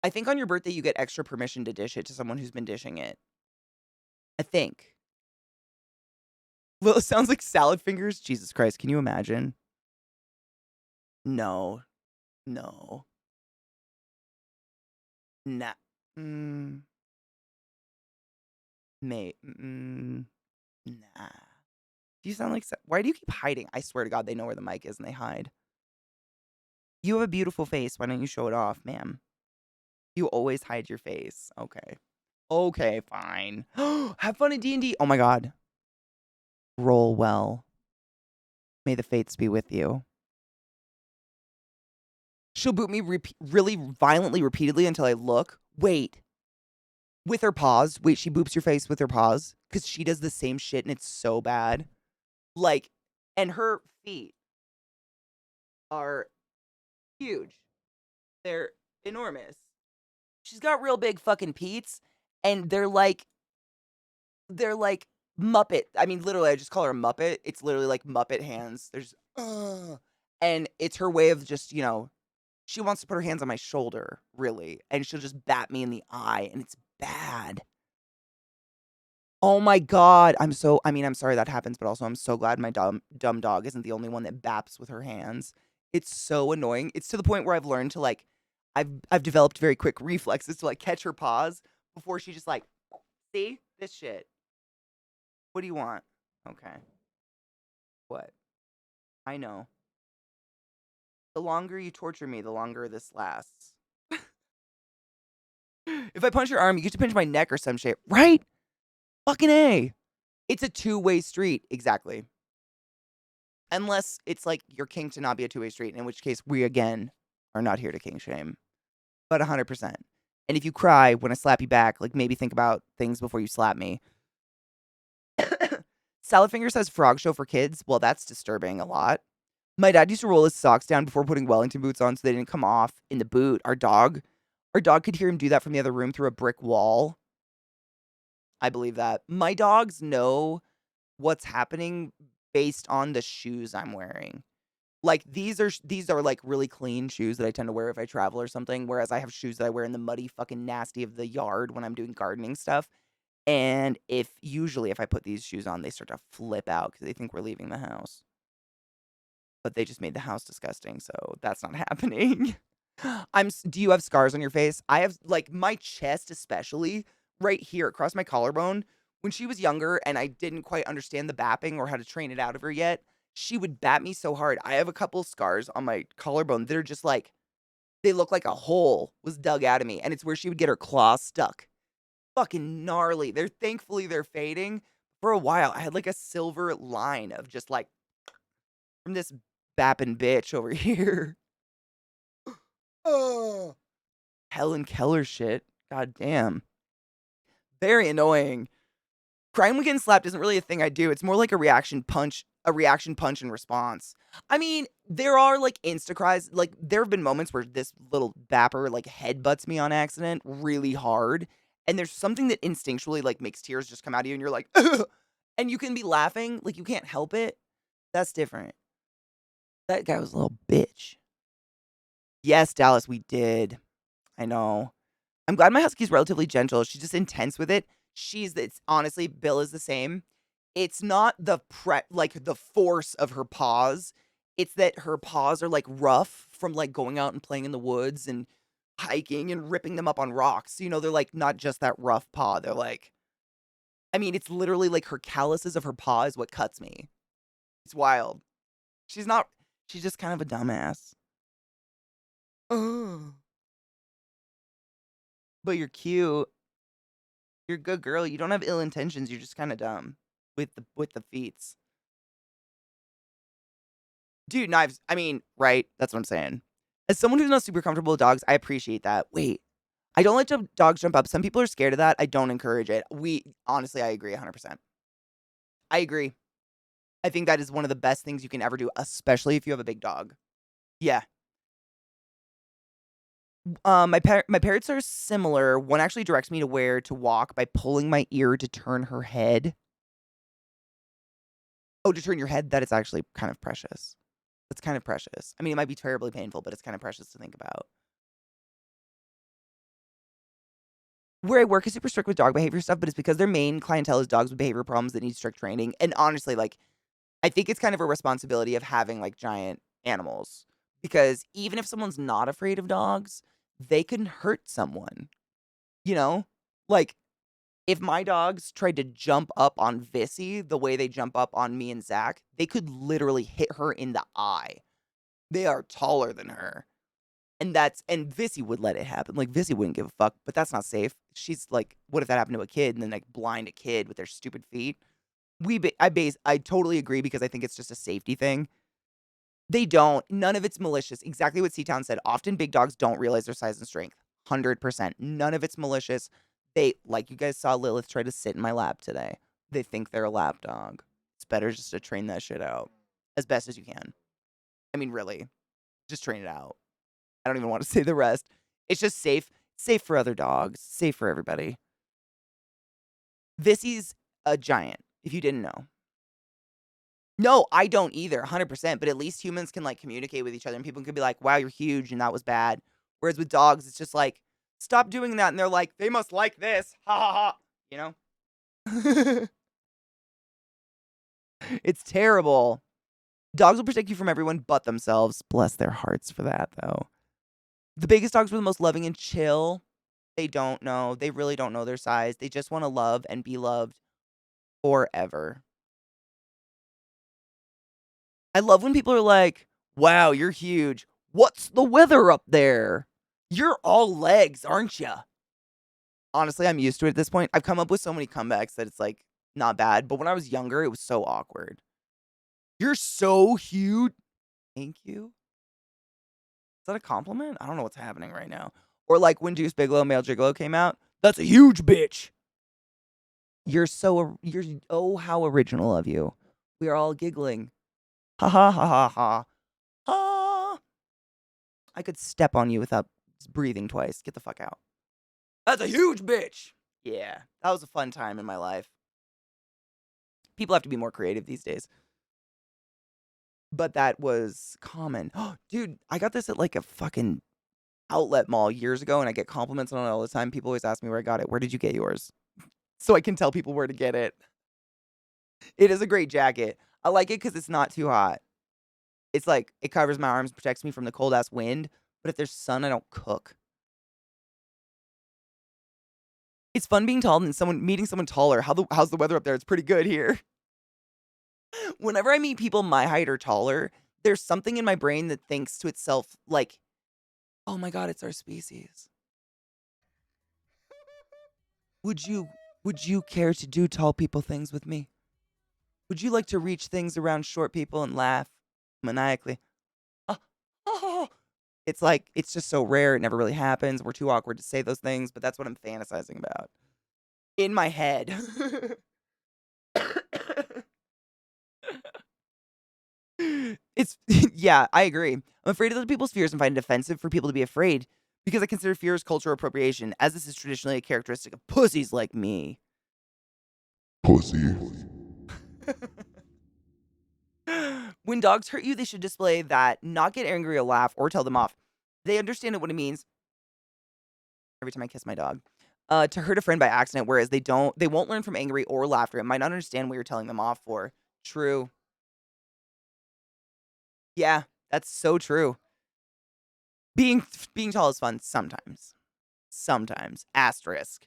I think on your birthday you get extra permission to dish it to someone who's been dishing it. I think. Well, it sounds like salad fingers. Jesus Christ, can you imagine? No. No. Nah. Mate. Nah. Do you sound like... Why do you keep hiding? I swear to God, they know where the mic is and they hide. You have a beautiful face. Why don't you show it off, ma'am? You always hide your face. Okay. Okay, fine. Have fun at D&D. Oh my God. Roll well. May the fates be with you. She'll boot me really violently, repeatedly until I look. Wait. With her paws. Wait, she boops your face with her paws? Because she does the same shit and it's so bad. Like, and her feet are huge. They're enormous. She's got real big fucking peats. And they're like Muppet. I mean, literally, I just call her a Muppet. It's literally like Muppet hands. There's, and it's her way of just, you know, she wants to put her hands on my shoulder, really. And she'll just bat me in the eye, and it's bad. Oh my God. I'm sorry that happens, but also I'm so glad my dumb dog isn't the only one that baps with her hands. It's so annoying. It's to the point where I've learned to like, I've developed very quick reflexes to like catch her paws before she just like, see this shit. What do you want? Okay. What? I know. The longer you torture me, the longer this lasts. If I punch your arm, you get to pinch my neck or some shit, right? Fucking A. It's a two-way street. Exactly. Unless it's like your king to not be a two-way street, in which case we, again, are not here to king shame. But 100%. And if you cry when I slap you back, like maybe think about things before you slap me. Salad Finger says frog show for kids. Well, that's disturbing a lot. My dad used to roll his socks down before putting Wellington boots on so they didn't come off in the boot. Our dog could hear him do that from the other room through a brick wall. I believe that. My dogs know what's happening based on the shoes I'm wearing. Like these are like really clean shoes that I tend to wear if I travel or something, whereas I have shoes that I wear in the muddy fucking nasty of the yard when I'm doing gardening stuff. And if I put these shoes on, they start to flip out because they think we're leaving the house. But they just made the house disgusting, so that's not happening. Do you have scars on your face? I have, like, my chest especially, right here across my collarbone. When she was younger and I didn't quite understand the bapping or how to train it out of her yet, she would bat me so hard. I have a couple scars on my collarbone that are just like, they look like a hole was dug out of me, and it's where she would get her claws stuck. Fucking gnarly. Thankfully they're fading. For a while, I had like a silver line of just like, from this bapping bitch over here. Oh, Helen Keller shit. God damn. Very annoying. Crying when getting slapped isn't really a thing I do. It's more like a reaction punch in response. I mean, there are like insta cries. Like, there have been moments where this little bapper like headbutts me on accident really hard. And there's something that instinctually like makes tears just come out of you and you're like, ugh! And you can be laughing. Like, you can't help it. That's different. That guy was a little bitch. Yes, Dallas, we did. I know. I'm glad my husky's relatively gentle. She's just intense with it. It's honestly, Bill is the same. It's not the like the force of her paws. It's that her paws are like rough from like going out and playing in the woods and hiking and ripping them up on rocks. You know, they're like not just that rough paw. They're like, I mean, it's literally like her calluses of her paw is what cuts me. It's wild. She's not, she's just kind of a dumbass. Oh. But you're cute. You're a good girl. You don't have ill intentions. You're just kind of dumb with the feats. Dude, knives. I mean, right? That's what I'm saying. As someone who's not super comfortable with dogs, I appreciate that. Wait, I don't let dogs jump up. Some people are scared of that. I don't encourage it. Honestly, I agree 100%. I agree. I think that is one of the best things you can ever do, especially if you have a big dog. Yeah. My parents are similar. One actually directs me to where to walk by pulling my ear to turn her head. Oh, to turn your head? That is actually kind of precious. It's kind of precious. I mean, it might be terribly painful, but it's kind of precious to think about. Where I work is super strict with dog behavior stuff, but it's because their main clientele is dogs with behavior problems that need strict training. And honestly, like, I think it's kind of a responsibility of having like giant animals because even if someone's not afraid of dogs, they can hurt someone, you know? Like, if my dogs tried to jump up on Vissy the way they jump up on me and Zach, they could literally hit her in the eye. They are taller than her. And Vissy would let it happen. Like, Vissy wouldn't give a fuck, but that's not safe. She's like, what if that happened to a kid and then like blind a kid with their stupid feet? I totally agree because I think it's just a safety thing. They don't. None of it's malicious. Exactly what C-Town said. Often big dogs don't realize their size and strength. 100%. None of it's malicious. They, like you guys saw Lilith try to sit in my lap today. They think they're a lap dog. It's better just to train that shit out as best as you can. I mean, really, just train it out. I don't even want to say the rest. It's just safe for other dogs, safe for everybody. Vissy's a giant, if you didn't know. No, I don't either, 100%, but at least humans can, like, communicate with each other, and people can be like, "Wow, you're huge, and that was bad." Whereas with dogs, it's just like, "Stop doing that," and they're like, "They must like this, ha ha ha," you know? It's terrible. Dogs will protect you from everyone but themselves. Bless their hearts for that, though. The biggest dogs were the most loving and chill. They don't know. They really don't know their size. They just wanna love and be loved forever. I love when people are like, "Wow, you're huge. What's the weather up there? You're all legs, aren't you?" Honestly, I'm used to it at this point. I've come up with so many comebacks that it's, like, not bad, but when I was younger, it was so awkward. "You're so huge." Thank you. Is that a compliment? I don't know what's happening right now. Or, like, when Deuce Bigalow, Male Gigolo came out, "That's a huge bitch." You're oh, how original of you. We are all giggling. Ha ha ha ha ha. Ha. I could step on you without breathing twice. Get the fuck out. That's a huge bitch. Yeah, that was a fun time in my life. People have to be more creative these days. But that was common. Dude, I got this at like a fucking outlet mall years ago and I get compliments on it all the time. People always ask me where I got it. Where did you get yours? So I can tell people where to get it. It is a great jacket. I like it because it's not too hot. It's like, it covers my arms, protects me from the cold ass wind. But if there's sun, I don't cook. It's fun being tall and meeting someone taller. How's the weather up there? It's pretty good here. Whenever I meet people my height or taller, there's something in my brain that thinks to itself like, "Oh my god, it's our species. Would you care to do tall people things with me? Would you like to reach things around short people and laugh maniacally?" Ah, oh. It's like, it's just so rare. It never really happens. We're too awkward to say those things, but that's what I'm fantasizing about in my head. It's yeah, I agree. I'm afraid of other people's fears and find it offensive for people to be afraid because I consider fear as cultural appropriation, as this is traditionally a characteristic of pussies like me. Pussy. When dogs hurt you, they should display that, not get angry or laugh or tell them off. They understand what it means. Every time I kiss my dog. to hurt a friend by accident, whereas they won't learn from angry or laughter and might not understand what you're telling them off for. True. Yeah, that's so true. Being being tall is fun sometimes. Sometimes. Asterisk.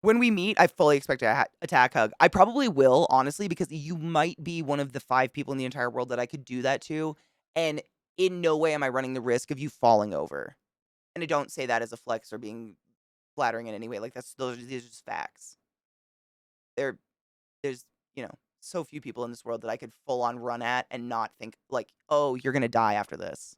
When we meet, I fully expect a attack hug. I probably will, honestly, because you might be one of the 5 people in the entire world that I could do that to, and in no way am I running the risk of you falling over. And I don't say that as a flex or being flattering in any way. Like these are just facts. There, there's so few people in this world that I could full on run at and not think like, oh, you're gonna die after this.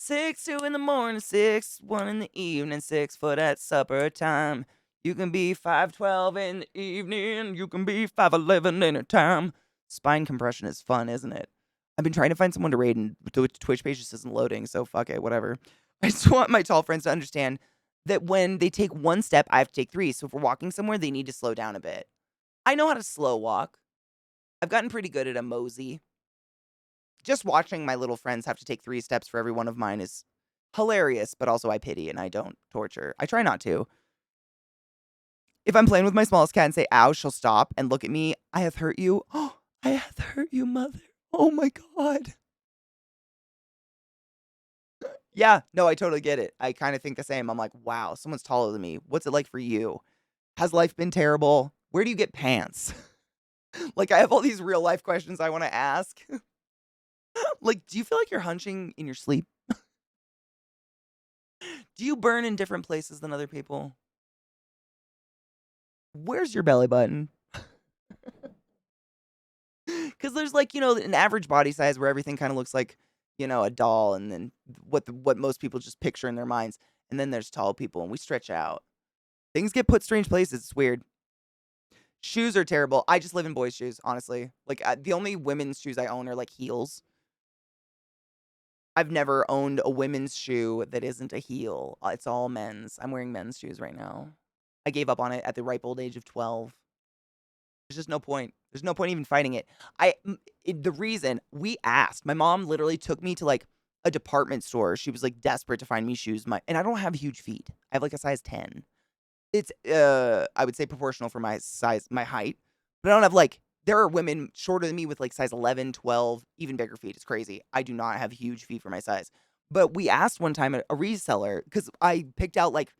6, 2 in the morning, 6, 1 in the evening, 6 foot at supper time. You can be 5'12 in the evening, you can be 5'11 anytime. Spine compression is fun, isn't it? I've been trying to find someone to raid, and the Twitch page just isn't loading, so fuck it, whatever. I just want my tall friends to understand that when they take 1 step, I have to take 3. So if we're walking somewhere, they need to slow down a bit. I know how to slow walk. I've gotten pretty good at a mosey. Just watching my little friends have to take 3 steps for every one of mine is hilarious, but also I pity and I don't torture. I try not to. If I'm playing with my smallest cat and say, ow, she'll stop and look at me. I have hurt you. Oh, I have hurt you, mother. Oh my God. Yeah, no, I totally get it. I kind of think the same. I'm like, wow, someone's taller than me. What's it like for you? Has life been terrible? Where do you get pants? Like, I have all these real life questions I want to ask. Like, do you feel like you're hunching in your sleep? Do you burn in different places than other people? Where's your belly button? Because there's like, an average body size where everything kind of looks like, a doll, and then what most people just picture in their minds. And then there's tall people, and we stretch out. Things get put strange places. It's weird. Shoes are terrible. I just live in boys' shoes, honestly. Like, the only women's shoes I own are like heels. I've never owned a women's shoe that isn't a heel. It's all men's. I'm wearing men's shoes right now. I gave up on it at the ripe old age of 12. There's just no point. There's no point even fighting it. The reason we asked, my mom literally took me to like a department store. She was like desperate to find me shoes. And I don't have huge feet. I have like a size 10. It's I would say proportional for my size, my height. But I don't have like there are women shorter than me with like size 11, 12, even bigger feet. It's crazy. I do not have huge feet for my size. But we asked one time a reseller because I picked out like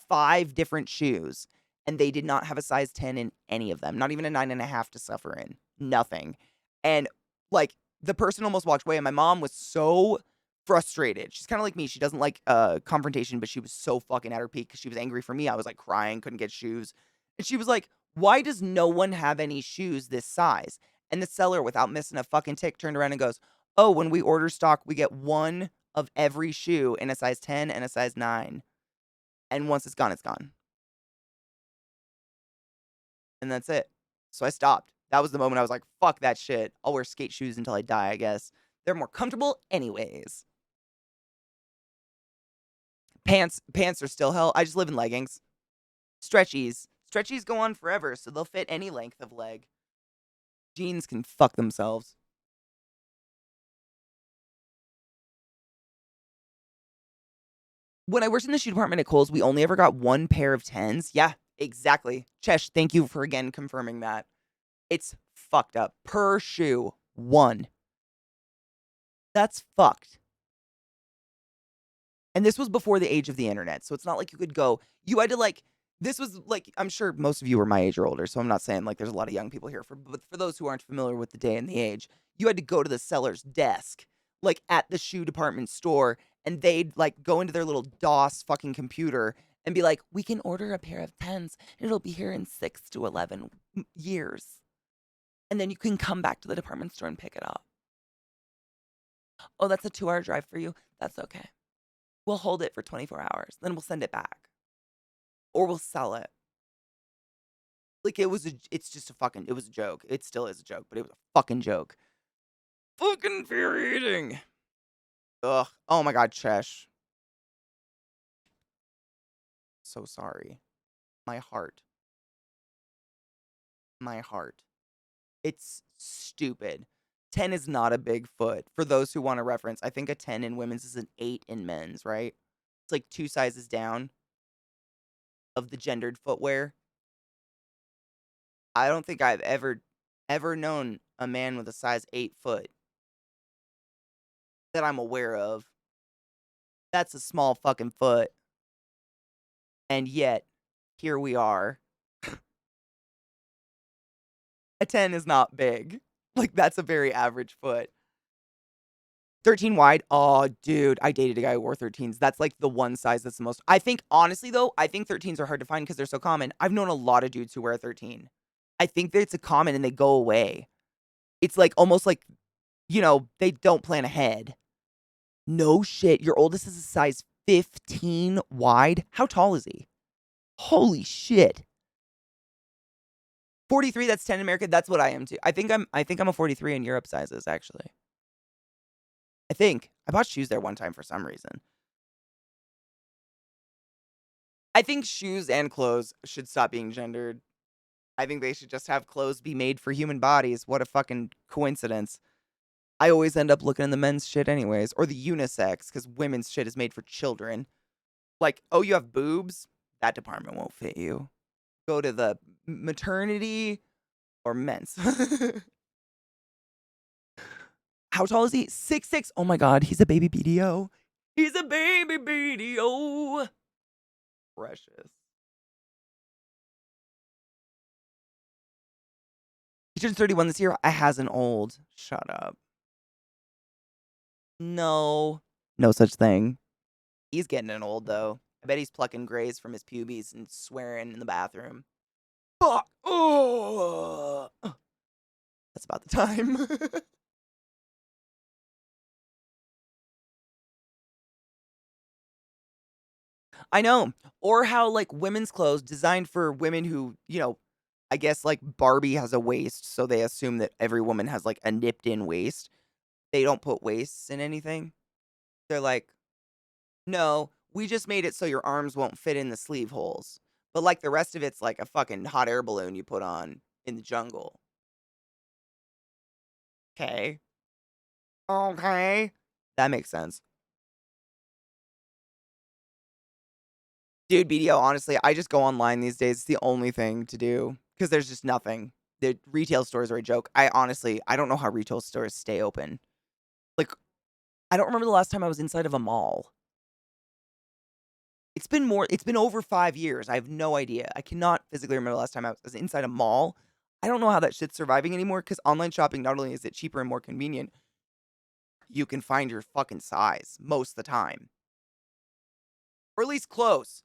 5 different shoes and they did not have a size 10 in any of them. Not even a 9.5 to suffer in. Nothing. And like the person almost walked away and my mom was so frustrated. She's kind of like me. She doesn't like confrontation, but she was so fucking at her peak because she was angry for me. I was like crying, couldn't get shoes. And she was like, why does no one have any shoes this size? And the seller, without missing a fucking tick, turned around and goes, oh, when we order stock, we get one of every shoe in a size 10 and a size 9. And once it's gone, it's gone. And that's it. So I stopped. That was the moment I was like, fuck that shit. I'll wear skate shoes until I die, I guess. They're more comfortable anyways. Pants are still hell. I just live in leggings. Stretchies. Stretchies go on forever, so they'll fit any length of leg. Jeans can fuck themselves. When I worked in the shoe department at Kohl's, we only ever got 1 pair of 10s. Yeah, exactly. Chesh, thank you for again confirming that. It's fucked up. Per shoe, 1. That's fucked. And this was before the age of the internet, so it's not like you could go, you had to like, this was like, I'm sure most of you are my age or older, so I'm not saying like there's a lot of young people here, but for those who aren't familiar with the day and the age, you had to go to the seller's desk, like at the shoe department store, and they'd like go into their little DOS fucking computer and be like, we can order a pair of 10s, and it'll be here in 6 to 11 years. And then you can come back to the department store and pick it up. Oh, that's a 2-hour drive for you? That's okay. We'll hold it for 24 hours. Then we'll send it back. Or we'll sell it. Like, it's just a fucking, it was a joke. It still is a joke, but it was a fucking joke. Fucking infuriating. Ugh. Oh my God, Chesh. So sorry. My heart. My heart. It's stupid. 10 is not a big foot. For those who want to reference, I think a 10 in women's is an 8 in men's, right? It's like 2 sizes down of the gendered footwear. I don't think I've ever known a man with a size 8 foot that I'm aware of. That's a small fucking foot. And yet, here we are. A 10 is not big. Like, that's a very average foot. 13 wide? Oh, dude, I dated a guy who wore 13s. That's, like, the one size that's the most I think, honestly, though, I think 13s are hard to find because they're so common. I've known a lot of dudes who wear a 13. I think that it's a common and they go away. It's, like, almost like, they don't plan ahead. No shit. Your oldest is a size 15 wide? How tall is he? Holy shit. 43, that's 10 in America. That's what I am too. I think I'm a 43 in Europe sizes, actually. I think. I bought shoes there one time for some reason. I think shoes and clothes should stop being gendered. I think they should just have clothes be made for human bodies. What a fucking coincidence. I always end up looking in the men's shit anyways, or the unisex, because women's shit is made for children. Like, oh, you have boobs? That department won't fit you. Go to the maternity or men's. How tall is he? 6'6". Oh my god, he's a baby BDO. He's a baby BDO. Precious. He turns 31 this year. I hasn't old. Shut up. No. No such thing. He's getting an old, though. I bet he's plucking grays from his pubes and swearing in the bathroom. Fuck. Oh. That's about the time. I know. Or how, like, women's clothes designed for women who, I guess, like, Barbie has a waist, so they assume that every woman has, like, a nipped-in waist. They don't put waists in anything. They're like, no, we just made it so your arms won't fit in the sleeve holes. But, like, the rest of it's like a fucking hot air balloon you put on in the jungle. Okay. Okay. That makes sense. Dude, BDO, honestly, I just go online these days. It's the only thing to do because there's just nothing. The retail stores are a joke. I don't know how retail stores stay open. Like, I don't remember the last time I was inside of a mall. It's been over 5 years. I have no idea. I cannot physically remember the last time I was inside a mall. I don't know how that shit's surviving anymore because online shopping, not only is it cheaper and more convenient, you can find your fucking size most of the time. Or at least close.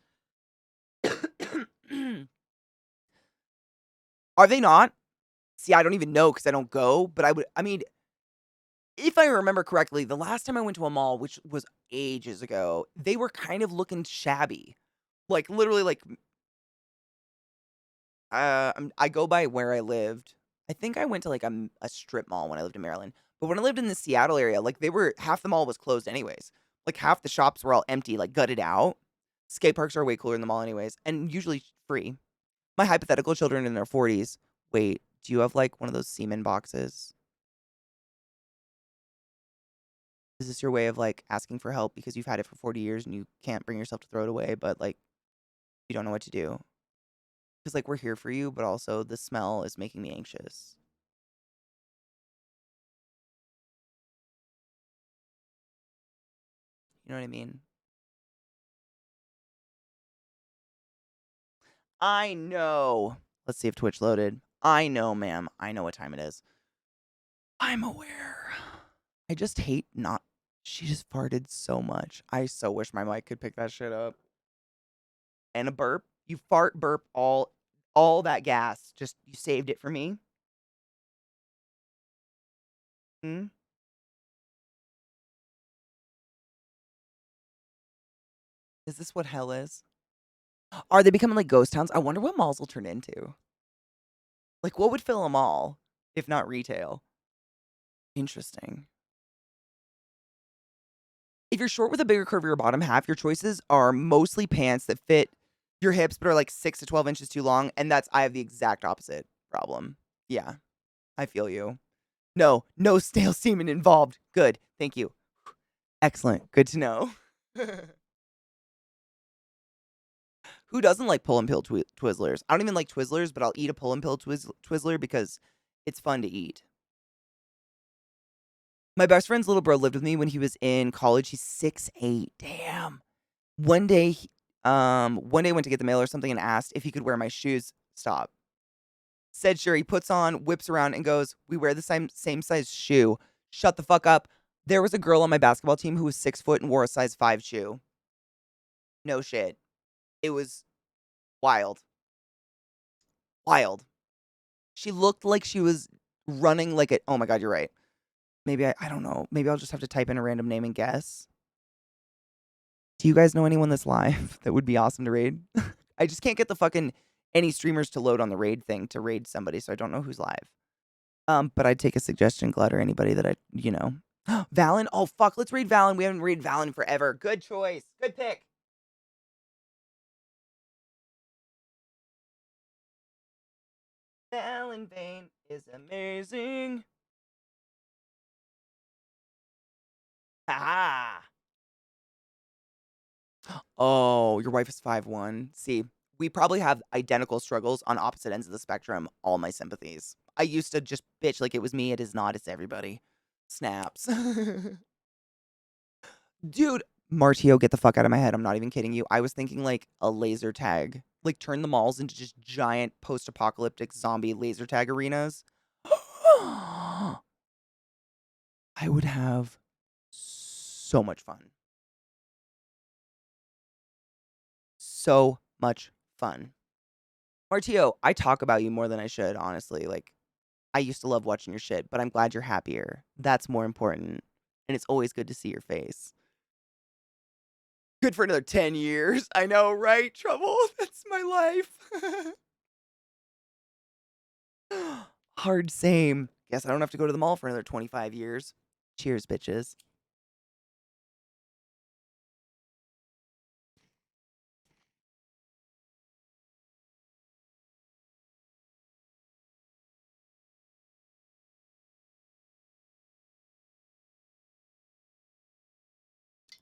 Are they not? See, I don't even know because I don't go, but I mean, if I remember correctly, the last time I went to a mall, which was ages ago, they were kind of looking shabby. Like, literally, like, I go by where I lived. I think I went to, like, a strip mall when I lived in Maryland. But when I lived in the Seattle area, like, half the mall was closed anyways. Like, half the shops were all empty, like, gutted out. Skate parks are way cooler in the mall anyways, and usually free. My hypothetical children in their 40s. Wait, do you have, like, one of those semen boxes? Is this your way of, like, asking for help because you've had it for 40 years and you can't bring yourself to throw it away, but, like, you don't know what to do? Because, like, we're here for you, but also the smell is making me anxious. You know what I mean? I know. Let's see if Twitch loaded. I know, ma'am. I know what time it is. I'm aware. I just hate not. She just farted so much. I so wish my mic could pick that shit up. And a burp. You fart, burp, all that gas. Just, you saved it for me. Hmm? Is this what hell is? Are they becoming like ghost towns? I wonder what malls will turn into. Like, what would fill a mall if not retail? Interesting. If you're short with a bigger curve of your bottom half, your choices are mostly pants that fit your hips but are like 6 to 12 inches too long. And I have the exact opposite problem. Yeah, I feel you. No stale semen involved. Good. Thank you. Excellent. Good to know. Who doesn't like pull and peel Twizzlers? I don't even like Twizzlers, but I'll eat a pull and peel Twizzler because it's fun to eat. My best friend's little bro lived with me when he was in college. He's 6'8". Damn. One day, I went to get the mail or something and asked if he could wear my shoes. Stop. Said sure. He puts on, whips around, and goes, "We wear the same size shoe." Shut the fuck up. There was a girl on my basketball team who was 6 foot and wore a size 5 shoe. No shit. It was wild. Wild. She looked like she was running like a. Oh my god, you're right. Maybe I don't know. Maybe I'll just have to type in a random name and guess. Do you guys know anyone that's live that would be awesome to raid? I just can't get the fucking any streamers to load on the raid thing to raid somebody, so I don't know who's live. But I'd take a suggestion, Glut, or anybody that Valen. Oh fuck, let's raid Valen. We haven't raided Valen forever. Good choice. Good pick. Valen Vane is amazing. Ha. Oh, your wife is 5'1". See, we probably have identical struggles on opposite ends of the spectrum. All my sympathies. I used to just bitch like it was me. It is not. It's everybody. Snaps. Dude, Martio, get the fuck out of my head. I'm not even kidding you. I was thinking like a laser tag. Like turn the malls into just giant post-apocalyptic zombie laser tag arenas. I would have so much fun. So much fun. Martio, I talk about you more than I should, honestly. Like, I used to love watching your shit, but I'm glad you're happier. That's more important. And it's always good to see your face. Good for another 10 years. I know, right? Trouble. That's my life. Hard same. Guess I don't have to go to the mall for another 25 years. Cheers, bitches.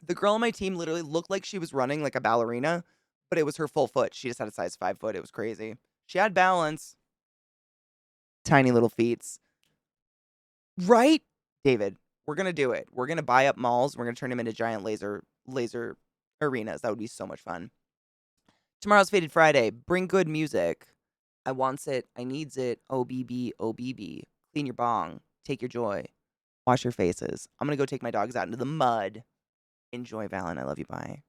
The girl on my team literally looked like she was running like a ballerina, but it was her full foot. She just had a size 5 foot. It was crazy. She had balance. Tiny little feet. Right? David, we're going to do it. We're going to buy up malls. We're going to turn them into giant laser arenas. That would be so much fun. Tomorrow's Faded Friday. Bring good music. I wants it. I needs it. OBB, OBB. Clean your bong. Take your joy. Wash your faces. I'm going to go take my dogs out into the mud. Enjoy, Valen. I love you. Bye.